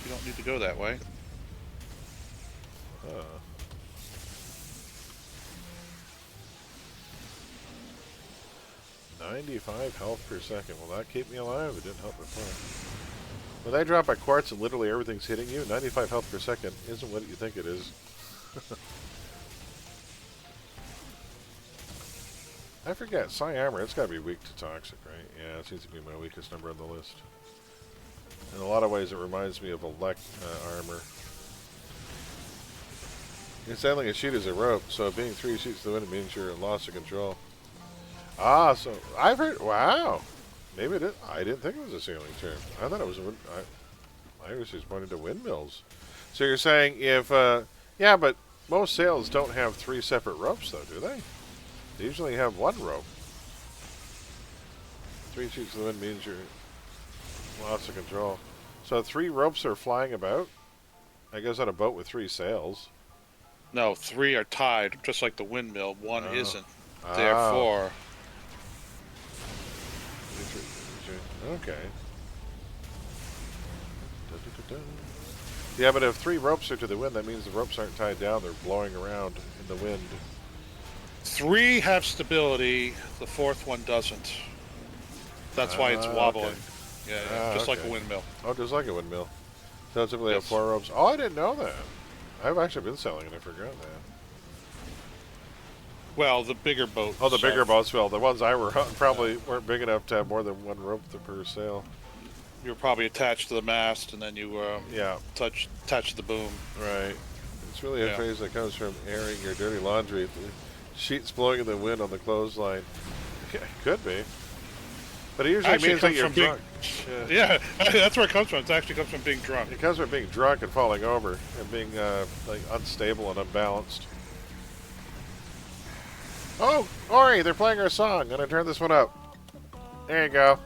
[SPEAKER 6] You don't need to go that way.
[SPEAKER 1] 95 health per second. Will that keep me alive? It didn't help my point. When they drop a quartz and literally everything's hitting you, 95 health per second isn't what you think it is. I forget. Psi Armor, it's got to be weak to Toxic, right? Yeah, it seems to be my weakest number on the list. In a lot of ways, it reminds me of Elect Armor. Installing a sheet is a rope, so being 3 sheets to the wind means you're lost of control. Ah, so I've heard. Wow, maybe it is. I didn't think it was a sailing term. I thought it was. I was just pointing to windmills. So you're saying if, yeah, but most sails don't have 3 separate ropes, though, do they? They usually have 1 rope. 3 sheets to the wind means you're lost of control. So 3 ropes are flying about. I guess on a boat with 3 sails.
[SPEAKER 6] No, 3 are tied, just like the windmill. 1 isn't. Therefore.
[SPEAKER 1] Okay. Yeah, but if 3 ropes are to the wind, that means the ropes aren't tied down. They're blowing around in the wind.
[SPEAKER 6] 3 have stability. The 4th one doesn't. That's why it's wobbling.
[SPEAKER 1] Okay.
[SPEAKER 6] Yeah, just like a windmill.
[SPEAKER 1] Oh, just like a windmill. So typically have
[SPEAKER 6] Yes.
[SPEAKER 1] 4 ropes. Oh, I didn't know that. I've actually been sailing and I forgot that.
[SPEAKER 6] Well, the bigger boats.
[SPEAKER 1] Oh, the bigger boats. Well, the ones I were on probably weren't big enough to have more than 1 rope per sail.
[SPEAKER 6] You were probably attached to the mast, and then you
[SPEAKER 1] yeah,
[SPEAKER 6] touch the boom.
[SPEAKER 1] Right. It's really a phrase that comes from airing your dirty laundry. The sheets blowing in the wind on the clothesline. Yeah, could be. But it usually means that you're drunk.
[SPEAKER 6] Yeah, that's where it comes from. It actually comes from being drunk.
[SPEAKER 1] It comes from being drunk and falling over and being like unstable and unbalanced. Oh, Ori, they're playing our song. I'm gonna turn this one up. There you go.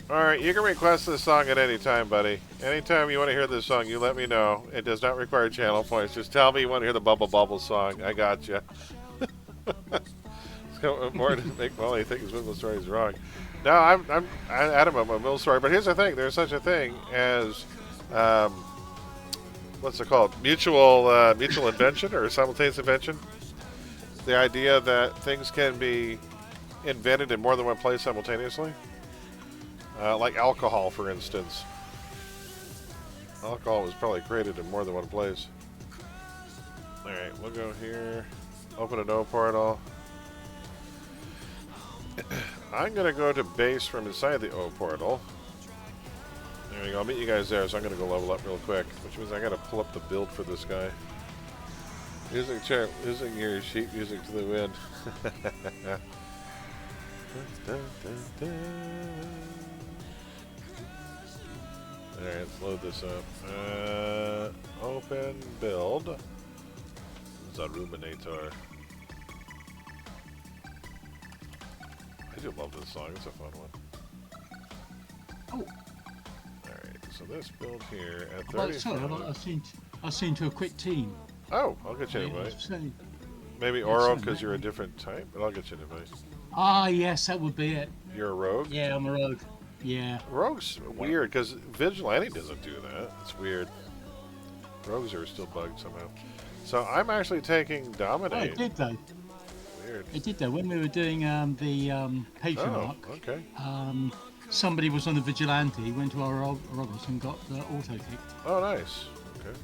[SPEAKER 1] Alright, you can request this song at any time, buddy. Anytime you want to hear this song, you let me know. It does not require channel points. Just tell me you want to hear the Bubble Bubble song. I got you. It's important to make Molly think his windmill story is wrong. No, I'm adamant about mill story. But here's the thing. There's such a thing as... what's it called? Mutual invention or simultaneous invention. The idea that things can be invented in more than one place simultaneously. Like alcohol, for instance. Alcohol was probably created in more than one place. Alright, we'll go here. Open a no portal. I'm going to go to base from inside the O portal. There you go. I'll meet you guys there, so I'm going to go level up real quick, which means I got to pull up the build for this guy. Using your sheet music to the wind. Alright, let's load this up. Open build. Zaruminator. I do love this song. It's a fun one.
[SPEAKER 3] Oh.
[SPEAKER 1] Alright, so this build here at
[SPEAKER 3] Oh,
[SPEAKER 1] 30.
[SPEAKER 3] sorry, I've seen to a quick team.
[SPEAKER 1] Oh, I'll get you an invite. Maybe Oro because you're a different type, but I'll get you an invite.
[SPEAKER 3] Ah, yes, that would be it.
[SPEAKER 1] You're a rogue?
[SPEAKER 3] Yeah, I'm a rogue. Yeah.
[SPEAKER 1] Rogue's weird because Vigilante doesn't do that. It's weird. Rogues are still bugged somehow. So I'm actually taking Dominate.
[SPEAKER 3] Oh, did they?
[SPEAKER 1] Weird. Weird.
[SPEAKER 3] It did though. When we were doing the Patreon
[SPEAKER 1] Oh, okay.
[SPEAKER 3] somebody was on the Vigilante, went to our Rogos and got auto kicked.
[SPEAKER 1] Oh, nice. Okay.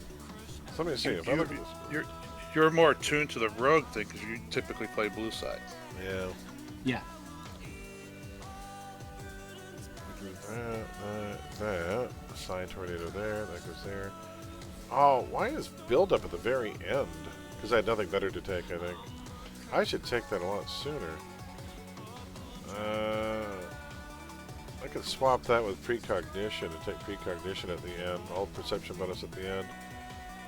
[SPEAKER 1] So let me see. If I look at this.
[SPEAKER 6] You're more attuned to the rogue thing because you typically play blue side.
[SPEAKER 1] Yeah.
[SPEAKER 3] Yeah.
[SPEAKER 1] That. Sign tornado there. That goes there. Oh, why is build up at the very end? Because I had nothing better to take, I think. I should take that a lot sooner. I could swap that with precognition and take precognition at the end. All perception bonus at the end.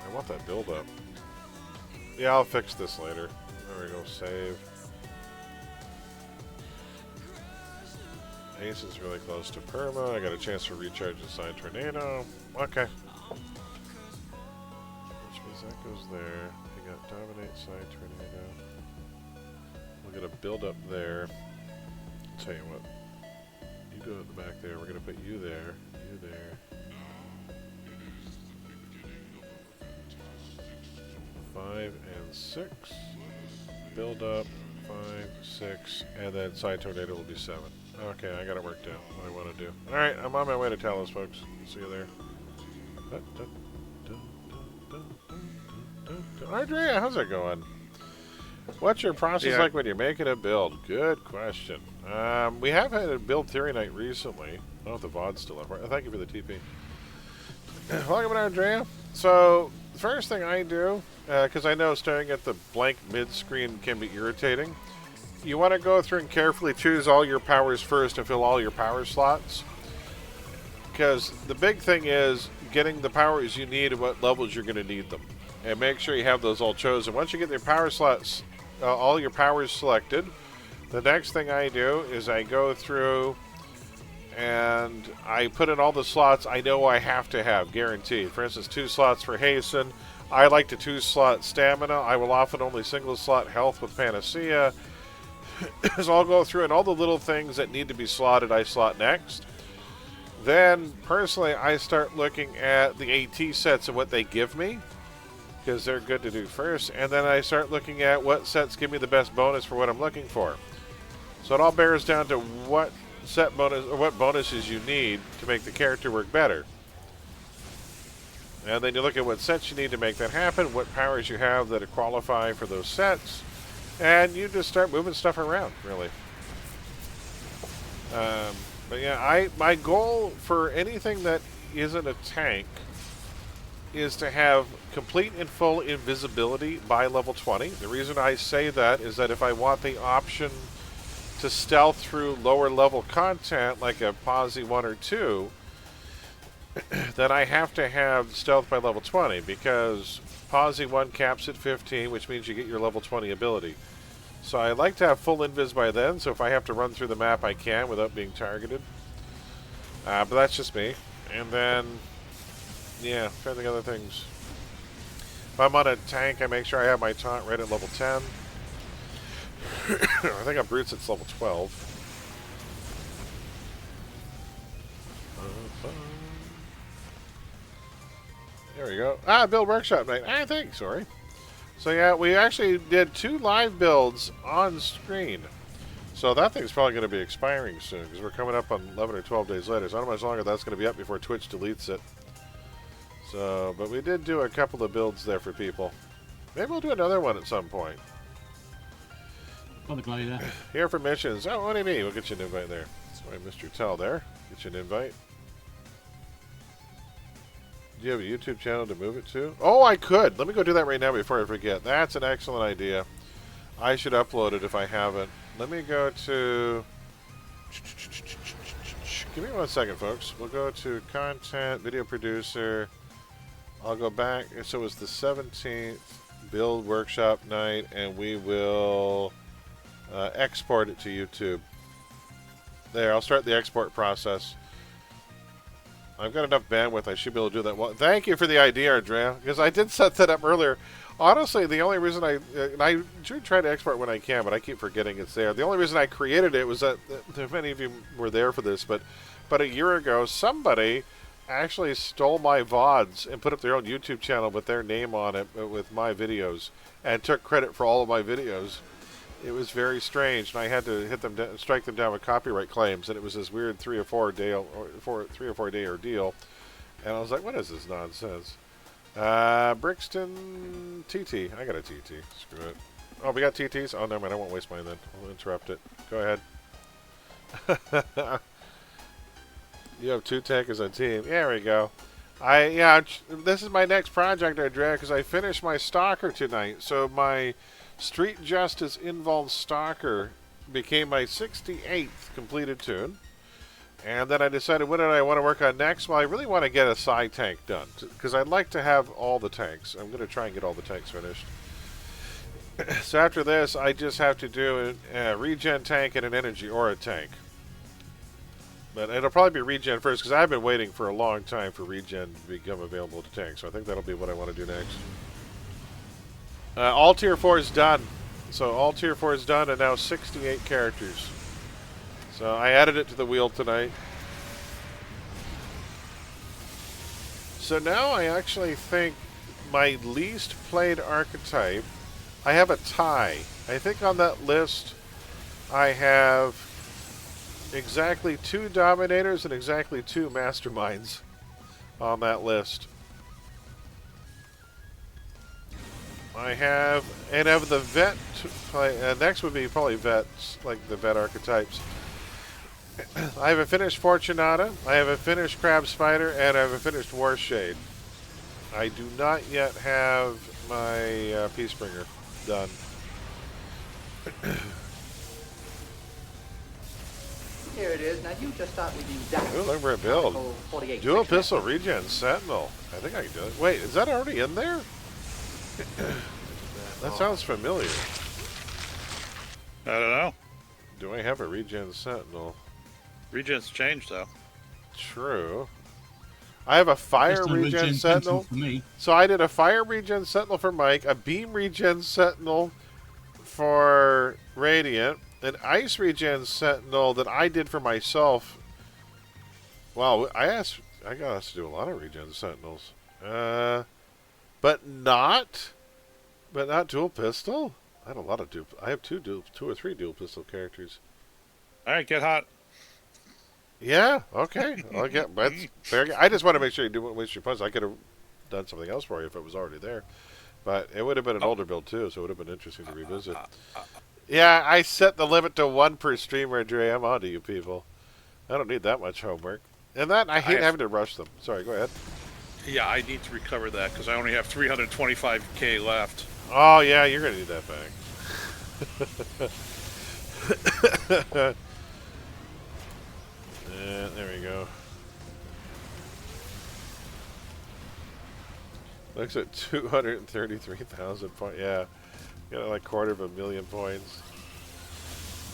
[SPEAKER 1] I want that build up. Yeah, I'll fix this later. There we go. Save. Ace is really close to Perma. I got a chance to recharge the Side Tornado. Okay. Which means that goes there. You got Dominate, Side Tornado. We're going to build up there. I'll tell you what. You go at the back there. We're going to put you there. You there. 5 and 6. Build up. 5, 6. And then Side Tornado will be 7. Okay, I got it worked out. What I want to do. Alright, I'm on my way to Talos, folks. See you there. Andrea, how's it going? What's your process like when you're making a build? Good question. We have had a build theory night recently. I don't know if the VOD's still up. Thank you for the TP. Welcome, Andrea. So, the first thing I do, because I know staring at the blank mid-screen can be irritating, you want to go through and carefully choose all your powers first and fill all your power slots. Because the big thing is getting the powers you need and what levels you're going to need them. And make sure you have those all chosen. Once you get your power slots, all your powers selected, the next thing I do is I go through and I put in all the slots I know I have to have, guaranteed. For instance, 2 slots for Hasten. I like to 2-slot Stamina. I will often only single-slot Health with Panacea. So I'll go through and all the little things that need to be slotted, I slot next. Then, personally, I start looking at the AT sets and what they give me, because they're good to do first. And then I start looking at what sets give me the best bonus for what I'm looking for. So it all bears down to what set bonus or what bonuses you need to make the character work better. And then you look at what sets you need to make that happen, what powers you have that qualify for those sets. And you just start moving stuff around, really. But yeah, my goal for anything that isn't a tank is to have complete and full invisibility by level 20. The reason I say that is that if I want the option to stealth through lower level content, like a Posse 1 or 2, then I have to have stealth by level 20, because Posse 1 caps at 15, which means you get your level 20 ability. So I like to have full invis by then, so if I have to run through the map, I can without being targeted. But that's just me. And then, yeah, trying to think other things. If I'm on a tank, I make sure I have my taunt right at level 10. I think on Brutes it's level 12. There we go. Build workshop night. Thanks, sorry. So yeah, we actually did 2 live builds on screen. So that thing's probably going to be expiring soon, because we're coming up on 11 or 12 days later. So I don't know how much longer that's going to be up before Twitch deletes it. So, but we did do a couple of builds there for people. Maybe we'll do another one at some point.
[SPEAKER 3] Got the glow there.
[SPEAKER 1] Here for missions. Oh, what do you mean? We'll get you an invite there. Sorry, Mr. Tell there. Get you an invite. Do you have a YouTube channel to move it to? Oh, I could. Let me go do that right now before I forget. That's an excellent idea. I should upload it if I haven't. Let me go to... Give me 1 second, folks. We'll go to Content, Video Producer. I'll go back. So it was the 17th, Build Workshop Night, and we will export it to YouTube. There, I'll start the export process. I've got enough bandwidth, I should be able to do that. Well, thank you for the idea, Andrea, because I did set that up earlier. Honestly, the only reason I do try to export when I can, but I keep forgetting it's there. The only reason I created it was that, many of you were there for this, but a year ago, somebody actually stole my VODs and put up their own YouTube channel with their name on it, with my videos, and took credit for all of my videos. It was very strange, and I had to strike them down with copyright claims, and it was this weird 3 or 4 day ordeal. And I was like, what is this nonsense? Brixton TT. I got a TT. Screw it. Oh, we got TTs? Oh, never mind. I won't waste mine then. I'll interrupt it. Go ahead. You have 2 tankers on team. There we go. This is my next project I drag because I finished my Stalker tonight. So my Street Justice involved Stalker became my 68th completed tune. And then I decided, what did I want to work on next? Well, I really want to get a side tank done because I'd like to have all the tanks. I'm going to try and get all the tanks finished. So after this, I just have to do a regen tank and an energy aura tank. But it'll probably be regen first because I've been waiting for a long time for regen to become available to tank. So I think that'll be what I want to do next. All tier 4 is done. So all tier 4 is done and now 68 characters. So I added it to the wheel tonight. So now I actually think my least played archetype, I have a tie. I think on that list I have exactly 2 Dominators and exactly 2 Masterminds on that list. I have, and of the vet, next would be probably vets, like the vet archetypes. I have a finished Fortunata, I have a finished Crab Spider, and I have a finished Warshade. I do not yet have my Peacebringer done.
[SPEAKER 10] Here it is. Now you just start with these down.
[SPEAKER 1] Ooh, look for a build. Dual Pistol Regen Sentinel. I think I can do it. Wait, is that already in there? That sounds familiar.
[SPEAKER 6] I don't know.
[SPEAKER 1] Do I have a Regen Sentinel?
[SPEAKER 6] Regen's changed, though.
[SPEAKER 1] True. I have a Fire Regen Sentinel.
[SPEAKER 3] For me.
[SPEAKER 1] So I did a Fire Regen Sentinel for Mike, a Beam Regen Sentinel for Radiant, an Ice Regen Sentinel that I did for myself. Wow, I got us to do a lot of Regen Sentinels. But not dual pistol. I had a lot of I have 2 or 3 dual pistol characters.
[SPEAKER 6] All right, get hot.
[SPEAKER 1] Yeah. Okay. I'll get. That's fair. I just want to make sure you don't waste your points. I could have done something else for you if it was already there, but it would have been an older build too, so it would have been interesting to revisit. Yeah, I set the limit to 1 per streamer, Dre. I'm on to you people. I don't need that much homework, and that I hate having to rush them. Sorry. Go ahead.
[SPEAKER 6] Yeah, I need to recover that because I only have 325k left.
[SPEAKER 1] Oh, yeah, you're going to need that back. There we go. Looks at 233,000 points. Yeah, got like 250,000 points.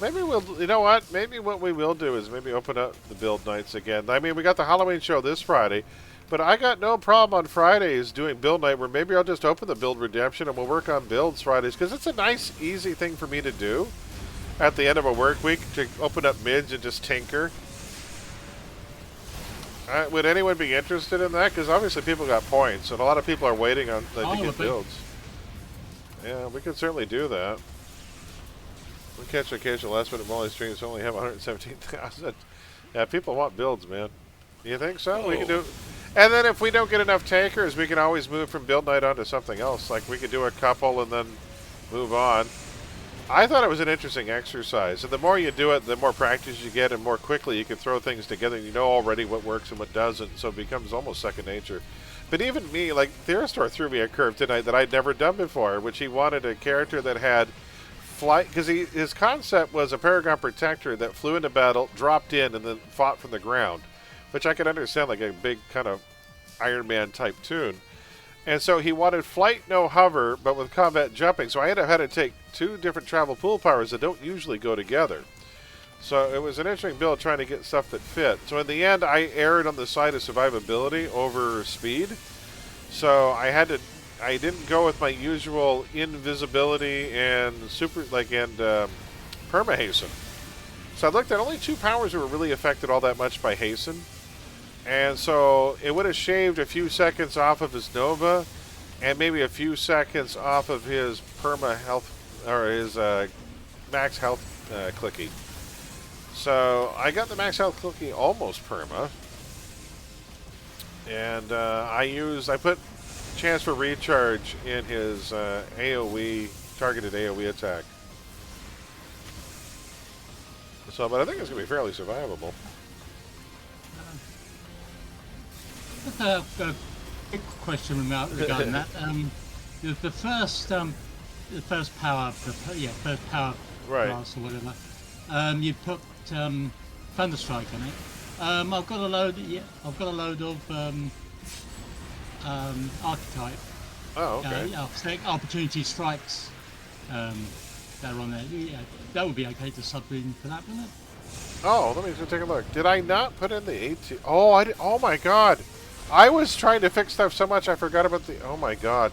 [SPEAKER 1] Maybe we'll, you know what? Maybe what we will do is maybe open up the build nights again. I mean, we got the Halloween show this Friday. But I got no problem on Fridays doing build night where maybe I'll just open the build redemption and we'll work on builds Fridays because it's a nice, easy thing for me to do at the end of a work week to open up mids and just tinker. Would anyone be interested in that? Because obviously people got points and a lot of people are waiting on to get builds. Yeah, we could certainly do that. We catch occasional last minute Molly streams only have 117,000. Yeah, people want builds, man. You think so? We can do. And then if we don't get enough tankers, we can always move from build night on to something else. Like we could do a couple and then move on. I thought it was an interesting exercise. And the more you do it, the more practice you get and more quickly you can throw things together. And you know already what works and what doesn't. So it becomes almost second nature. But even me, like Theristor threw me a curve tonight that I'd never done before, which he wanted a character that had flight. Because his concept was a Paragon Protector that flew into battle, dropped in, and then fought from the ground. Which I could understand, like a big kind of Iron Man type tune. And so he wanted flight, no hover, but with combat jumping. So I had to take 2 different travel pool powers that don't usually go together. So it was an interesting build trying to get stuff that fit. So in the end, I erred on the side of survivability over speed. So I didn't go with my usual invisibility and perma hasten. So I looked at only 2 powers that were really affected all that much by hasten. And so it would have shaved a few seconds off of his Nova and maybe a few seconds off of his perma health or his max health clicky. So I got the max health clicky almost perma. And I put chance for recharge in his AoE, targeted AoE attack. So, but I think it's going to be fairly survivable.
[SPEAKER 3] A quick question regarding that. The first power, first power
[SPEAKER 1] Right.
[SPEAKER 3] class or whatever. You put Thunderstrike on it. I've got a load. Yeah, I've got a load of Archetype.
[SPEAKER 1] Oh, okay.
[SPEAKER 3] Opportunity Strikes. That are on there. Yeah, that would be okay to sub in for that, wouldn't it?
[SPEAKER 1] Oh, let me just take a look. Did I not put in the 18? Oh, I did. Oh my God. I was trying to fix stuff so much I forgot about the... Oh my God.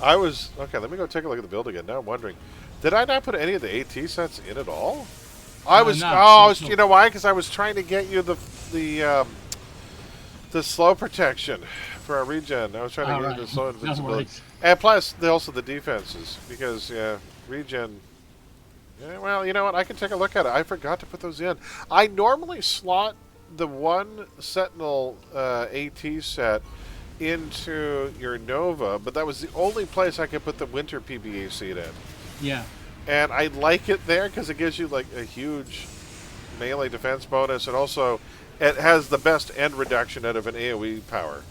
[SPEAKER 1] I was... Okay, let me go take a look at the build again. Now I'm wondering. Did I not put any of the AT sets in at all? I was...
[SPEAKER 3] No,
[SPEAKER 1] you know why? Because I was trying to get you the slow protection for our regen. I was trying to get you the slow invincibility. And plus, also the defenses. Because, yeah, regen... Yeah, well, you know what? I can take a look at it. I forgot to put those in. I normally slot the one Sentinel AT set into your Nova, but that was the only place I could put the Winter PBA seat in.
[SPEAKER 3] Yeah.
[SPEAKER 1] And I like it there because it gives you like a huge melee defense bonus, and also it has the best end reduction out of an AoE power.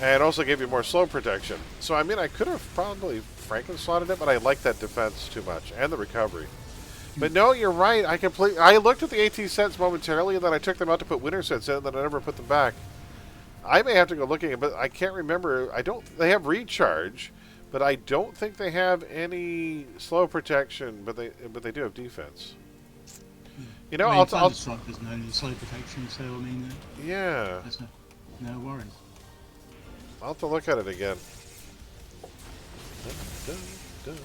[SPEAKER 1] And also gave you more slow protection. So, I mean, I could have probably Franken slotted it, but I like that defense too much, and the recovery. But no, you're right. I looked at the AT sets momentarily, and then I took them out to put winter sets in, and then I never put them back. I may have to go looking, but I can't remember. They have recharge, but I don't think they have any slow protection. But they do have defense. You know, I'll
[SPEAKER 3] Thunderstrike doesn't have any slow protection, so I mean,
[SPEAKER 1] yeah.
[SPEAKER 3] That's no worries.
[SPEAKER 1] I'll have to look at it again. Dun, dun, dun.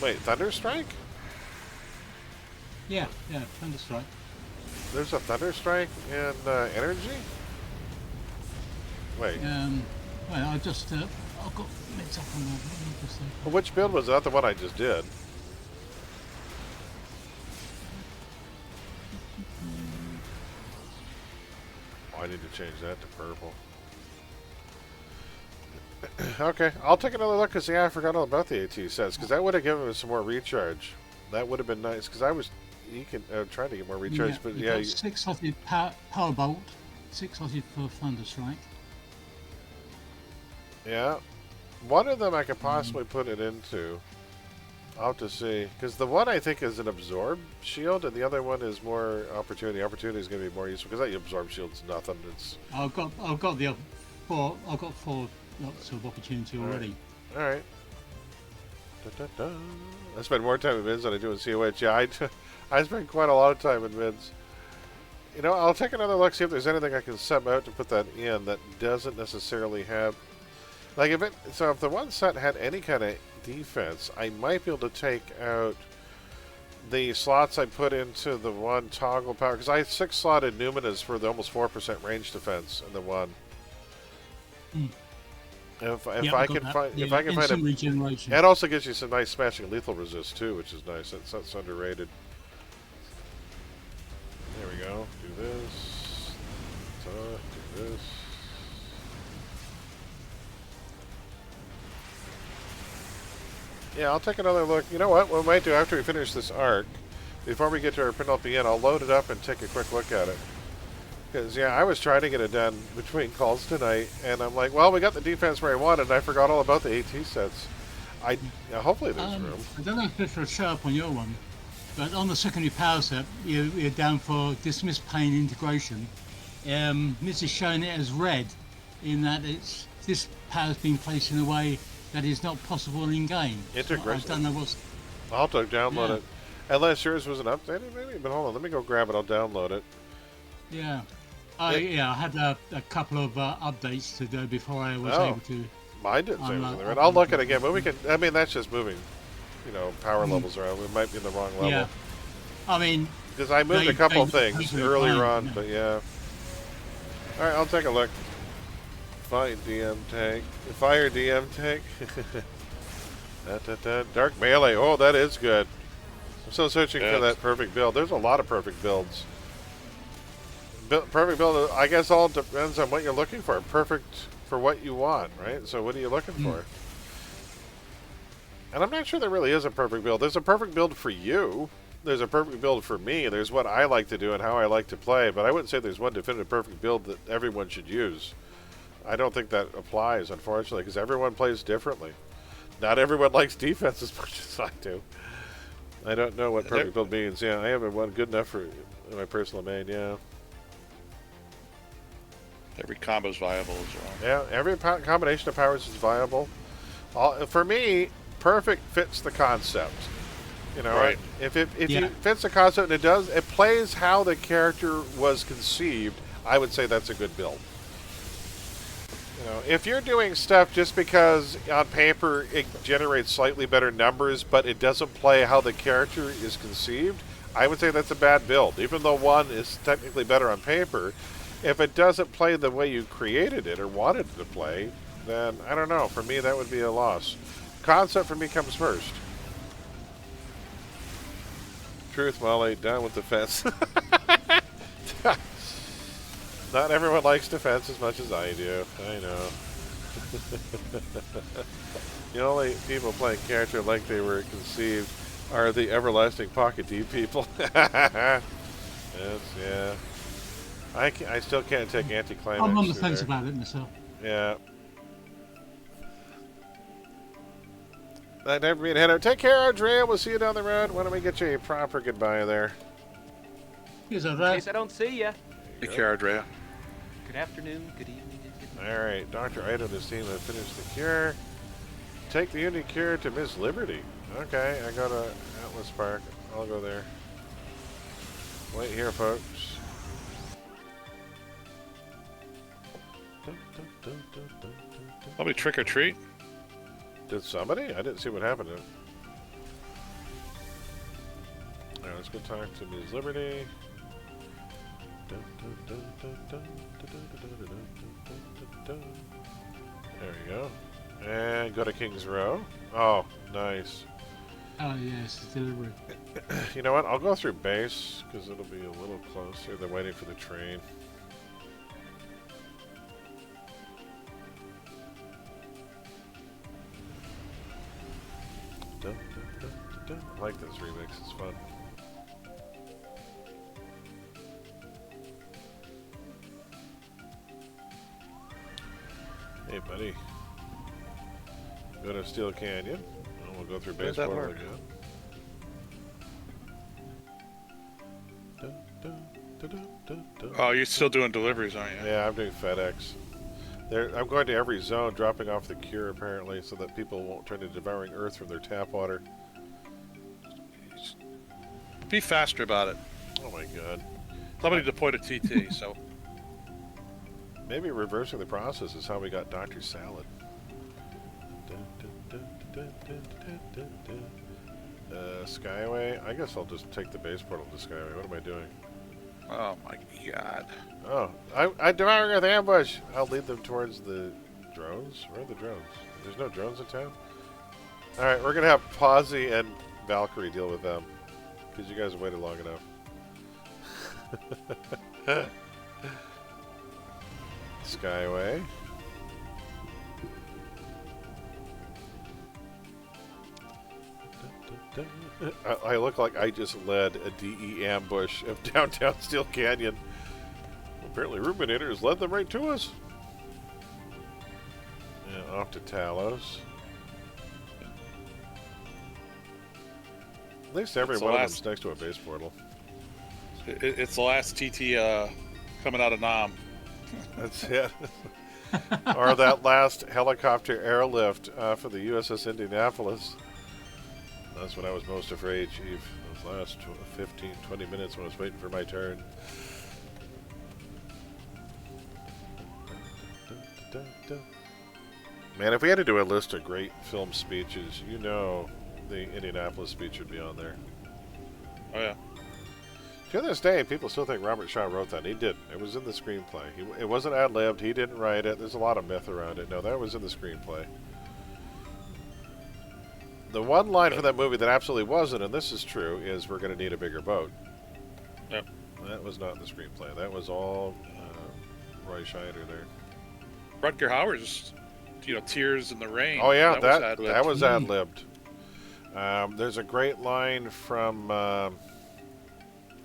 [SPEAKER 1] Wait, Thunderstrike?
[SPEAKER 3] Yeah, Thunderstrike.
[SPEAKER 1] There's a Thunderstrike in energy? Wait.
[SPEAKER 3] Well, I just I've got mixed up on that.
[SPEAKER 1] Well, which build was that? The one I just did. Oh, I need to change that to purple. Okay, I'll take another look because yeah, I forgot all about the AT sets because that would have given us some more recharge. That would have been nice because I was trying to get more recharge, but yeah.
[SPEAKER 3] 6-slotted power bolt, 6-slotted for Thunderstrike.
[SPEAKER 1] Yeah, one of them I could possibly put it into. I'll have to see because the one I think is an absorb shield, and the other one is more opportunity. Opportunity is going to be more useful because that absorb shield's nothing. It's
[SPEAKER 3] I've got the four. I've got 4 lots of opportunity already.
[SPEAKER 1] All right. Da, da, da. I spend more time in mids than I do in COH. Yeah, I spend quite a lot of time in mids. You know, I'll take another look, see if there's anything I can sub out to put that in that doesn't necessarily have... Like, if the one set had any kind of defense, I might be able to take out the slots I put into the one toggle power. Because I 6-slotted Numinas for the almost 4% range defense in the one. If I can find
[SPEAKER 3] some regeneration.
[SPEAKER 1] it also gives you some nice smashing lethal resist too, which is nice. That's underrated. There we go. Do this. Do this. Yeah, I'll take another look. You know what? What we might do after we finish this arc, before we get to our penultimate end, I'll load it up and take a quick look at it. Because, yeah, I was trying to get it done between calls tonight, and I'm like, well, we got the defense where I wanted, and I forgot all about the AT sets. Hopefully there's room.
[SPEAKER 3] I don't know if this will show up on your one, but on the secondary power set, you're down for Dismiss Pain Integration. This is showing it as red, in that this power's been placed in a way that is not possible in-game.
[SPEAKER 1] Integration?
[SPEAKER 3] So I don't know what's...
[SPEAKER 1] I'll have to download it. Unless yours wasn't updated, maybe? But hold on, let me go grab it, I'll download it.
[SPEAKER 3] Yeah. I had a couple of updates to do before I was able to.
[SPEAKER 1] Mine didn't say it was in the red. I'll look at it again, but we can. I mean, that's just moving, power levels around. We might be in the wrong level.
[SPEAKER 3] Yeah. I mean,
[SPEAKER 1] because I moved a couple of things earlier on, but yeah. All right, I'll take a look. Fine, DM tank. Fire DM tank. Dark melee. Oh, that is good. I'm still searching for
[SPEAKER 6] Yeah.
[SPEAKER 1] that perfect build. There's a lot of perfect builds. Perfect build, I guess, all depends on what you're looking for. Perfect for what you want, right? So what are you looking for? And I'm not sure there really is a perfect build. There's a perfect build for you. There's a perfect build for me. There's what I like to do and how I like to play. But I wouldn't say there's one definitive perfect build that everyone should use. I don't think that applies, unfortunately, because everyone plays differently. Not everyone likes defense as much as I do. I don't know what perfect build means. Yeah, I haven't one good enough for my personal main, yeah.
[SPEAKER 6] Every combo's viable as well.
[SPEAKER 1] Yeah, every combination of powers is viable. For me, perfect fits the concept. You know,
[SPEAKER 6] Right.
[SPEAKER 1] if you fits the concept and it plays how the character was conceived, I would say that's a good build. You know, if you're doing stuff just because on paper it generates slightly better numbers, but it doesn't play how the character is conceived, I would say that's a bad build. Even though one is technically better on paper, if it doesn't play the way you created it or wanted it to play, then I don't know. For me, that would be a loss. Concept for me comes first. Truth, Molly, down with defense. Not everyone likes defense as much as I do. I know. The only people playing character like they were conceived are the everlasting pocket deep people. Yes, yeah. I still can't take anticlimax.
[SPEAKER 3] I'm on the
[SPEAKER 1] through
[SPEAKER 3] fence
[SPEAKER 1] there.
[SPEAKER 3] about it myself.
[SPEAKER 1] Yeah. That never being head. Take care, Andrea. We'll see you down the road. Why don't we get you a proper goodbye there?
[SPEAKER 3] Here's a
[SPEAKER 10] In case I don't see ya.
[SPEAKER 6] Take care, Andrea.
[SPEAKER 10] Good afternoon, good evening, and good night.
[SPEAKER 1] All right, Dr. Ida and his team have finished the cure. Take the Unity cure to Miss Liberty. Okay, I go to Atlas Park. I'll go there. Wait here, folks.
[SPEAKER 6] Probably trick or treat.
[SPEAKER 1] Did somebody? I didn't see what happened. All right, let's go talk to Ms. Liberty. There we go. And go to King's Row. Oh, nice.
[SPEAKER 3] Oh, yes, it's delivery.
[SPEAKER 1] You know what? I'll go through base because it'll be a little closer than waiting for the train. I like this remix. It's fun. Hey, buddy. Go to Steel Canyon. And we'll go through base
[SPEAKER 6] that
[SPEAKER 1] portal
[SPEAKER 6] work?
[SPEAKER 1] again.
[SPEAKER 6] Oh, you're still doing deliveries, aren't you?
[SPEAKER 1] Yeah, I'm doing FedEx. I'm going to every zone, dropping off the cure, apparently, so that people won't turn to devouring earth from their tap water.
[SPEAKER 6] Be faster about it.
[SPEAKER 1] Oh my god.
[SPEAKER 6] Somebody deployed a TT, so
[SPEAKER 1] Maybe reversing the process is how we got Dr. Salad. Skyway? I guess I'll just take the base portal to Skyway. What am I doing?
[SPEAKER 6] oh my god.
[SPEAKER 1] Oh, I devouring earth ambush! I'll lead them towards the drones. Where are the drones? There's no drones in town? Alright, we're gonna have Posy and Valkyrie deal with them. Because you guys have waited long enough. Skyway. I look like I just led a DE ambush of downtown Steel Canyon. Apparently Ruminators led them right to us. Yeah, off to Talos. At least every
[SPEAKER 6] It's the
[SPEAKER 1] one of
[SPEAKER 6] last-
[SPEAKER 1] them's next to a base portal.
[SPEAKER 6] It's the last TT coming out of Nam.
[SPEAKER 1] That's it. Or that last helicopter airlift for the USS Indianapolis. That's when I was most afraid, Chief. Those last 15, 20 minutes when I was waiting for my turn. Man, if we had to do a list of great film speeches, you know the Indianapolis speech would be on there.
[SPEAKER 6] Oh yeah.
[SPEAKER 1] To this day, people still think Robert Shaw wrote that. He didn't. It was in the screenplay. It wasn't ad-libbed. He didn't write it. There's a lot of myth around it. No, that was in the screenplay. The one line from that movie that absolutely wasn't, and this is true, is we're going to need a bigger boat.
[SPEAKER 6] Yep.
[SPEAKER 1] That was not in the screenplay. That was all Roy Scheider there.
[SPEAKER 6] Rutger Hauer's, Tears in the Rain.
[SPEAKER 1] Oh yeah,
[SPEAKER 6] that
[SPEAKER 1] was ad-libbed. There's a great line from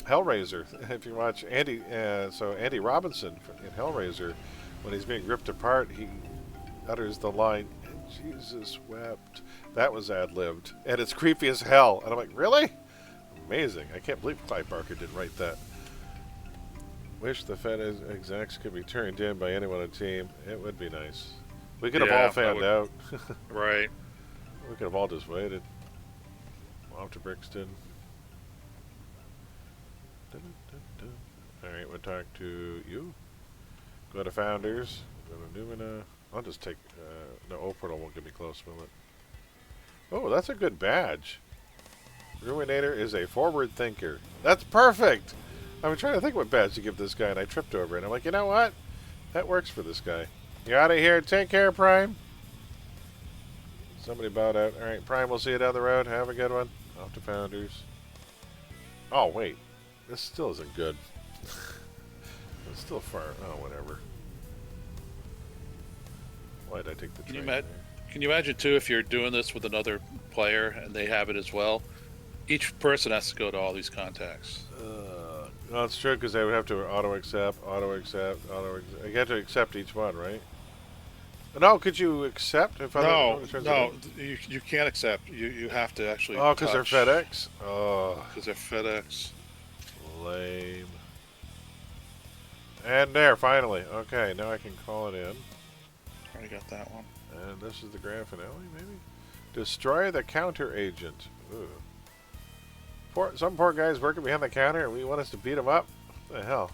[SPEAKER 1] Hellraiser. If you watch Andy Robinson in Hellraiser, when he's being ripped apart, he utters the line, "And Jesus wept." That was ad-libbed, and it's creepy as hell. And I'm like, really? Amazing! I can't believe Clive Barker didn't write that. Wish the Fed execs could be turned in by anyone on the team. It would be nice. We could have all found out.
[SPEAKER 6] Right.
[SPEAKER 1] We could have all just waited. Off to Brixton. Alright, we'll talk to you. Go to Founders. Go to Numina. I'll just take... no, O-Portal won't get me close, will it? Oh, that's a good badge. Ruinator is a forward thinker. That's perfect! I'm trying to think what badge to give this guy, and I tripped over it. I'm like, you know what? That works for this guy. You out of here. Take care, Prime. Somebody bowed out. Alright, Prime, we'll see you down the road. Have a good one. Off to Founders. Oh, wait. This still isn't good. It's still far. Oh, whatever. Why did I take the train?
[SPEAKER 6] Can you imagine, too, if you're doing this with another player and they have it as well? Each person has to go to all these contacts.
[SPEAKER 1] No, it's true, because they would have to auto-accept. You have to accept each one, right? No, could you accept if
[SPEAKER 6] no, you can't accept. You have to actually.
[SPEAKER 1] Oh, because they're FedEx. Oh,
[SPEAKER 6] because they're FedEx.
[SPEAKER 1] Lame. And there, finally. Okay, now I can call it in.
[SPEAKER 6] Already got that one.
[SPEAKER 1] And this is the grand finale, maybe. Destroy the counter agent. Ooh. Some poor guy's working behind the counter, and we want us to beat him up. What the hell?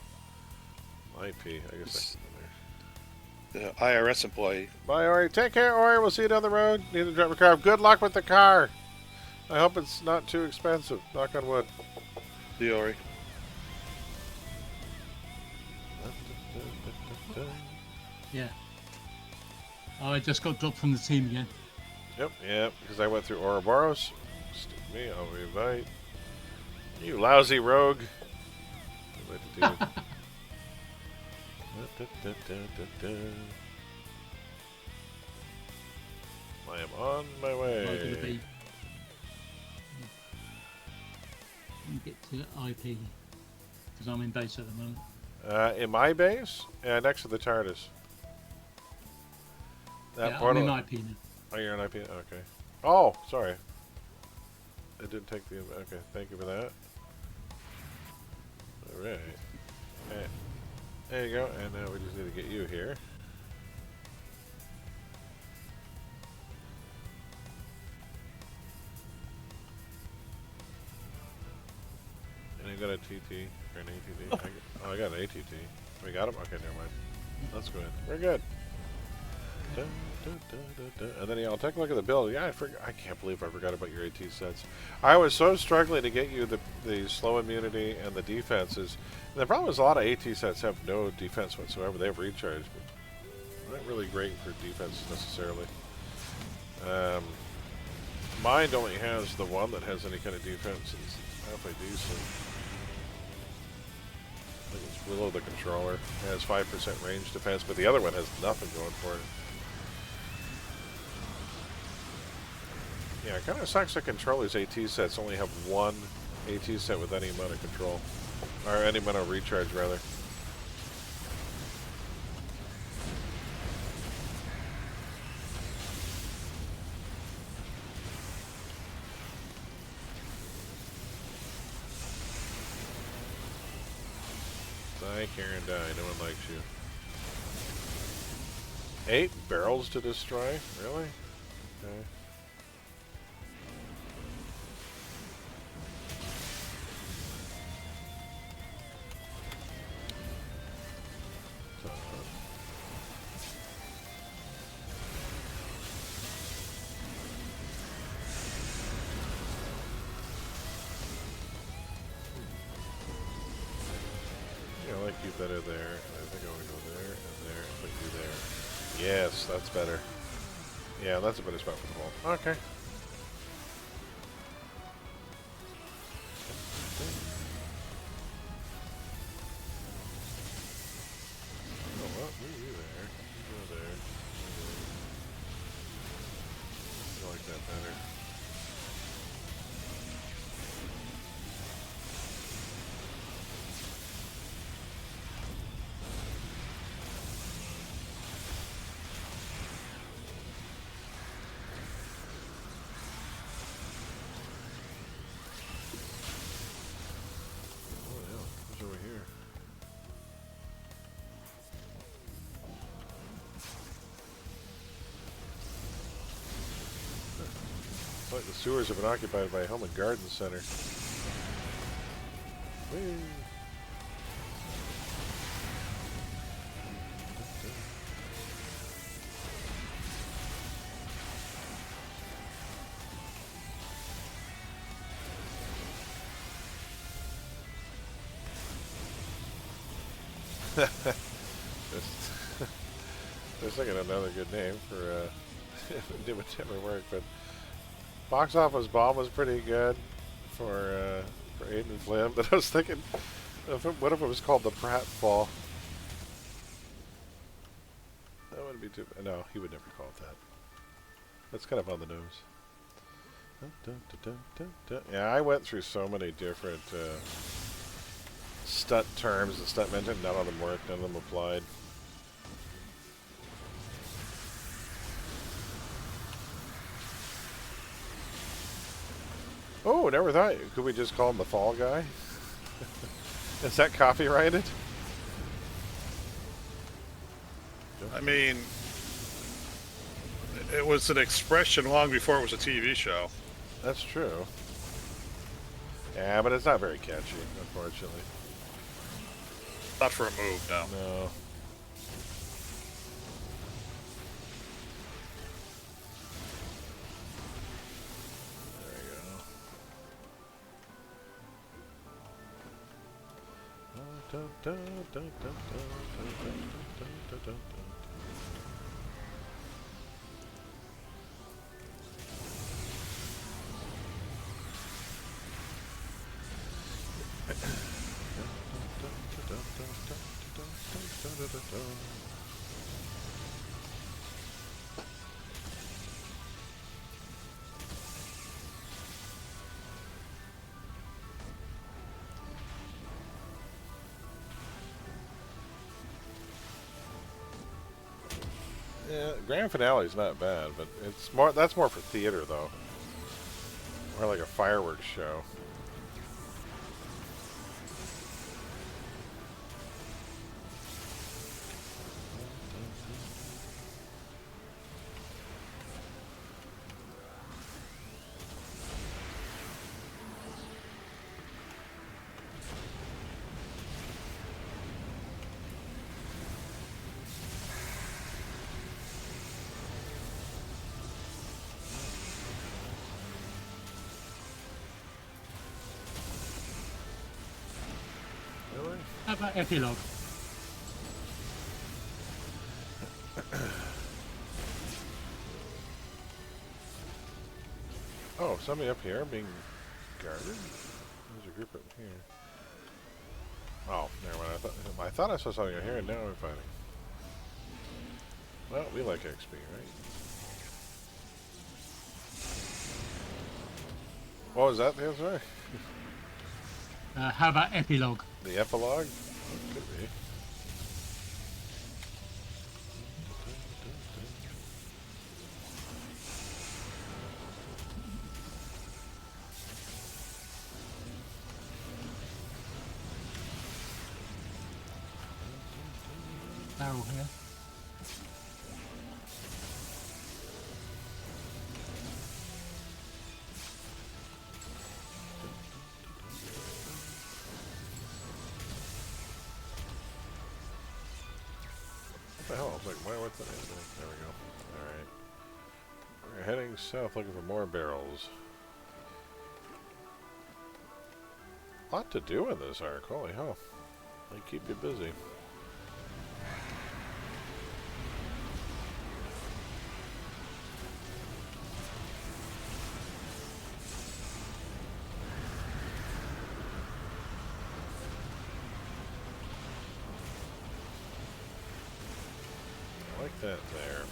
[SPEAKER 1] IP. I guess.
[SPEAKER 6] The IRS employee.
[SPEAKER 1] Bye, Ori. Take care, Ori. We'll see you down the road. Need to drive a car. Good luck with the car. I hope it's not too expensive. Knock on wood.
[SPEAKER 6] The Ori.
[SPEAKER 3] Yeah. Oh, I just got dropped from the team again.
[SPEAKER 1] Yep, because I went through Ouroboros. Stupid me, I'll reinvite. You lousy rogue. I am on my way.
[SPEAKER 3] Let me get to IP, because I'm in base at the moment.
[SPEAKER 1] In my base? Next to the TARDIS.
[SPEAKER 3] Yeah, I'm in IP now.
[SPEAKER 1] Oh, you're in IP? Okay. Oh, sorry. It didn't take the... Okay, thank you for that. Alright. Okay. There you go, and now we just need to get you here. And you got a TT, or an ATT. I got an ATT. We got him? Okay, never mind. Let's go in. We're good. And then I'll take a look at the build. Yeah, I can't believe I forgot about your AT sets. I was so struggling to get you the slow immunity and the defenses. And the problem is a lot of AT sets have no defense whatsoever. They have recharge, but not really great for defense necessarily. Mine only has the one that has any kind of defense. It's halfway decent. I think it's Willow the controller. It has 5% range defense, but the other one has nothing going for it. Yeah, it kind of sucks that controllers' AT sets only have one AT set with any amount of control. Or any amount of recharge, rather. Die, Karen, die. No one likes you. 8 barrels to destroy? Really? Okay. You better there, and I think I want to go there and there and put you there. Yes, that's better. Yeah, that's a better spot for the vault. Okay. Like the sewers have been occupied by a home and garden center. Whee. Just thinking another good name for if it would ever work, but Box Office Bomb was pretty good for Aiden Flynn, but I was thinking, what if it was called the Pratfall? That wouldn't be too bad. No, he would never call it that. That's kind of on the nose. Yeah, I went through so many different stunt terms and stunt mentioned. None of them worked. None of them applied. Oh, never thought. Could we just call him the Fall Guy? Is that copyrighted?
[SPEAKER 8] I mean, it was an expression long before it was a TV show.
[SPEAKER 1] That's true. Yeah, but it's not very catchy, unfortunately.
[SPEAKER 8] Not for a move, no.
[SPEAKER 1] No. There you go. Yeah, grand finale is not bad, but it's more. That's more for theater, though. More like a fireworks show.
[SPEAKER 3] How about epilogue?
[SPEAKER 1] Oh, somebody up here being guarded? There's a group up here. Oh, never mind. I thought I saw something out here, and now we're fighting. Well, we like XP, right? What was that? The answer?
[SPEAKER 3] How about epilogue?
[SPEAKER 1] The epilogue? Could be.
[SPEAKER 3] Barrel here.
[SPEAKER 1] What the hell? I was like, what's that? There we go. Alright. We're heading south looking for more barrels. A lot to do in this arc. Holy hell. They keep you busy. I like that there.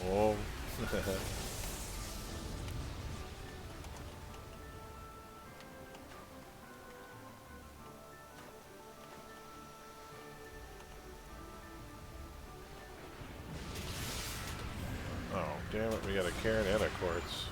[SPEAKER 1] Oh. Oh, damn it, we got a Karen and a Quartz.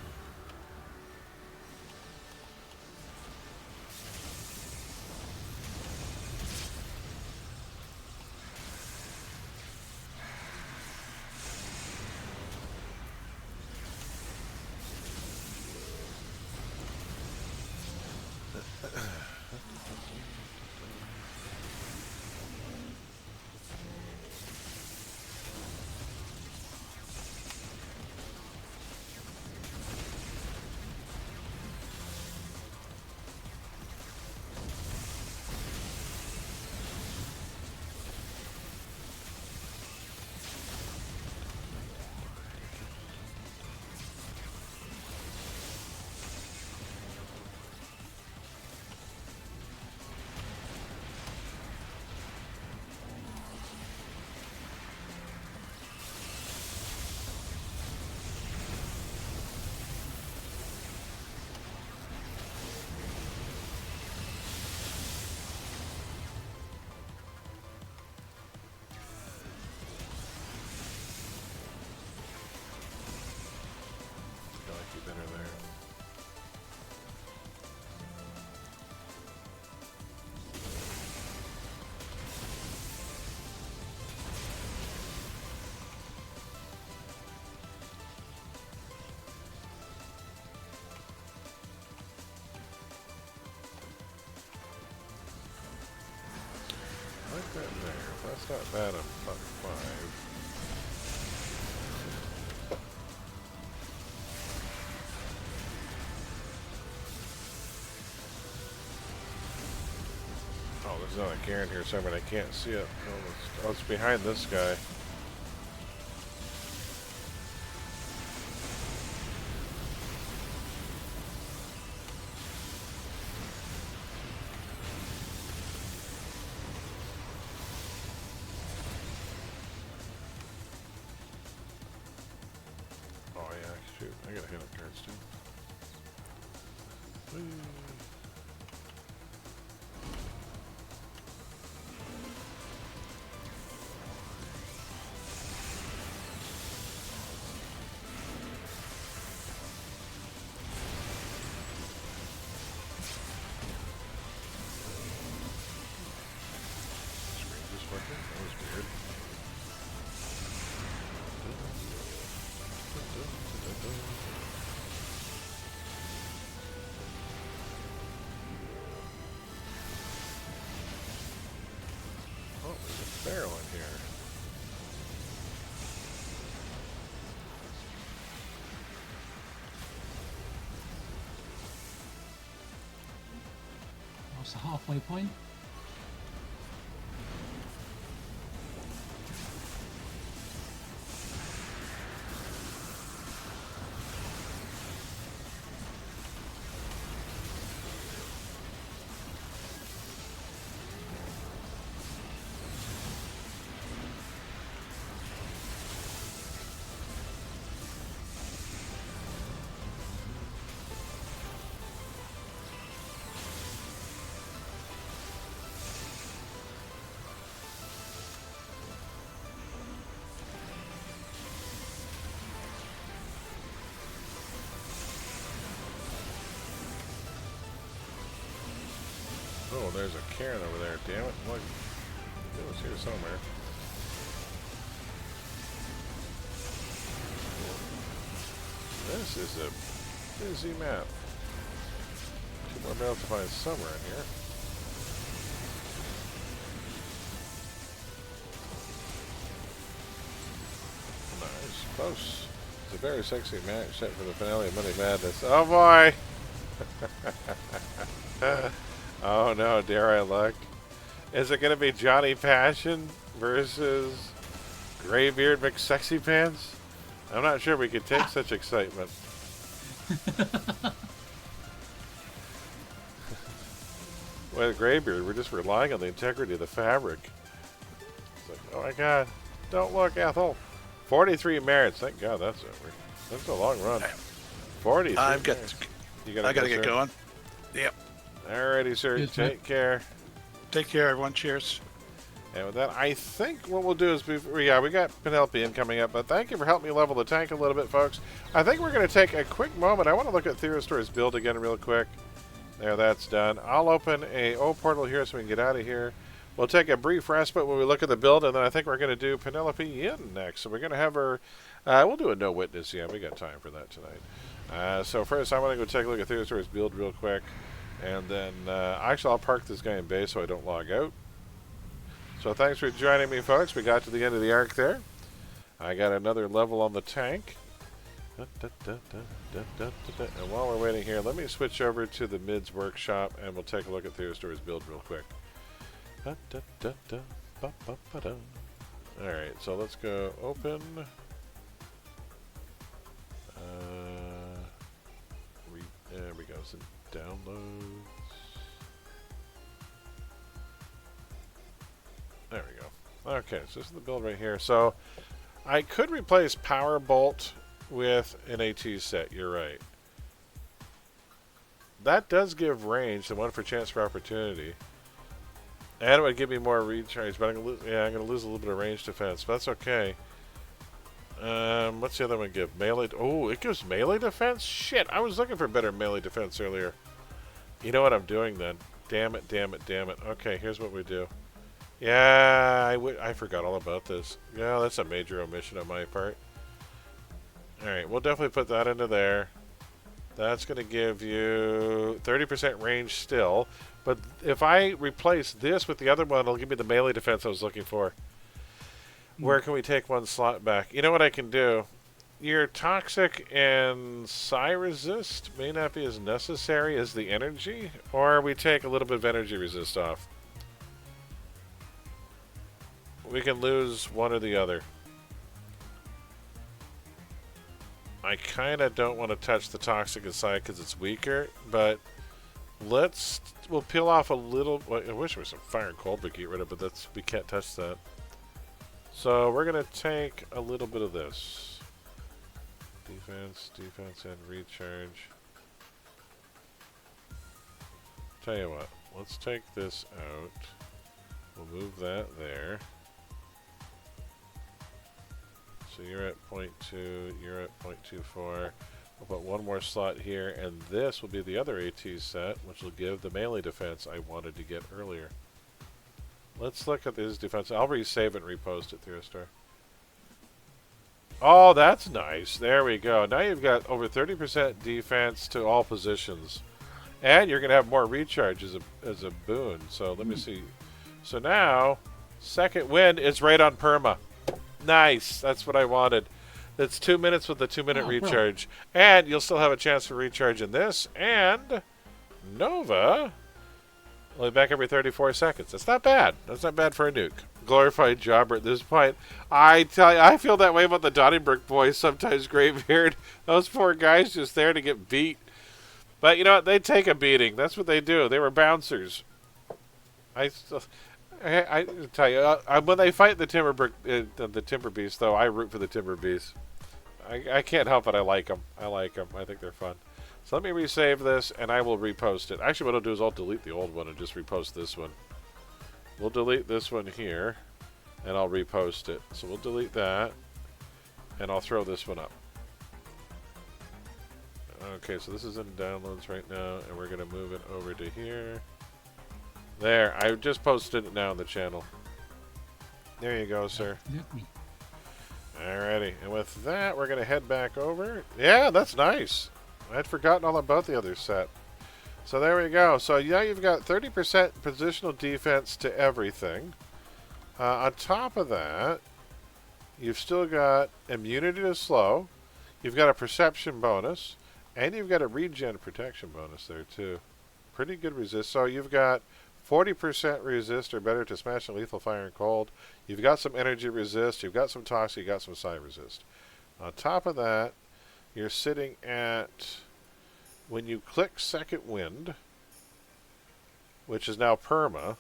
[SPEAKER 1] It's not bad on about 5. Oh, there's another Karen here somewhere. I can't see it. Oh, it's behind this guy. Oh yeah, shoot. I gotta hit up cards too. Whee. Screen just working? That was weird. Oh, there's a barrel in here.
[SPEAKER 3] That's the halfway point.
[SPEAKER 1] Oh, there's a Karen over there. Damn it. Look. It was here somewhere. This is a busy map. 2 more barrels to find somewhere in here. Nice. Close. It's a very sexy match set for the finale of Money Madness. Oh boy! Oh no, dare I look? Is it going to be Johnny Passion versus Graybeard McSexy Pants? I'm not sure we could take such excitement. With Graybeard, we're just relying on the integrity of the fabric. It's like, oh my god, don't look, Ethel. 43 merits, thank god that's over. That's a long run. 43 merits. I
[SPEAKER 6] gotta get going. Yep.
[SPEAKER 1] Alrighty, sir.
[SPEAKER 3] Yes,
[SPEAKER 1] Take care.
[SPEAKER 6] Take care, everyone. Cheers.
[SPEAKER 1] And with that, I think what we'll do is, we got Penelope in coming up, but thank you for helping me level the tank a little bit, folks. I think we're going to take a quick moment. I want to look at Theostore's build again real quick. There, that's done. I'll open a O portal here so we can get out of here. We'll take a brief respite when we look at the build, and then I think we're going to do Penelope in next. So we're going to have her, we'll do a no witness. Yeah, we got time for that tonight. So first, I want to go take a look at Theostore's build real quick. And then, actually, I'll park this guy in base so I don't log out. So thanks for joining me, folks. We got to the end of the arc there. I got another level on the tank. And while we're waiting here, let me switch over to the mids workshop, and we'll take a look at Theostore's build real quick. Alright, so let's go open. There we go. So downloads. There we go. Okay, so this is the build right here. So I could replace Power Bolt with an AT set. You're right. That does give range, the one for chance for opportunity. And it would give me more recharge, but I'm gonna lose a little bit of range defense, but that's okay. What's the other one give? Melee. Oh, it gives melee defense? Shit, I was looking for better melee defense earlier. You know what I'm doing then? Damn it, damn it, damn it. Okay, here's what we do. Yeah, I forgot all about this. Yeah, that's a major omission on my part. Alright, we'll definitely put that into there. That's going to give you 30% range still. But if I replace this with the other one, it'll give me the melee defense I was looking for. Where can we take one slot back? You know what I can do? Your toxic and psi resist may not be as necessary as the energy, or we take a little bit of energy resist off. We can lose one or the other. I kind of don't want to touch the toxic and psi because it's weaker, but we'll peel off a little. Well, I wish there was some fire and cold we could get rid of, but we can't touch that. So we're gonna take a little bit of this. Defense, and recharge. Tell you what, let's take this out. We'll move that there. So you're at 0.2, you're at 0.24. We'll put one more slot here, and this will be the other AT set, which will give the melee defense I wanted to get earlier. Let's look at this defense. I'll resave and repost it, Theostar. Oh, that's nice. There we go. Now you've got over 30% defense to all positions. And you're going to have more recharge as a boon. So let me see. So now, second wind is right on perma. Nice. That's what I wanted. That's 2 minutes with the 2-minute recharge. And you'll still have a chance for recharge in this. And Nova, only back every 34 seconds. That's not bad. That's not bad for a nuke. Glorified jobber at this point. I tell you, I feel that way about the Donnybrook boys sometimes, Graveyard. Those poor guys just there to get beat. But you know what? They take a beating. That's what they do. They were bouncers. I tell you, when they fight the the Timber Beast, though, I root for the Timber Beast. I can't help it. I like them. I think they're fun. So let me resave this, and I will repost it. Actually, what I'll do is I'll delete the old one and just repost this one. We'll delete this one here, and I'll repost it. So we'll delete that, and I'll throw this one up. Okay, so this is in downloads right now, and we're going to move it over to here. There, I just posted it now on the channel. There you go, sir. Alrighty, and with that, we're going to head back over. Yeah, that's nice. I'd forgotten all about the other set. So there we go. So now you've got 30% positional defense to everything. On top of that, you've still got immunity to slow. You've got a perception bonus. And you've got a regen protection bonus there too. Pretty good resist. So you've got 40% resist or better to smash and lethal fire and cold. You've got some energy resist. You've got some toxic. You've got some psi resist. On top of that, you're sitting at, when you click second wind, which is now perma,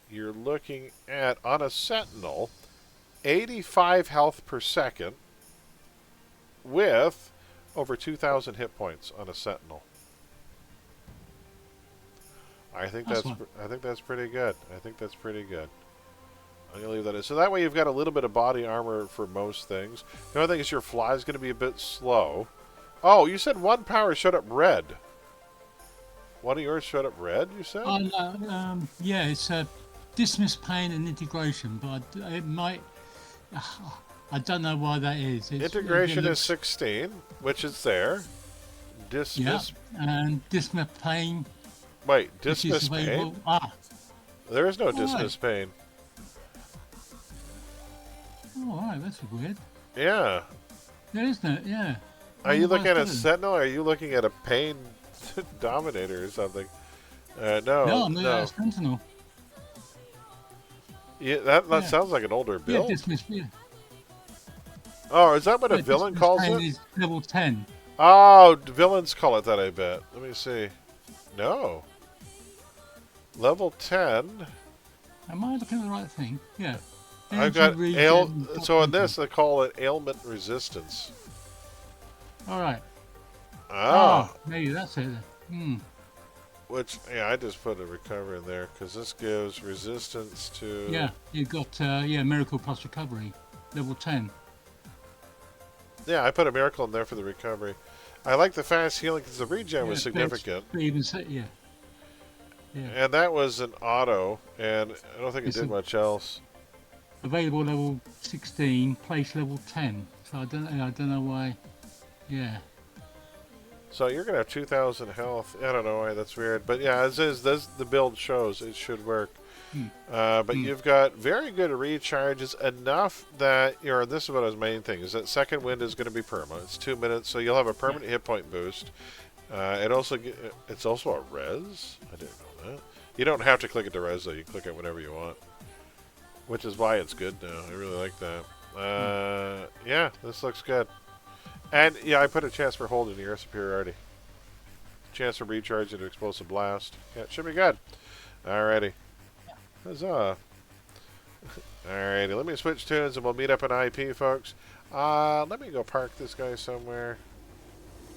[SPEAKER 1] you're looking at, on a sentinel, 85 health per second with over 2,000 hit points on a sentinel. I think that's pretty good. I think that's pretty good. I'm gonna leave that in. So that way you've got a little bit of body armor for most things. The only thing is your fly is gonna be a bit slow. Oh, you said one power showed up red. One of yours showed up red, you said?
[SPEAKER 3] Yeah, it's dismiss pain and integration, but it might. I don't know why that is.
[SPEAKER 1] Integration is 16, which is there. Dismiss.
[SPEAKER 3] Yeah, and dismiss pain.
[SPEAKER 1] Wait, dismiss pain? There is no dismiss pain.
[SPEAKER 3] Oh, alright, that's weird.
[SPEAKER 1] Yeah.
[SPEAKER 3] There is no, yeah.
[SPEAKER 1] Are you looking at a sentinel, or are you looking at a pain dominator or something? No.
[SPEAKER 3] No, I'm looking at a sentinel.
[SPEAKER 1] Yeah, that sounds like an older build.
[SPEAKER 3] Yeah, dismiss, yeah.
[SPEAKER 1] Oh, is that what a villain calls it?
[SPEAKER 3] Is level 10.
[SPEAKER 1] Oh, villains call it that, I bet. Let me see. No. Level 10.
[SPEAKER 3] Am I looking at the right thing? Yeah.
[SPEAKER 1] I've got so in this they call it ailment resistance.
[SPEAKER 3] Alright.
[SPEAKER 1] Oh.
[SPEAKER 3] Maybe that's it.
[SPEAKER 1] Which, yeah, I just put a recovery in there because this gives resistance to...
[SPEAKER 3] Yeah, you've got, Miracle plus Recovery. Level 10.
[SPEAKER 1] Yeah, I put a miracle in there for the recovery. I like the fast healing because the regen was significant.
[SPEAKER 3] Even yeah.
[SPEAKER 1] And that was an auto, and I don't think it did much else.
[SPEAKER 3] Available level 16, place level 10. So I don't know why. Yeah.
[SPEAKER 1] So you're gonna have 2,000 health. I don't know why that's weird, but yeah, as is, the build shows it should work. But you've got very good recharges, enough that this is what his main thing is, that second wind is going to be perma. It's 2 minutes, so you'll have a permanent hit point boost. It's also a res. I didn't know that. You don't have to click it to res though. You click it whenever you want, which is why it's good now. I really like that. Yeah, this looks good. And yeah, I put a chance for holding air superiority. Chance for recharge into explosive blast. Yeah, it should be good. Alrighty. Huzzah. Alrighty, let me switch tunes and we'll meet up in IP, folks. Let me go park this guy somewhere.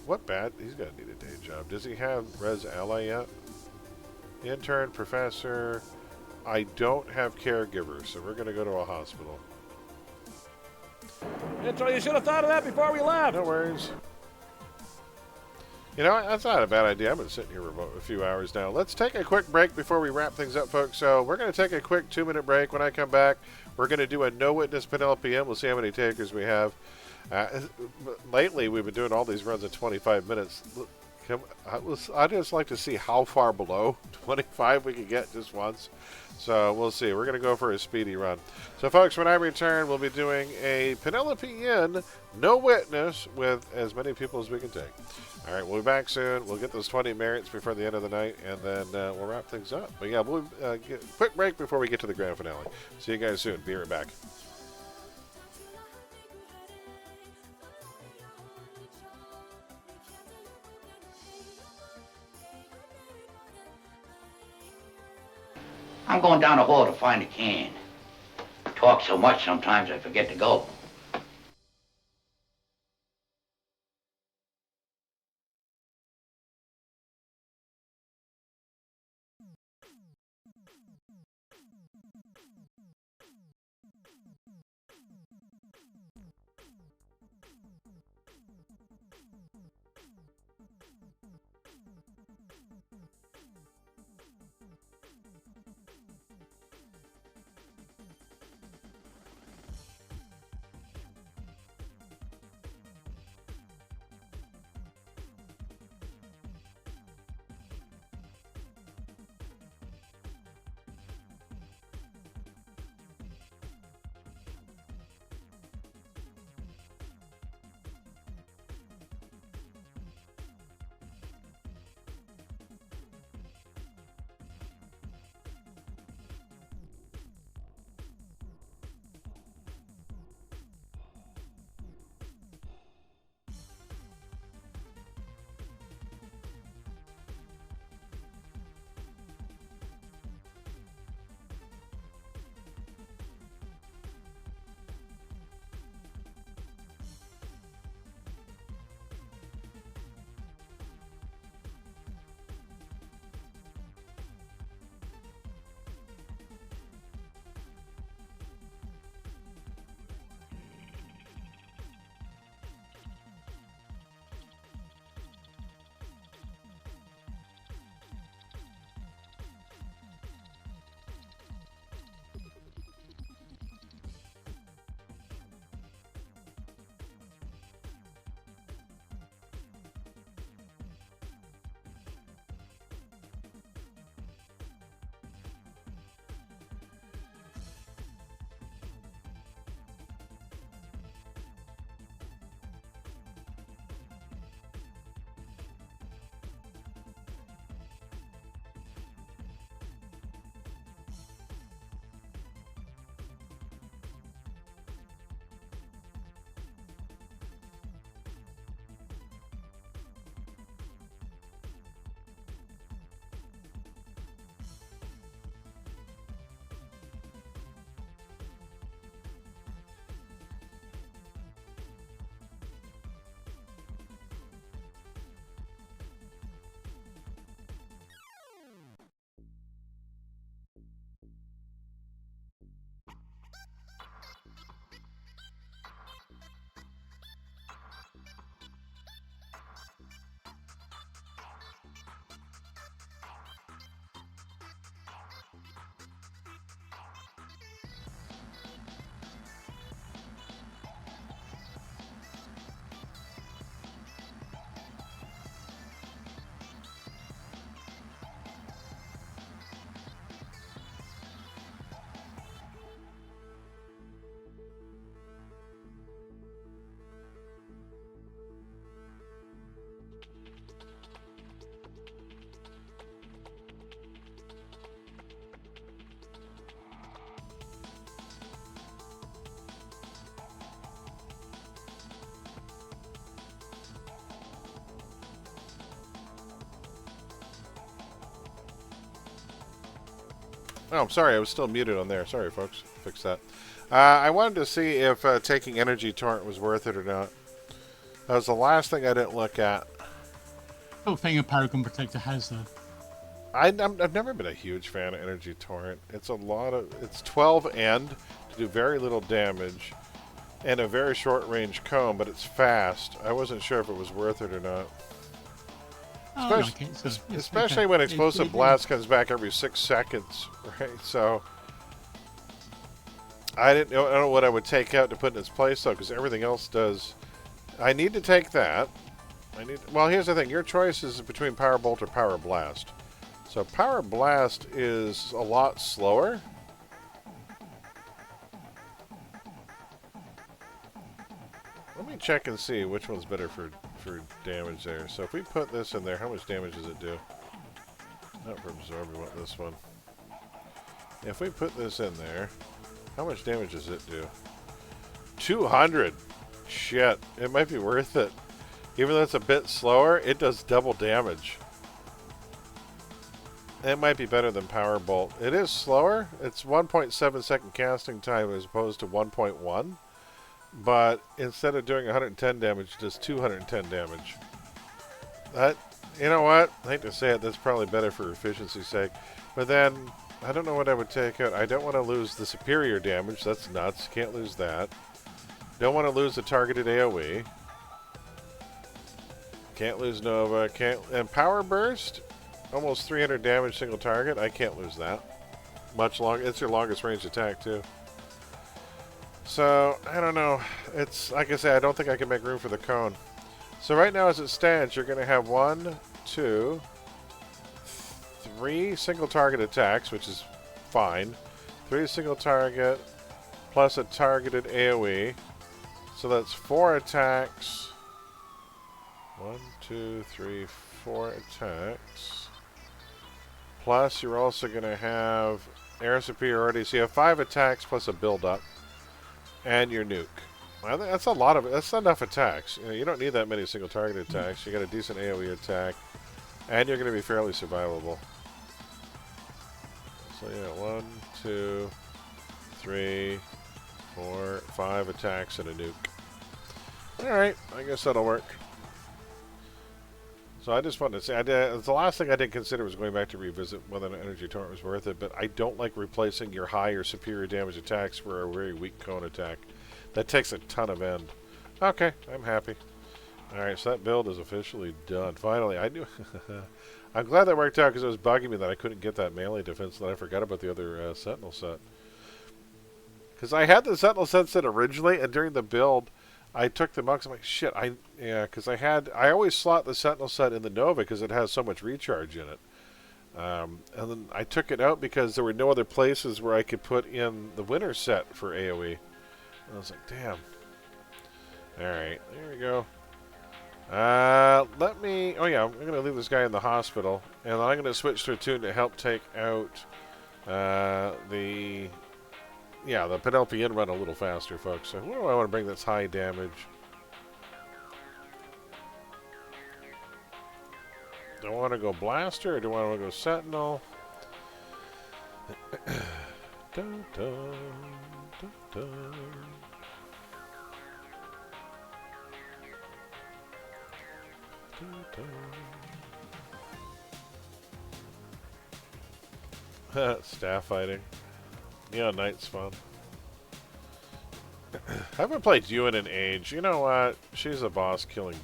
[SPEAKER 1] What bad? He's gonna need a day job. Does he have Res Ally yet? Intern, professor. I don't have caregivers, so we're gonna go to a hospital.
[SPEAKER 2] Intro, you should have thought of that before we left.
[SPEAKER 1] No worries. You know, that's not a bad idea. I've been sitting here a few hours now. Let's take a quick break before we wrap things up, folks. So we're going to take a quick 2-minute break. When I come back, we're going to do a no-witness Penelope M. We'll see how many takers we have. Lately, we've been doing all these runs at 25 minutes. I'd just like to see how far below 25 we can get just once. So we'll see. We're going to go for a speedy run. So, folks, when I return, we'll be doing a Penelope N no witness with as many people as we can take. All right, we'll be back soon. We'll get those 20 merits before the end of the night, and then we'll wrap things up. But, yeah, we'll get a quick break before we get to the grand finale. See you guys soon. Be right back.
[SPEAKER 11] I'm going down the hall to find a can. Talk so much sometimes I forget to go.
[SPEAKER 1] Oh, I'm sorry. I was still muted on there. Sorry, folks. Fix that. I wanted to see if taking Energy Torrent was worth it or not. That was the last thing I didn't look at.
[SPEAKER 3] What thing a Paragon Protector has, though?
[SPEAKER 1] I've never been a huge fan of Energy Torrent. It's it's 12 end to do very little damage and a very short range cone, but it's fast. I wasn't sure if it was worth it or not.
[SPEAKER 3] I like it, so it's
[SPEAKER 1] Especially
[SPEAKER 3] okay.
[SPEAKER 1] when Explosive Blast comes back every 6 seconds, right? So I don't know what I would take out to put in its place, though, because everything else does. I need to take that. Well, here's the thing. Your choice is between Power Bolt or Power Blast. So Power Blast is a lot slower. Let me check and see which one's better for damage there. So if we put this in there, how much damage does it do? Not for absorb, we want this one. If we put this in there, how much damage does it do? 200! Shit, it might be worth it. Even though it's a bit slower, it does double damage. It might be better than Power Bolt. It is slower. It's 1.7 second casting time as opposed to 1.1. But instead of doing 110 damage, it does 210 damage. That, you know what? I hate to say it, that's probably better for efficiency's sake. But then, I don't know what I would take out. I don't want to lose the superior damage. That's nuts. Can't lose that. Don't want to lose the targeted AoE. Can't lose Nova. And Power Burst, almost 300 damage single target. I can't lose that. Much longer. It's your longest range attack too. So I don't know. It's like I say, I don't think I can make room for the cone. So right now, as it stands, you're going to have 1, 2, 3 single target attacks, which is fine. 3 single target plus a targeted AoE. So that's 4 attacks. 1, 2, 3, 4 attacks. Plus, you're also going to have air superiority. So you have 5 attacks plus a build-up. And your nuke. Well, that's a lot of it. That's enough attacks. You don't need that many single target attacks. You got a decent AoE attack. And you're going to be fairly survivable. So yeah, 1, 2, 3, 4, 5 attacks and a nuke. Alright, I guess that'll work. So I just wanted to say, the last thing I didn't consider was going back to revisit whether an Energy Torrent was worth it, but I don't like replacing your high or superior damage attacks for a very weak cone attack. That takes a ton of end. Okay, I'm happy. Alright, so that build is officially done. Finally, I knew... I'm glad that worked out because it was bugging me that I couldn't get that melee defense, that I forgot about the other Sentinel set. Because I had the Sentinel set originally, and during the build... I took them out because I'm like, shit, because I always slot the Sentinel set in the Nova because it has so much recharge in it. And then I took it out because there were no other places where I could put in the Winter set for AoE. And I was like, damn. Alright, there we go. Oh yeah, I'm going to leave this guy in the hospital. And then I'm going to switch to a tune to help take out the Penelope Inn run a little faster, folks. So who do I want to bring that's high damage? Do I want to go Blaster or do I want to go Sentinel? Dun, dun, dun, dun. Dun, dun. Staff fighting. Yeah, Knight's fun. I haven't played Ewan in age. You know what? She's a boss killing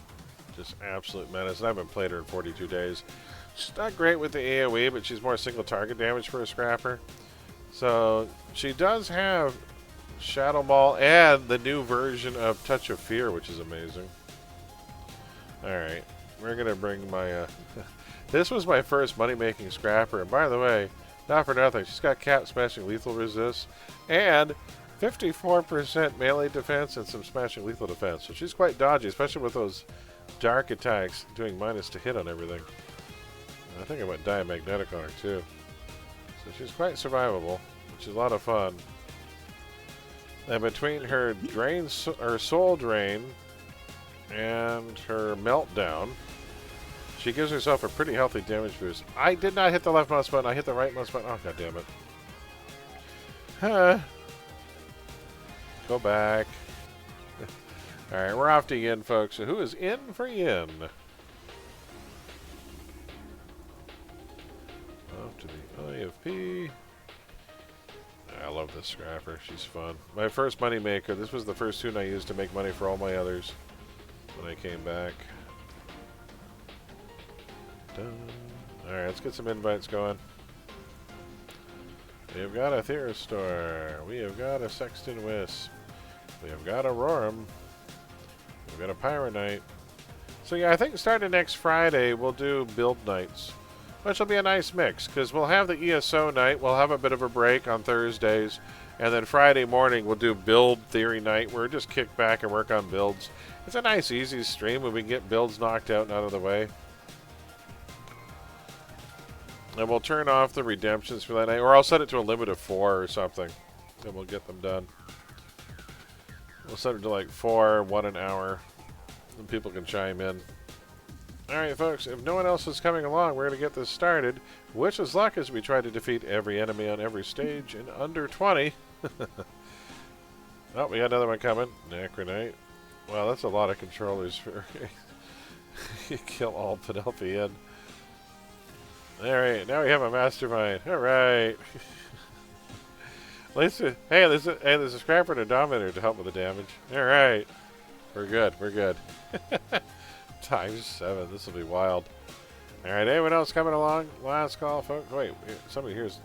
[SPEAKER 1] just absolute menace. And I haven't played her in 42 days. She's not great with the AoE, but she's more single target damage for a scrapper. So she does have Shadow Maul and the new version of Touch of Fear, which is amazing. Alright, we're going to bring my... this was my first money-making scrapper. And by the way, not for nothing, she's got cap smashing lethal resist and 54% melee defense and some smashing lethal defense. So she's quite dodgy, especially with those dark attacks doing minus to hit on everything. And I think I went diamagnetic on her too. So she's quite survivable, which is a lot of fun. And between her soul drain and her meltdown, she gives herself a pretty healthy damage boost. I did not hit the left mouse button. I hit the right mouse button. Oh, god damn it. Huh. Go back. Alright, we're off to yin, folks. So who is in for yin? Off to the IFP. I love this scrapper. She's fun. My first money maker. This was the first tune I used to make money for all my others when I came back. Alright, let's get some invites going. We have got a Therosaur. We have got a Sexton Wisp. We have got a Roram. We've got a Pyronite. So yeah, I think starting next Friday we'll do build nights, which will be a nice mix because we'll have the ESO night. We'll have a bit of a break on Thursdays, and then Friday morning we'll do build theory night where we just kick back and work on builds. It's a nice, easy stream when we can get builds knocked out and out of the way. And we'll turn off the redemptions for that night, or I'll set it to a limit of 4 or something, and we'll get them done. We'll set it to like 4, 1 an hour, and people can chime in. Alright, folks, if no one else is coming along, we're going to get this started. Wish us luck as we try to defeat every enemy on every stage in under 20. Oh, we got another one coming. Necronite. Wow, that's a lot of controllers for you kill all Penelope in. Alright, now we have a mastermind. Alright. Hey, there's a scrapper and a dominator to help with the damage. Alright. We're good, we're good. Times 7, this will be wild. Alright, anyone else coming along? Last call, folks. Wait, somebody here's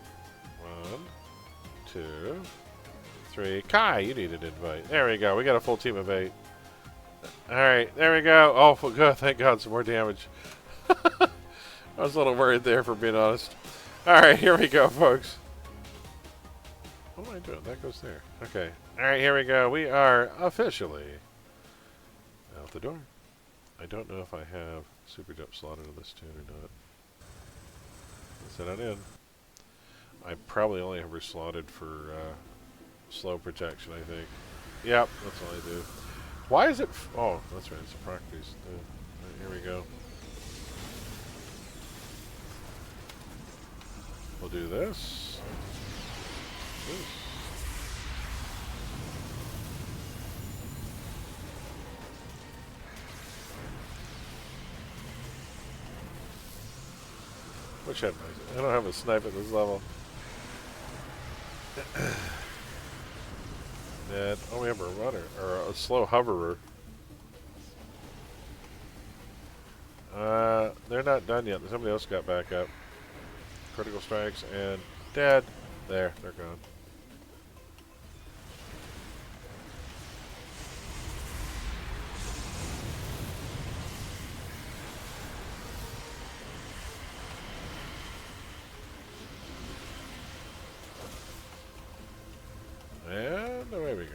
[SPEAKER 1] 1, 2, 3. Kai, you need an invite. There we go, we got a full team of 8. Alright, there we go. Oh, good, thank God, some more damage. I was a little worried there, for being honest. Alright, here we go, folks. What am I doing? That goes there. Okay. Alright, here we go. We are officially out the door. I don't know if I have Super Jump slotted in this tune or not. Set it in. I probably only have her slotted for slow protection, I think. Yep, that's all I do. Why is it... oh, that's right. It's a proc boost. Right, here we go. We'll do this. Which head? I don't have a snipe at this level. And oh, we have a runner or a slow hoverer. They're not done yet. Somebody else got back up. Critical strikes and dead. There, they're gone. And away we go.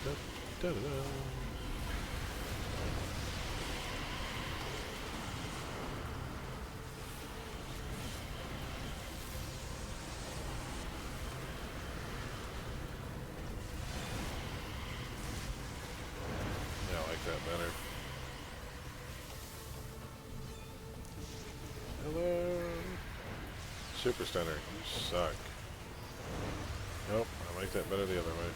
[SPEAKER 1] Da, da, da, da. Yeah, I like that better. Hello. Super Stunner, you suck. Nope, I like that better the other way.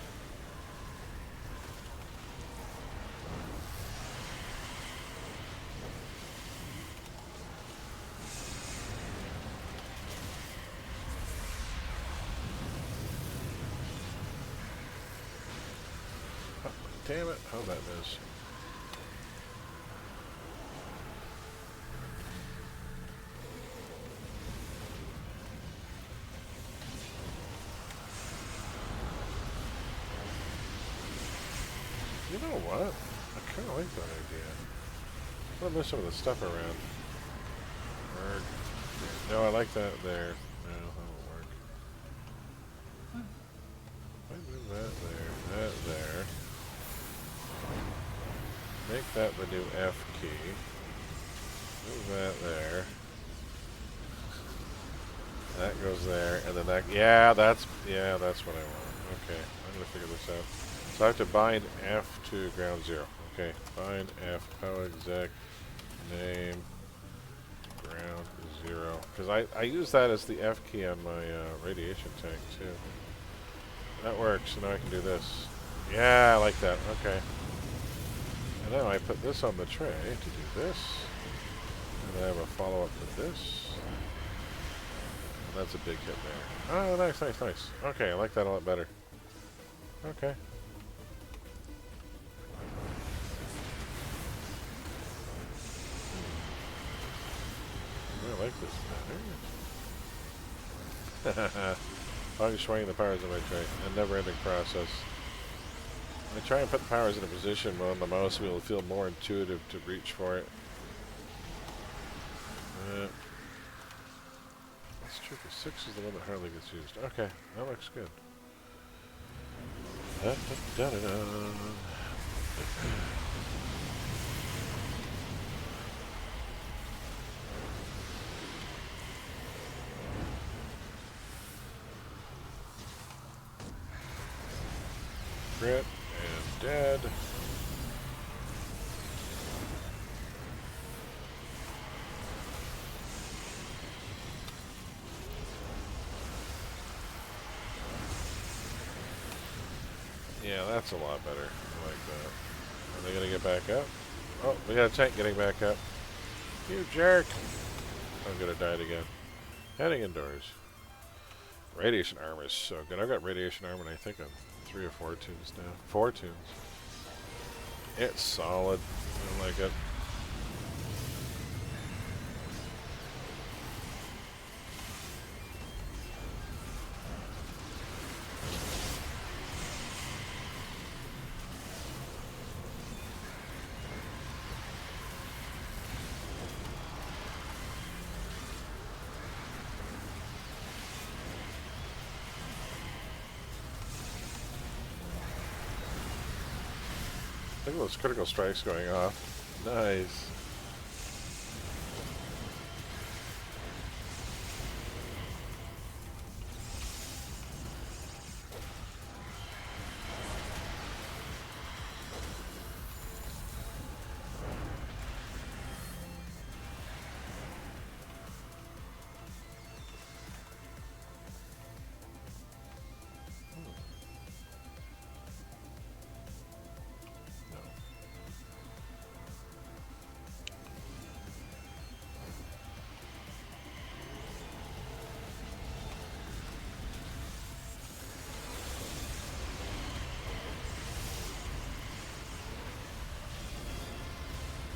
[SPEAKER 1] Oh, damn it, how'd that miss? You know what? I kind of like that idea. I'm gonna move some of the stuff around. No, I like that there. No, that won't work. If I move that there, that there. Make that the new F key. Move that there. That goes there, and then that. Yeah, that's what I want. Okay, I'm gonna figure this out. So I have to bind F to ground 0. Okay, bind F, power exec, name, ground 0. Because I use that as the F key on my radiation tank, too. That works, so now I can do this. Yeah, I like that. Okay. And now I put this on the tray to do this. And then I have a follow-up with this. And that's a big hit there. Oh, nice, nice, nice. Okay, I like that a lot better. Okay. I like this better. I'm swinging the powers of my tray. A never-ending process. I try and put the powers in a position where on the mouse wheel will feel more intuitive to reach for it. That's true, because 6 is the one that hardly gets used. Okay, that looks good. Da, da, da, da, da. Crit and dead. Yeah, that's a lot better. I like that. Are they gonna get back up? Oh, we got a tank getting back up. You jerk! I'm gonna die again. Heading indoors. Radiation armor is so good. I've got radiation armor, and I think I'm 3 or 4 tunes now. 4 tunes. It's solid. I like it. Look at those critical strikes going off. Nice.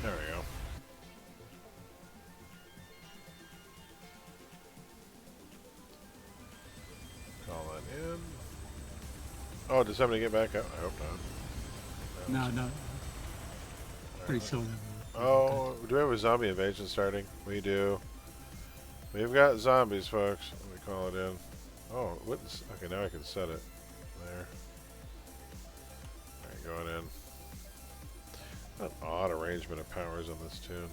[SPEAKER 1] There we go. Call that in. Oh, did somebody get back up? I hope not.
[SPEAKER 3] No. Pretty sure.
[SPEAKER 1] Oh, do we have a zombie invasion starting? We do. We've got zombies, folks. Let me call it in. Oh, wouldn't. Okay, now I can set it. There. Alright, going in. An odd arrangement of powers on this tune.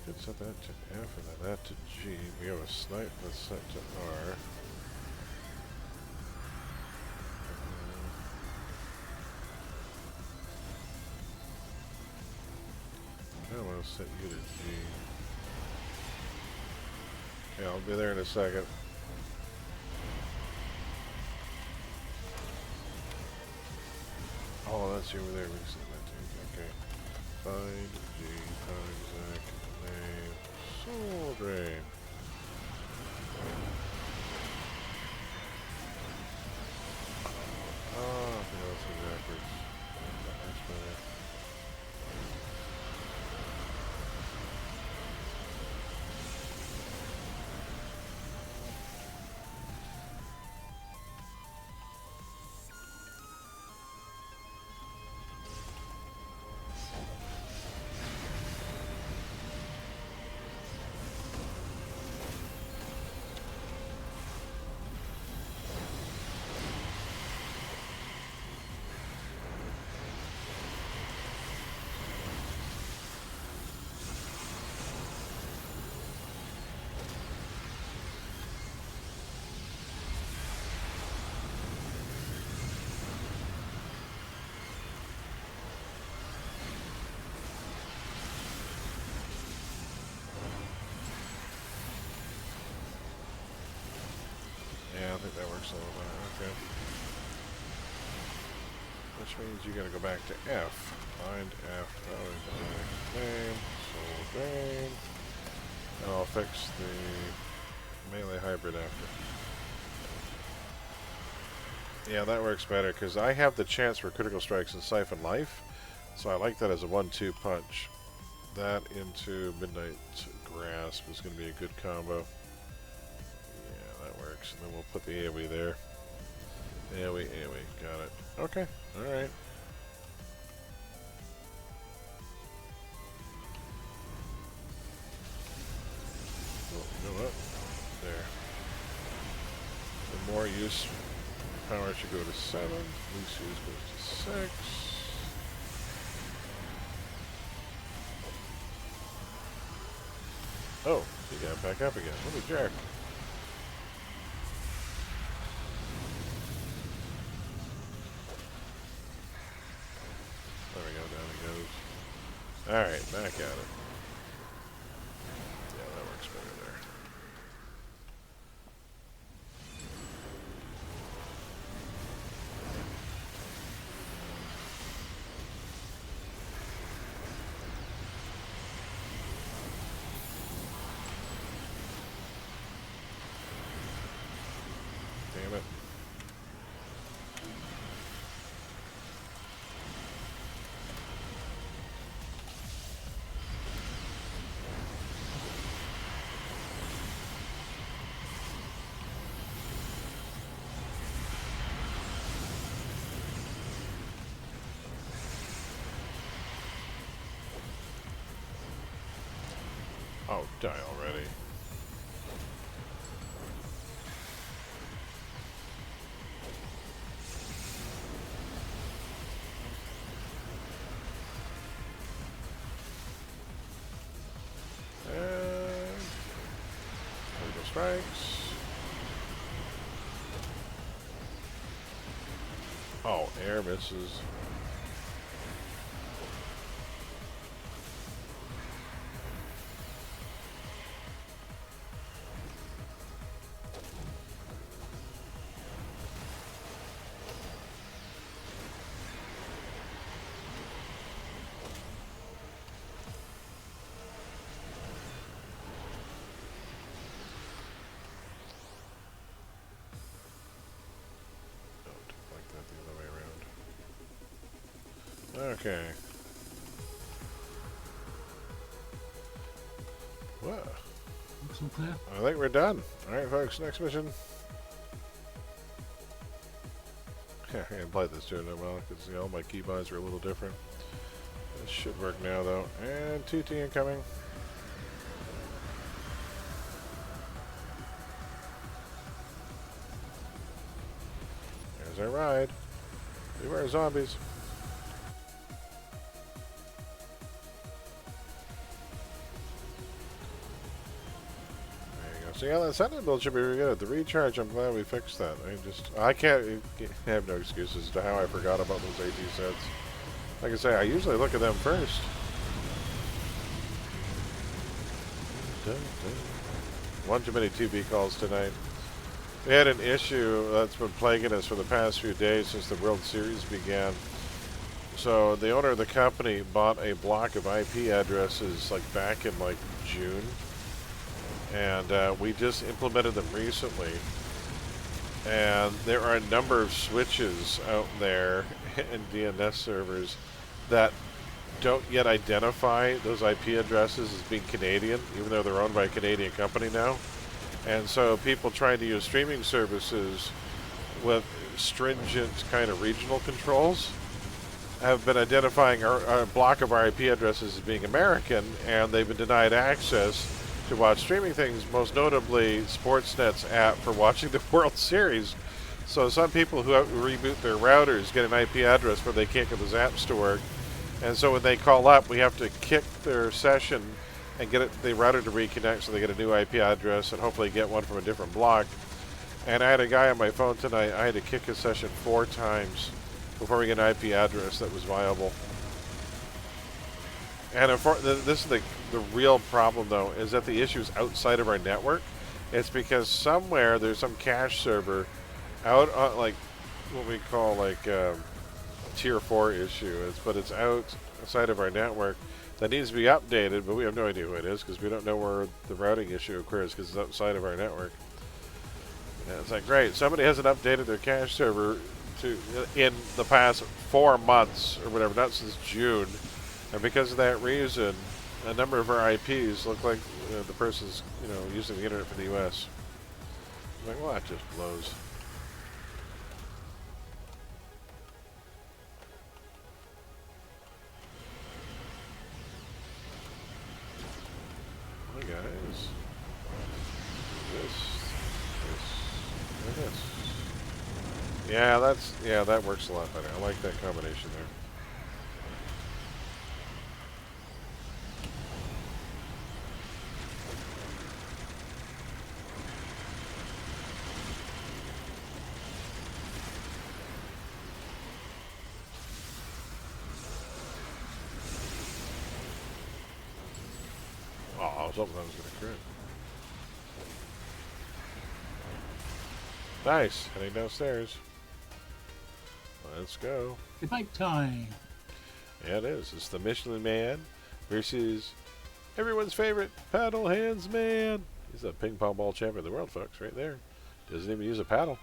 [SPEAKER 1] Could set that to F and then that to G. We have a snipe that's set to R. I want to set you to G. Yeah, I'll be there in a second. Oh, that's you over there. We set that to. Okay. Find G times X name soul drain. Oh, I think that's backwards. That's better. works a little better. Okay. Which means you gotta go back to F. Find F. Name. Soul drain. And I'll fix the melee hybrid after. Yeah, that works better because I have the chance for critical strikes and siphon life, so I like that as a 1-2 punch. That into Midnight Grasp is going to be a good combo. Yeah, that works. And then we'll put the AoE there. AoE, got it. Okay, alright. Oh, go up. There. The more use power should go to 7. Least use goes to 6. Oh, he got back up again. What a jerk. There we go, down he goes. Alright, back at it. Yeah, that works better there. Damn it. Oh, die already. And critical strikes. Oh, air misses. Okay. Well,
[SPEAKER 3] Looks all clear.
[SPEAKER 1] I think we're done. Alright, folks, next mission. Yeah, I can play this too, well, because all my keybinds are a little different. This should work now, though. And TT incoming. There's our ride. Beware zombies. So yeah, that sentiment build should be really good. The recharge, I'm glad we fixed that. I can't have no excuses to how I forgot about those AT sets. Like I say, I usually look at them first. One too many TV calls tonight. We had an issue that's been plaguing us for the past few days since the World Series began. So the owner of the company bought a block of IP addresses like back in like June. And we just implemented them recently. And there are a number of switches out there in DNS servers that don't yet identify those IP addresses as being Canadian, even though they're owned by a Canadian company now. And so people trying to use streaming services with stringent kind of regional controls have been identifying our block of our IP addresses as being American, and they've been denied access to watch streaming things, most notably Sportsnet's app for watching the World Series. So some people who reboot their routers get an IP address where they can't get those apps to work. And so when they call up, we have to kick their session and get the router to reconnect so they get a new IP address and hopefully get one from a different block. And I had a guy on my phone tonight, I had to kick his session 4 times before we get an IP address that was viable. And this is the real problem, though, is that the issue is outside of our network. It's because somewhere there's some cache server out on like what we call like tier 4 issue, but it's outside of our network that needs to be updated, but we have no idea who it is because we don't know where the routing issue occurs because it's outside of our network. And it's like, great, somebody hasn't updated their cache server in the past 4 months or whatever, not since June, and because of that reason, a number of our IPs look like the person's using the internet for the U.S. I'm like, well, that just blows. Hi guys. This. Yeah, that works a lot better. I like that combination there. Oh, I was hoping I was going to crit. Nice. Heading downstairs. Let's go.
[SPEAKER 3] Debate time.
[SPEAKER 1] Yeah, it is. It's the Michelin Man versus everyone's favorite paddle hands man. He's the ping pong ball champion of the world, folks, right there. Doesn't even use a paddle.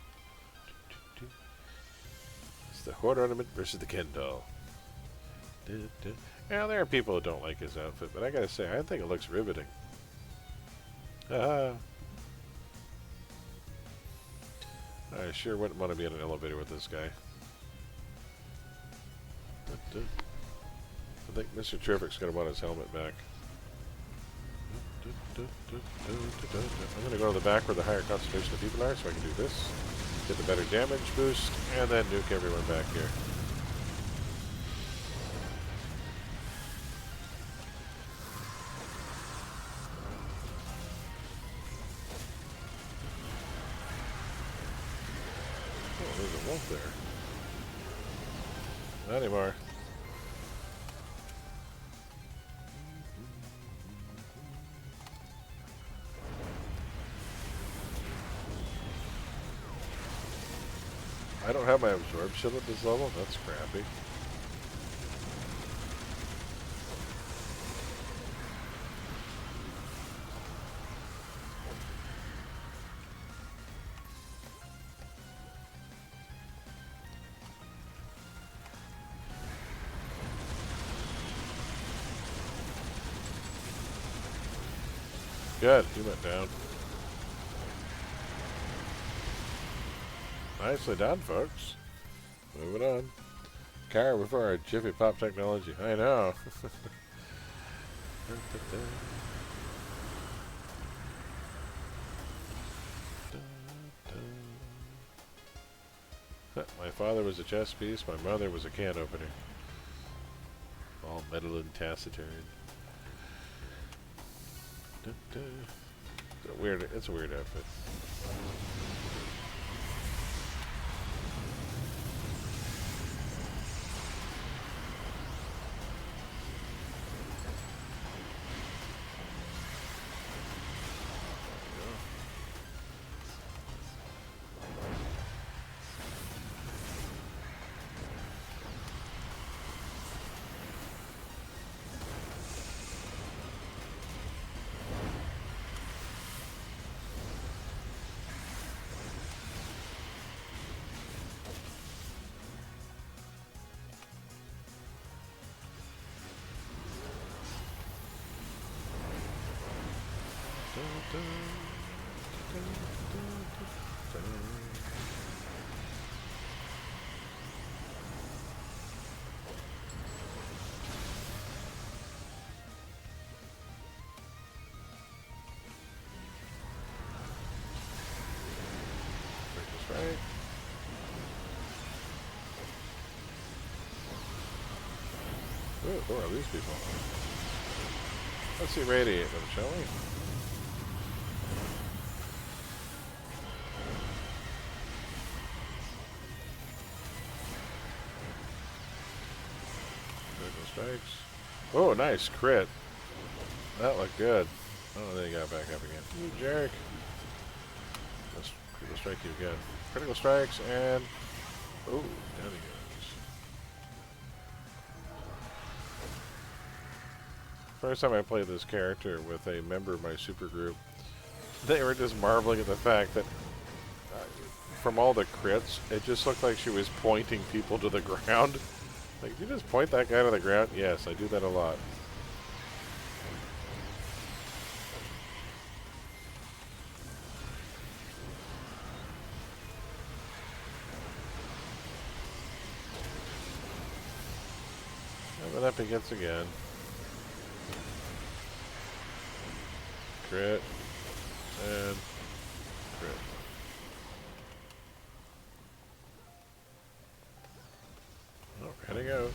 [SPEAKER 1] It's the Horde Ornament versus the Kendall. Now, there are people who don't like his outfit, but I gotta say, I think it looks riveting. I sure wouldn't want to be in an elevator with this guy. I think Mr. Terrific's going to want his helmet back. I'm going to go to the back where the higher concentration of people are, so I can do this. Get the better damage boost, and then nuke everyone back here. Oh, there's a wolf there. Not anymore. I don't have my absorption at this level. That's crappy. Good, he went down. Nicely done, folks. Moving on. Car with our Jiffy Pop technology. I know. My father was a chess piece. My mother was a can opener. All metal and taciturn. It's a weird outfit. Right. Ooh, who are these people? Let's see, radiate them, shall we? Critical strikes. Oh, nice crit. That looked good. Oh, then he got back up again. You jerk. Critical strike you again. Critical strikes and... Oh, down he goes. First time I played this character with a member of my supergroup, they were just marveling at the fact that from all the crits, it just looked like she was pointing people to the ground. Like, you just point that guy to the ground? Yes, I do that a lot. Coming up against again. Crit. And crit. Oh, ready to go.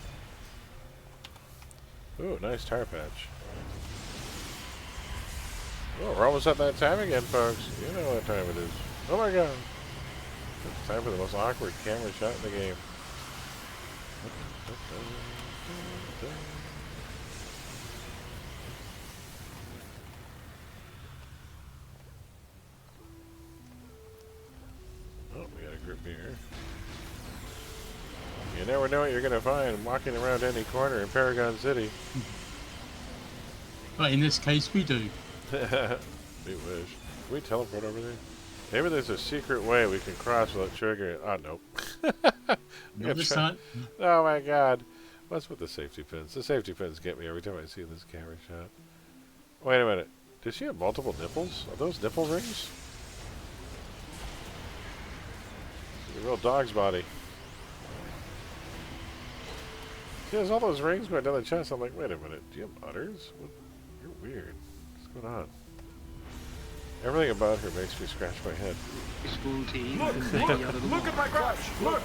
[SPEAKER 1] Ooh, nice tire patch. Oh, we're almost at that time again, folks. You know what time it is. Oh my god. It's time for the most awkward camera shot in the game. Oh, we got a group here. You never know what you're going to find walking around any corner in Paragon City.
[SPEAKER 3] But in this case, we do.
[SPEAKER 1] We wish. Can we teleport over there? Maybe there's a secret way we can cross without triggering. Oh, nope.
[SPEAKER 3] Not this time.
[SPEAKER 1] Oh my god. What's with the safety pins? The safety pins get me every time I see this camera shot. Wait a minute. Does she have multiple nipples? Are those nipple rings? It's a real dog's body. She has all those rings going down the chest. I'm like, wait a minute. Do you have udders? What? You're weird. What's going on? Everything about her makes me scratch my head.
[SPEAKER 10] School team.
[SPEAKER 5] Look at my crotch! Look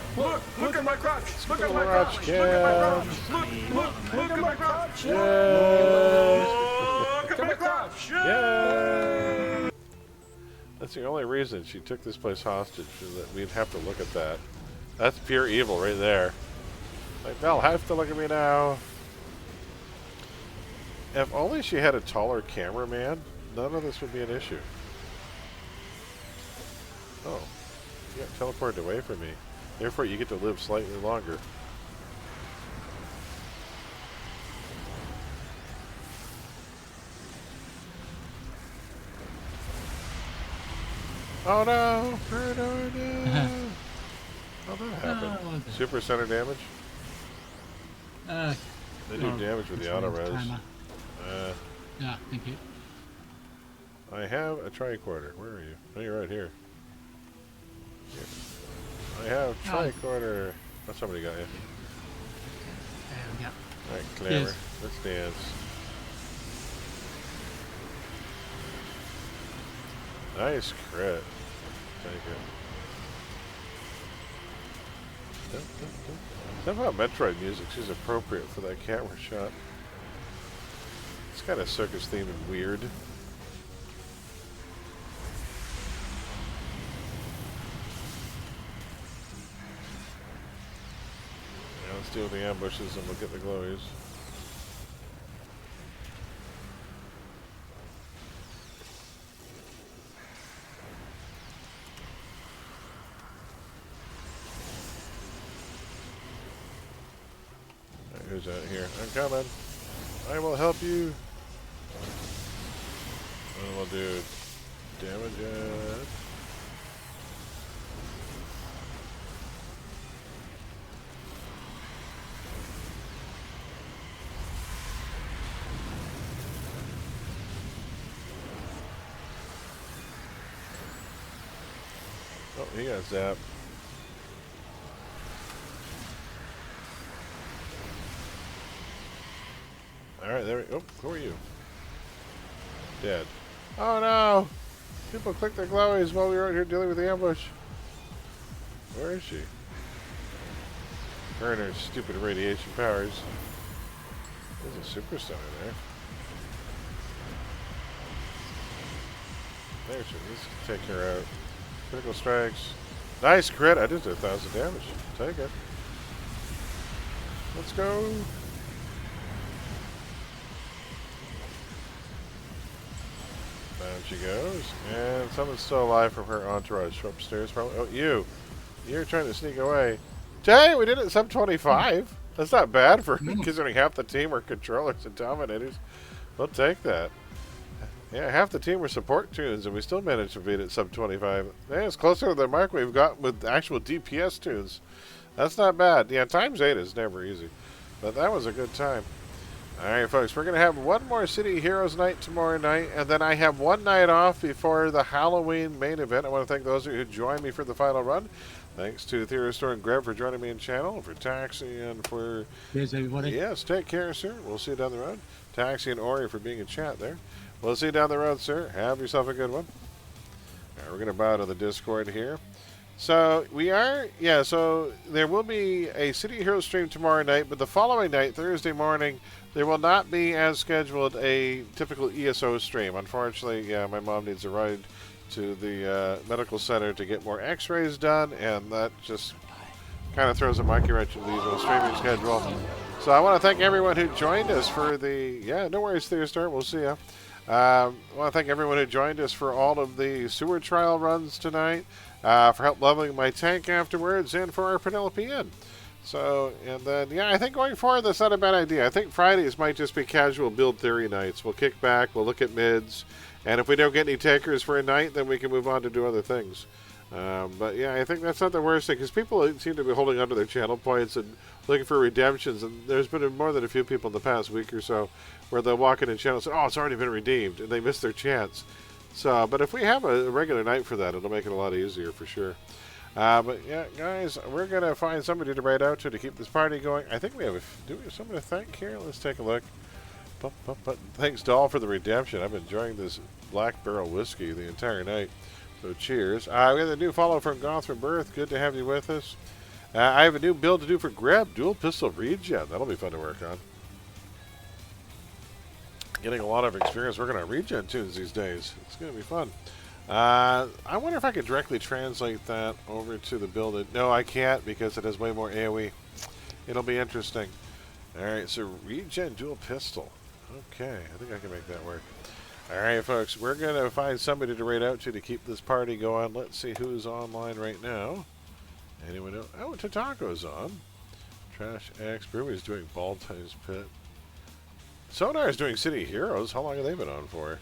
[SPEAKER 5] at my crotch! Look at my
[SPEAKER 1] Crotch
[SPEAKER 5] crotch! Look at my
[SPEAKER 1] cam.
[SPEAKER 5] crotch! Look at my crotch!
[SPEAKER 1] Yay!
[SPEAKER 5] Look at my crotch!
[SPEAKER 1] Yay! That's the only reason she took this place hostage, is that we'd have to look at that. That's pure evil right there. Like, they'll have to look at me now. If only she had a taller cameraman, none of this would be an issue. Oh, you got teleported away from me. Therefore, you get to live slightly longer. Oh no! Birdo, no! How'd that happen? Super center damage? They do damage with the auto res.
[SPEAKER 3] Yeah, thank you.
[SPEAKER 1] I have a tricorder. Where are you? Oh, you're right here. I have tricorder. Oh, somebody got you.
[SPEAKER 3] Yeah.
[SPEAKER 1] Alright, Clamor.
[SPEAKER 3] Yes.
[SPEAKER 1] Let's dance. Nice crit. Take it. Somehow Metroid music is appropriate for that camera shot. It's kind of circus themed and weird. Yeah, let's deal with the ambushes and we'll get the glowies. Who's out here? I'm coming. I will help you. And we'll do damage it. Oh, he got zapped. Alright, there we go. Oh, who are you? Dead. Oh no! People clicked their glowies while we were out here dealing with the ambush. Where is she? Her and her stupid radiation powers. There's a super center there. There she is. Take her out. Critical strikes. Nice crit! I just did 1,000 damage. Take it. Let's go! Down she goes. And someone's still alive from her entourage upstairs. Probably. Oh, you. You're trying to sneak away. Jay, we did it sub 25. That's not bad for considering half the team are controllers and dominators. We'll take that. Yeah, half the team were support tunes, and we still managed to beat it sub 25. Yeah, it's closer to the mark we've got with actual DPS tunes. That's not bad. Yeah, times 8 is never easy. But that was a good time. Alright, folks, we're going to have one more City Heroes night tomorrow night, and then I have one night off before the Halloween main event. I want to thank those of you who joined me for the final run. Thanks to Theorostor and Greb for joining me in channel, for Taxi, and for...
[SPEAKER 3] Cheers, everybody.
[SPEAKER 1] Yes, take care, sir. We'll see you down the road. Taxi and Ori for being in chat there. We'll see you down the road, sir. Have yourself a good one. All right, we're going to bow to the Discord here. So, so there will be a City Heroes stream tomorrow night, but the following night, Thursday morning, there will not be, as scheduled, a typical ESO stream. Unfortunately, my mom needs a ride to the medical center to get more x-rays done, and that just kind of throws a monkey wrench into the usual streaming schedule. So I want to thank everyone who joined us for the... Yeah, no worries, Theostar. We'll see ya. I want to thank everyone who joined us for all of the sewer trial runs tonight, for help leveling my tank afterwards, and for our Penelope Inn. So, and then, yeah, I think going forward, that's not a bad idea. I think Fridays might just be casual build theory nights. We'll kick back, we'll look at mids, and if we don't get any takers for a night, then we can move on to do other things. But yeah, I think that's not the worst thing, because people seem to be holding onto their channel points and looking for redemptions, and there's been more than a few people in the past week or so where they'll walk in and channel and say, oh, it's already been redeemed, and they miss their chance. So, but if we have a regular night for that, it'll make it a lot easier for sure. But yeah, guys, we're going to find somebody to raid out to keep this party going. I think we have do we have someone to thank here? Let's take a look. Thanks, Doll, for the redemption. I've been enjoying this Black Barrel whiskey the entire night. So cheers. We have a new follow from Goth from Birth. Good to have you with us. I have a new build to do for Greb. Dual pistol regen. That'll be fun to work on. Getting a lot of experience working on regen tunes these days. It's going to be fun. I wonder if I could directly translate that over to the build. No, I can't because it has way more AoE. It'll be interesting. Alright, so regen dual pistol. Okay, I think I can make that work. Alright, folks, we're going to find somebody to raid out to keep this party going. Let's see who's online right now. Anyone else? Oh, Tatako's on. Trash X. Brewery's doing Balti's Pit. Sonar's doing City Heroes. How long have they been on for?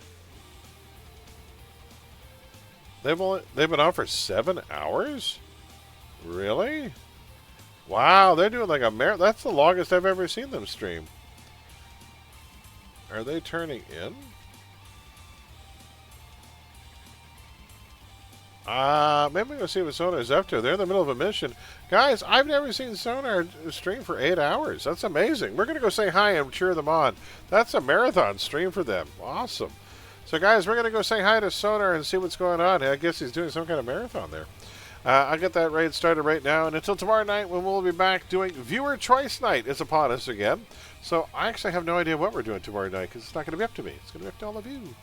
[SPEAKER 1] They've been on for 7 hours? Really? Wow, they're doing like a marathon. That's the longest I've ever seen them stream. Are they turning in? Maybe we'll see what Sonar's up to. They're in the middle of a mission. Guys, I've never seen Sonar stream for 8 hours. That's amazing. We're going to go say hi and cheer them on. That's a marathon stream for them. Awesome. So, guys, we're going to go say hi to Sonar and see what's going on. I guess he's doing some kind of marathon there. I'll get that raid started right now. And until tomorrow night, when we'll be back doing Viewer Choice Night is upon us again. So, I actually have no idea what we're doing tomorrow night because it's not going to be up to me. It's going to be up to all of you.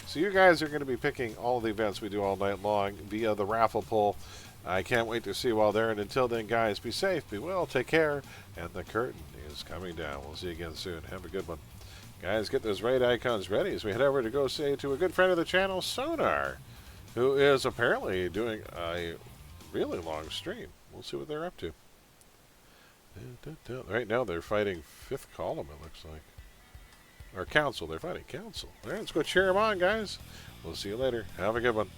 [SPEAKER 1] So you guys are going to be picking all of the events we do all night long via the raffle poll. I can't wait to see you all there. And until then, guys, be safe, be well, take care. And the curtain is coming down. We'll see you again soon. Have a good one. Guys, get those raid icons ready as we head over to go say to a good friend of the channel, Sonar, who is apparently doing a really long stream. We'll see what they're up to. Right now, they're fighting fifth column, it looks like. Or council. They're fighting council. All right, let's go cheer them on, guys. We'll see you later. Have a good one.